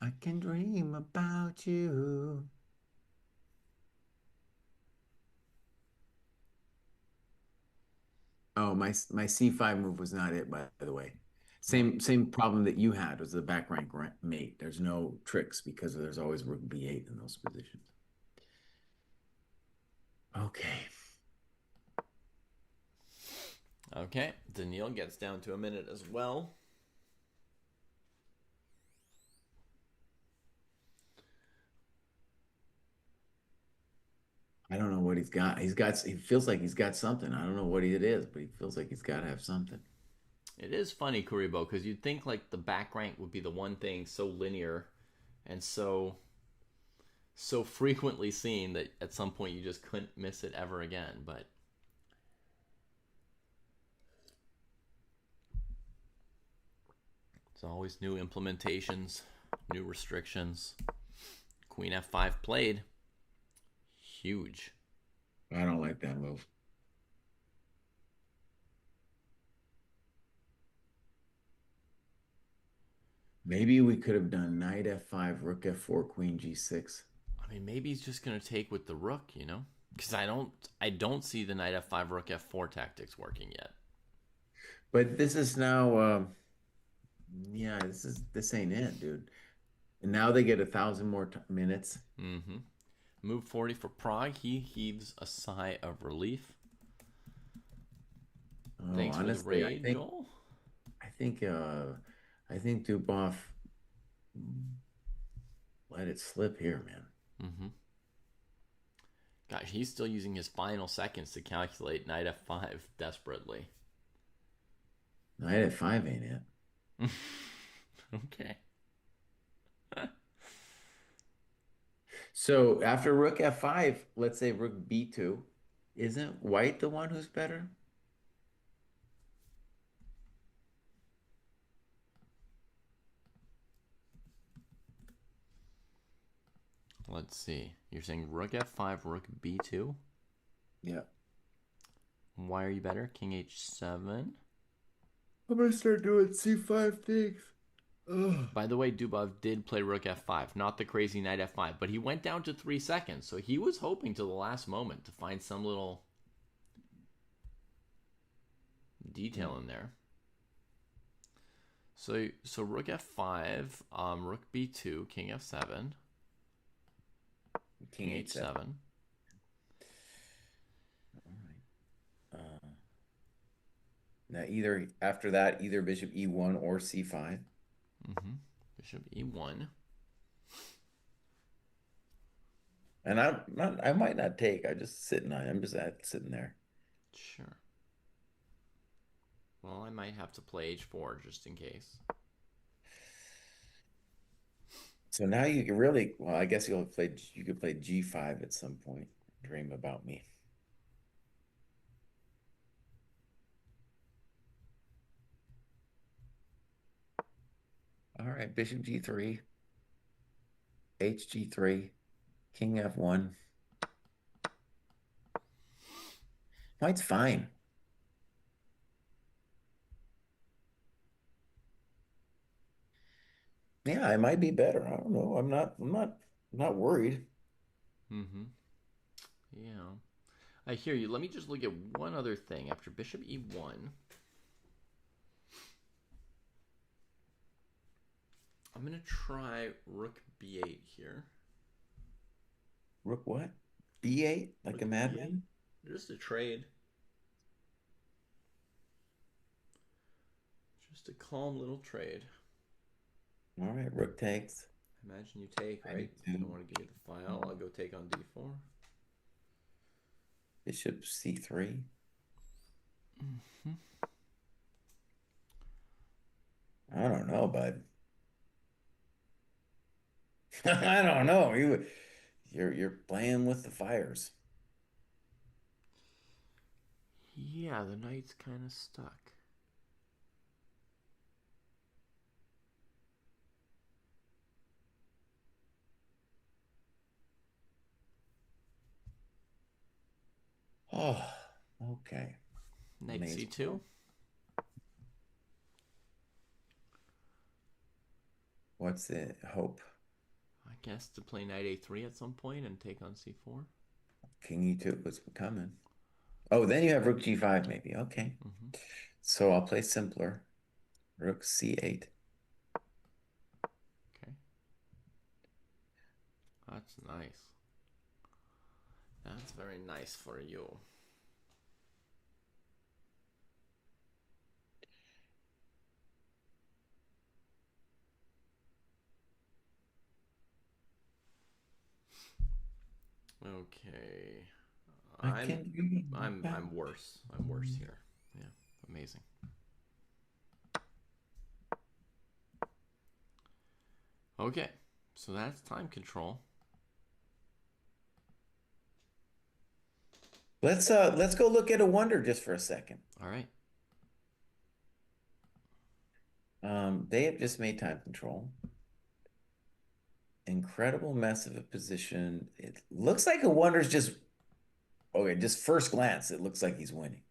I can dream about you. Oh, my C5 move was not it, by the way. What? Same problem that you had was the back rank mate. There's no tricks because there's always rook B8 in those positions. Okay. Okay. Daniil gets down to a minute as well. I don't know what he's got. He feels like he's got something. I don't know what it is, but he feels like he's got to have something. It is funny, Kuribo, because you'd think like the back rank would be the one thing so linear and so frequently seen that at some point you just couldn't miss it ever again. But it's always new implementations, new restrictions. Queen F5 played. Huge. I don't like that move. Maybe we could have done knight F5, rook F4, queen G6. I mean, maybe he's just gonna take with the rook, you know? Because I don't see the knight F5, rook F4 tactics working yet. But this is now, yeah, this ain't it, dude. And now they get 1,000 more minutes. Mm-hmm. Move 40 for Prague. He heaves a sigh of relief. Oh, Thanks for the honestly, raid, Joel. I think, I think Dubov let it slip here, man. Mm-hmm. Gosh, he's still using his final seconds to calculate knight F5 desperately. Knight F5 ain't it. Okay. So after rook F5, let's say rook B2, isn't white the one who's better? Let's see. You're saying rook F5, rook B2? Yeah. Why are you better? King H7? I'm gonna start doing C5 things. Ugh. By the way, Dubov did play rook F5, not the crazy knight F5, but he went down to 3 seconds, so he was hoping to the last moment to find some little detail in there. So rook F5, rook B2, king F7, king H7. All right. Now either after that, either bishop E1 or C5. Mm-hmm. Bishop E1. And I might not take. I'm just sitting there. Sure. Well, I might have to play H4 just in case. So now you can well, I guess you could play G5 at some point. Dream about me. All right, bishop G3. HG3, King F1. White's fine. Yeah, it might be better. I don't know. I'm not worried. Mm-hmm. Yeah. I hear you. Let me just look at one other thing. After bishop e1, I'm going to try rook b8 here. Rook what? B8? Like Rook a b8. madman? Just a trade. Just a calm little trade. All right, rook takes. Imagine you take, I do right? You too. don't want to give me the file. I'll go take on d4. Bishop C3. Mm-hmm. I don't know, bud. I don't know. You're playing with the fires. Yeah, the knight's kind of stuck. Oh, okay. Knight Amazing. c2. What's the hope? I guess to play knight a3 at some point and take on c4. King E2 was coming. Oh, then you have rook G5 maybe. Okay. Mm-hmm. So I'll play simpler. Rook C8. Okay. That's nice. That's very nice for you. Okay. I I'm can dream I'm about I'm worse. I'm worse here. Yeah. Amazing. Okay. So that's time control. Let's go look at a wonder just for a second. All right. They have just made time control. Incredible mess of a position. It looks like a wonder's just okay, just first glance, it looks like he's winning.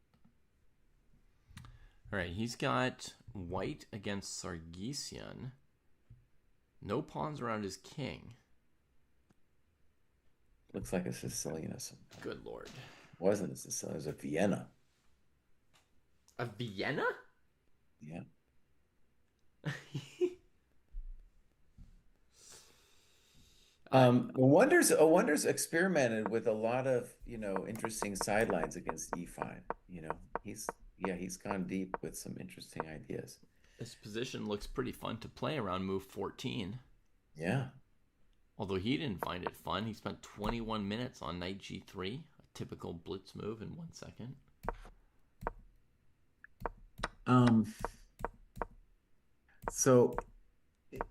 All right. He's got white against Sargisian. No pawns around his king. Looks like a Sicilian or something. Good lord. Wasn't a Sicilian, it was a Vienna. A Vienna? Yeah. Wonders experimented with a lot of, interesting sidelines against E5. He's gone deep with some interesting ideas. This position looks pretty fun to play around move 14. Yeah. Although he didn't find it fun. He spent 21 minutes on knight g3, a typical blitz move in 1 second. So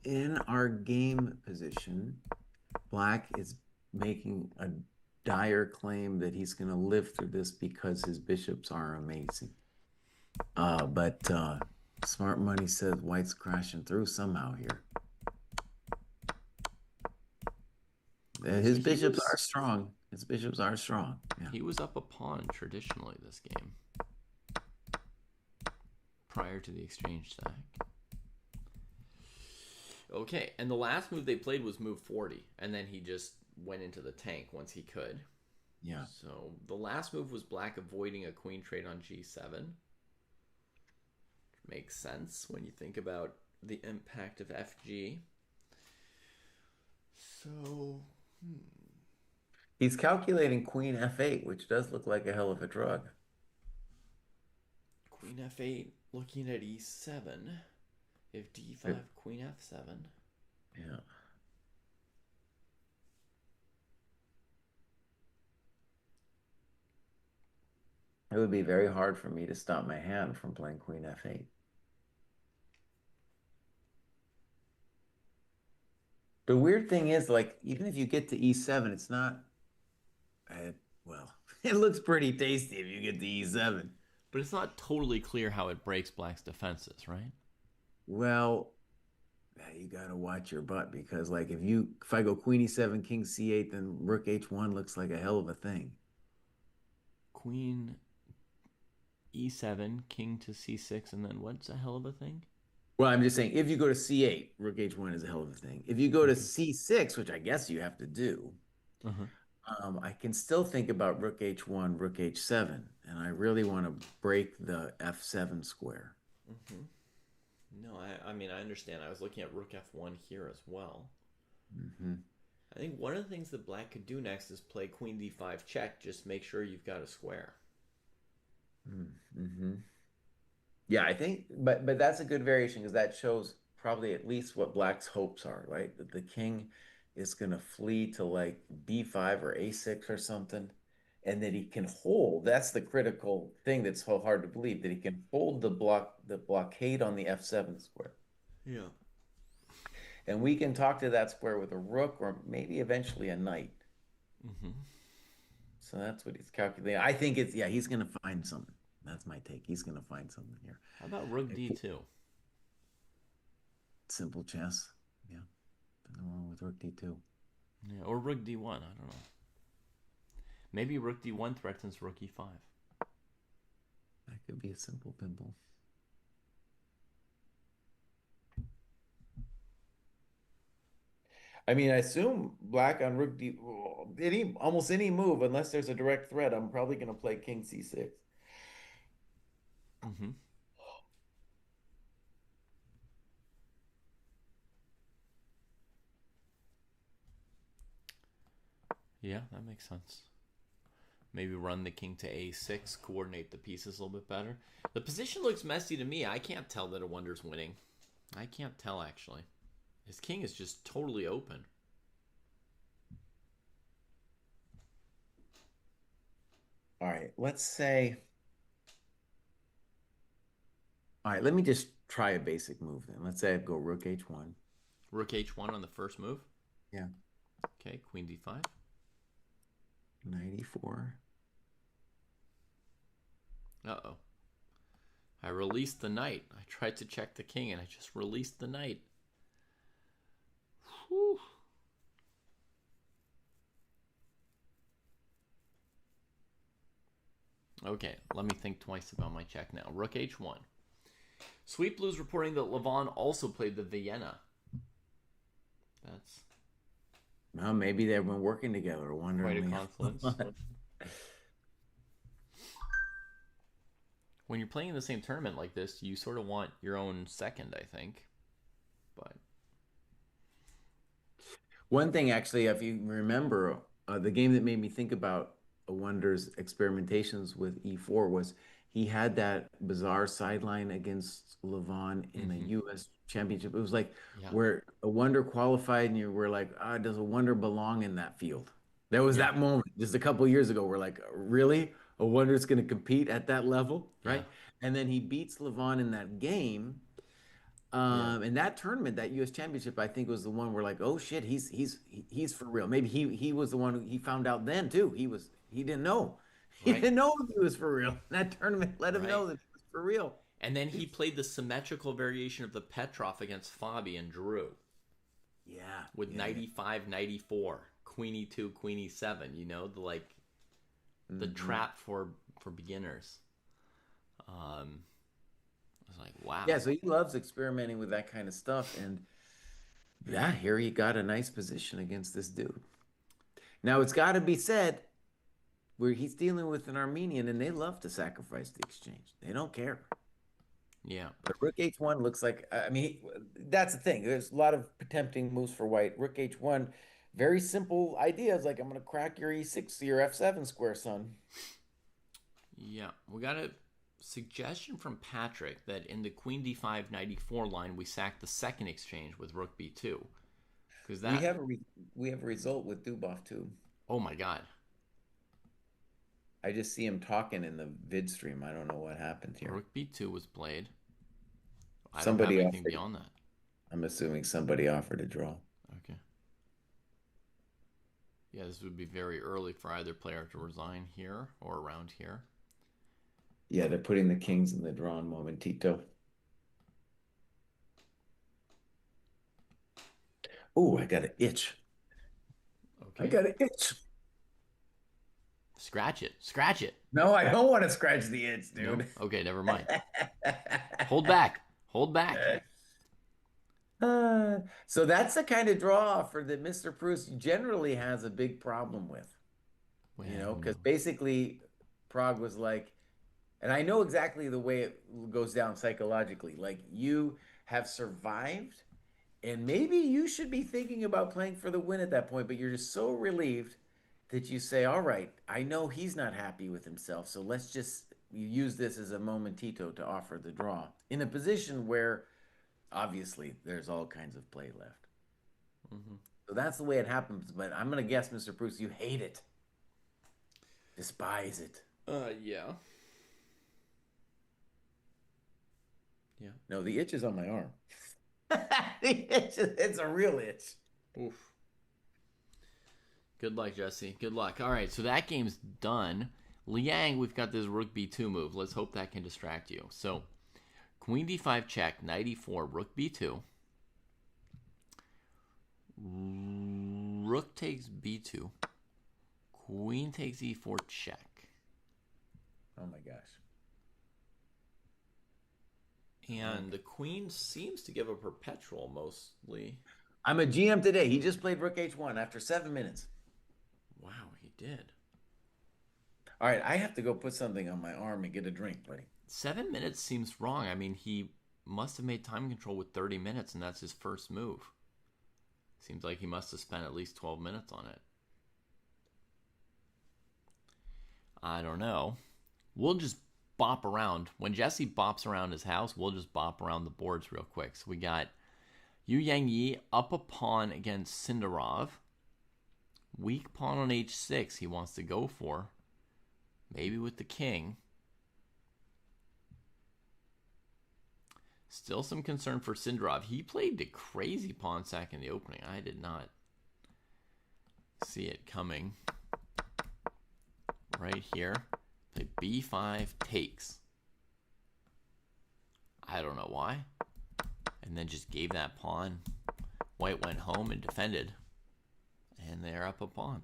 in our game position, Black is making a dire claim that he's going to live through this because his bishops are amazing. But Smart Money says White's crashing through somehow here. His bishops are strong. His bishops are strong. Yeah. He was up a pawn traditionally this game prior to the exchange stack. Okay, and the last move they played was move 40, and then he just went into the tank once he could. Yeah. So the last move was Black avoiding a queen trade on g7. Makes sense when you think about the impact of fg. So, He's calculating queen f8, which does look like a hell of a drug. Queen f8, looking at e7. If d5, queen f7. Yeah. It would be very hard for me to stop my hand from playing queen f8. The weird thing is, like, even if you get to e7, it's not, well, it looks pretty tasty if you get to e7. But it's not totally clear how it breaks Black's defenses, right? Well, you gotta watch your butt because like if I go queen e7, king c8, then rook h1 looks like a hell of a thing. Queen e7, king to c6, and then what's a hell of a thing? Well, I'm just saying if you go to c8, rook h1 is a hell of a thing. If you go to Okay. c6, which I guess you have to do, Uh-huh. I can still think about rook h1, rook h7, and I really want to break the f7 square. Mm-hmm. No, I mean, I understand. I was looking at rook f1 here as well. Hmm. I think one of the things that black could do next is play queen d5 check. Just make sure you've got a square. Hmm. Yeah, I think, but that's a good variation because that shows probably at least what black's hopes are, right? That the king is going to flee to like b5 or a6 or something, and that he can hold. That's the critical thing that's so hard to believe that he can hold the blockade on the f7 square. Yeah. And we can talk to that square with a rook or maybe eventually a knight. Mm-hmm. So that's what he's calculating. I think it's, yeah, he's going to find something. That's my take. He's going to find something here. How about rook d2? Simple chess. Yeah. Nothing wrong with rook d2. Yeah, or rook d1. I don't know. Maybe rook d1 threatens rook e5. That could be a simple pimple. I mean, I assume black on rook d almost any move, unless there's a direct threat, I'm probably going to play king c6. Mm-hmm. Yeah, that makes sense. Maybe run the king to a6, coordinate the pieces a little bit better. The position looks messy to me. I can't tell that a wonder's winning. I can't tell, actually. His king is just totally open. All right, let's say. All right, let me just try a basic move then. Let's say I go rook h1. Rook h1 on the first move. Yeah. Okay, queen d5. Knight e4. Uh-oh. I released the knight. I tried to check the king, and I just released the knight. Whew. Okay, let me think twice about my check now. Rook h1. Sweet Blues reporting that Levon also played the Vienna. That's Well, maybe they've been working together. I wonder. quite a confluence. When you're playing in the same tournament like this, you sort of want your own second, I think. But One thing, actually, if you remember, the game that made me think about a Wonder's experimentations with E4 was he had that bizarre sideline against Levon in a mm-hmm. U.S. championship. It was like Yeah, where a Wonder qualified, and you were like, ah, does a Wonder belong in that field? There was yeah, that moment just a couple of years ago. We're like, really? A Wonder's going to compete at that level, yeah, right? And then he beats Levon in that game. yeah, And that tournament, that U.S. Championship, I think was the one where like, oh shit, he's for real. Maybe he was the one who he found out then too. He didn't know. He right, didn't know if he was for real. That tournament let him right. know that he was for real. And then he played the symmetrical variation of the Petrov against Fabi and drew Yeah, with yeah, knight yeah. e5, knight e4, queen e2, queen e7. You know, the Hmm. trap for beginners. I was like, Yeah, wow. so he loves experimenting with that kind of stuff, and yeah, here he got a nice position against this dude. Now it's got to be said, where he's dealing with an Armenian, and they love to sacrifice the exchange. They don't care. Yeah, But Rook H1 looks like, I mean, that's the thing. There's a lot of tempting moves for white. Rook H1, very simple ideas like I'm going to crack your E6, your F7 square, son. yeah. We got a suggestion from Patrick that in the queen d5, knight e4 line, we sack the second exchange with rook b2. Because We that, have a re we have a result with Dubov too. oh my god. I just see him talking in the vid stream. I don't know what happened here. Rook b2 was played. I don't have Somebody anything offered, beyond that. I'm assuming somebody offered a draw. Okay. Yeah, this would be very early for either player to resign here or around here. Yeah, they're putting the kings in the drawn momentito. Oh, I got an itch. I Okay. got an itch. Scratch it. Scratch it. No, I don't want to scratch the itch, No? dude. Okay, never mind. Hold back. Hold back. Uh, so that's the kind of draw for that Mr. Proust generally has a big problem with, Well, who because knows? basically Prague was like, and I know exactly the way it goes down psychologically. Like you have survived, and maybe you should be thinking about playing for the win at that point, but you're just so relieved that you say, all right, I know he's not happy with himself, so let's just you use this as a momentito to offer the draw in a position where obviously there's all kinds of play left. Hmm. So that's the way it happens. But I'm gonna guess, Mr. Bruce, you hate it, despise it. Yeah. Yeah. No, the itch is on my arm. It's a real itch. Oof. Good luck, Jesse. Good luck. All right, so that game's done. Liang, we've got this rook b2 move. Let's hope that can distract you. So, queen d5 check, knight e4, rook b2. Rook takes b2. Queen takes e4 check. Oh my gosh. And the queen seems to give a perpetual mostly. I'm a GM today. He just played Rook H1 after 7 minutes. Wow, he did. All right, I have to go put something on my arm and get a drink, buddy. 7 minutes seems wrong. I mean, he must have made time control with 30 minutes, and that's his first move. Seems like he must have spent at least 12 minutes on it. I don't know. We'll just bop around. When Jesse bops around his house, we'll just bop around the boards real quick. So we got Yu Yang Yi up a pawn against Sindarov. Weak pawn on h6 he wants to go for. Maybe with the king. Still some concern for Sindarov. He played the crazy pawn sack in the opening. I did not see it coming. Right here. Played b5 takes. I don't know why. And then just gave that pawn. White went home and defended. And they're up a pawn.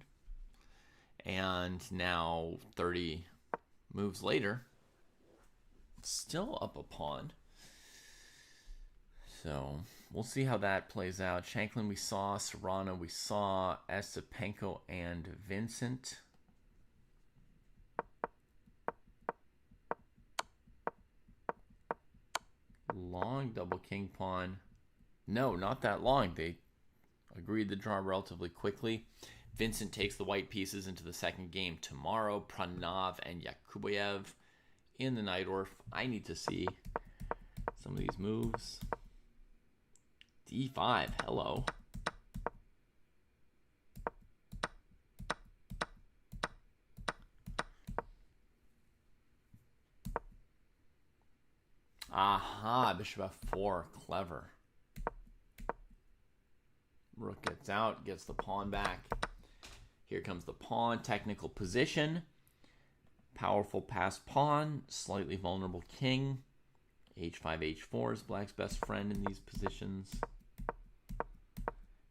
And now 30 moves later, still up a pawn. So we'll see how that plays out. Shanklin we saw, Serrano we saw, Esipenko and Vincent. Long double king pawn. No, not that long. They agreed to draw relatively quickly. Vincent takes the white pieces into the second game tomorrow. Pranav and Yakubayev in the Nightorf. I need to see some of these moves. D5, hello. Aha, bishop f4, clever. Rook gets out, gets the pawn back. Here comes the pawn, technical position. Powerful passed pawn, slightly vulnerable king. H5, H4 is black's best friend in these positions.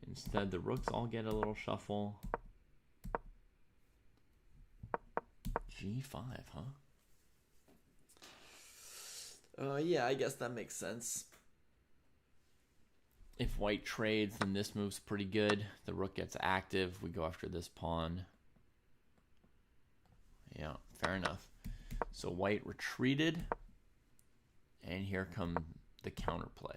Instead, the rooks all get a little shuffle. G5, huh? Yeah, I guess that makes sense. If white trades, then this move's pretty good. The rook gets active. We go after this pawn. Yeah, fair enough. So white retreated. And here come the counterplay.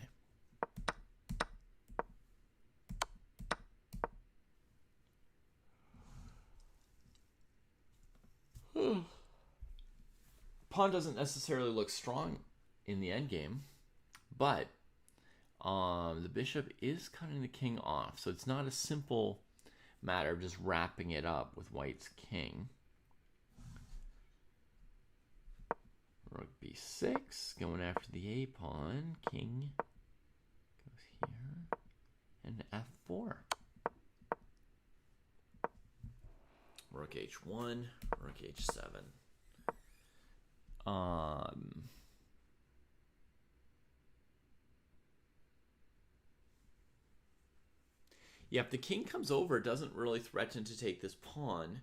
Pawn doesn't necessarily look strong in the endgame, but the bishop is cutting the king off, so it's not a simple matter of just wrapping it up with white's king. Rook b6, going after the a pawn. King goes here, and f4. Rook h1, rook h7. Yeah, if the king comes over, it doesn't really threaten to take this pawn,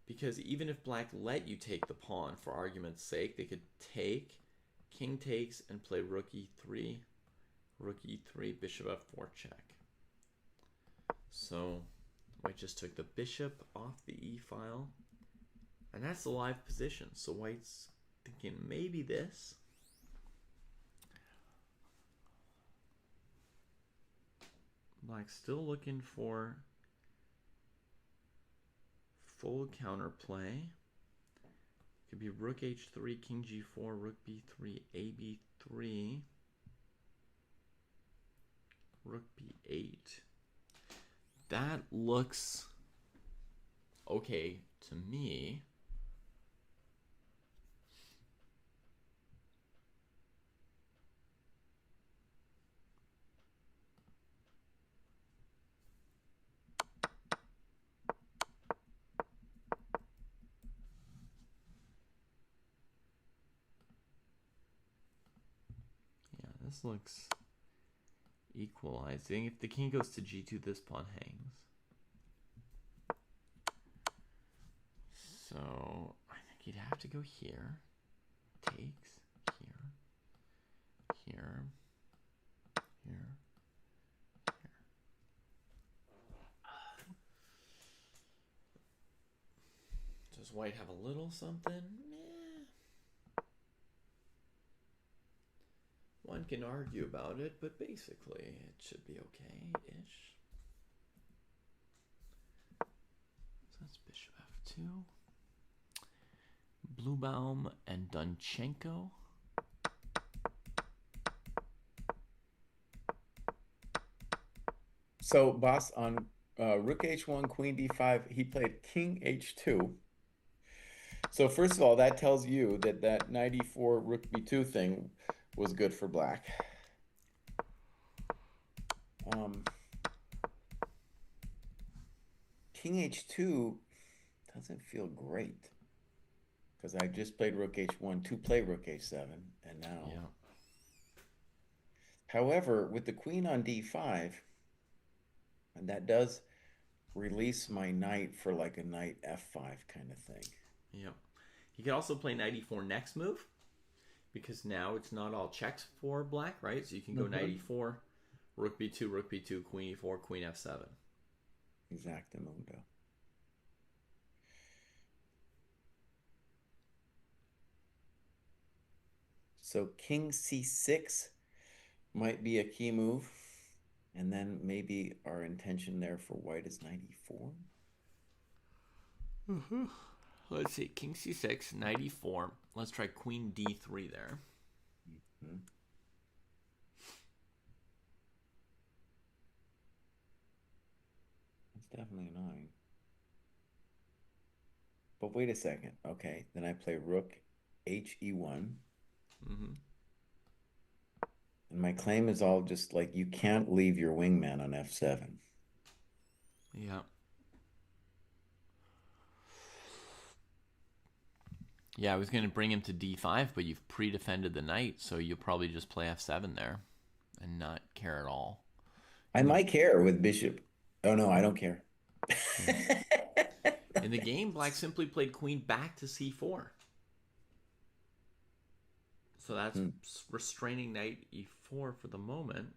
because even if black let you take the pawn, for argument's sake, they could take, king takes, and play rook e3, bishop f4 check. So white just took the bishop off the e file, and that's the live position. So white's thinking maybe this. Black's still looking for full counterplay. Could be rook h3, king g4, rook b3, ab3, rook b8. That looks okay to me. Yeah, this looks equalizing. If the king goes to g2, this pawn hangs. So I think you'd have to go here. Takes here, here, here, here. Does white have a little something? One can argue about it, but basically it should be okay-ish. So that's bishop f2. Bluebaum and Dunchenko. So, boss, on rook h1, queen d5, he played king h2. So, first of all, that tells you that that knight e4, rook b2 thing was good for black. King h2 doesn't feel great because I just played rook h1 to play rook h7, and now. Yeah. However, with the queen on d5, and that does release my knight for like a knight f5 kind of thing. Yeah. He could also play knight e4 next move, because now it's not all checked for black, right? So you can go knight e4, rook b2, queen e4, queen f7. Exactamundo. So king c6 might be a key move. And then maybe our intention there for white is knight e4. Let's see. King c6, knight e4. Let's try queen d3 there. It's definitely annoying. But wait a second. Okay, then I play rook he1. And my claim is all just like, you can't leave your wingman on f7. Yeah. Yeah, I was going to bring him to d5, but you've pre-defended the knight, so you'll probably just play f7 there and not care at all. I might care with bishop. Oh, no, I don't care. In the game, black simply played queen back to c4. So that's restraining knight e4 for the moment.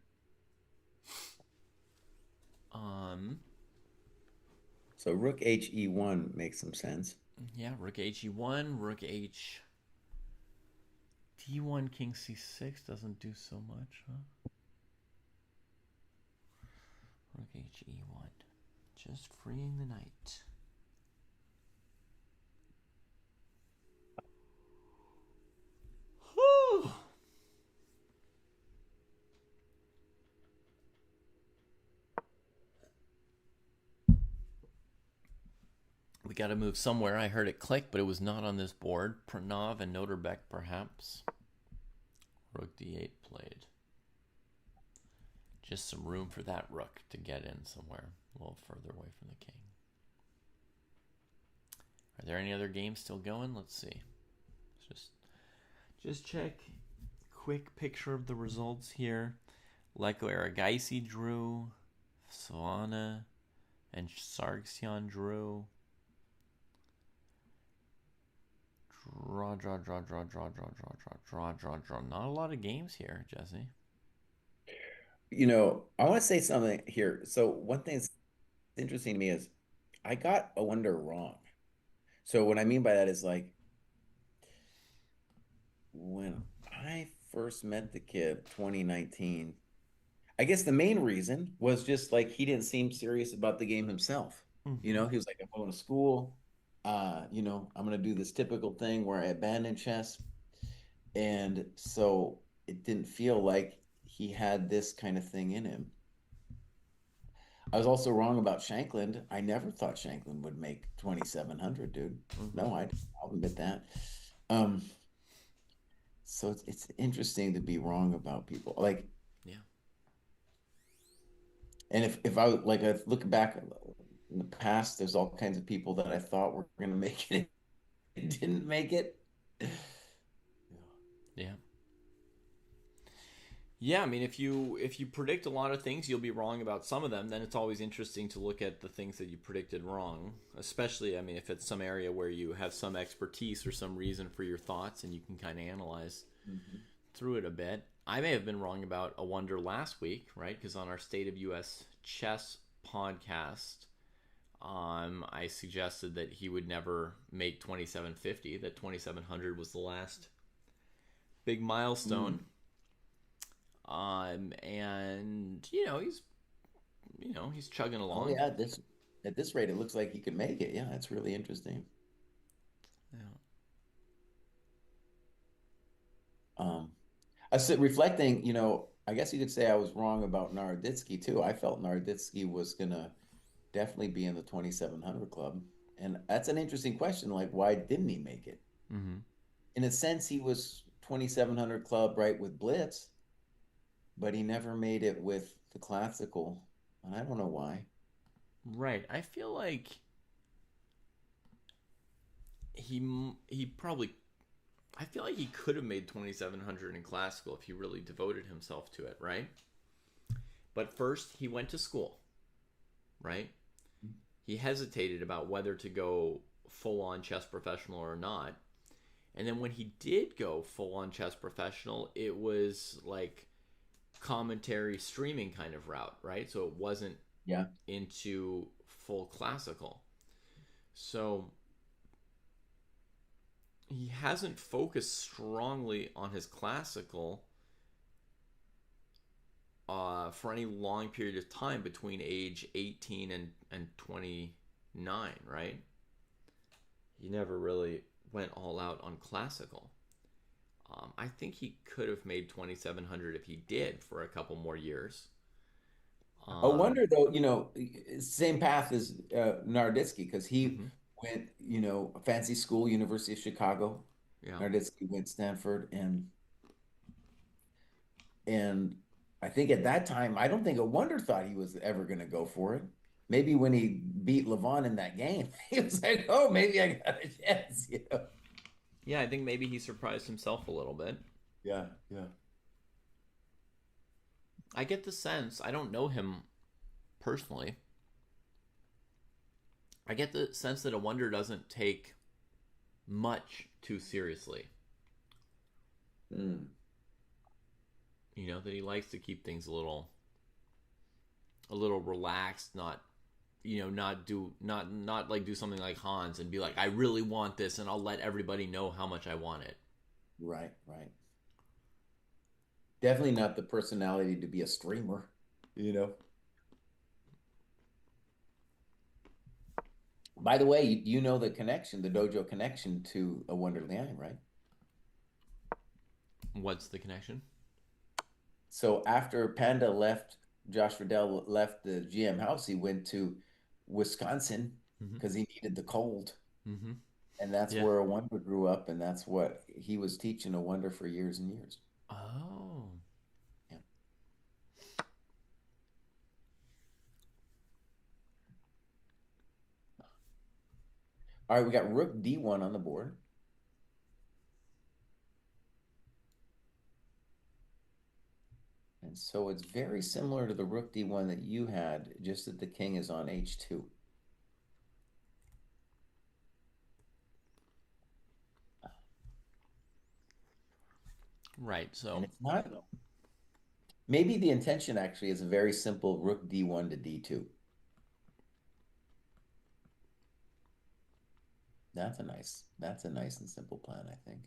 So rook he1 makes some sense. Yeah, rook he1, rook h d1, king c6 doesn't do so much, huh? Rook he1, just freeing the knight. Whew. We got to move somewhere. I heard it click, but it was not on this board. Pranav and Noterbeck, perhaps. Rook d8 played. Just some room for that rook to get in somewhere a little further away from the king. Are there any other games still going? Let's see. Just check. Quick picture of the results here. Leko Aragaisi drew. Solana and Sargsian drew. Draw. Not a lot of games here, Jesse. I want to say something here. So one thing that's interesting to me is I got a wonder wrong. So what I mean by that is like when I first met the kid, 2019, I guess the main reason was just like he didn't seem serious about the game himself. Mm-hmm. He was like, I'm going to school. I'm going to do this typical thing where I abandon chess. And so it didn't feel like he had this kind of thing in him. I was also wrong about Shankland. I never thought Shankland would make 2,700, dude. Mm-hmm. No, I'll admit that. Um, so it's interesting to be wrong about people. Like, Yeah. and if I look back in the past, there's all kinds of people that I thought were going to make it and didn't make it. Yeah. Yeah, I mean, if you predict a lot of things, you'll be wrong about some of them. Then it's always interesting to look at the things that you predicted wrong. Especially, I mean, if it's some area where you have some expertise or some reason for your thoughts, and you can kind of analyze Mhm. through it a bit. I may have been wrong about a wonder last week, right? Because on our State of U.S. Chess podcast, I suggested that he would never make 2750. That 2700 was the last big Mm. milestone. And he's chugging Oh along. yeah, this at this rate, it looks like he could make it. Yeah, it's really interesting. Yeah. Um, I said reflecting, I guess you could say I was wrong about Naroditsky too. I felt Naroditsky was gonna definitely be in the 2,700 club. And that's an interesting question. Like, why didn't he make it? Mm-hmm. In a sense, he was 2,700 club, right, with Blitz, but he never made it with the classical. And I don't know why. Right. I feel like he probably. I feel like he could have made 2,700 in classical if he really devoted himself to it, right? But first, he went to school, right? He hesitated about whether to go full on chess professional or not. And then when he did go full on chess professional, it was like commentary streaming kind of route, right? So it wasn't Yeah. into full classical. So he hasn't focused strongly on his classical for any long period of time between age 18 and 29, right? He never really went all out on classical. I think he could have made 2,700 if he did for a couple more years. I Um, wonder though, same path as Naroditsky because he mhm, went, fancy school, University of Chicago. yeah. Naroditsky went Stanford, and I think at that time, I don't think a wonder thought he was ever going to go for it. Maybe when he beat Levon in that game, he was like, "Oh, maybe I got a chance." Yeah, I think maybe he surprised himself a little bit. Yeah, yeah. I get the sense, I don't know him personally. I get the sense that a wonder doesn't take much too seriously. Mm, That he likes to keep things a little relaxed, not like do something like Hans and be like, I really want this and I'll let everybody know how much I want it. right, right. Definitely not the personality to be a streamer, you know. By the way, you know the connection, the Dojo connection to a Wonder Liang, right? What's the connection? So after Panda left, Josh Riddell left the GM house, he went to Wisconsin Mm-hmm. because he needed the cold. Mm-hmm. And that's Yeah. where a Wonder grew up, and that's what he was teaching a Wonder for years and years. Oh. Yeah. All right, we got Rook D1 on the board. And so it's very similar to the rook d1 that you had, just that the king is on h2. Right. And So it's not, maybe the intention actually is a very simple rook d1 to d2. That's a nice and simple plan, I think.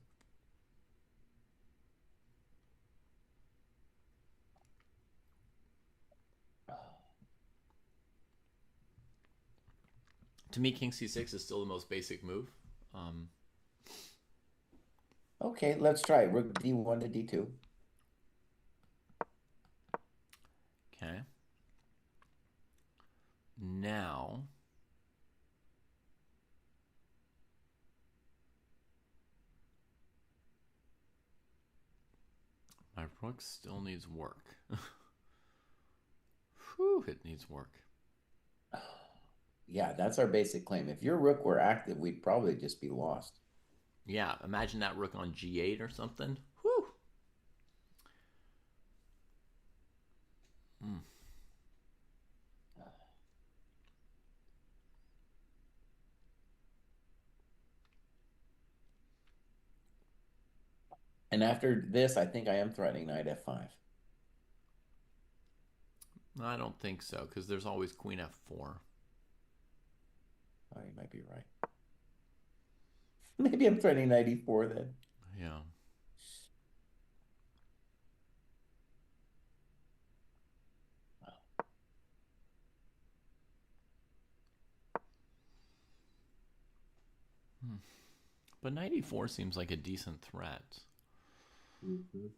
to me, King C6 is still the most basic move. Um, Okay, let's try it. Rook d1 to d2. okay. Now, my rook still needs work. Whew, it needs work. Yeah, that's our basic claim. If your rook were active, we'd probably just be lost. Yeah, imagine that rook on G8 or something. Whew. Mm. And after this, I think I am threatening knight f5. I don't think so, because there's always Queen F4. Oh, you might be right. Maybe I'm threatening knight e4 then. Yeah. Hmm. But knight e4 seems like a decent threat. Mhm.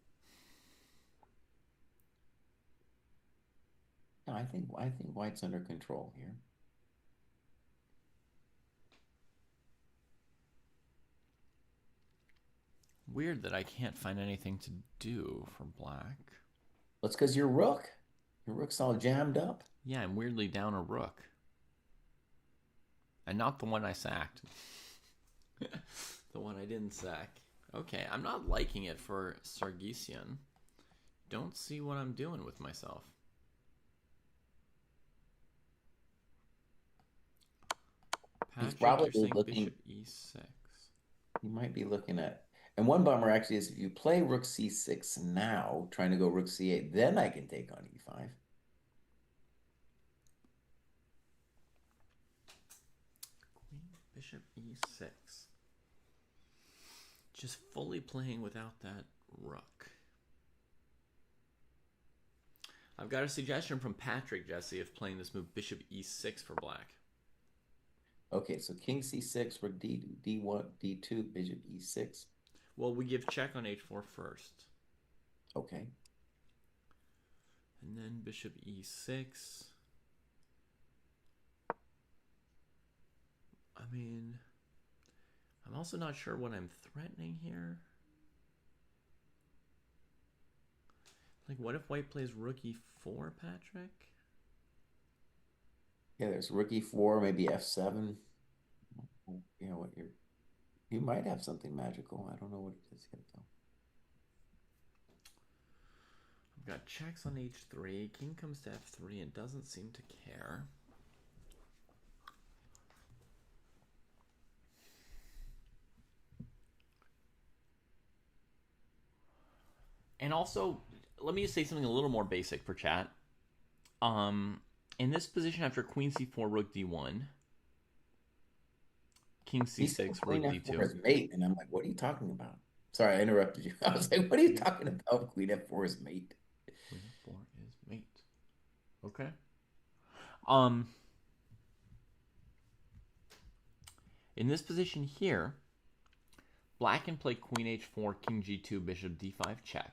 No, I think white's under control here. Weird that I can't find anything to do for black. Well, it's because your rook's all jammed up. Yeah, I'm weirdly down a rook. And not the one I sacked. The one I didn't sack. Okay, I'm not liking it for Sargisian. Don't see what I'm doing with myself. He's Patrick, you're probably saying looking, bishop e6. he might be looking at, and one bummer actually is if you play rook c6 now, trying to go rook c8, then I can take on e5. Queen, bishop e6. Just fully playing without that rook. I've got a suggestion from Patrick, Jesse, of playing this move bishop e6 for black. Okay, so king c6 for d1, d2, bishop e6. Well, we give check on h4 first. Okay. And then bishop e6. I mean, I'm also not sure what I'm threatening here. Like, what if white plays rook e4, Patrick? Yeah, there's rook e4, maybe f7. You know what you might have something magical. I don't know what it is yet though. I've got checks on h3. King comes to f3 and doesn't seem to care. And also, let me just say something a little more basic for chat. Um, in this position, after queen c4, rook d1, king He said c6, queen rook f4 d2. is mate, and I'm like, what are you talking about? Sorry, I interrupted you. I was like, what are you talking about? Queen f4 is mate. Queen f4 is mate. Okay. Um, in this position here, black can play queen h4, king g2, bishop d5 check,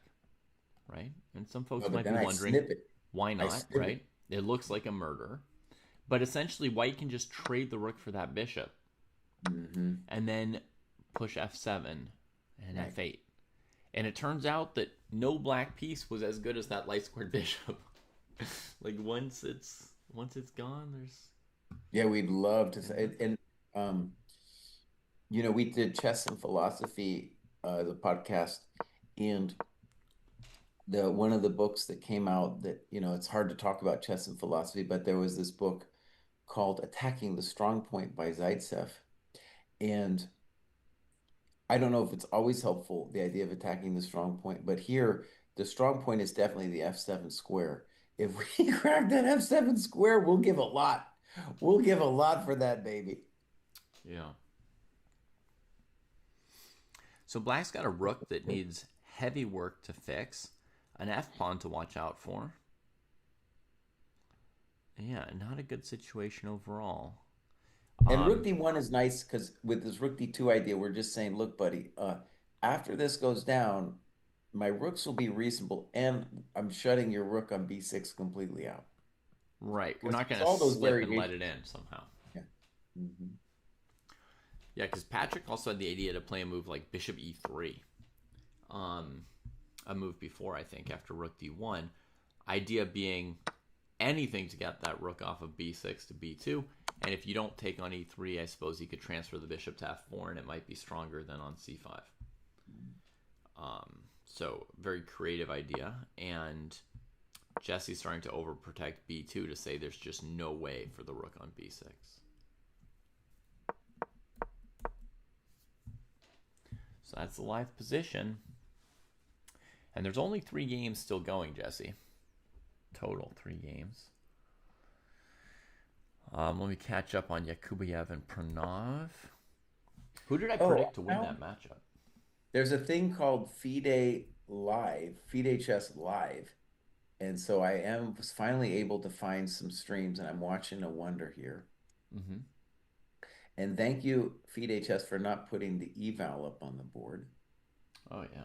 right? And some No, folks but might then be I wondering, snip it. why I not, snip it. right? It looks like a murder. But essentially, white can just trade the rook for that bishop Mm-hmm. and then push f7 and Right. f8. And it turns out that no black piece was as good as that light squared bishop. Like once it's gone, there's Yeah, we'd love to say, and um, we did chess and philosophy, the podcast, and the one of the books that came out that, it's hard to talk about chess and philosophy, but there was this book called Attacking the Strong Point by Zaitsev. And I don't know if it's always helpful, the idea of attacking the strong point, but here the strong point is definitely the F7 square. If we crack that F7 square, we'll give a lot. We'll give a lot for that baby. Yeah. So black's got a rook that needs heavy work to fix, an F pawn to watch out for. Yeah, not a good situation overall. And Rook Um, D1 is nice because with this Rook D2 idea, we're just saying, look, buddy, after this goes down, my rooks will be reasonable, and I'm shutting your rook on B6 completely out. right. We're Because not there's going to all those slip and let variations. it in somehow. Yeah. Mhm. Yeah, because Patrick also had the idea to play a move like Bishop E3. Um, a move before, I think, after Rook D1. Idea being anything to get that rook off of B6 to B2. And if you don't take on E3, I suppose you could transfer the bishop to F4 and it might be stronger than on C5. So, very creative idea. And Jesse's starting to overprotect B2 to say there's just no way for the rook on B6. So that's the live position. And there's only 3 games still going, Jesse. Total 3 games. Let me catch up on Yakubayev and Pranav. Who did I Oh, predict to win now that matchup? there's a thing called FIDE Live, FIDE Chess Live. And so I am was finally able to find some streams, and I'm watching a wonder here. Mm-hmm. And thank you, FIDE Chess, for not putting the eval up on the board. Oh, yeah.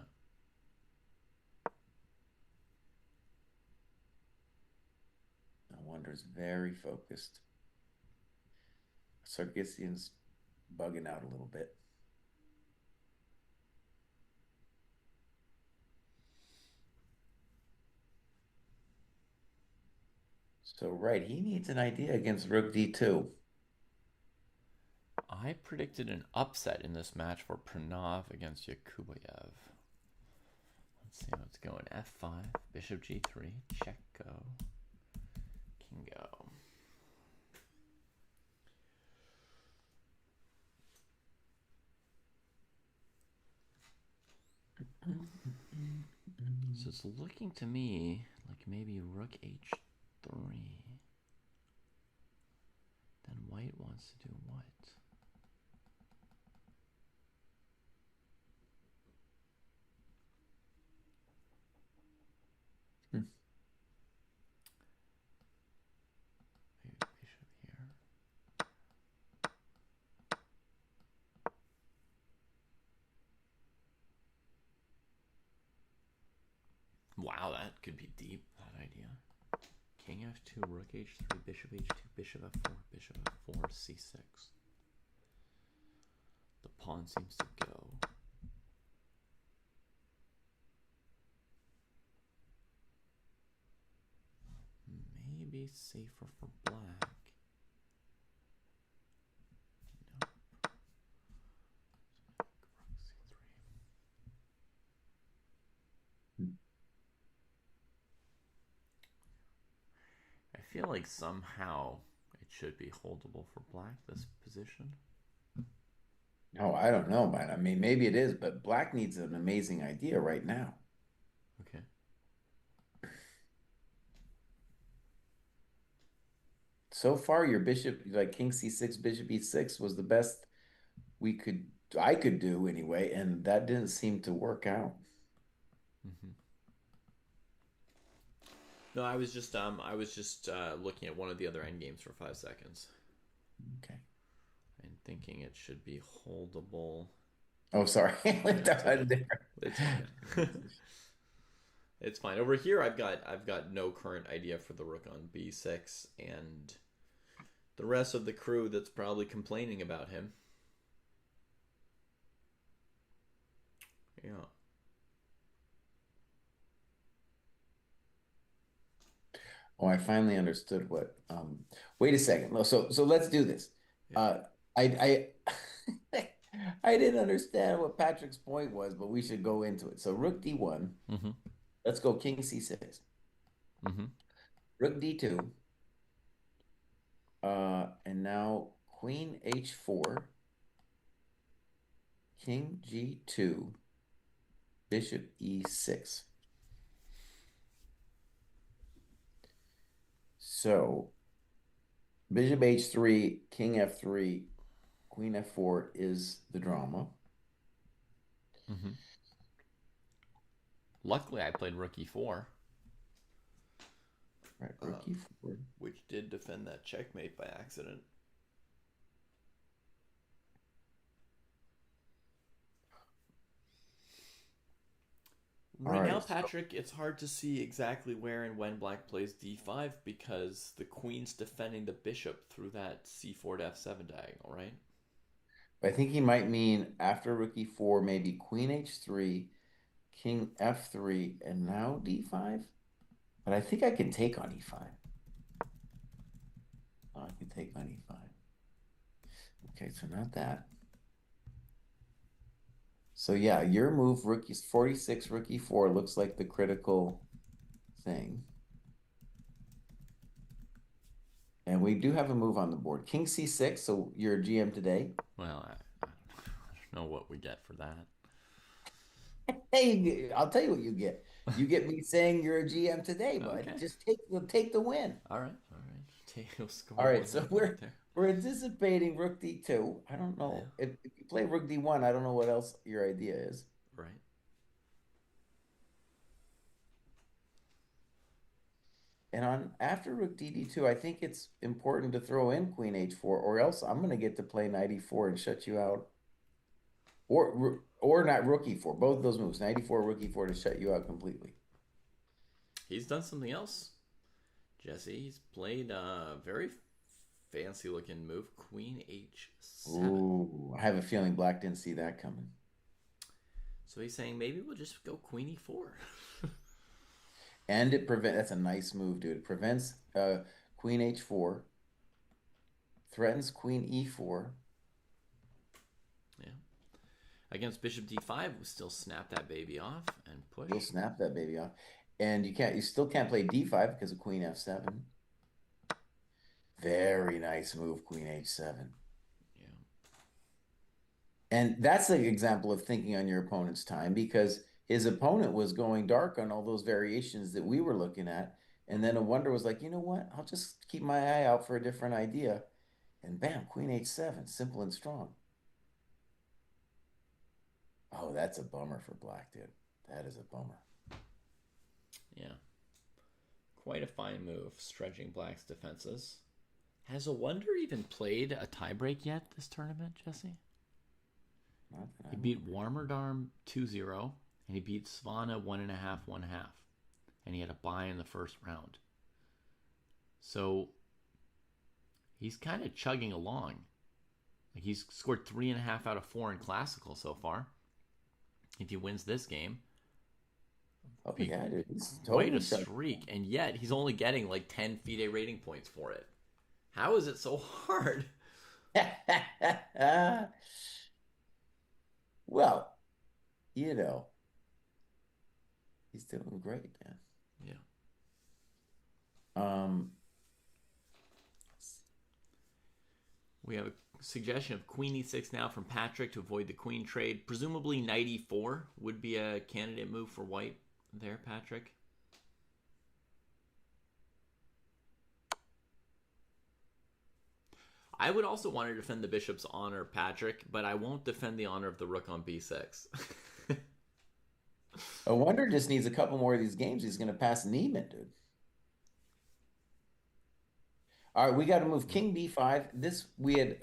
A wonder is very focused. Sargissian's bugging out a little bit. So, right, he needs an idea against Rook D2. I predicted an upset in this match for Pranav against Yakubayev. Let's see how it's going. F5, Bishop G3, check go, King go. So it's looking to me like maybe Rook H3. Then White wants to do what? Hmm. Maybe Bishop here. Wow, that could be deep, that idea. King F2, Rook H3, Bishop H2, Bishop F4, Bishop F4, C6. The pawn seems to go. Maybe safer for black. Nope. Rook C3. I feel like somehow it should be holdable for black, this position. Oh, I don't know, man. I mean, maybe it is, but Black needs an amazing idea right now. Okay. So far, your bishop, like King C6, Bishop E6, was the best we could, I could do anyway, and that didn't seem to work out. Mm-hmm. No, I was just looking at one of the other endgames for 5 seconds Okay. and thinking it should be holdable. Oh, sorry. No, it's okay. It's fine. It's fine. Over here, I've got no current idea for the rook on b6, and the rest of the crew that's probably complaining about him. Yeah. Oh, I finally understood what. Wait a second. No, so let's do this. Yeah. I I didn't understand what Patrick's point was, but we should go into it. So Rook D1. Mm-hmm. Let's go king c6. Mm-hmm. Rook d2. And now queen h4, king g2, bishop e6. So bishop h3, king f3, queen f4 is the drama. Mm-hmm. Luckily, I played rook e4, Right, rook e4. which did defend that checkmate by accident. All Right now, right, so Patrick, it's hard to see exactly where and when black plays d5 because the queen's defending the bishop through that c4 to f7 diagonal, right? I think he might mean after rook e4, maybe queen h3, king f3, and now d5. But I think I can take on e5. Oh, I can take on e5. Okay, so not that. So yeah, your move, rookie's 46, rook e4 looks like the critical thing. And we do have a move on the board. King c6, so you're a GM today. Well, I don't know what we get for that. Hey, I'll tell you what you get. You get me saying you're a GM today, bud. Okay. Just take the win. All right. All right. We'll All score right, one so more point there. we're anticipating rook d2. I don't Yeah. know if you play rook d1. I don't know what else your idea is. Right. And on after rook dd2, I think it's important to throw in queen h4, or else I'm going to get to play knight e4 and shut you out. Or not rook e4. Both of those moves, knight e4, rook e4 to shut you out completely. He's done something else, Jesse. He's played a very fancy looking move, queen h7. Ooh, I have a feeling black didn't see that coming. So he's saying maybe we'll just go queen e4. And that's a nice move, dude. It prevents queen h4, threatens queen e4. Yeah. Against bishop d5, we still snap that baby off and push. You'll snap that baby off. And you still can't play d5 because of queen f7. Very nice move, queen h7. Yeah. And that's an example of thinking on your opponent's time because his opponent was going dark on all those variations that we were looking at. And then a wonder was like, you know what? I'll just keep my eye out for a different idea. And bam, queen h7, simple and strong. Oh, that's a bummer for black, dude. That is a bummer. Yeah. Quite a fine move, stretching black's defenses. Has a wonder even played a tiebreak yet this tournament, Jesse? He beat Warmerdarm 2-0, and he beat Svana 1.5, 1.5. And he had a bye in the first round. So he's kind of chugging along. Like he's scored 3.5 out of 4 in classical so far. If he wins this game, Oh yeah, dude. He's quite totally a streak. And yet he's only getting like 10 FIDE rating points for it. How is it so hard? Well, you know, he's doing great, man. Yeah. Um, We have a suggestion of queen e6 now from Patrick to avoid the queen trade. Presumably knight e4 would be a candidate move for white there, Patrick. I would also want to defend the bishop's honor, Patrick, but I won't defend the honor of the rook on b6. a wonder just needs a couple more of these games. He's going to pass Neiman, dude. All right, we got to move king b5. This we had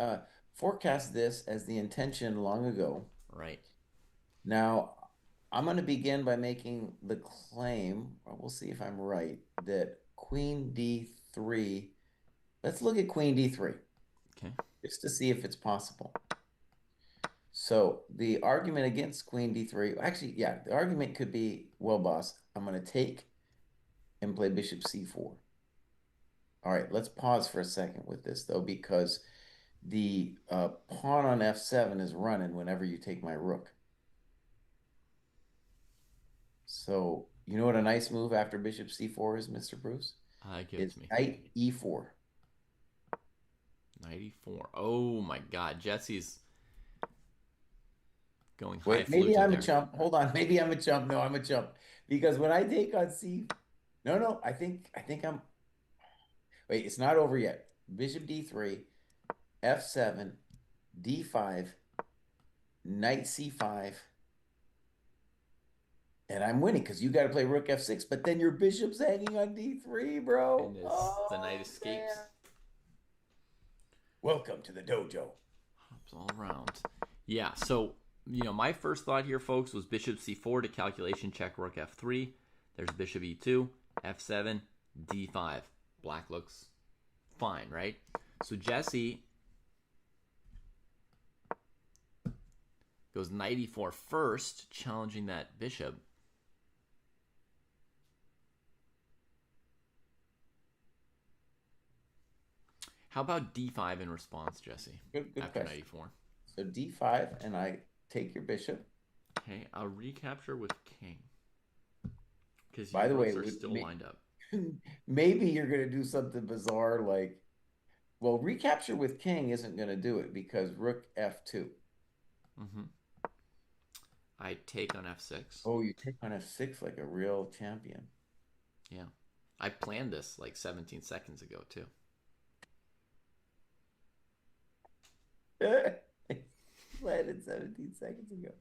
forecast this as the intention long ago. Right. Now, I'm going to begin by making the claim, or we'll see if I'm right, that queen d3. Let's look at queen d3 Okay. just to see if it's possible. So the argument against queen d3, actually, yeah, the argument could be, well, boss, I'm going to take and play bishop c4. All right, let's pause for a second with this, though, because the pawn on f7 is running whenever you take my rook. So You know what a nice move after bishop c4 is, Mr. Bruce? Give it It's to me. knight e4. Knight e4. Oh my God, Jesse's going Wait, maybe highfalutin I'm a there. chump. Hold on, maybe I'm a chump. No, I'm a chump because when I take on c, no, no, I think I'm. Wait, it's not over yet. Bishop d3, f7, d5, knight c5, and I'm winning because you got to play rook f6. But then your bishop's hanging on d3, bro. And the knight Oh escapes. man! Welcome to the dojo. Hops all around. Yeah, so, my first thought here, folks, was bishop c4 to calculation check rook f3. There's bishop e2, f7, d5. Black looks fine, right? So Jesse goes knight e4 first, challenging that bishop. How about d5 in response, Jesse? Good After question. knight e4. So d5, and I take your bishop. Okay, I'll recapture with king. Because By your the way, rooks are still lined up. maybe you're going to do something bizarre like, well, recapture with king isn't going to do it because rook f2. Mm-hmm. I take on f6. Oh, you take on f6 like a real champion. Yeah. I planned this like 17 seconds ago, too. Planned it 17 seconds ago.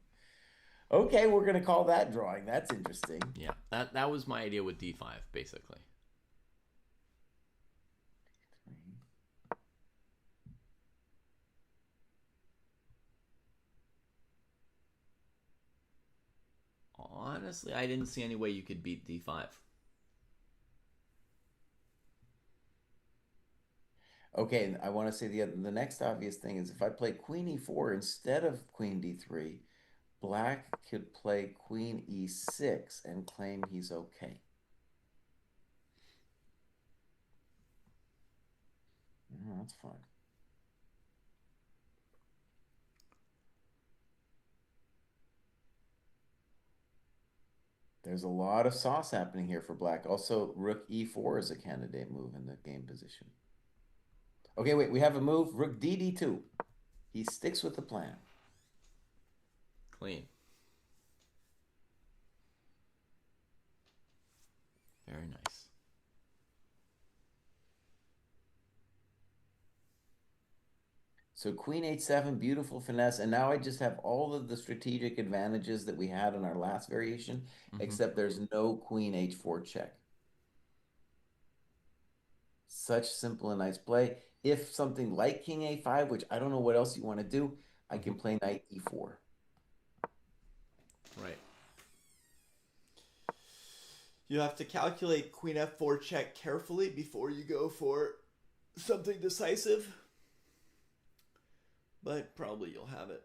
Okay, we're going to call that drawing. That's interesting. Yeah, that was my idea with d5, basically. Honestly, I didn't see any way you could beat d5. Okay, and I want to say the next obvious thing is if I play queen e4 instead of queen d3, black could play queen e6 and claim he's okay. Oh, that's fun. There's a lot of sauce happening here for black. Also, rook e4 is a candidate move in the game position. Okay, wait, we have a move, rook dd2. He sticks with the plan. Clean. Very nice. So queen h7, beautiful finesse. And now I just have all of the strategic advantages that we had in our last variation, except there's no queen h4 check. Such simple and nice play. If something like king a5, which I don't know what else you want to do, I can play knight e4. Right. You have to calculate queen f4 check carefully before you go for something decisive. But probably you'll have it.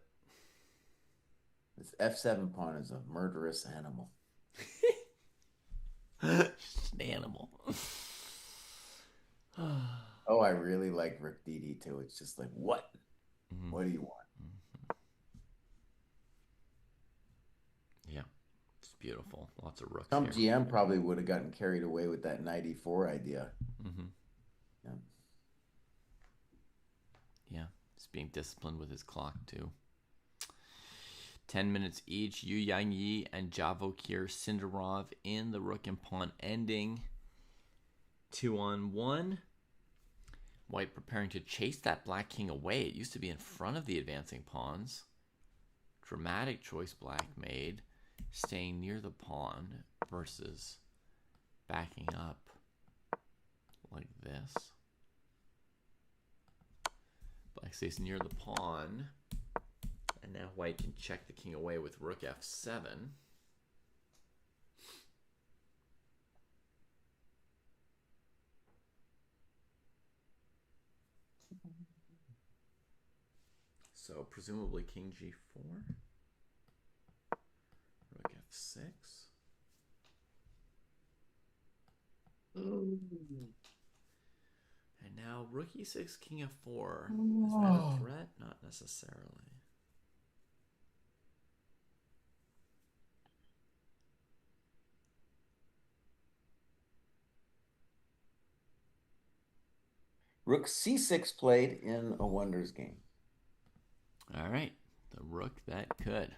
This f7 pawn is a murderous animal. Just an animal. Oh, I really like rook dd2. It's just like, what? What do you want? Yeah, it's beautiful. Lots of rooks Some here. GM probably would have gotten carried away with that knight e4 idea. Yeah. Yeah, he's being disciplined with his clock too. 10 minutes each. Yu Yangyi and Javokir Sindarov in the rook and pawn ending. 2-on-1. White preparing to chase that black king away. It used to be in front of the advancing pawns. Dramatic choice black made. Staying near the pawn versus backing up like this. Black stays near the pawn. And now white can check the king away with rook f7. So presumably king g4. Rook f6. Ooh. And now rook e6, king f4. Is that a threat? Not necessarily. Rook C6 played in a wonders game. All right. The rook that could.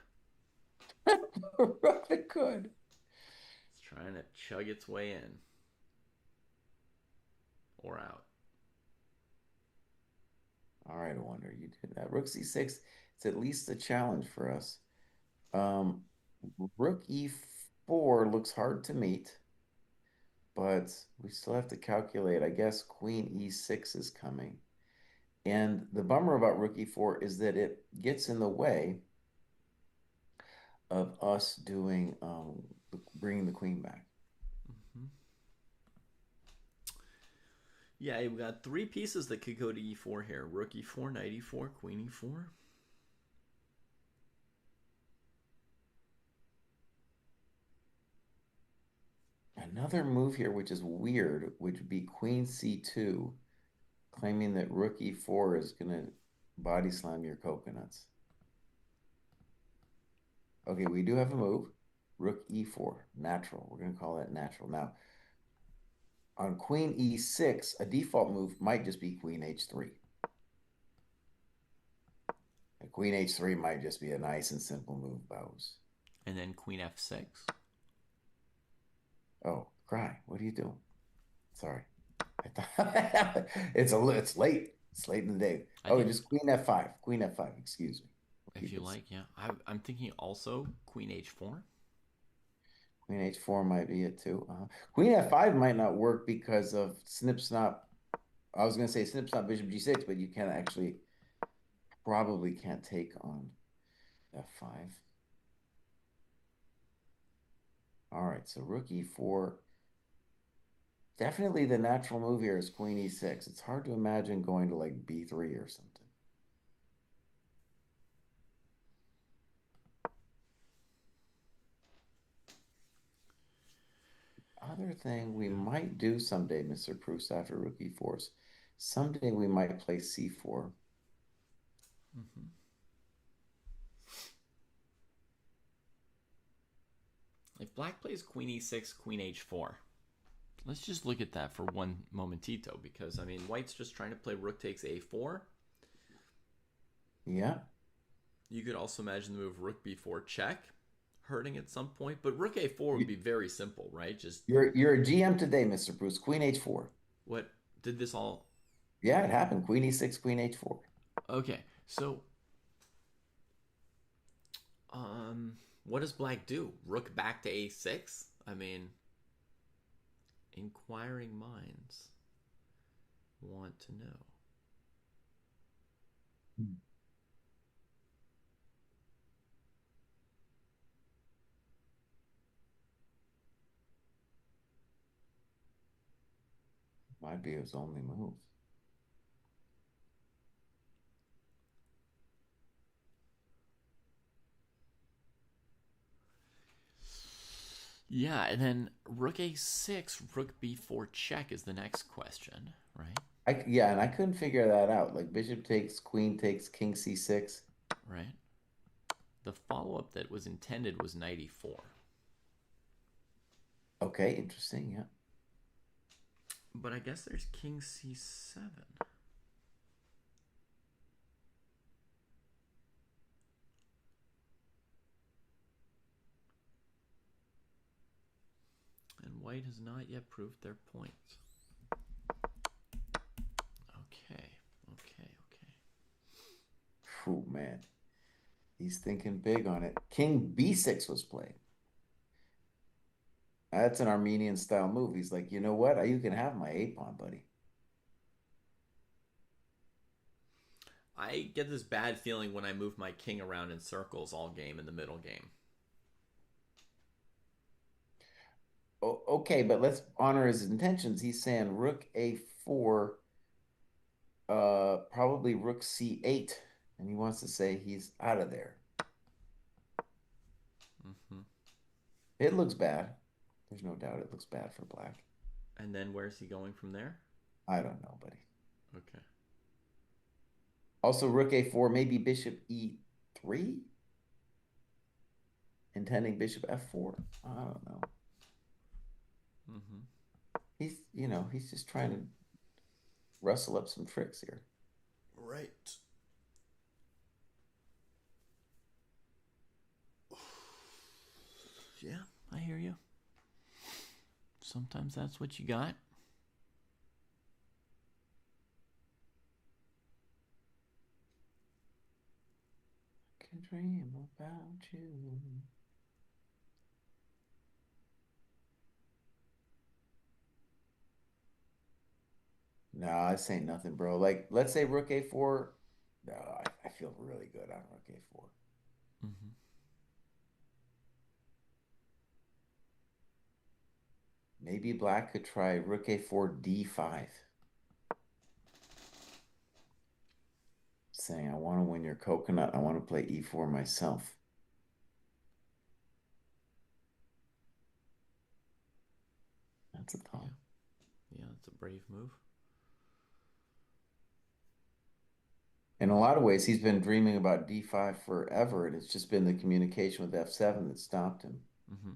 Rook that could. It's trying to chug its way in or out. All right, a wonder you did that. Rook C6, it's at least a challenge for us. Um, Rook E4 looks hard to meet, but we still have to calculate. I guess Queen E6 is coming. And the bummer about Rook E4 is that it gets in the way of us doing bringing the queen back. Mm-hmm. Yeah, we've got three pieces that could go to E4 here. Rook E4, Knight E4, Queen E4. Another move here, which is weird, would be Queen C2, claiming that Rook E4 is going to body slam your coconuts. Okay, we do have a move. Rook E4, natural. We're going to call that natural. Now, on Queen E6, a default move might just be Queen H3. And Queen H3 might just be a nice and simple move, bows. And then Queen F6. Oh, cry. What are you doing? Sorry. It's late. It's late in the day. Oh, just Queen F5. Queen F5, excuse me. If you like, yeah. I'm thinking also Queen H4. Queen H4 might be it too. Queen F5 might not work because of snip snap. I was going to say snip snap bishop G6, but you can't actually, probably can't take on F5. All right, so Rook E4. Definitely the natural move here is Queen E6. It's hard to imagine going to like B3 or something. Other thing we might do someday, Mr. Proust, after Rook E4s, someday we might play C4. Mm-hmm. If black plays Queen E6, Queen H4, let's just look at that for one momentito, because, I mean, white's just trying to play rook takes A4. Yeah. You could also imagine the move rook B4 check, hurting at some point, but rook A4 would be very simple, right? Just You're a GM today, Mr. Proust. Queen H4. what did this all? Yeah, it happened. Queen E6, Queen H4. Okay, so what does black do? Rook back to A6? I mean, inquiring minds want to know. Might be his only move. Yeah, and then rook A6, rook B4 check is the next question, right? Yeah, and I couldn't figure that out. Like bishop takes, queen takes, king C6. Right. The follow-up that was intended was knight E4. Okay, interesting. Yeah. But I guess there's king C7. And white has not yet proved their point. Okay. Phew, man. He's thinking big on it. King B6 was played. That's an Armenian style move. He's like, you know what? You can have my A pawn, buddy. I get this bad feeling when I move my king around in circles all game in the middle game. Okay, but let's honor his intentions. He's saying rook A4, probably rook C8, and he wants to say he's out of there. Mm-hmm. It looks bad. There's no doubt it looks bad for black. And then where's he going from there? I don't know, buddy. Okay. Also, rook A4, maybe bishop E3? Intending bishop F4? I don't know. Mm-hmm. He's just trying to rustle up some tricks here. Right. Yeah, I hear you. Sometimes that's what you got. I can dream about you. No, this ain't nothing, bro. Like, let's say Rook A4. No, I feel really good on Rook A4. Mm-hmm. Maybe Black could try Rook A4 D5. Saying, I want to win your coconut. I want to play E4 myself. That's a thought. Yeah, that's a brave move. In a lot of ways, he's been dreaming about D5 forever, and it's just been the communication with F7 that stopped him. Mm-hmm.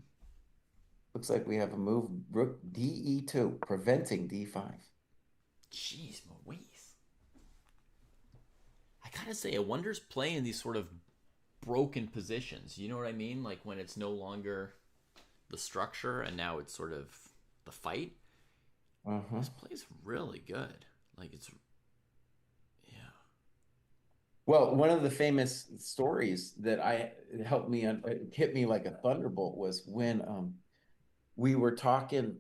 Looks like we have a move, Rook DE2, preventing D5. Jeez, Louise. I gotta say, I wonder's play in these sort of broken positions. You know what I mean? Like when it's no longer the structure and now it's sort of the fight. Uh-huh. This play is really good. Like it's, yeah. Well, one of the famous stories that I helped me it hit me like a thunderbolt was when we were talking.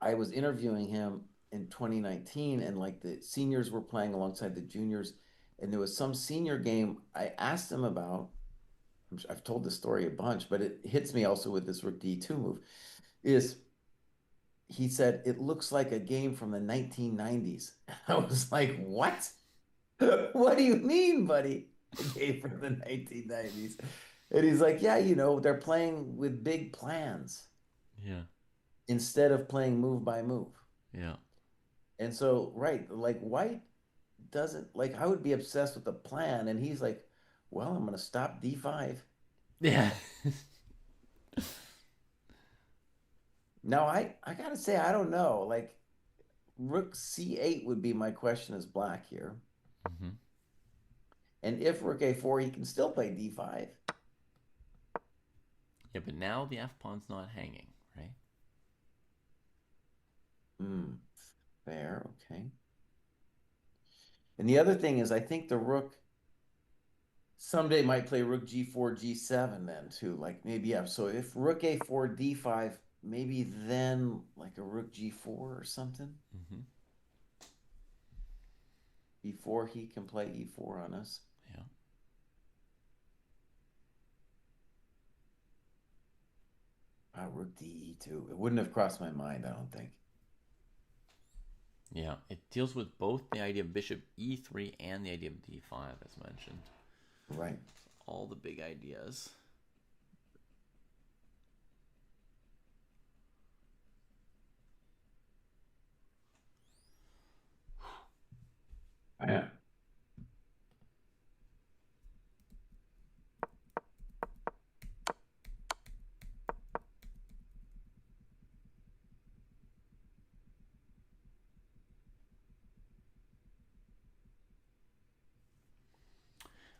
I was interviewing him in 2019, and like the seniors were playing alongside the juniors, and there was some senior game I asked him about. I've told this story a bunch, but it hits me also with this Rook D2 move. Is he said it looks like a game from the 1990s. I was like, what? What do you mean, buddy? A game from the 1990s. And he's like, yeah, they're playing with big plans Yeah. instead of playing move by move. Yeah. And so, right, like White doesn't like I would be obsessed with the plan, and he's like, well, I'm gonna stop D5. Yeah. Now I gotta say, I don't know. Like Rook C8 would be my question as Black here. Mm-hmm. And if Rook A4, he can still play D5. Yeah, but now the F pawn's not hanging, right? Hmm, fair, okay. And the other thing is, I think the Rook someday might play Rook G4, G7 then too. Like maybe, yeah. So if Rook A4, D5, maybe then like a Rook G4 or something Mm-hmm. before he can play E4 on us. Yeah. Rook DE2. It wouldn't have crossed my mind, I don't think. Yeah. It deals with both the idea of bishop E3 and the idea of D5, as mentioned. Right. All the big ideas. Yeah.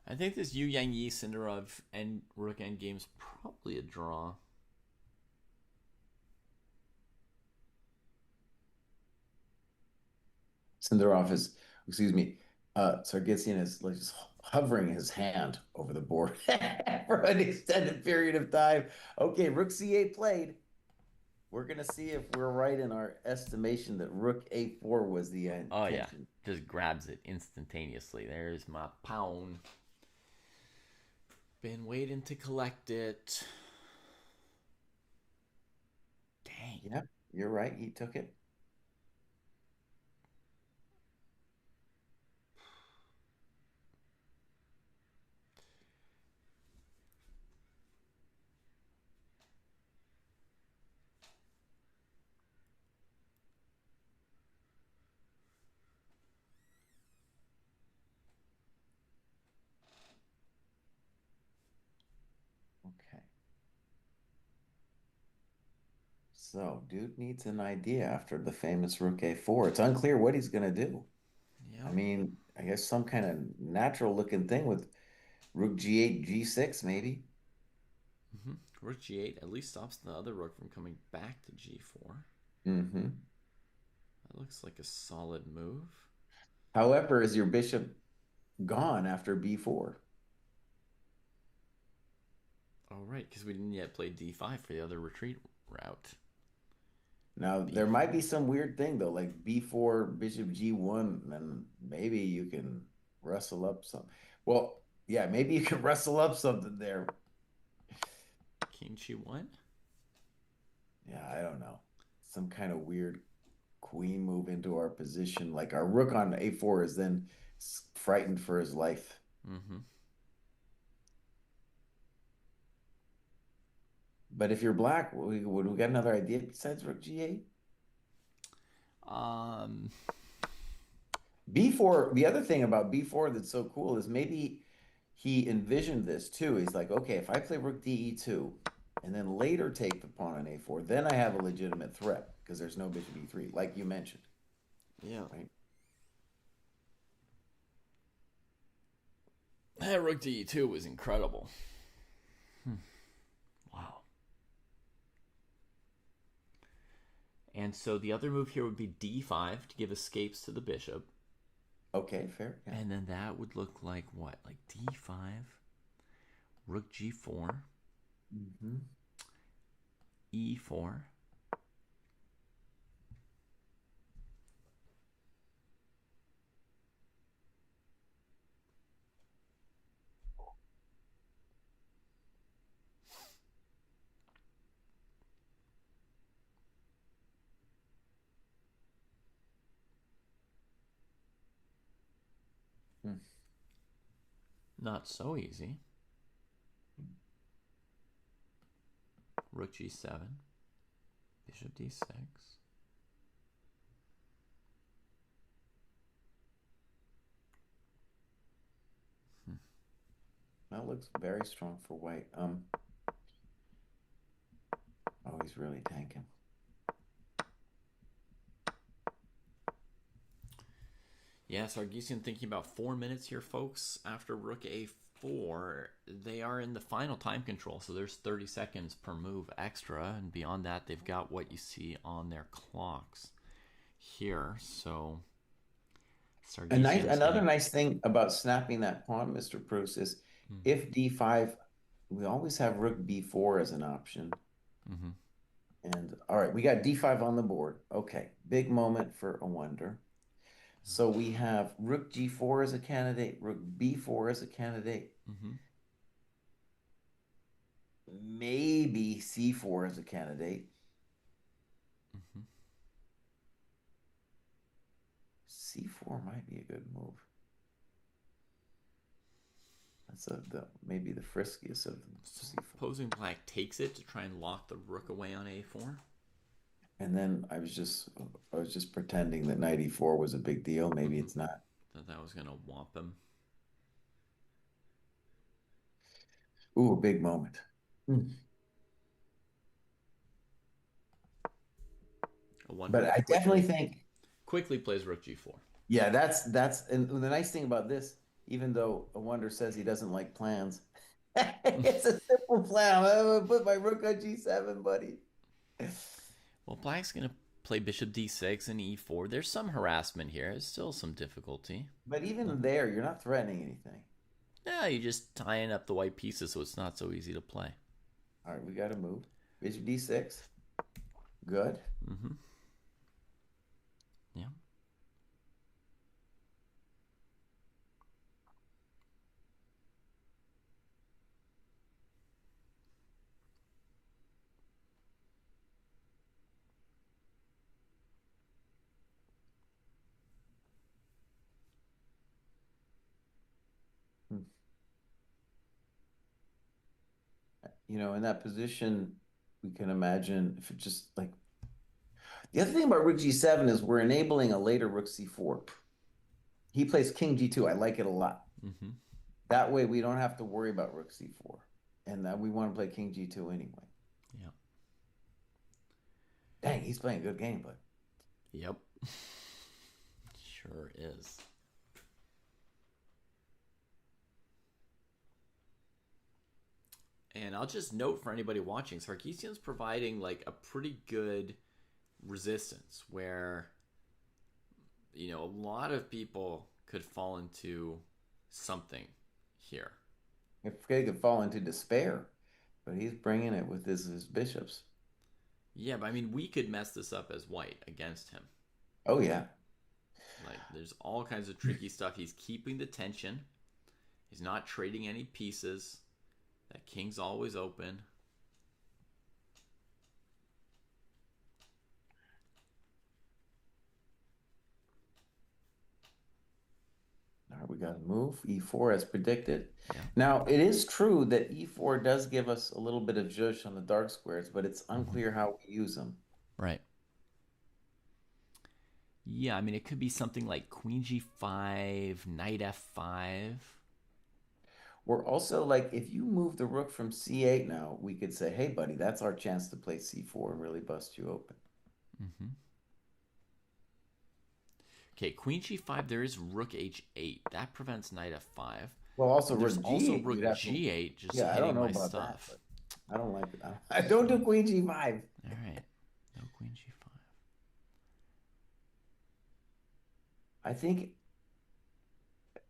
I think this Yu Yang Yi Sindarov and Rook Endgame's probably a draw. Sindarov is, excuse me, Sargsyan is like just hovering his hand over the board for an extended period of time. Okay, Rook C8 played. We're gonna see if we're right in our estimation that Rook A4 was the Oh yeah, intention. just grabs it instantaneously. There's my pawn. Been waiting to collect it. Dang. Yeah, you're right. He took it. Okay. So, dude needs an idea after the famous rook a4. It's unclear what he's going to do. I Yeah. mean, I guess some kind of natural looking thing with rook g8, g6, maybe. Rook g8 at least stops the other rook from coming back to g4. Hmm. That looks like a solid move. However, is your bishop gone after b4? Oh, right, because we didn't yet play d5 for the other retreat route. Now, there b4. might be some weird thing though, like b4, bishop g1, and maybe you can wrestle up some. Well, yeah, maybe you can wrestle up something there. King g1? Yeah, I don't know. Some kind of weird queen move into our position. Like our rook on a4 is then frightened for his life. Mm-hmm. But if you're black, would we get another idea besides rook g8? Um, B4, the other thing about B4 that's so cool is maybe he envisioned this too. He's like, okay, if I play rook DE2 and then later take the pawn on A4, then I have a legitimate threat because there's no bishop E3, like you mentioned, yeah. right? That rook d2 was incredible. Wow. And so the other move here would be d5 to give escapes to the bishop. Okay, fair. Yeah. And then that would look like what? Like d5, rook g4, Hmm. e4. Hmm. Not so easy. Rook g7, bishop d6. That looks very strong for white. Oh, he's really tanking. Yeah, Sargisian thinking about 4 minutes here, folks. After rook a4, they are in the final time control, so there's 30 seconds per move extra, and beyond that, they've got what you see on their clocks here. So Sargisian's Another getting. nice thing about snapping that pawn, Mr. Bruce, is if D5, we always have rook B4 as an option. Mm-hmm. And all right, we got D5 on the board. Okay, big moment for a wonder. So we have rook G4 as a candidate, rook B4 as a candidate, Mm-hmm. maybe C4 as a candidate. Mm-hmm. C4 might be a good move. That's maybe the friskiest of them. C4. Opposing black takes it to try and lock the rook away on a4. And then I was just pretending that knight e4 was a big deal. Maybe it's not. That was going to whomp him. Ooh, a big moment. Hmm. A one But who I definitely think, quickly plays rook g4. yeah, and the nice thing about this, even though a wonder says he doesn't like plans, it's a simple plan. I'm gonna put my rook on g7, buddy. Well, black's going to play bishop d6 and e4. There's some harassment here. There's still some difficulty. But even Nothing. there, you're not threatening anything. Yeah, you're just tying up the white pieces so it's not so easy to play. All right, we got to move. Bishop d6. Good. Mm-hmm. Yeah. Hmm. In that position, we can imagine if it just like the other thing about rook g7 is we're enabling a later rook c4. He plays king g2. I like it a lot. Mm-hmm. That way we don't have to worry about rook c4. And that we want to play king g2 anyway. Yeah. Dang, he's playing a good game, but Yep. Sure is. And I'll just note for anybody watching, Sarkeesian's providing like a pretty good resistance where, a lot of people could fall into something here. if they could fall into despair, but he's bringing it with his bishops. Yeah, but I mean, we could mess this up as white against him. Oh yeah. Like, there's all kinds of tricky stuff. He's keeping the tension. He's not trading any pieces. That king's always open. All right, we got to move e4 as predicted. Yeah. Now, it is true that e4 does give us a little bit of zhuzh on the dark squares, but it's Mm-hmm. unclear how we use them. Right. Yeah, I mean, it could be something like queen g5, knight f5. We're also like, if you move the rook from c8 now, we could say, hey, buddy, that's our chance to play c4 and really bust you open. Mm-hmm. Okay, queen g5, there is rook h8. That prevents knight f5. Well, also But there's rook also g8, you'd rook have to, g8 just yeah, I don't hitting know my about that, stuff. but I don't like it. I don't do queen g5. All right. No queen g5. I think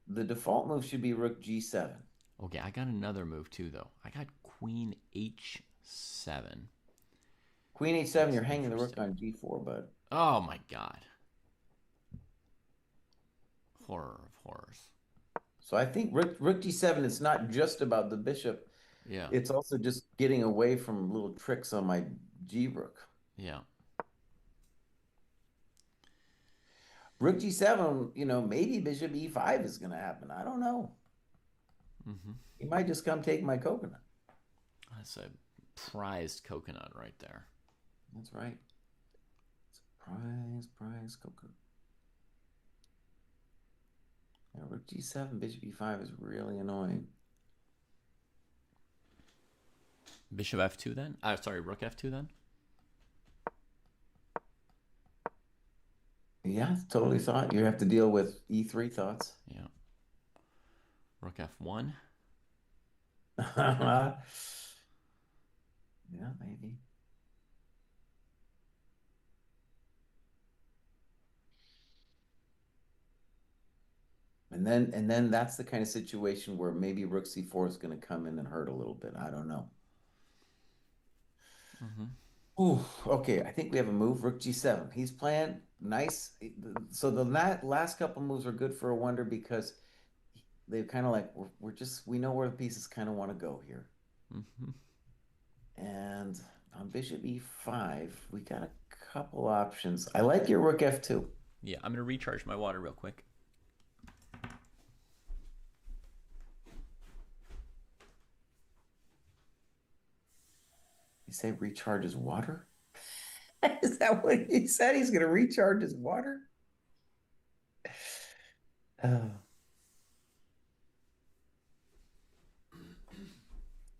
the default move should be rook g7. Okay, I got another move too, though. I got queen h7. Queen h7, That's you're hanging the rook interesting. on g4, bud. Oh my god. Horror of horrors. So I think rook g7 is not just about the bishop. Yeah, It's also just getting away from little tricks on my g rook. yeah. Rook g7, maybe bishop e5 is going to happen. I don't know. Mm-hmm. He might just come take my coconut. That's a prized coconut right there. That's right. It's a prize coconut. Yeah, rook g7, bishop e5 is really annoying. Bishop f2 then? Sorry, rook f2 then? Yeah, totally thought. You have to deal with e3 thoughts. Yeah. Rook f1. Yeah, maybe. And then that's the kind of situation where maybe rook c4 is going to come in and hurt a little bit. I don't know. Mm-hmm. Ooh, okay. I think we have a move. Rook g7. He's playing nice. So the last couple moves are good for a wonder because they're kind of like we know where the pieces kind of want to go here. Mm-hmm. And on bishop e5, we got a couple options. I like your rook f2. Yeah, I'm going to recharge my water real quick. You say recharge his water? Is that what he said? He's going to recharge his water? Oh.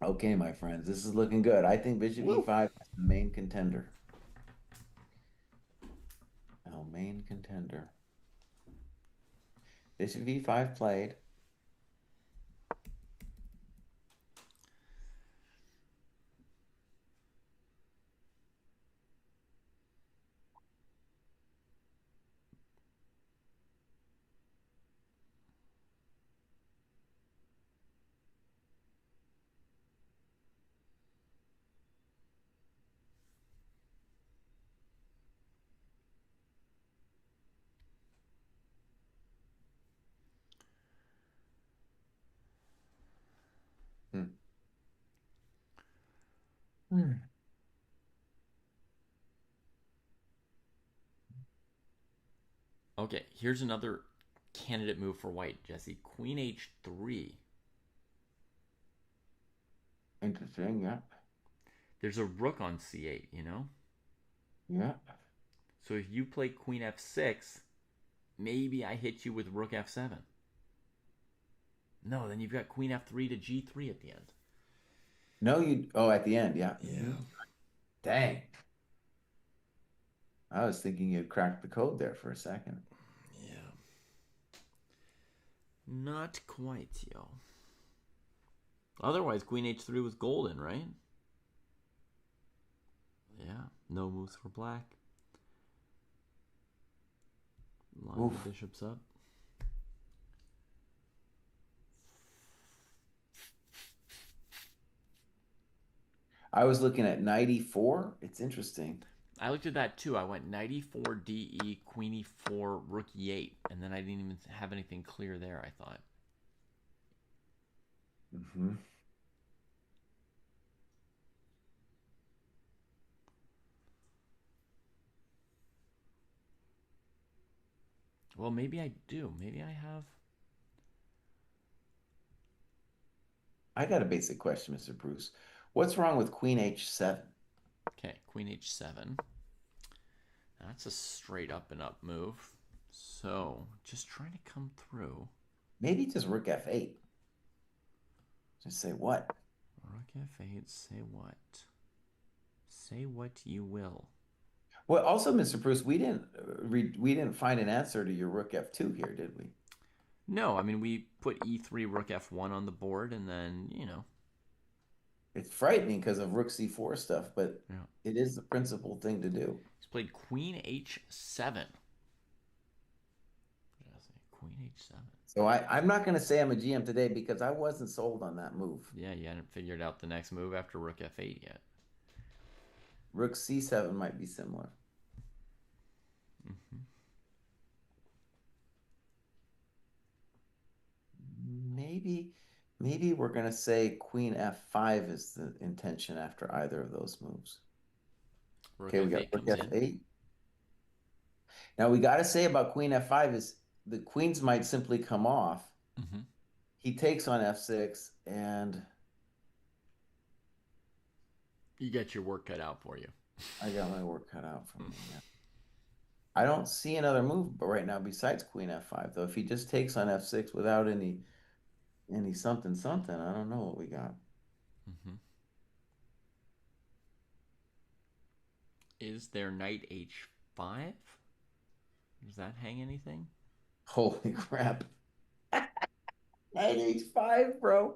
Okay, my friends, this is looking good. I think bishop Woo! e5 is the main contender. Oh, main contender. Bishop e5 played. Hmm. Hmm. Okay, here's another candidate move for white, Jesse. Queen h3. Interesting, yeah. There's a rook on c8, you know? Yeah. So if you play queen f6, maybe I hit you with rook f7. No, then you've got queen f3 to g3 at the end. No, at the end, yeah. Yeah. Dang. I was thinking you'd cracked the code there for a second. Yeah. Not quite, yo. Otherwise, Queen H3 was golden, right? Yeah. No moves for black. Line the Oof. bishops up. I was looking at knight e4. It's interesting. I looked at that too. I went knight e4, DE, queen e4, rook e8, and then I didn't even have anything clear there, I thought. Mm-hmm. Well, maybe I do. Maybe I have. I got a basic question, Mr. Bruce. What's wrong with queen h7? Okay, queen h7. That's a straight up and up move. So, just trying to come through. Maybe just rook f8. Just say what? Rook f8, say what? Say what you will. Well, also, Mr. Bruce, we didn't find an answer to your rook f2 here, did we? No, I mean, we put e3, rook f1 on the board, and then, It's frightening because of rook c4 stuff, but yeah. it is the principal thing to do. He's played queen h7. Queen h7. So I'm not going to say I'm a GM today because I wasn't sold on that move. Yeah, you hadn't figured out the next move after rook f8 yet. Rook c7 might be similar. Mm-hmm. Maybe we're going to say queen f5 is the intention after either of those moves. Rook Okay, we got f8 rook comes f8. in. Now we got to say about queen f5 is the queens might simply come off. Mm-hmm. He takes on f6 and You get your work cut out for you. I got my work cut out for me. Yeah. I don't see another move right now besides queen f5 though. If he just takes on f6 without any something something, I don't know what we got. Mm-hmm. Is there knight h5? Does that hang anything? Holy crap. Knight h5, bro.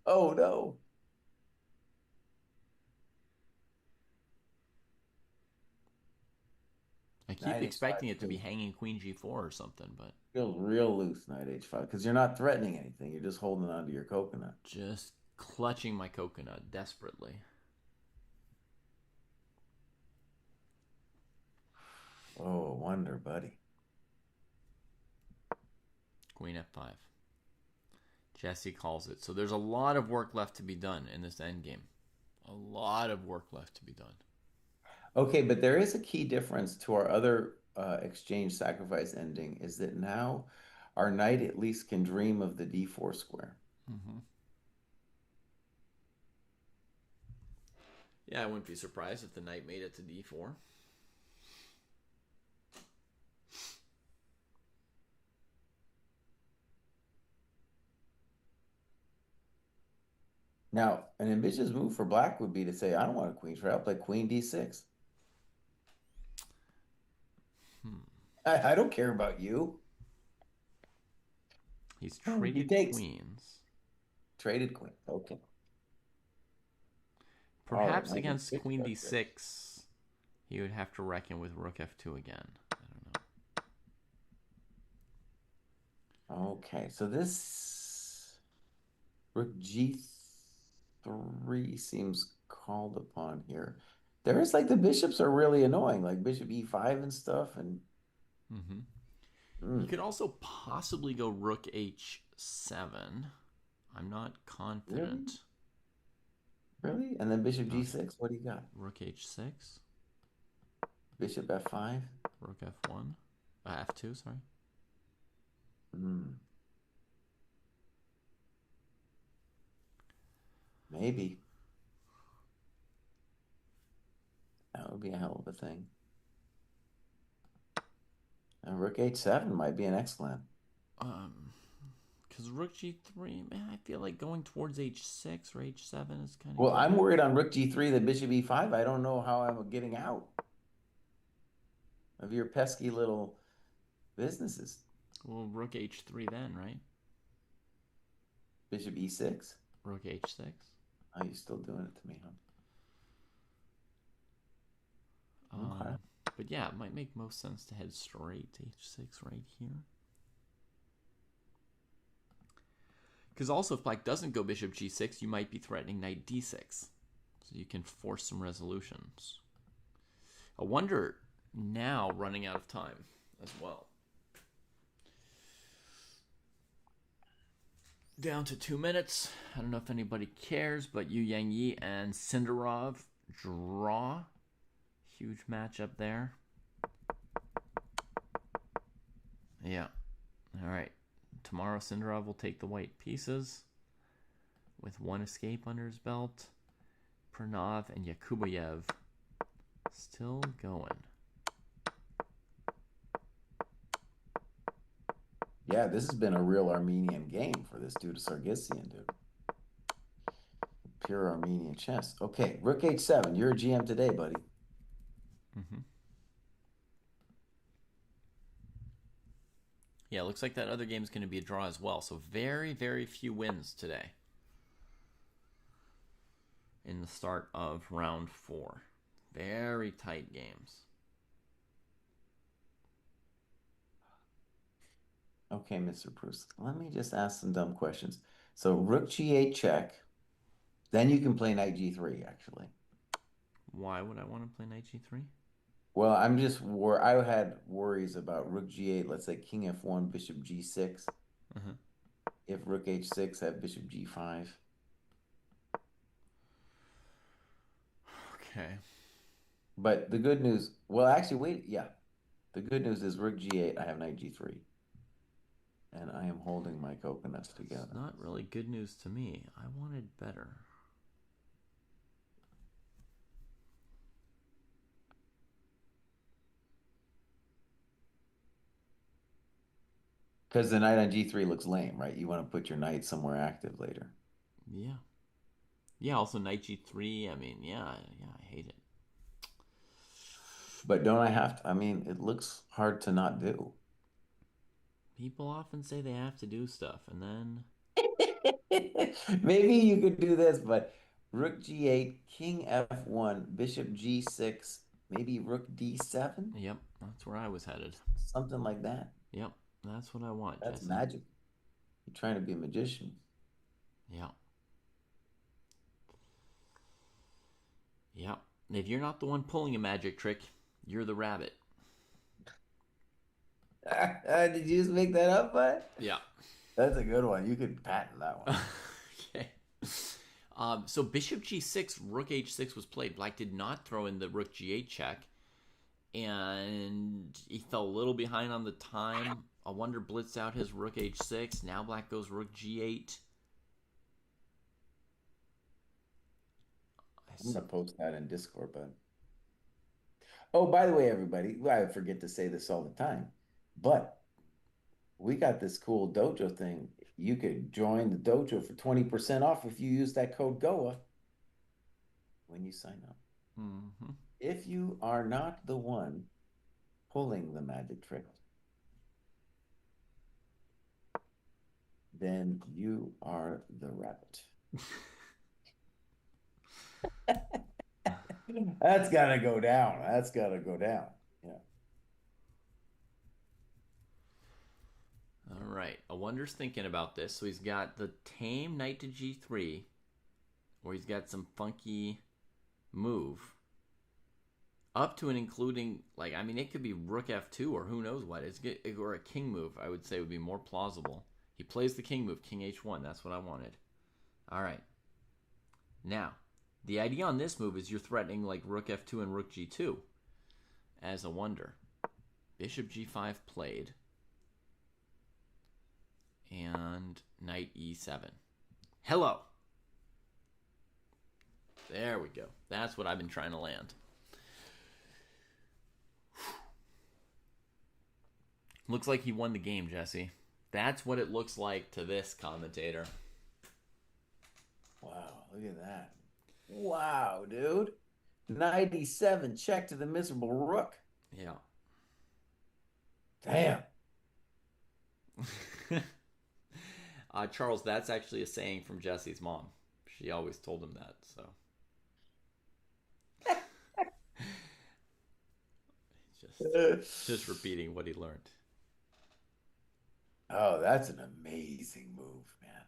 Oh no. I keep Knight h5 expecting it to be hanging queen g4 or something, but feels real loose, knight h5, because you're not threatening anything. You're just holding onto your coconut. just clutching my coconut desperately. Oh, wonder, buddy. Queen f5. Jesse calls it. So there's a lot of work left to be done in this endgame. A lot of work left to be done. Okay, but there is a key difference to our other exchange sacrifice ending is that now our knight at least can dream of the d4 square. Mm-hmm. Yeah, I wouldn't be surprised if the knight made it to d4. Now, an ambitious move for black would be to say, I don't want a queen trade. I'll play queen d6. I don't care about you. He's Oh, he traded takes. queens. Traded queen. Okay. All right. Perhaps against queen d6, he would have to reckon with rook f2 again. I don't know. Okay, so this rook g3 seems called upon here. There is like the bishops are really annoying, like bishop e5 and stuff. And He could also possibly go rook h7. I'm not confident. Really? And then bishop g6. What do you got? Rook h6. Bishop f5. Rook f1. F2, sorry. Maybe. That would be a hell of a thing. And rook h7 might be an excellent. Because rook g3, man, I feel like going towards h6 or h7 is kind of Well, good. I'm worried on rook g3 that bishop e5. I don't know how I'm getting out. of your pesky little businesses. Well, rook h3 then, right? Bishop e6. Rook h6. Oh, you still doing it to me, huh? Okay. But yeah, it might make most sense to head straight to h6 right here. Because also, if black doesn't go bishop g6, you might be threatening knight d6. So you can force some resolutions. I wonder now running out of time as well. Down to 2 minutes. I don't know if anybody cares, but Yu Yang Yi and Sindarov draw. Huge matchup there. Yeah. All right. Tomorrow Sindarov will take the white pieces with one escape under his belt. Pranav and Yakubayev still going. Yeah, this has been a real Armenian game for this dude, Sargsyan, dude. Pure Armenian chess. Okay, rook h7. You're a GM today, buddy. Mm-hmm. Yeah, it looks like that other game is going to be a draw as well. So very, very few wins today in the start of round 4. Very tight games. Okay, Mr. Bruce, let me just ask some dumb questions. So rook g8 check, then you can play knight g3, actually. Why would I want to play knight g3? Well, I had worries about rook g8, let's say king f1, bishop g6. Uh-huh. If rook h6, have bishop g5. Okay. But the good news, well, actually, wait, yeah. The good news is rook g8, I have knight g3. And I am holding my coconuts together. It's not really good news to me. I wanted better. Because the knight on g3 looks lame, right? You want to put your knight somewhere active later. Yeah. Yeah, also knight g3. I mean, yeah, I hate it. But don't I have to? I mean, it looks hard to not do. People often say they have to do stuff, and then... Maybe you could do this, but rook g8, king f1, bishop g6, maybe rook d7? Yep, that's where I was headed. Something like that. Yep, that's what I want, That's Jesse. magic. You're trying to be a magician. Yeah. Yep. If you're not the one pulling a magic trick, you're the rabbit. Did you just make that up, bud? Yeah. That's a good one. You could patent that one. Okay. So bishop g6, rook h6 was played. Black did not throw in the rook g8 check, and he fell a little behind on the time. I wonder blitzed out his rook h6. Now black goes rook g8. I'm gonna post that in Discord, bud. Oh, by the way, everybody, I forget to say this all the time, but we got this cool dojo thing. You could join the dojo for 20% off if you use that code GOA when you sign up. Mm-hmm. If you are not the one pulling the magic trick, then you are the rabbit. That's gotta go down. That's gotta go down. Yeah. All right. I wonder's thinking about this. So he's got the tame knight to g3, or he's got some funky move. Up to and including, like, I mean, it could be rook f2 or who knows what. Or a king move, I would say, would be more plausible. He plays the king move, king h1. That's what I wanted. All right. Now, the idea on this move is you're threatening, like, rook f2 and rook g2 as a wonder. Bishop g5 played. And knight e7. Hello. There we go. That's what I've been trying to land. Looks like he won the game, Jesse. That's what it looks like to this commentator. Wow, look at that. Wow, dude. 97 check to the miserable rook. Yeah. Damn. Charles, that's actually a saying from Jesse's mom. She always told him that. So just just repeating what he learned. Oh, that's an amazing move, man.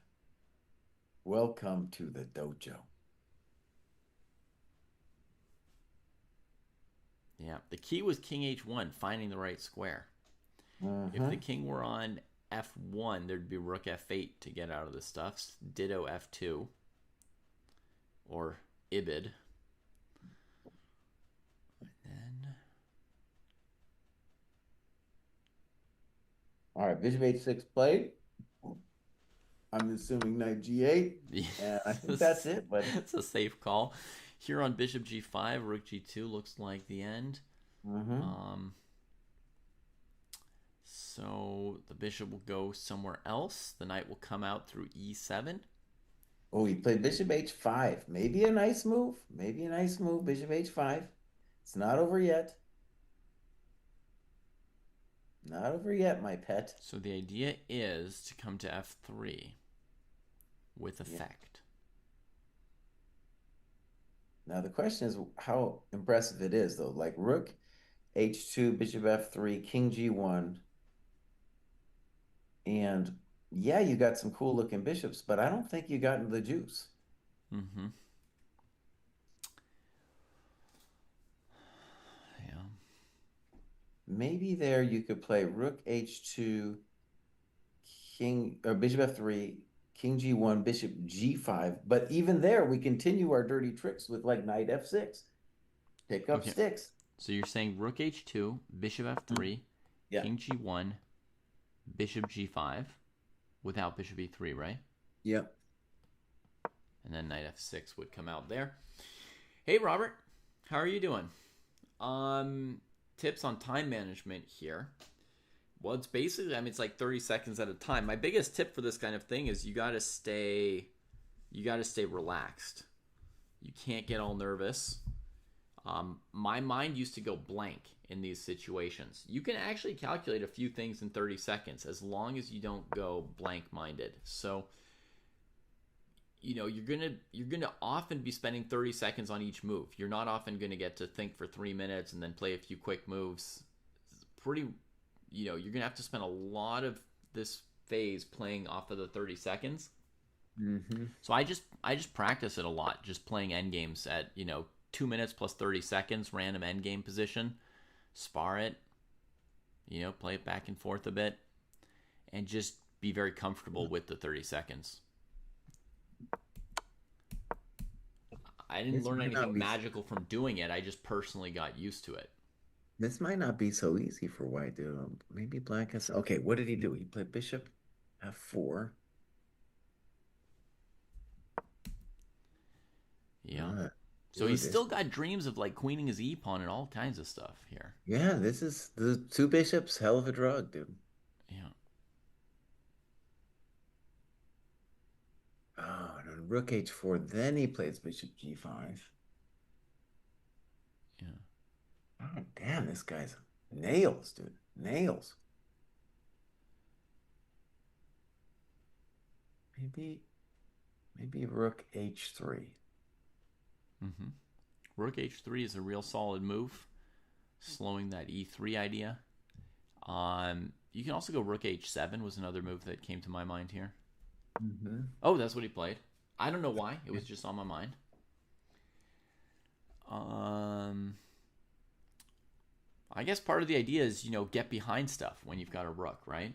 Welcome to the dojo. Yeah, the key was King H1, finding the right square. If the Mm-hmm. king were on F1, there'd be Rook F8 to get out of the stuff. Ditto F2 or Ibid. And All right, bishop h6 played. I'm assuming knight g8, then and I think that's it, buddy. it's a safe call. Here on Bishop G5, Rook G2 looks like the end. Mm-hmm. Um, so the bishop will go somewhere else. The knight will come out through E7. Oh, he played bishop h5. Maybe a nice move. Maybe a nice move. Bishop h5. It's not over yet. Not over yet, my pet. So the idea is to come to F3 with Yeah. effect. Now the question is how impressive it is, though. Like rook h2, bishop f3, king g1, and yeah, you got some cool looking bishops, but I don't think you got into the juice. Mm-hmm. Yeah. Maybe there you could play rook h2, king or bishop f3, king g1, bishop g5. But even there, we continue our dirty tricks with like knight f6. Pick up Okay. sticks. So you're saying Rook H2, Bishop F3, Yeah. King G1, Bishop G5, without Bishop E3, right? Yep. And then Knight F6 would come out there. Hey, Robert, how are you doing? Tips on time management here. Well, it's basically, I mean, it's like 30 seconds at a time. My biggest tip for this kind of thing is you got to stay relaxed. You can't get all nervous. My mind used to go blank in these situations. You can actually calculate a few things in 30 seconds as long as you don't go blank minded. So, you're gonna often be spending 30 seconds on each move. You're not often gonna get to think for 3 minutes and then play a few quick moves. It's pretty, you're gonna have to spend a lot of this phase playing off of the 30 seconds. Mm-hmm. So I just practice it a lot, just playing end games at 2 minutes plus 30 seconds, random end game position, spar it, play it back and forth a bit, and just be very comfortable with the 30 seconds. I didn't This learn might not anything be magical from doing it. I just personally got used to it. this might not be so easy for white, dude. Maybe black has okay, what did he do? He played bishop f4. Yeah. So Dude, he's this still got dreams of like queening his e pawn and all kinds of stuff here. yeah, this is the two bishops, hell of a drug, dude. Yeah. Oh, and on rook h4, then he plays bishop g5. Yeah. Oh, damn, this guy's nails, dude. Nails. Maybe, maybe rook h3. Mm-hmm. Rook h3 is a real solid move, slowing that e3 idea. You can also go Rook H7 was another move that came to my mind here. Mm-hmm. Oh, that's what he played. I don't know why. It was just on my mind. I guess part of the idea is get behind stuff when you've got a rook, right?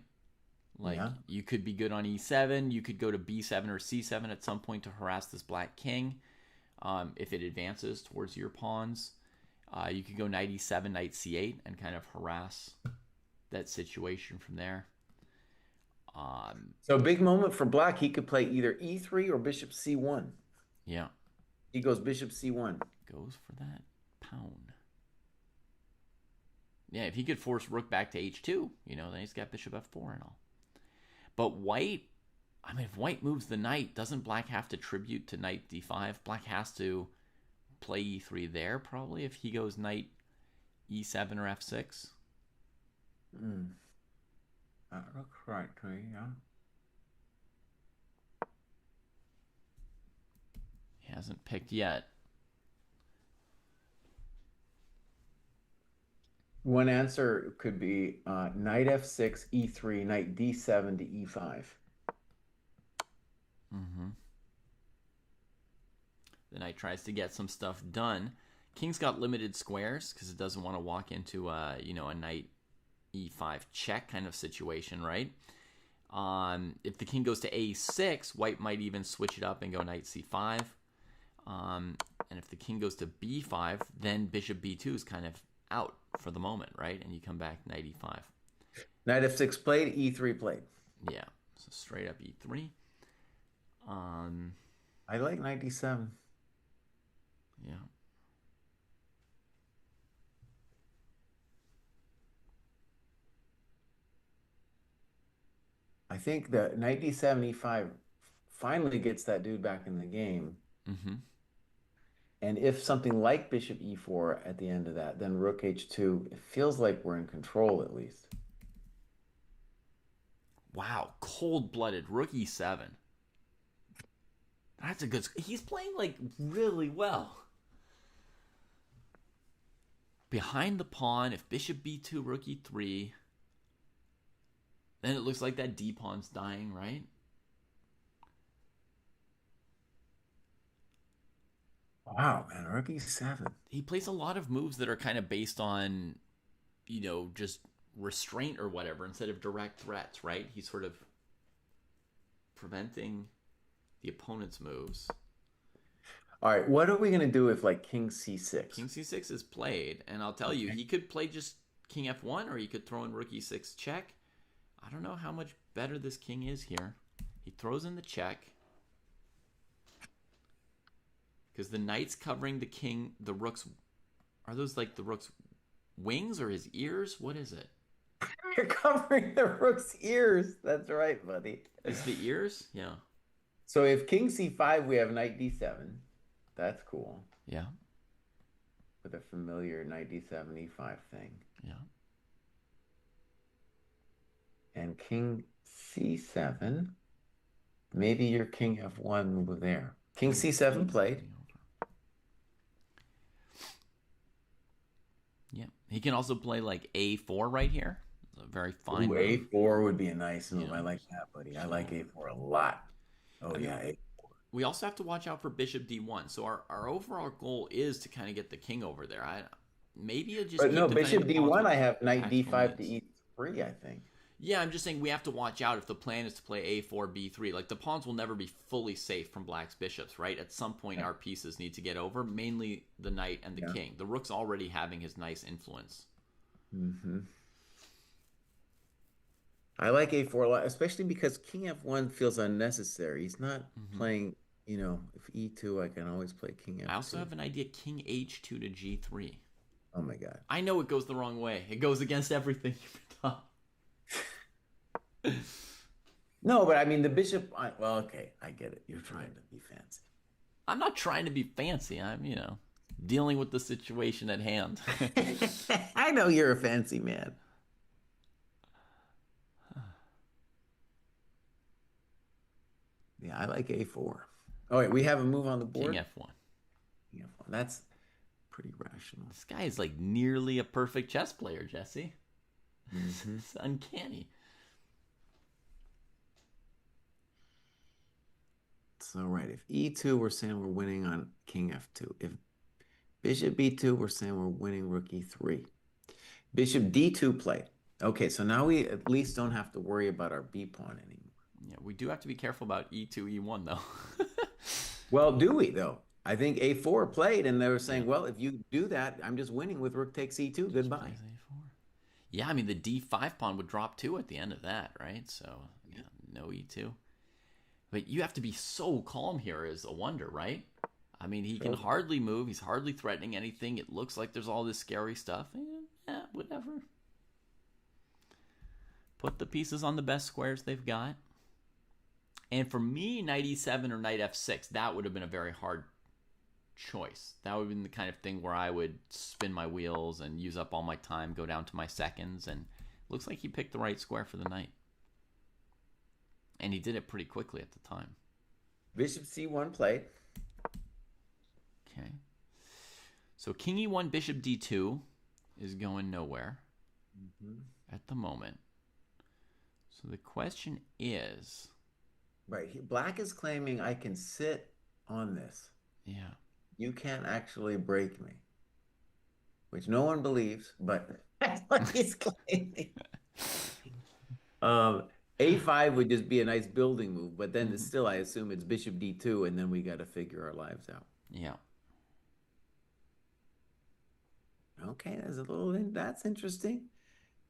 Like Yeah. you could be good on E7. You could go to B7 or C7 at some point to harass this black king. If it advances towards your pawns, you could go Knight E7, Knight C8, and kind of harass that situation from there. So big moment for black. He could play either e3 or bishop c1. Yeah, He goes bishop c1. goes for that pawn. Yeah, if he could force rook back to h2, then he's got bishop f4 and all. But white, I mean, if white moves the knight, doesn't black have to tribute to knight d5? Black has to play e3 there, probably, if he goes knight e7 or f6. Mm. That looks right to me, yeah. He hasn't picked yet. One answer could be knight f6, e3, knight d7 to e5. Mm-hmm. The knight tries to get some stuff done. King's got limited squares because it doesn't want to walk into a knight e5 check kind of situation, right? If the king goes to a6, white might even switch it up and go knight c5. And if the king goes to b5, then bishop b2 is kind of out for the moment, right? And you come back knight e5. Knight f6 played, e3 played. Yeah, so straight up e3. I like knight d7. Yeah. I think the knight d7, e5 finally gets that dude back in the game. Mm-hmm. And if something like bishop e4 at the end of that, then rook h2, it feels like we're in control at least. Wow, cold-blooded rook e7. That's a good. He's playing like really well. Behind the pawn, if bishop b2, rook e3, then it looks like that d pawn's dying, right? Wow, man, rook e7. He plays a lot of moves that are kind of based on, just restraint or whatever instead of direct threats, right? He's sort of preventing the opponent's moves. All right, what are we going to do if like king c6? King c6 is played, and I'll tell you, he could play just king f1, or he could throw in rook e6 check. I don't know how much better this king is here. He throws in the check. Because the knight's covering the king, the rook's... Are those like the rook's wings or his ears? What is it? You're covering the rook's ears. That's right, buddy. Is the ears? Yeah. So if king c5, we have knight d7. That's cool. Yeah. With a familiar knight d7, e5 thing. Yeah. And king c7. Maybe your king f1 move there. King c7 played. Yeah. He can also play like a4 right here. It's a very fine move. a4 would be a nice move. I like that, buddy. I like a4 a lot. Oh, yeah, a4. We also have to watch out for bishop d1. So our overall goal is to kind of get the king over there. Maybe it'll just. But no, bishop d1. I have knight d5 to e3. I think. Yeah, I'm just saying we have to watch out if the plan is to play a4, b3. Like the pawns will never be fully safe from black's bishops, right? At some point, our pieces need to get over. Mainly the knight and the king. The rook's already having his nice influence. Mm-hmm. I like a4 a lot, especially because king f1 feels unnecessary. He's not playing. If e2, I can always play king f2. I also have an idea, king h2 to g3. Oh my god. I know it goes the wrong way. It goes against everything you've been taught. No, but I mean the bishop. Well, okay, I get it. You're trying to be fancy. I'm not trying to be fancy. I'm, dealing with the situation at hand. I know you're a fancy man. Yeah, I like a4. Oh wait, we have a move on the board. King f1. King f1. That's pretty rational. This guy is like nearly a perfect chess player, Jesse. Mm-hmm. It's uncanny. So right, if e2, we're saying we're winning on king f2. If bishop b2, we're saying we're winning rook e3. Bishop d2 played. Okay, so now we at least don't have to worry about our b pawn anymore. Yeah, we do have to be careful about e2, e1 though. Well, do we though? I think a4 played, and they were saying, well, if you do that, I'm just winning with rook takes e2. Goodbye. Yeah, I mean the d5 pawn would drop too at the end of that, right? So yeah, no e2. But you have to be so calm here is a wonder, right? I mean, he can hardly move. He's hardly threatening anything. It looks like there's all this scary stuff. Yeah, whatever. Put the pieces on the best squares they've got. And for me, knight e7 or knight f6, that would have been a very hard choice. That would have been the kind of thing where I would spin my wheels and use up all my time, go down to my seconds. And it looks like he picked the right square for the knight. And he did it pretty quickly at the time. Bishop c1 played. Okay. So king e1, bishop d2 is going nowhere at the moment. So the question is... Right. Black is claiming I can sit on this. Yeah. You can't actually break me. Which no one believes, but that's what he's claiming. A5 would just be a nice building move, but then it's still, I assume it's bishop d2, and then we got to figure our lives out. Yeah. Okay, that's interesting.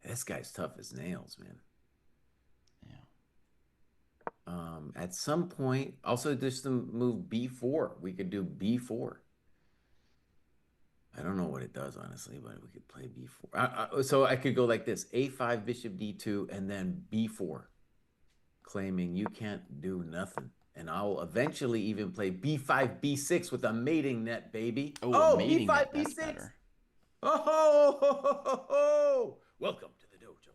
This guy's tough as nails, man. At some point, also just to move b4, we could do b4. I don't know what it does, honestly, but we could play b4. So I could go like this, a5, bishop d2, and then b4, claiming you can't do nothing. And I'll eventually even play b5, b6 with a mating net, baby. Oh, mating b5, net, that's b6. better. Oh, welcome to the dojo.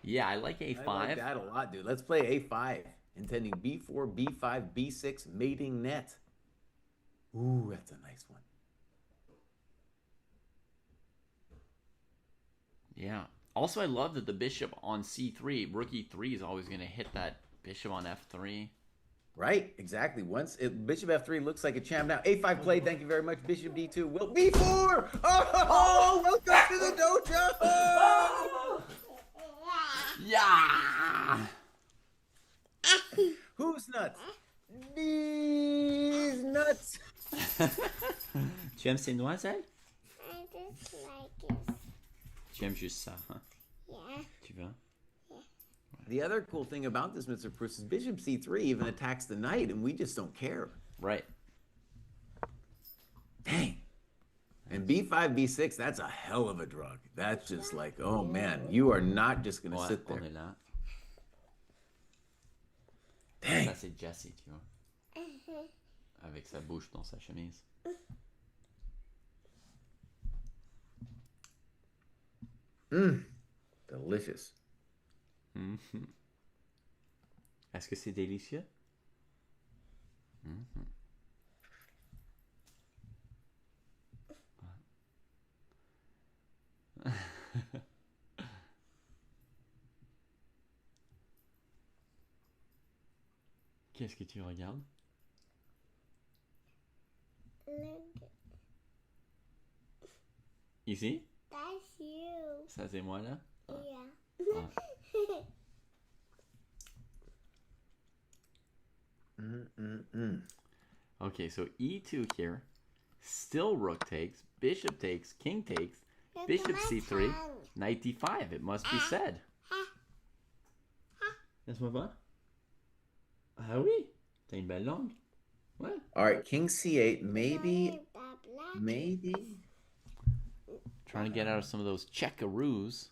Yeah, I like a5. I like that a lot, dude. Let's play a5, intending b4, b5, b6, mating net. Ooh, that's a nice one. Yeah. Also, I love that the bishop on c3, rook e3 is always going to hit that bishop on f3. Right, exactly. Bishop f3 looks like a champ. Now, a5 played. Thank you very much. Bishop d2 will b4. Oh, welcome to the dojo. Yeah. Who's nuts? These nuts. Tu aimes ces noisettes? I just like it. Tu aimes juste ça, hein? Yeah. Tu veux? The other cool thing about this, Mr. Bruce, is bishop c3 even attacks the knight, and we just don't care. Right. Dang. And b5, b6, that's a hell of a drug. That's just like, oh man, you are not just going to sit there. On est là. Dang. Ça, c'est Jessie, tu vois. Avec sa bouche dans sa chemise. Delicious. Est-ce que c'est délicieux? Qu'est-ce que tu regardes? Look, Ici? that's you. Ça, c'est moi, là? Yeah. Okay, so e2 here. Still rook takes, bishop takes, king takes, Look bishop at my c3, tongue. knight d5. It must be said. Laisse-moi voir. Ah oui, t'as une belle langue. Ouais. All right, king c8, Maybe. maybe. Trying to get out of some of those checkaroos.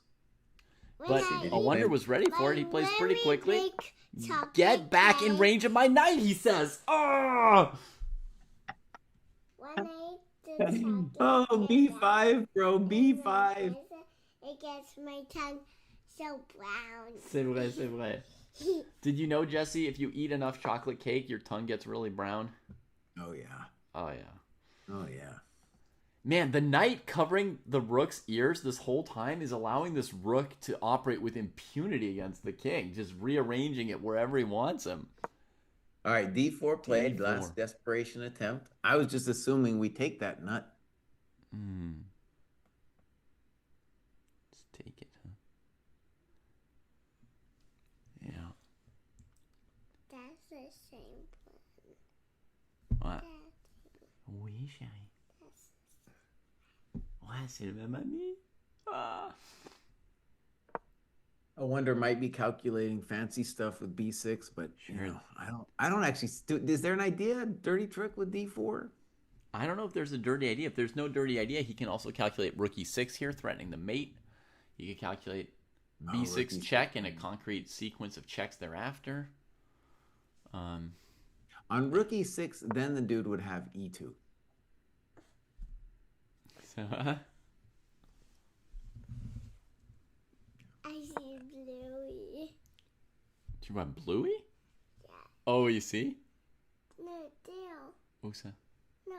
When But I a eat wonder was ready for it. He my plays pretty very quickly. big chocolate Get back in cake. range of my knight, he says. Oh! When I eat the chocolate Oh, cake, b5, bro, and b5. it gets my tongue so brown. C'est vrai, c'est vrai. Did you know, Jesse, if you eat enough chocolate cake, your tongue gets really brown? Oh, yeah. Oh, yeah. Oh, yeah. Man, the knight covering the rook's ears this whole time is allowing this rook to operate with impunity against the king, just rearranging it wherever he wants him. All right, d4 played, D4. last desperation attempt. I was just assuming we take that nut. Let's take it, huh? Yeah. That's the same plan. What? Oui, chérie. Ouais, c'est le même ami. Ah. I wonder might be calculating fancy stuff with b6, but you Sure. know, I don't actually is there an idea, dirty trick with d4? I don't know if there's a dirty idea. If there's no dirty idea, he can also calculate rook e6 here, threatening the mate. He could calculate b6 rook check and a concrete sequence of checks thereafter. On rook e6, then the dude would have e2. So, I see Bluey. Tu vois Bluey? Yeah. Oh, ici? No, there. Où ça? No,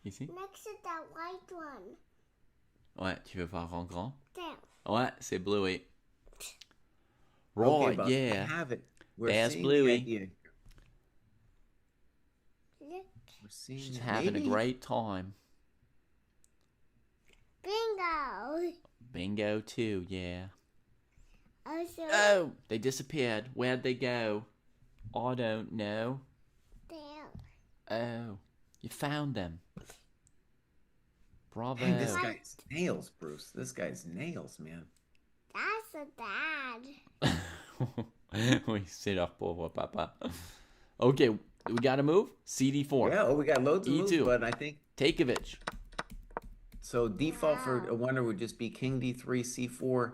Ici? next to that white one. Ouais, tu veux voir en grand? There. Ouais, c'est Bluey. Okay, Right, Buck, yeah. we have it. We're There's seeing Bluey. the idea. Look. We're seeing She's it. having a Maybe. great time. Bingo. Bingo too, yeah. Also, Oh, they disappeared. Where'd they go? I don't know. there. Oh, you found them. Bravo. Hey, this guy's nails, Bruce. This guy's nails, man. That's a dad. Oui, c'est leur pauvre papa. Okay, we gotta move. CD4. Yeah, oh, we got loads of moves, E2. but I think Takeovich. so. Default for Wow. a wonder would just be King D3, C4,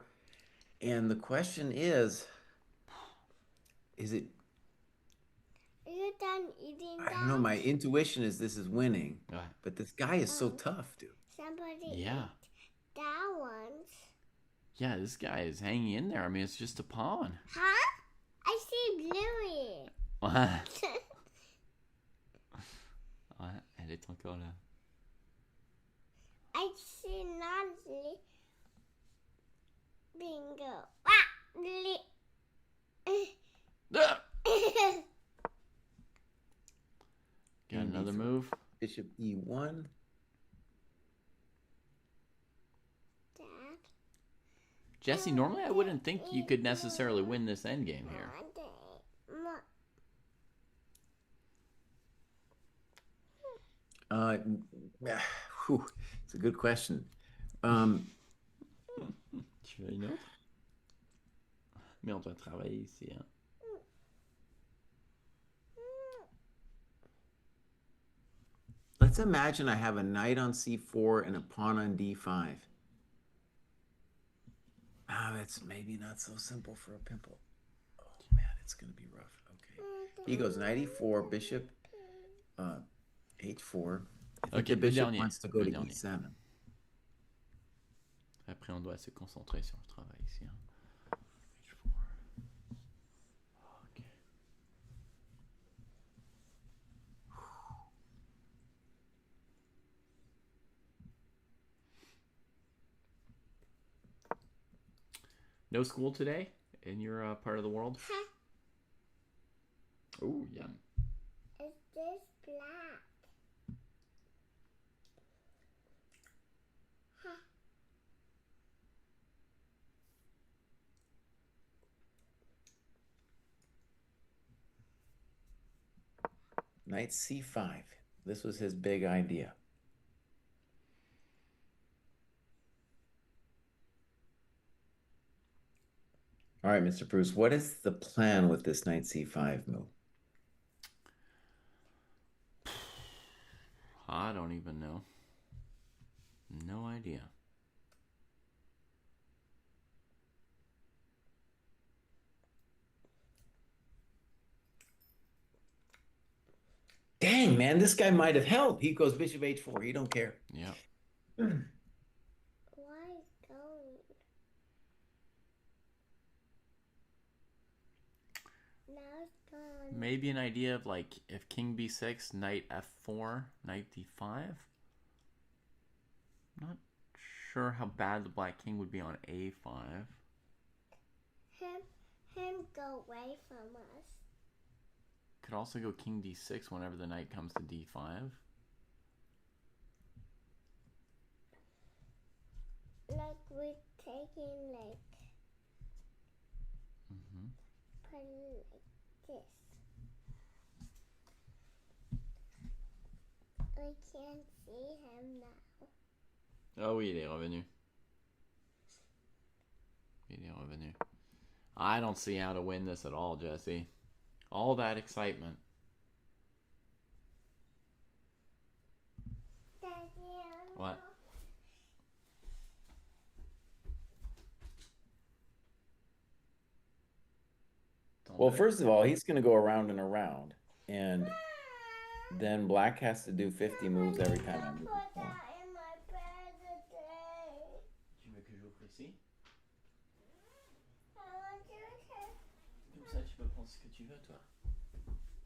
and the question is it? Are you done eating I that? don't know. My intuition is this is winning, Ouais. but this guy is so Oh. tough, dude. Somebody Yeah. ate that one. Yeah, this guy is hanging in there. I mean, it's just a pawn. Huh? I see Bluey. Ouais, elle est encore là. I see Nancy. Bingo. Ah, Ah! Dad. Got another move. Bishop E1. Jesse, normally I wouldn't think you could necessarily win this endgame here. Whew, it's a good question. Tu veux une autre? Mais on doit travailler ici, hein. Let's imagine I have a knight on C4 and a pawn on D5. Ah, that's maybe not so simple for a pimple. Oh man, it's gonna be rough. Okay. He goes knight E4, bishop H4. I think Okay, the bishop dernier, wants to go le to dernier. E7. Après, on doit se concentrer sur le travail ici, hein. Ok. No school today in your part of the world? Oh, yum. Is this black? Knight C5. This was his big idea. All right, Mr. Bruce, what is the plan with this knight C5 move? I don't even know. No idea. Dang, man, this guy might have held. He goes bishop H4. He don't care. Yeah. Why is going? Now it's gone. Maybe an idea of like if king b6, knight f4, knight d5. Not sure how bad the black king would be on a5. Him go away from us. Could also go king d6 whenever the knight comes to d5. Like we're taking like Mm-hmm. put it like this. I can't see him now. Oh oui, il est revenu. Il est revenu. I don't see how to win this at all, Jesse. All that excitement. What? Well, first of all, he's going to go around and around. And then black has to do 50 moves every time I move the pawn. In my bed today. Tu veux que j'ouvre ici? I want you to. Comme ça, tu peux prendre ce tu veux, toi?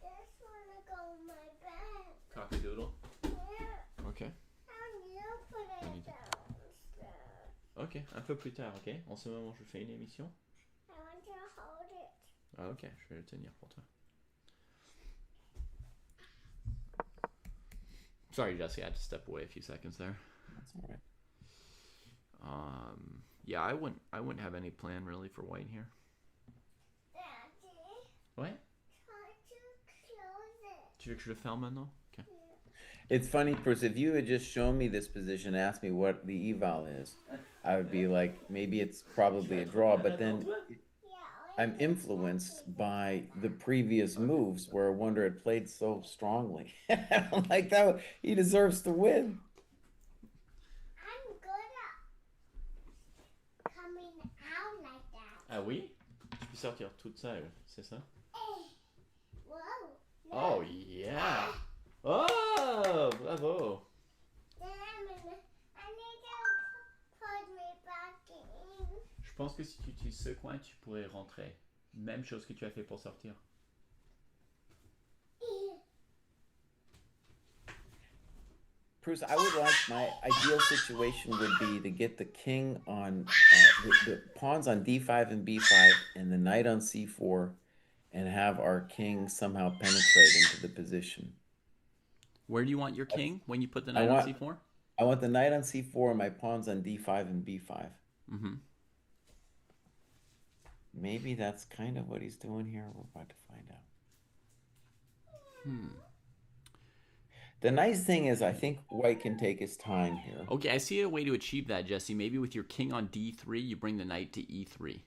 Just wanna go in my bed. Cockadoodle? Yeah. Ok. I need to put Allez. it downstairs. Ok, un peu plus tard, ok? En ce moment, je fais une émission. I want to hold it. Ah, ok, je vais le tenir pour toi. Sorry, Jesse, I had to step away a few seconds there. That's all right. Yeah, I wouldn't have any plan really for white here. Daddy, What? try to close it. Tu veux que je le ferme maintenant? Ok. It's funny, Bruce, if you had just shown me this position and asked me what the eval is, I would be like, maybe it's probably a draw, but then Yeah. I'm influenced by the previous moves where Wonder had played so strongly. I'm like, that he deserves to win. I'm good at coming out like that. Ah oui? Tu peux sortir toute seule, c'est ça? Hey. Whoa. Oh, yeah! Oh, bravo! Then I need to put me back in. Je pense que si tu utilises ce coin, tu pourrais rentrer. Même chose que tu as fait pour sortir. Bruce, I would like, my ideal situation would be to get the king on, the pawns on d5 and b5 and the knight on c4 and have our king somehow penetrate into the position. Where do you want your king when you put the I knight on want- c4? I want the knight on c4 and my pawns on d5 and b5. Mm-hmm. Maybe that's kind of what he's doing here. We're about to find out. The nice thing is I think white can take his time here. Okay, I see a way to achieve that, Jesse. Maybe with your king on d3, you bring the knight to e3.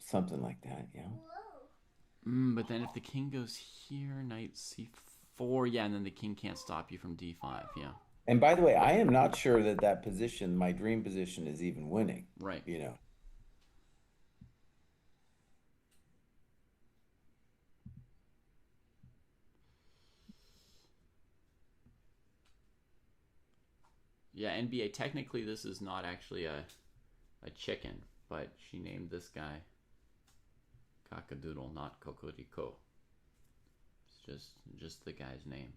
Something like that, yeah. Whoa. But then if the king goes here, knight c4, yeah, and then the king can't stop you from d5, yeah. And by the way, I am not sure that that position, my dream position, is even winning, Right. you know. Yeah, NBA, technically this is not actually a chicken, but she named this guy Cockadoodle, not Cocorico. It's just the guy's name.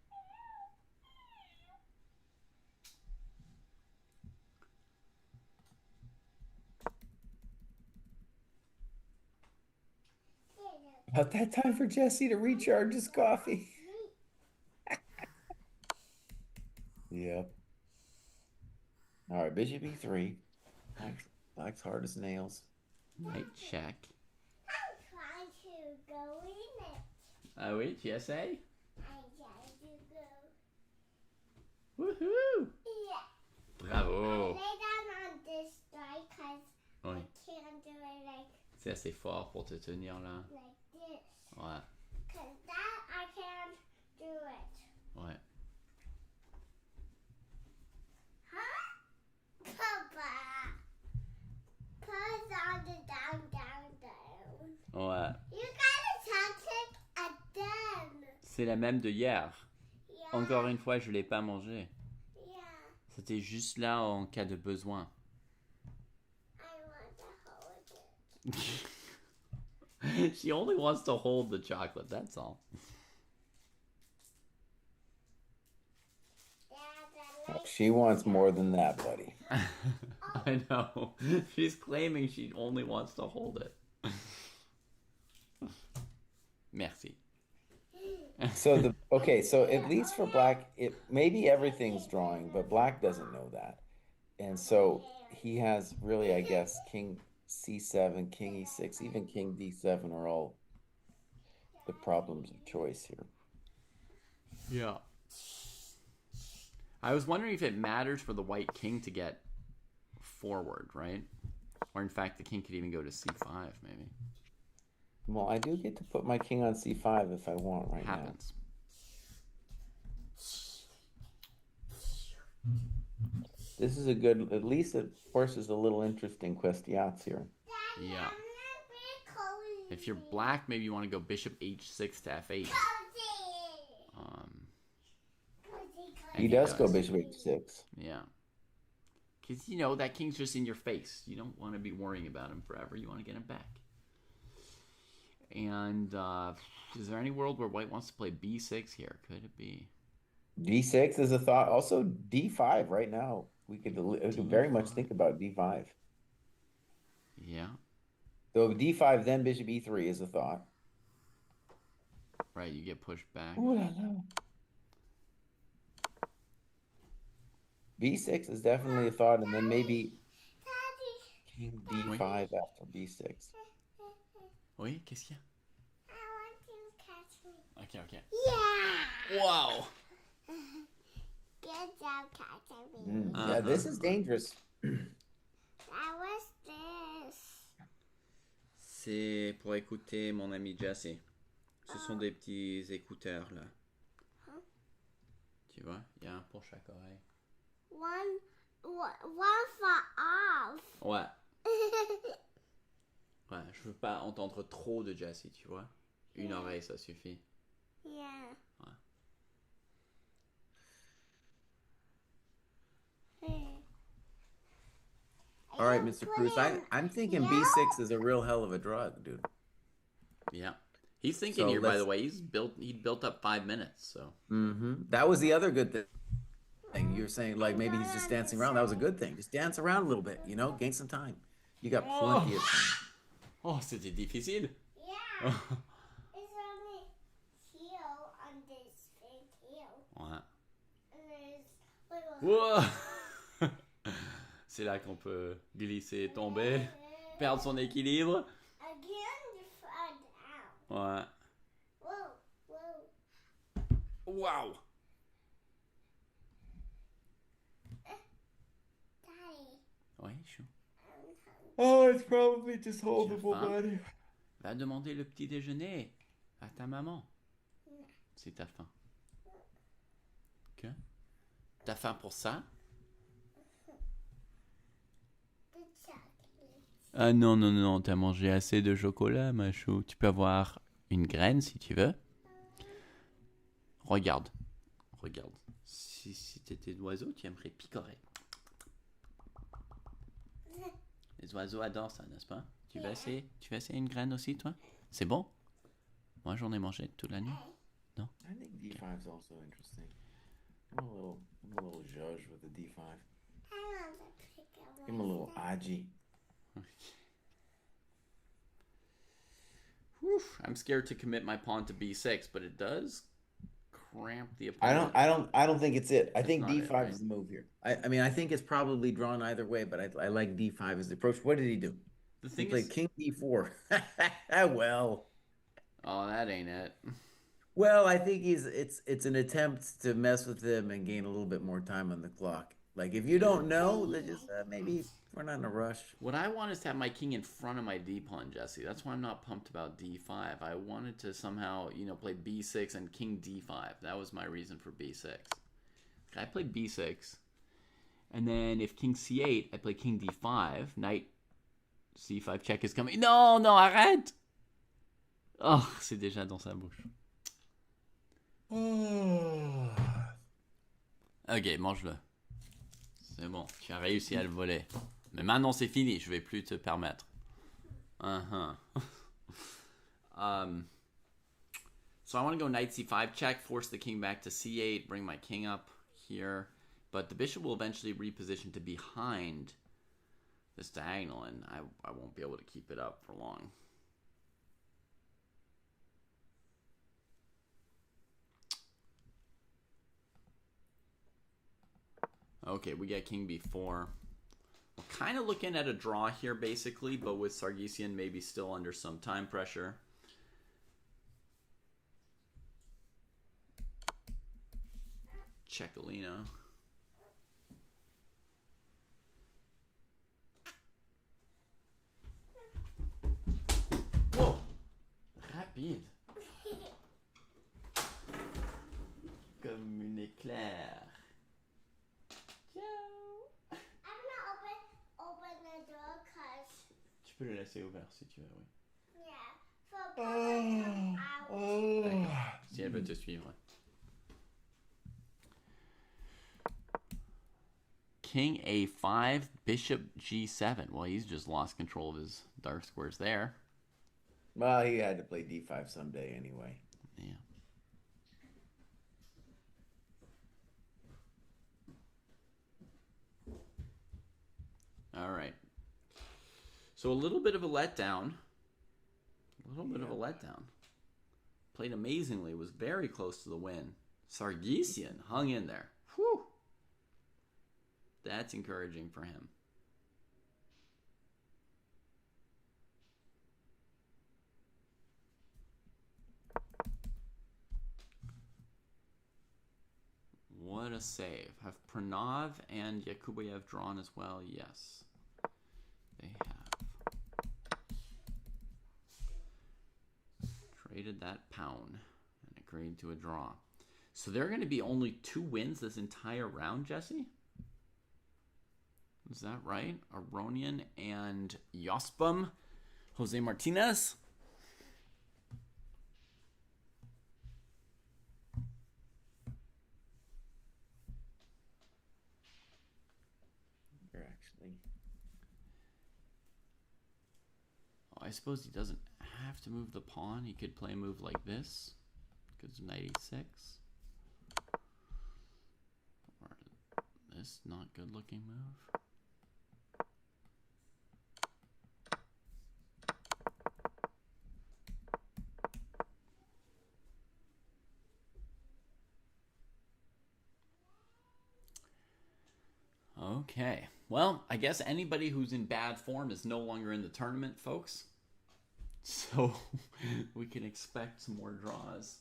About that time for Jesse to recharge his coffee. Yep. All right, bishop e3. Black's hard as nails. Knight check. I'm trying to go in it. Ah oui, tu essayes? I'm trying to go. Woohoo! Yeah. Bravo! Lay down on this side because Oui. I can't do it like C'est assez fort pour te tenir là. this. Ouais, Because that I can't do it. ouais. Huh? Papa. Put on the down, down, down. Ouais. You gotta touch it again. C'est la même de hier. Yeah. Encore une fois, je l'ai pas mangé. Yeah. C'était juste là en cas de besoin. I want to hold it. She only wants to hold the chocolate, that's all. Dad, She wants more than that, buddy. I know. She's claiming she only wants to hold it. Merci. So so at least for black, it maybe everything's drawing, but black doesn't know that. And so he has really, I guess, king c7, king e6, even king d7 are all the problems of choice here. Yeah. I was wondering if it matters for the white king to get forward, right? Or in fact, the king could even go to c5, maybe. Well, I do get to put my king on c5 if I want right Happens. now. This is a good, at least it forces a little interesting questions here. Daddy, Yeah. I'm not very cozy. If you're black, maybe you want to go bishop h6 to f8. Cozy. Cozy, And He does go bishop h6. Yeah. Because, you know, that king's just in your face. You don't want to be worrying about him forever. You want to get him back. And is there any world where white wants to play b6 here? Could it be D6 is a thought. Also D5 right now. We could very much think about D5. Yeah, So D5 then bishop E3 is a thought. right. You get pushed back. Ooh la la. B6 is definitely a thought, and then maybe King D5 after B6. Oui, qu'est-ce qu'il y I want to catch me. a? Ok, ok. Yeah. Wow. Good job catching me. Yeah, this is dangerous. That was this. C'est pour écouter mon ami Jesse. Ce sont des petits écouteurs là. Tu vois, il y a un pour chaque oreille. One for off. Ouais. Ouais, je veux pas entendre trop de Jesse, tu vois. Une oreille, ça suffit. Yeah. Ouais. All right, Mr. Cruz, I'm thinking B6 is a real hell of a drug, dude. Yeah. He's thinking So here, by the let's- way, he built up 5 minutes, so. That was the other good thing. You're saying, like, maybe he's just dancing around. That was a good thing. Just dance around a little bit, you know, gain some time. You got plenty of time. Oh, c'était difficile. Yeah. It's only heel on this big heel. Ouais. And there's little. Wow. C'est là qu'on peut glisser, tomber, perdre son équilibre. Again, you fall down. Ouais. Whoa. Wow. Daddy. Ouais, chaud. Oh, it's probably just holdable, faim? buddy. Va demander le petit déjeuner à ta maman. Si t'as faim. Ok. T'as faim pour ça? The chocolate. Ah non, non, non, t'as mangé assez de chocolat, ma chou. Tu peux avoir une graine si tu veux. Regarde. Regarde. Si t'étais d'oiseau, tu aimerais picorer. Les oiseaux adorent ça, n'est-ce pas? Tu vas essayer une graine aussi, toi? C'est bon? Moi, j'en ai mangé toute la nuit. I think D5 is also interesting. I'm a little judge with the D5. I want to pick up. Give him a little aji. Whew, I'm scared to commit my pawn to b6, but it does cramp the opponent. I don't think it's it. I think not D5 it, right? is the move here. I mean, I think it's probably drawn either way, but I like D5 as the approach. What did he do? The He thing played is, King D4. Well, oh, that ain't it. well, I think it's an attempt to mess with him and gain a little bit more time on the clock. Like if you don't know, then just maybe we're not in a rush. What I want is to have my king in front of my d pawn, Jesse. That's why I'm not pumped about d5. I wanted to somehow, play b6 and king d5. That was my reason for b6. I played b6, and then if king c8, I play king d5. Knight c5 check is coming. Non, non, arrête! Oh, c'est déjà dans sa bouche. Ok, mange-le. C'est bon, tu as réussi à le voler. Mais maintenant c'est fini, je vais plus te permettre. So I want to go knight c5 check, force the king back to c8, bring my king up here. But the bishop will eventually reposition to behind this diagonal, and I won't be able to keep it up for long. Okay, we got king b4. We're kind of looking at a draw here, basically, but with Sargsyan maybe still under some time pressure. Ceccolino. Whoa! Rapide. Comme une éclair. I'm gonna open the door cause Tu peux le laisser ouvert si tu veux, oui. yeah, for Papa to come out. Si elle veut te suivre. King a5, bishop g7. Well, he's just lost control of his dark squares there. Well, he had to play d5 someday anyway. Yeah. All right. So a little bit of a letdown. A little bit of a letdown. Played amazingly. Was very close to the win. Sargsyan hung in there. Whew. That's encouraging for him. What a save. Have Pranav and Yakubayev drawn as well? Yes, they have. Traded that pound and agreed to a draw. So there are going to be only 2 wins this entire round, Jesse? Is that right? Aronian and Yospum? Jose Martinez? Actually, I suppose he doesn't have to move the pawn. He could play a move like this. Because knight e6. Or this not good looking move. Okay. Well, I guess anybody who's in bad form is no longer in the tournament, folks. So we can expect some more draws.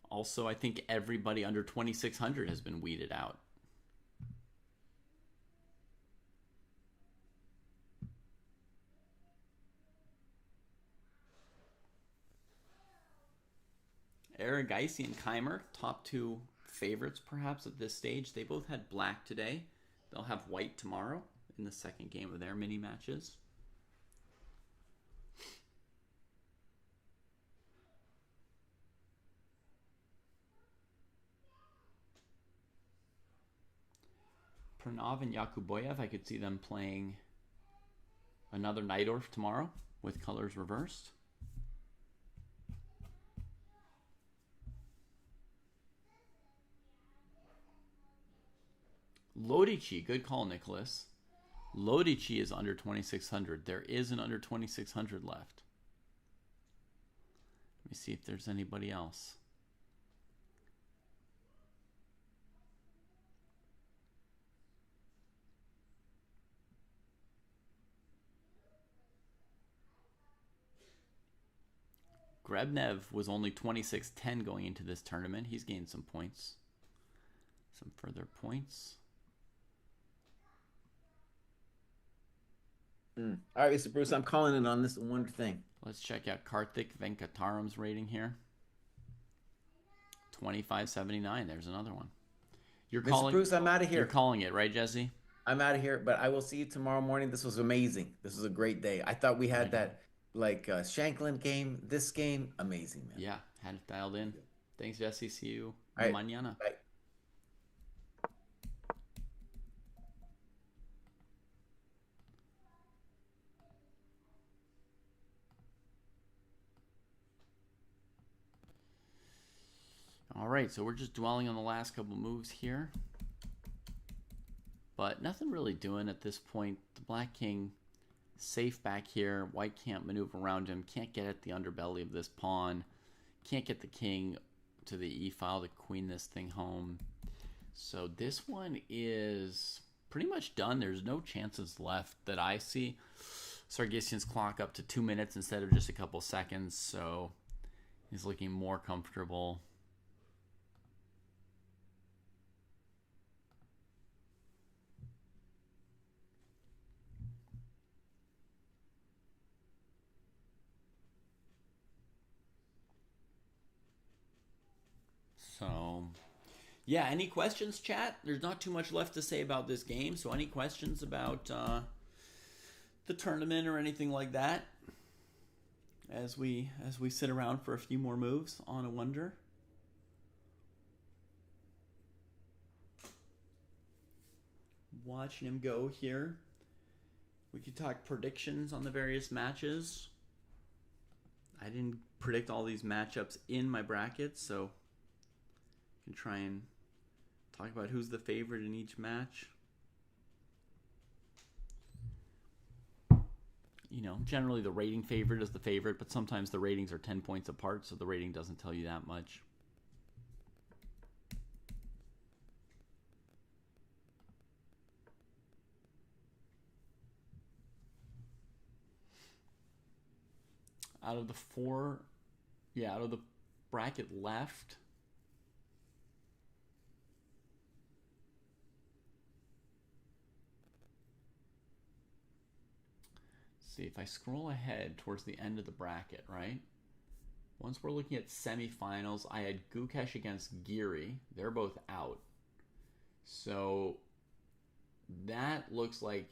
Also, I think everybody under 2,600 has been weeded out. Aragaisi and Keimer, top 2 favorites perhaps at this stage. They both had black today. They'll have white tomorrow in the second game of their mini matches. Pranav and Yakuboyev, I could see them playing another Najdorf tomorrow with colors reversed. Lodici, good call, Nicholas. Lodici is under 2,600. There is an under 2,600 left. Let me see if there's anybody else. Grebnev was only 26-10 going into this tournament. He's gained some points. Some further points. All right, Mr. Bruce, I'm calling it on this one thing. Let's check out Karthik Venkataram's rating here. 2579. There's another one. You're Mr. calling, Bruce, I'm out of here. You're calling it, right, Jesse? I'm out of here, but I will see you tomorrow morning. This was amazing. This was a great day. I thought we had that Shanklin game. This game, amazing, man. Yeah, had it dialed in. Thanks, Jesse. See you All right. mañana. Bye. All right, so we're just dwelling on the last couple moves here. But nothing really doing at this point. The Black King safe back here. White can't maneuver around him. Can't get at the underbelly of this pawn. Can't get the king to the e-file to queen this thing home. So this one is pretty much done. There's no chances left that I see. Sargsyan's clock up to 2 minutes instead of just a couple seconds. So he's looking more comfortable. So, yeah, any questions, chat? There's not too much left to say about this game. So, any questions about the tournament or anything like that? As we sit around for a few more moves on a wonder. Watching him go here. We could talk predictions on the various matches. I didn't predict all these matchups in my brackets, so I can try and talk about who's the favorite in each match. You know, generally the rating favorite is the favorite, but sometimes the ratings are 10 points apart, so the rating doesn't tell you that much. Out of the bracket left, see, if I scroll ahead towards the end of the bracket, right? Once we're looking at semifinals, I had Gukesh against Geary. They're both out. So that looks like,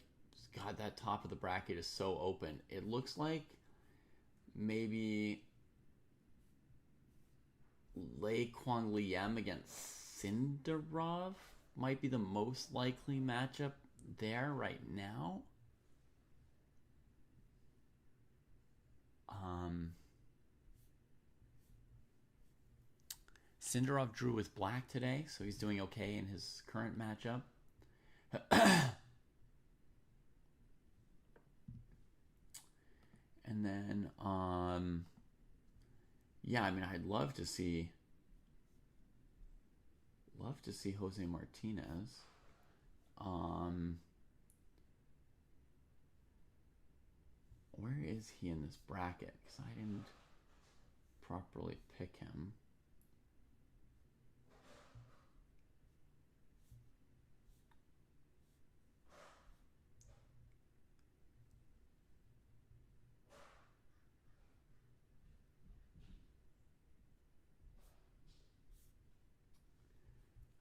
God, that top of the bracket is so open. It looks like maybe Lei Kwang Liem against Sindarov might be the most likely matchup there right now. Sindarov drew with black today, so he's doing okay in his current matchup. And then, yeah, I mean, I'd love to see Jose Martinez. Where is he in this bracket? Because I didn't properly pick him.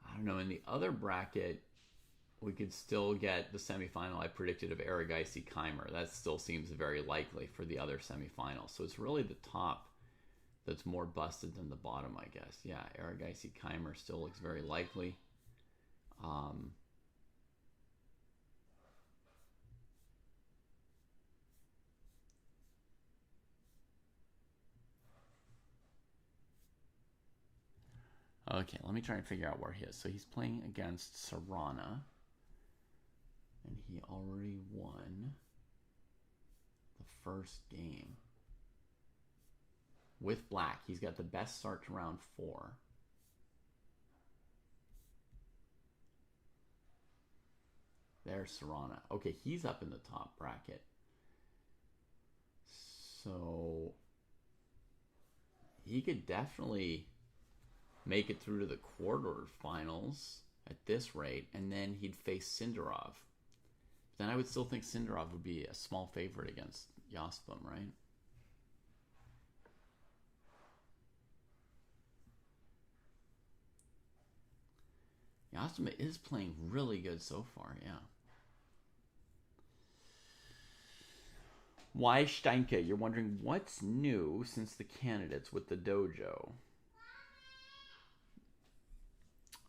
I don't know. In the other bracket, we could still get the semifinal I predicted of Aragaisi Keimer. That still seems very likely for the other semifinal. So it's really the top that's more busted than the bottom, I guess. Yeah, Aragaisi Keimer still looks very likely. Okay, let me try and figure out where he is. So he's playing against Serrana, and he already won the first game. With black, he's got the best start to round 4. There's Serrana. Okay, he's up in the top bracket. So he could definitely make it through to the quarterfinals at this rate, and then he'd face Sindarov. Then I would still think Sindarov would be a small favorite against Jaspom, right? Jaspom is playing really good so far, yeah. Why Steinke? You're wondering what's new since the candidates with the dojo.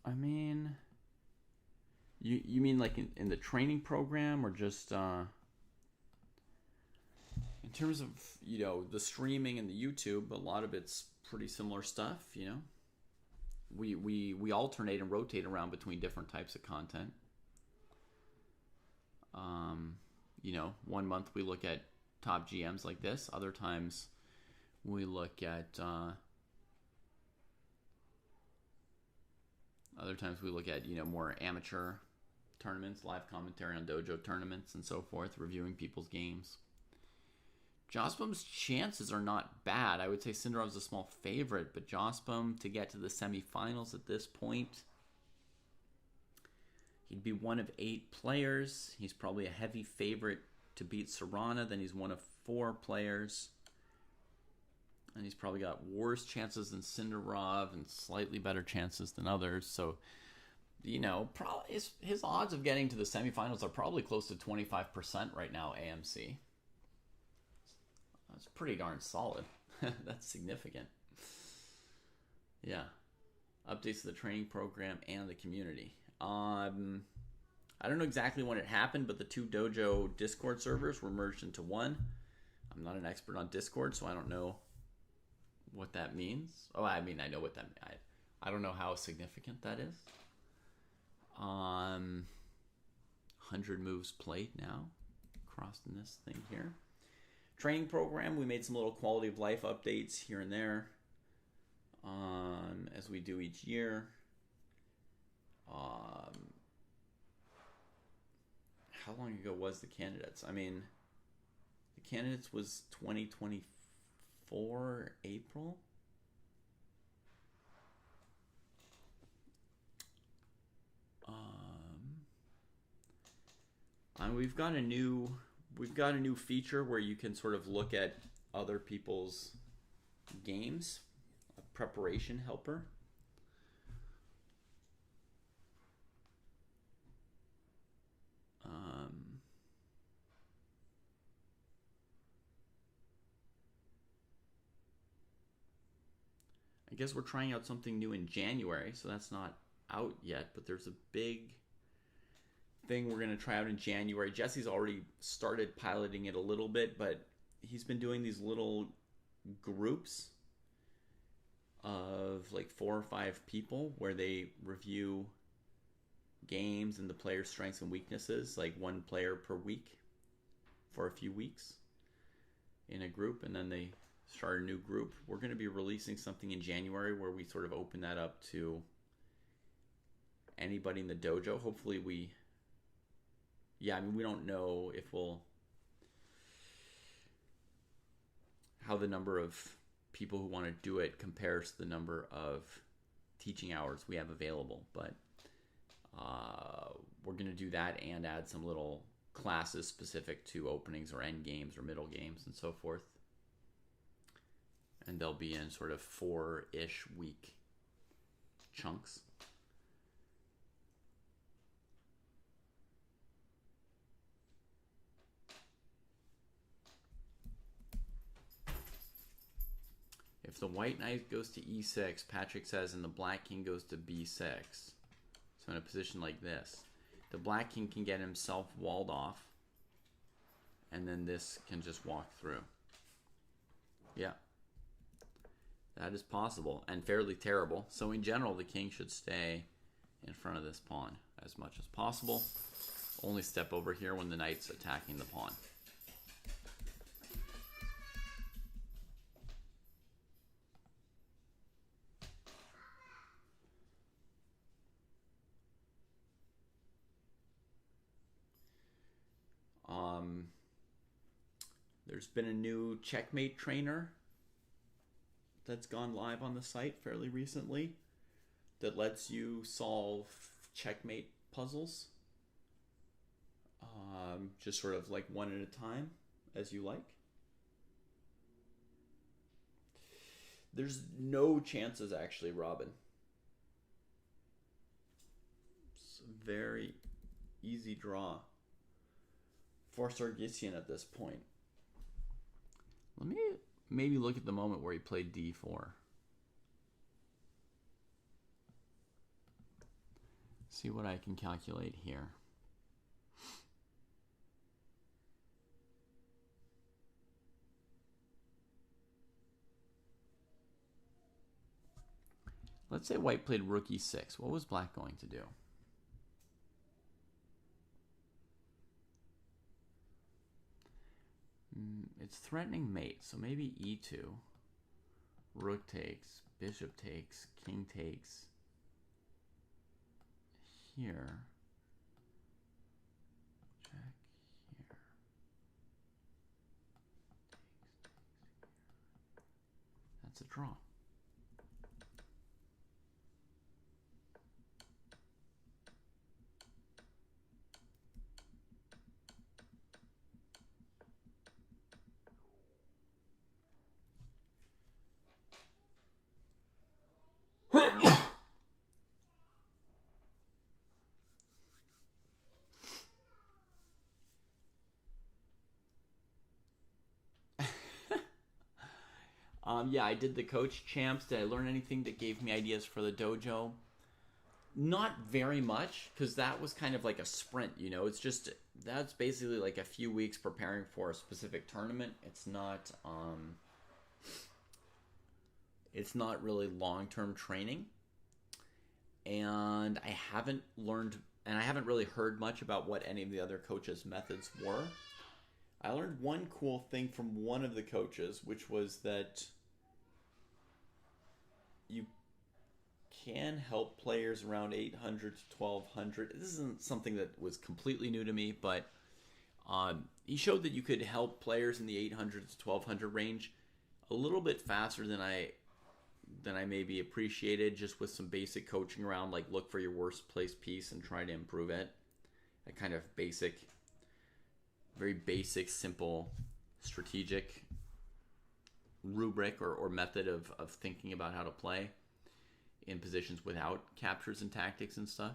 I mean, you mean like in the training program, or just in terms of, you know, the streaming and the YouTube? A lot of it's pretty similar stuff, you know. We alternate and rotate around between different types of content. You know, one month we look at top GMs like this. Other times we look at you know, more amateur tournaments, live commentary on dojo tournaments and so forth, reviewing people's games. Jaspom's chances are not bad. I would say Sindarov's a small favorite, but Jaspom to get to the semifinals at this point, he'd be one of 8 players. He's probably a heavy favorite to beat Serrana. Then he's one of 4 players. And he's probably got worse chances than Sindarov and slightly better chances than others. So, you know, probably his odds of getting to the semifinals are probably close to 25% right now, AMC. That's pretty darn solid. That's significant. Yeah. Updates to the training program and the community. I don't know exactly when it happened, but the two Dojo Discord servers were merged into one. I'm not an expert on Discord, so I don't know what that means. Oh, I mean, I know what that means. I don't know how significant that is. 100 moves played now. Crossed in this thing here. Training program, we made some little quality of life updates here and there. As we do each year. How long ago was the candidates? I mean, the candidates was 2024 April. And we've got a new feature where you can sort of look at other people's games, a preparation helper. I guess we're trying out something new in January, so that's not out yet, but there's a big thing we're going to try out in January. Jesse's already started piloting it a little bit, but he's been doing these little groups of like 4 or 5 people where they review games and the player's strengths and weaknesses, like 1 player per week for a few weeks in a group, and then they start a new group. We're going to be releasing something in January where we sort of open that up to anybody in the dojo. Hopefully we don't know if how the number of people who want to do it compares to the number of teaching hours we have available, but we're going to do that and add some little classes specific to openings or end games or middle games and so forth. And they'll be in sort of 4-ish week chunks. If the white knight goes to e6, Patrick says, and the black king goes to b6. So in a position like this, the black king can get himself walled off, and then this can just walk through. Yeah. That is possible and fairly terrible. So in general, the king should stay in front of this pawn as much as possible. Only step over here when the knight's attacking the pawn. There's been a new checkmate trainer that's gone live on the site fairly recently that lets you solve checkmate puzzles, just sort of like one at a time as you like. There's no chances actually, Robin. It's a very easy draw for Sargsyan at this point. Let me maybe look at the moment where he played d4. See what I can calculate here. Let's say white played rook e6. What was black going to do? It's threatening mate, so maybe e2. Rook takes, bishop takes, king takes. Here. Check here. That's a draw. Yeah, I did the coach champs. Did I learn anything that gave me ideas for the dojo? Not very much, because that was kind of like a sprint, you know. It's just, that's basically like a few weeks preparing for a specific tournament. It's not really long-term training. And I haven't learned, and I haven't really heard much about what any of the other coaches' methods were. I learned one cool thing from one of the coaches, which was that you can help players around 800 to 1200. This isn't something that was completely new to me, but he showed that you could help players in the 800 to 1200 range a little bit faster than I maybe appreciated, just with some basic coaching around, like look for your worst placed piece and try to improve it. A kind of basic, very basic, simple, strategic rubric or method of thinking about how to play in positions without captures and tactics and stuff.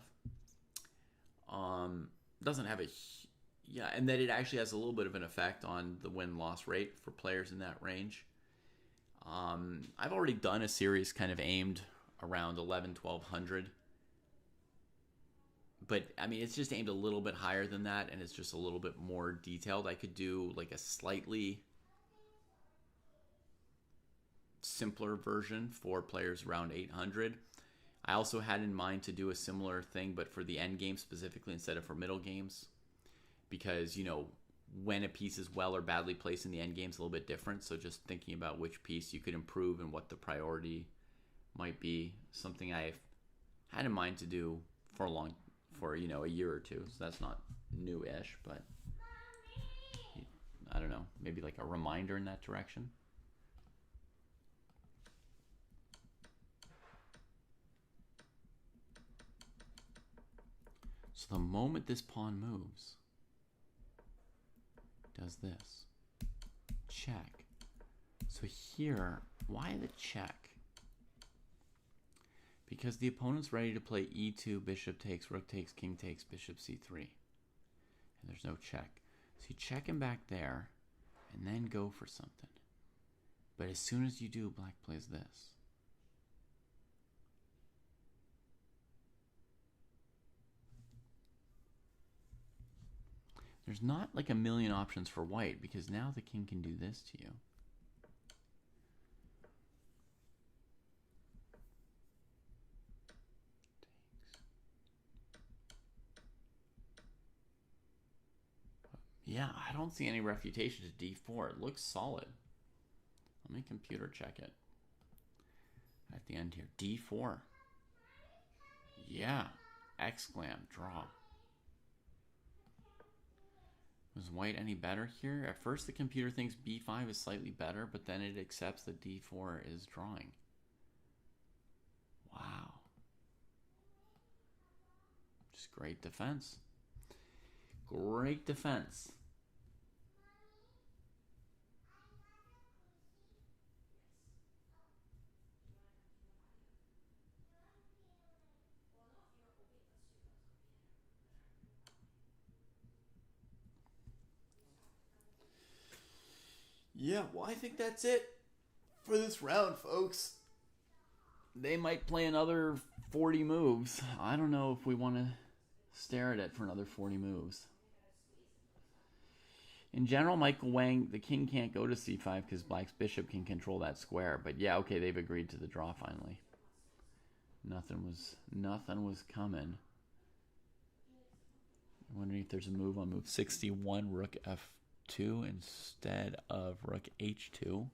Doesn't have and that it actually has a little bit of an effect on the win-loss rate for players in that range. I've already done a series kind of aimed around 11-1200, but I mean, it's just aimed a little bit higher than that, and it's just a little bit more detailed. I could do like a slightly simpler version for players around 800. I also had in mind to do a similar thing, but for the end game specifically instead of for middle games, because, you know, when a piece is well or badly placed in the end game is a little bit different. So just thinking about which piece you could improve and what the priority might be, something I've had in mind to do for a year or two. So that's not new-ish, but I don't know, maybe like a reminder in that direction. So the moment this pawn moves, does this. Check. So here, why the check? Because the opponent's ready to play e2, bishop takes, rook takes, king takes, bishop c3. And there's no check. So you check him back there, and then go for something. But as soon as you do, black plays this. There's not like a million options for white, because now the king can do this to you. Yeah, I don't see any refutation to d4. It looks solid. Let me computer check it. At the end here, d4. Yeah, exclam, draw. Was white any better here? At first the computer thinks b5 is slightly better, but then it accepts that d4 is drawing. Wow. Just great defense. Great defense. Yeah, well, I think that's it for this round, folks. They might play another 40 moves. I don't know if we want to stare at it for another 40 moves. In general, Michael Wang, the king can't go to c5 because black's bishop can control that square. But yeah, okay, they've agreed to the draw finally. Nothing was coming. I'm wondering if there's a move on move 61, rook f2 instead of rook h2.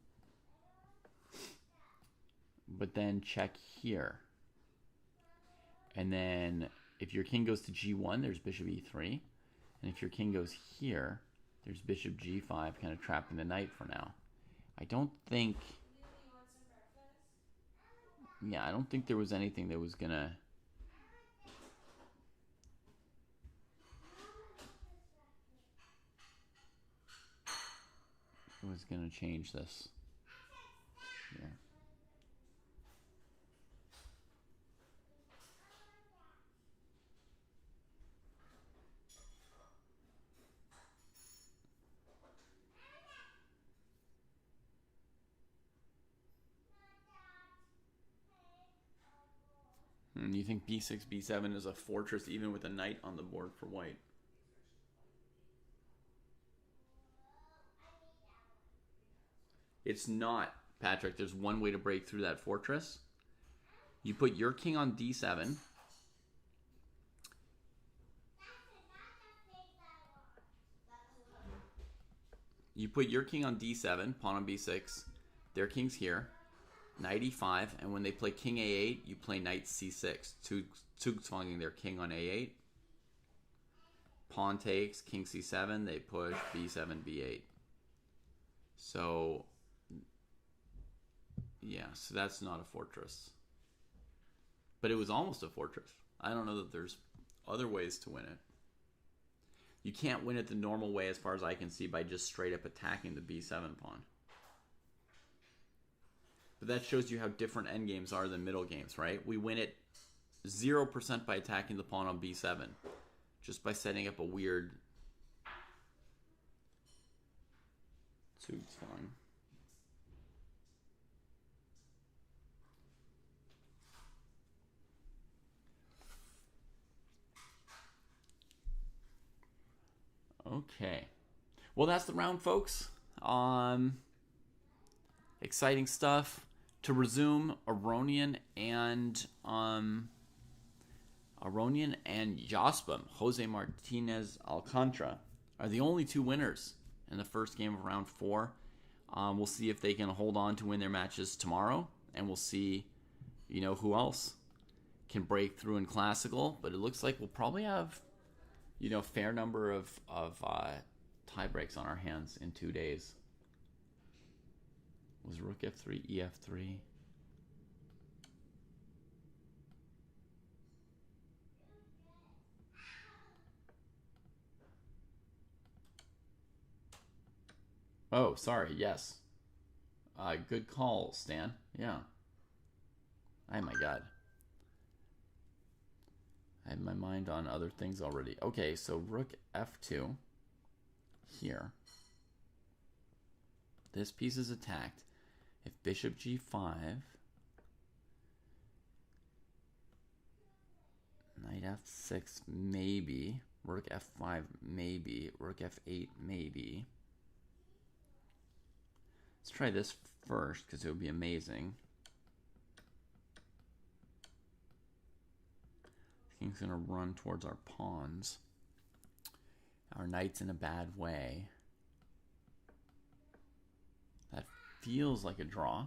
But then check here. And then if your king goes to g1, there's bishop e3. And if your king goes here, there's bishop g5, kind of trapping the knight for now. I don't think there was anything that was gonna change this. Yeah. And you think b6, b7 is a fortress even with a knight on the board for white? It's not, Patrick. There's one way to break through that fortress. You put your king on d7. You put your king on d7, pawn on b6. Their king's here. Knight e5, and when they play king a8, you play knight c6. Zugzwanging their king on a8. Pawn takes, king c7, they push b7, b8. So, yeah, so that's not a fortress. But it was almost a fortress. I don't know that there's other ways to win it. You can't win it the normal way, as far as I can see, by just straight up attacking the b7 pawn. But that shows you how different endgames are than middle games, right? We win it 0% by attacking the pawn on b7. Just by setting up a weird Zugzwang. Okay. Well, that's the round, folks. Exciting stuff. To resume, Aronian and Jospin, Jose Martinez Alcantara, are the only two winners in the first game of round 4. We'll see if they can hold on to win their matches tomorrow, and we'll see, who else can break through in Classical. But it looks like we'll probably have, a fair number of tie breaks on our hands in 2 days. Was rook f3, ef3? Oh, sorry. Yes. Good call, Stan. Yeah. Oh my god. I had my mind on other things already. Okay, so rook f2 here. This piece is attacked. If bishop g5, knight f6 maybe, rook f5 maybe, rook f8 maybe. Let's try this first because it would be amazing. King's going to run towards our pawns. Our knight's in a bad way. That feels like a draw.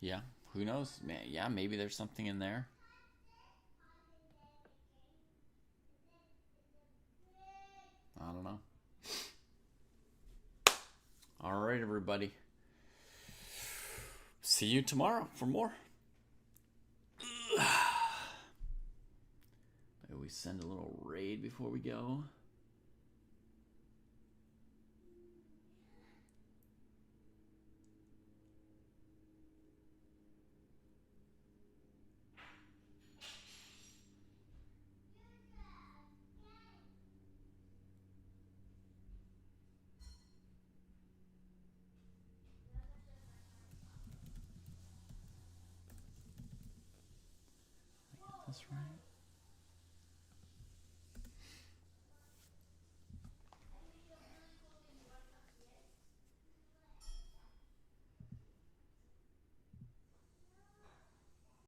Yeah, who knows? Yeah, maybe there's something in there. I don't know. All right, everybody. See you tomorrow for more. Maybe we send a little raid before we go. That's right.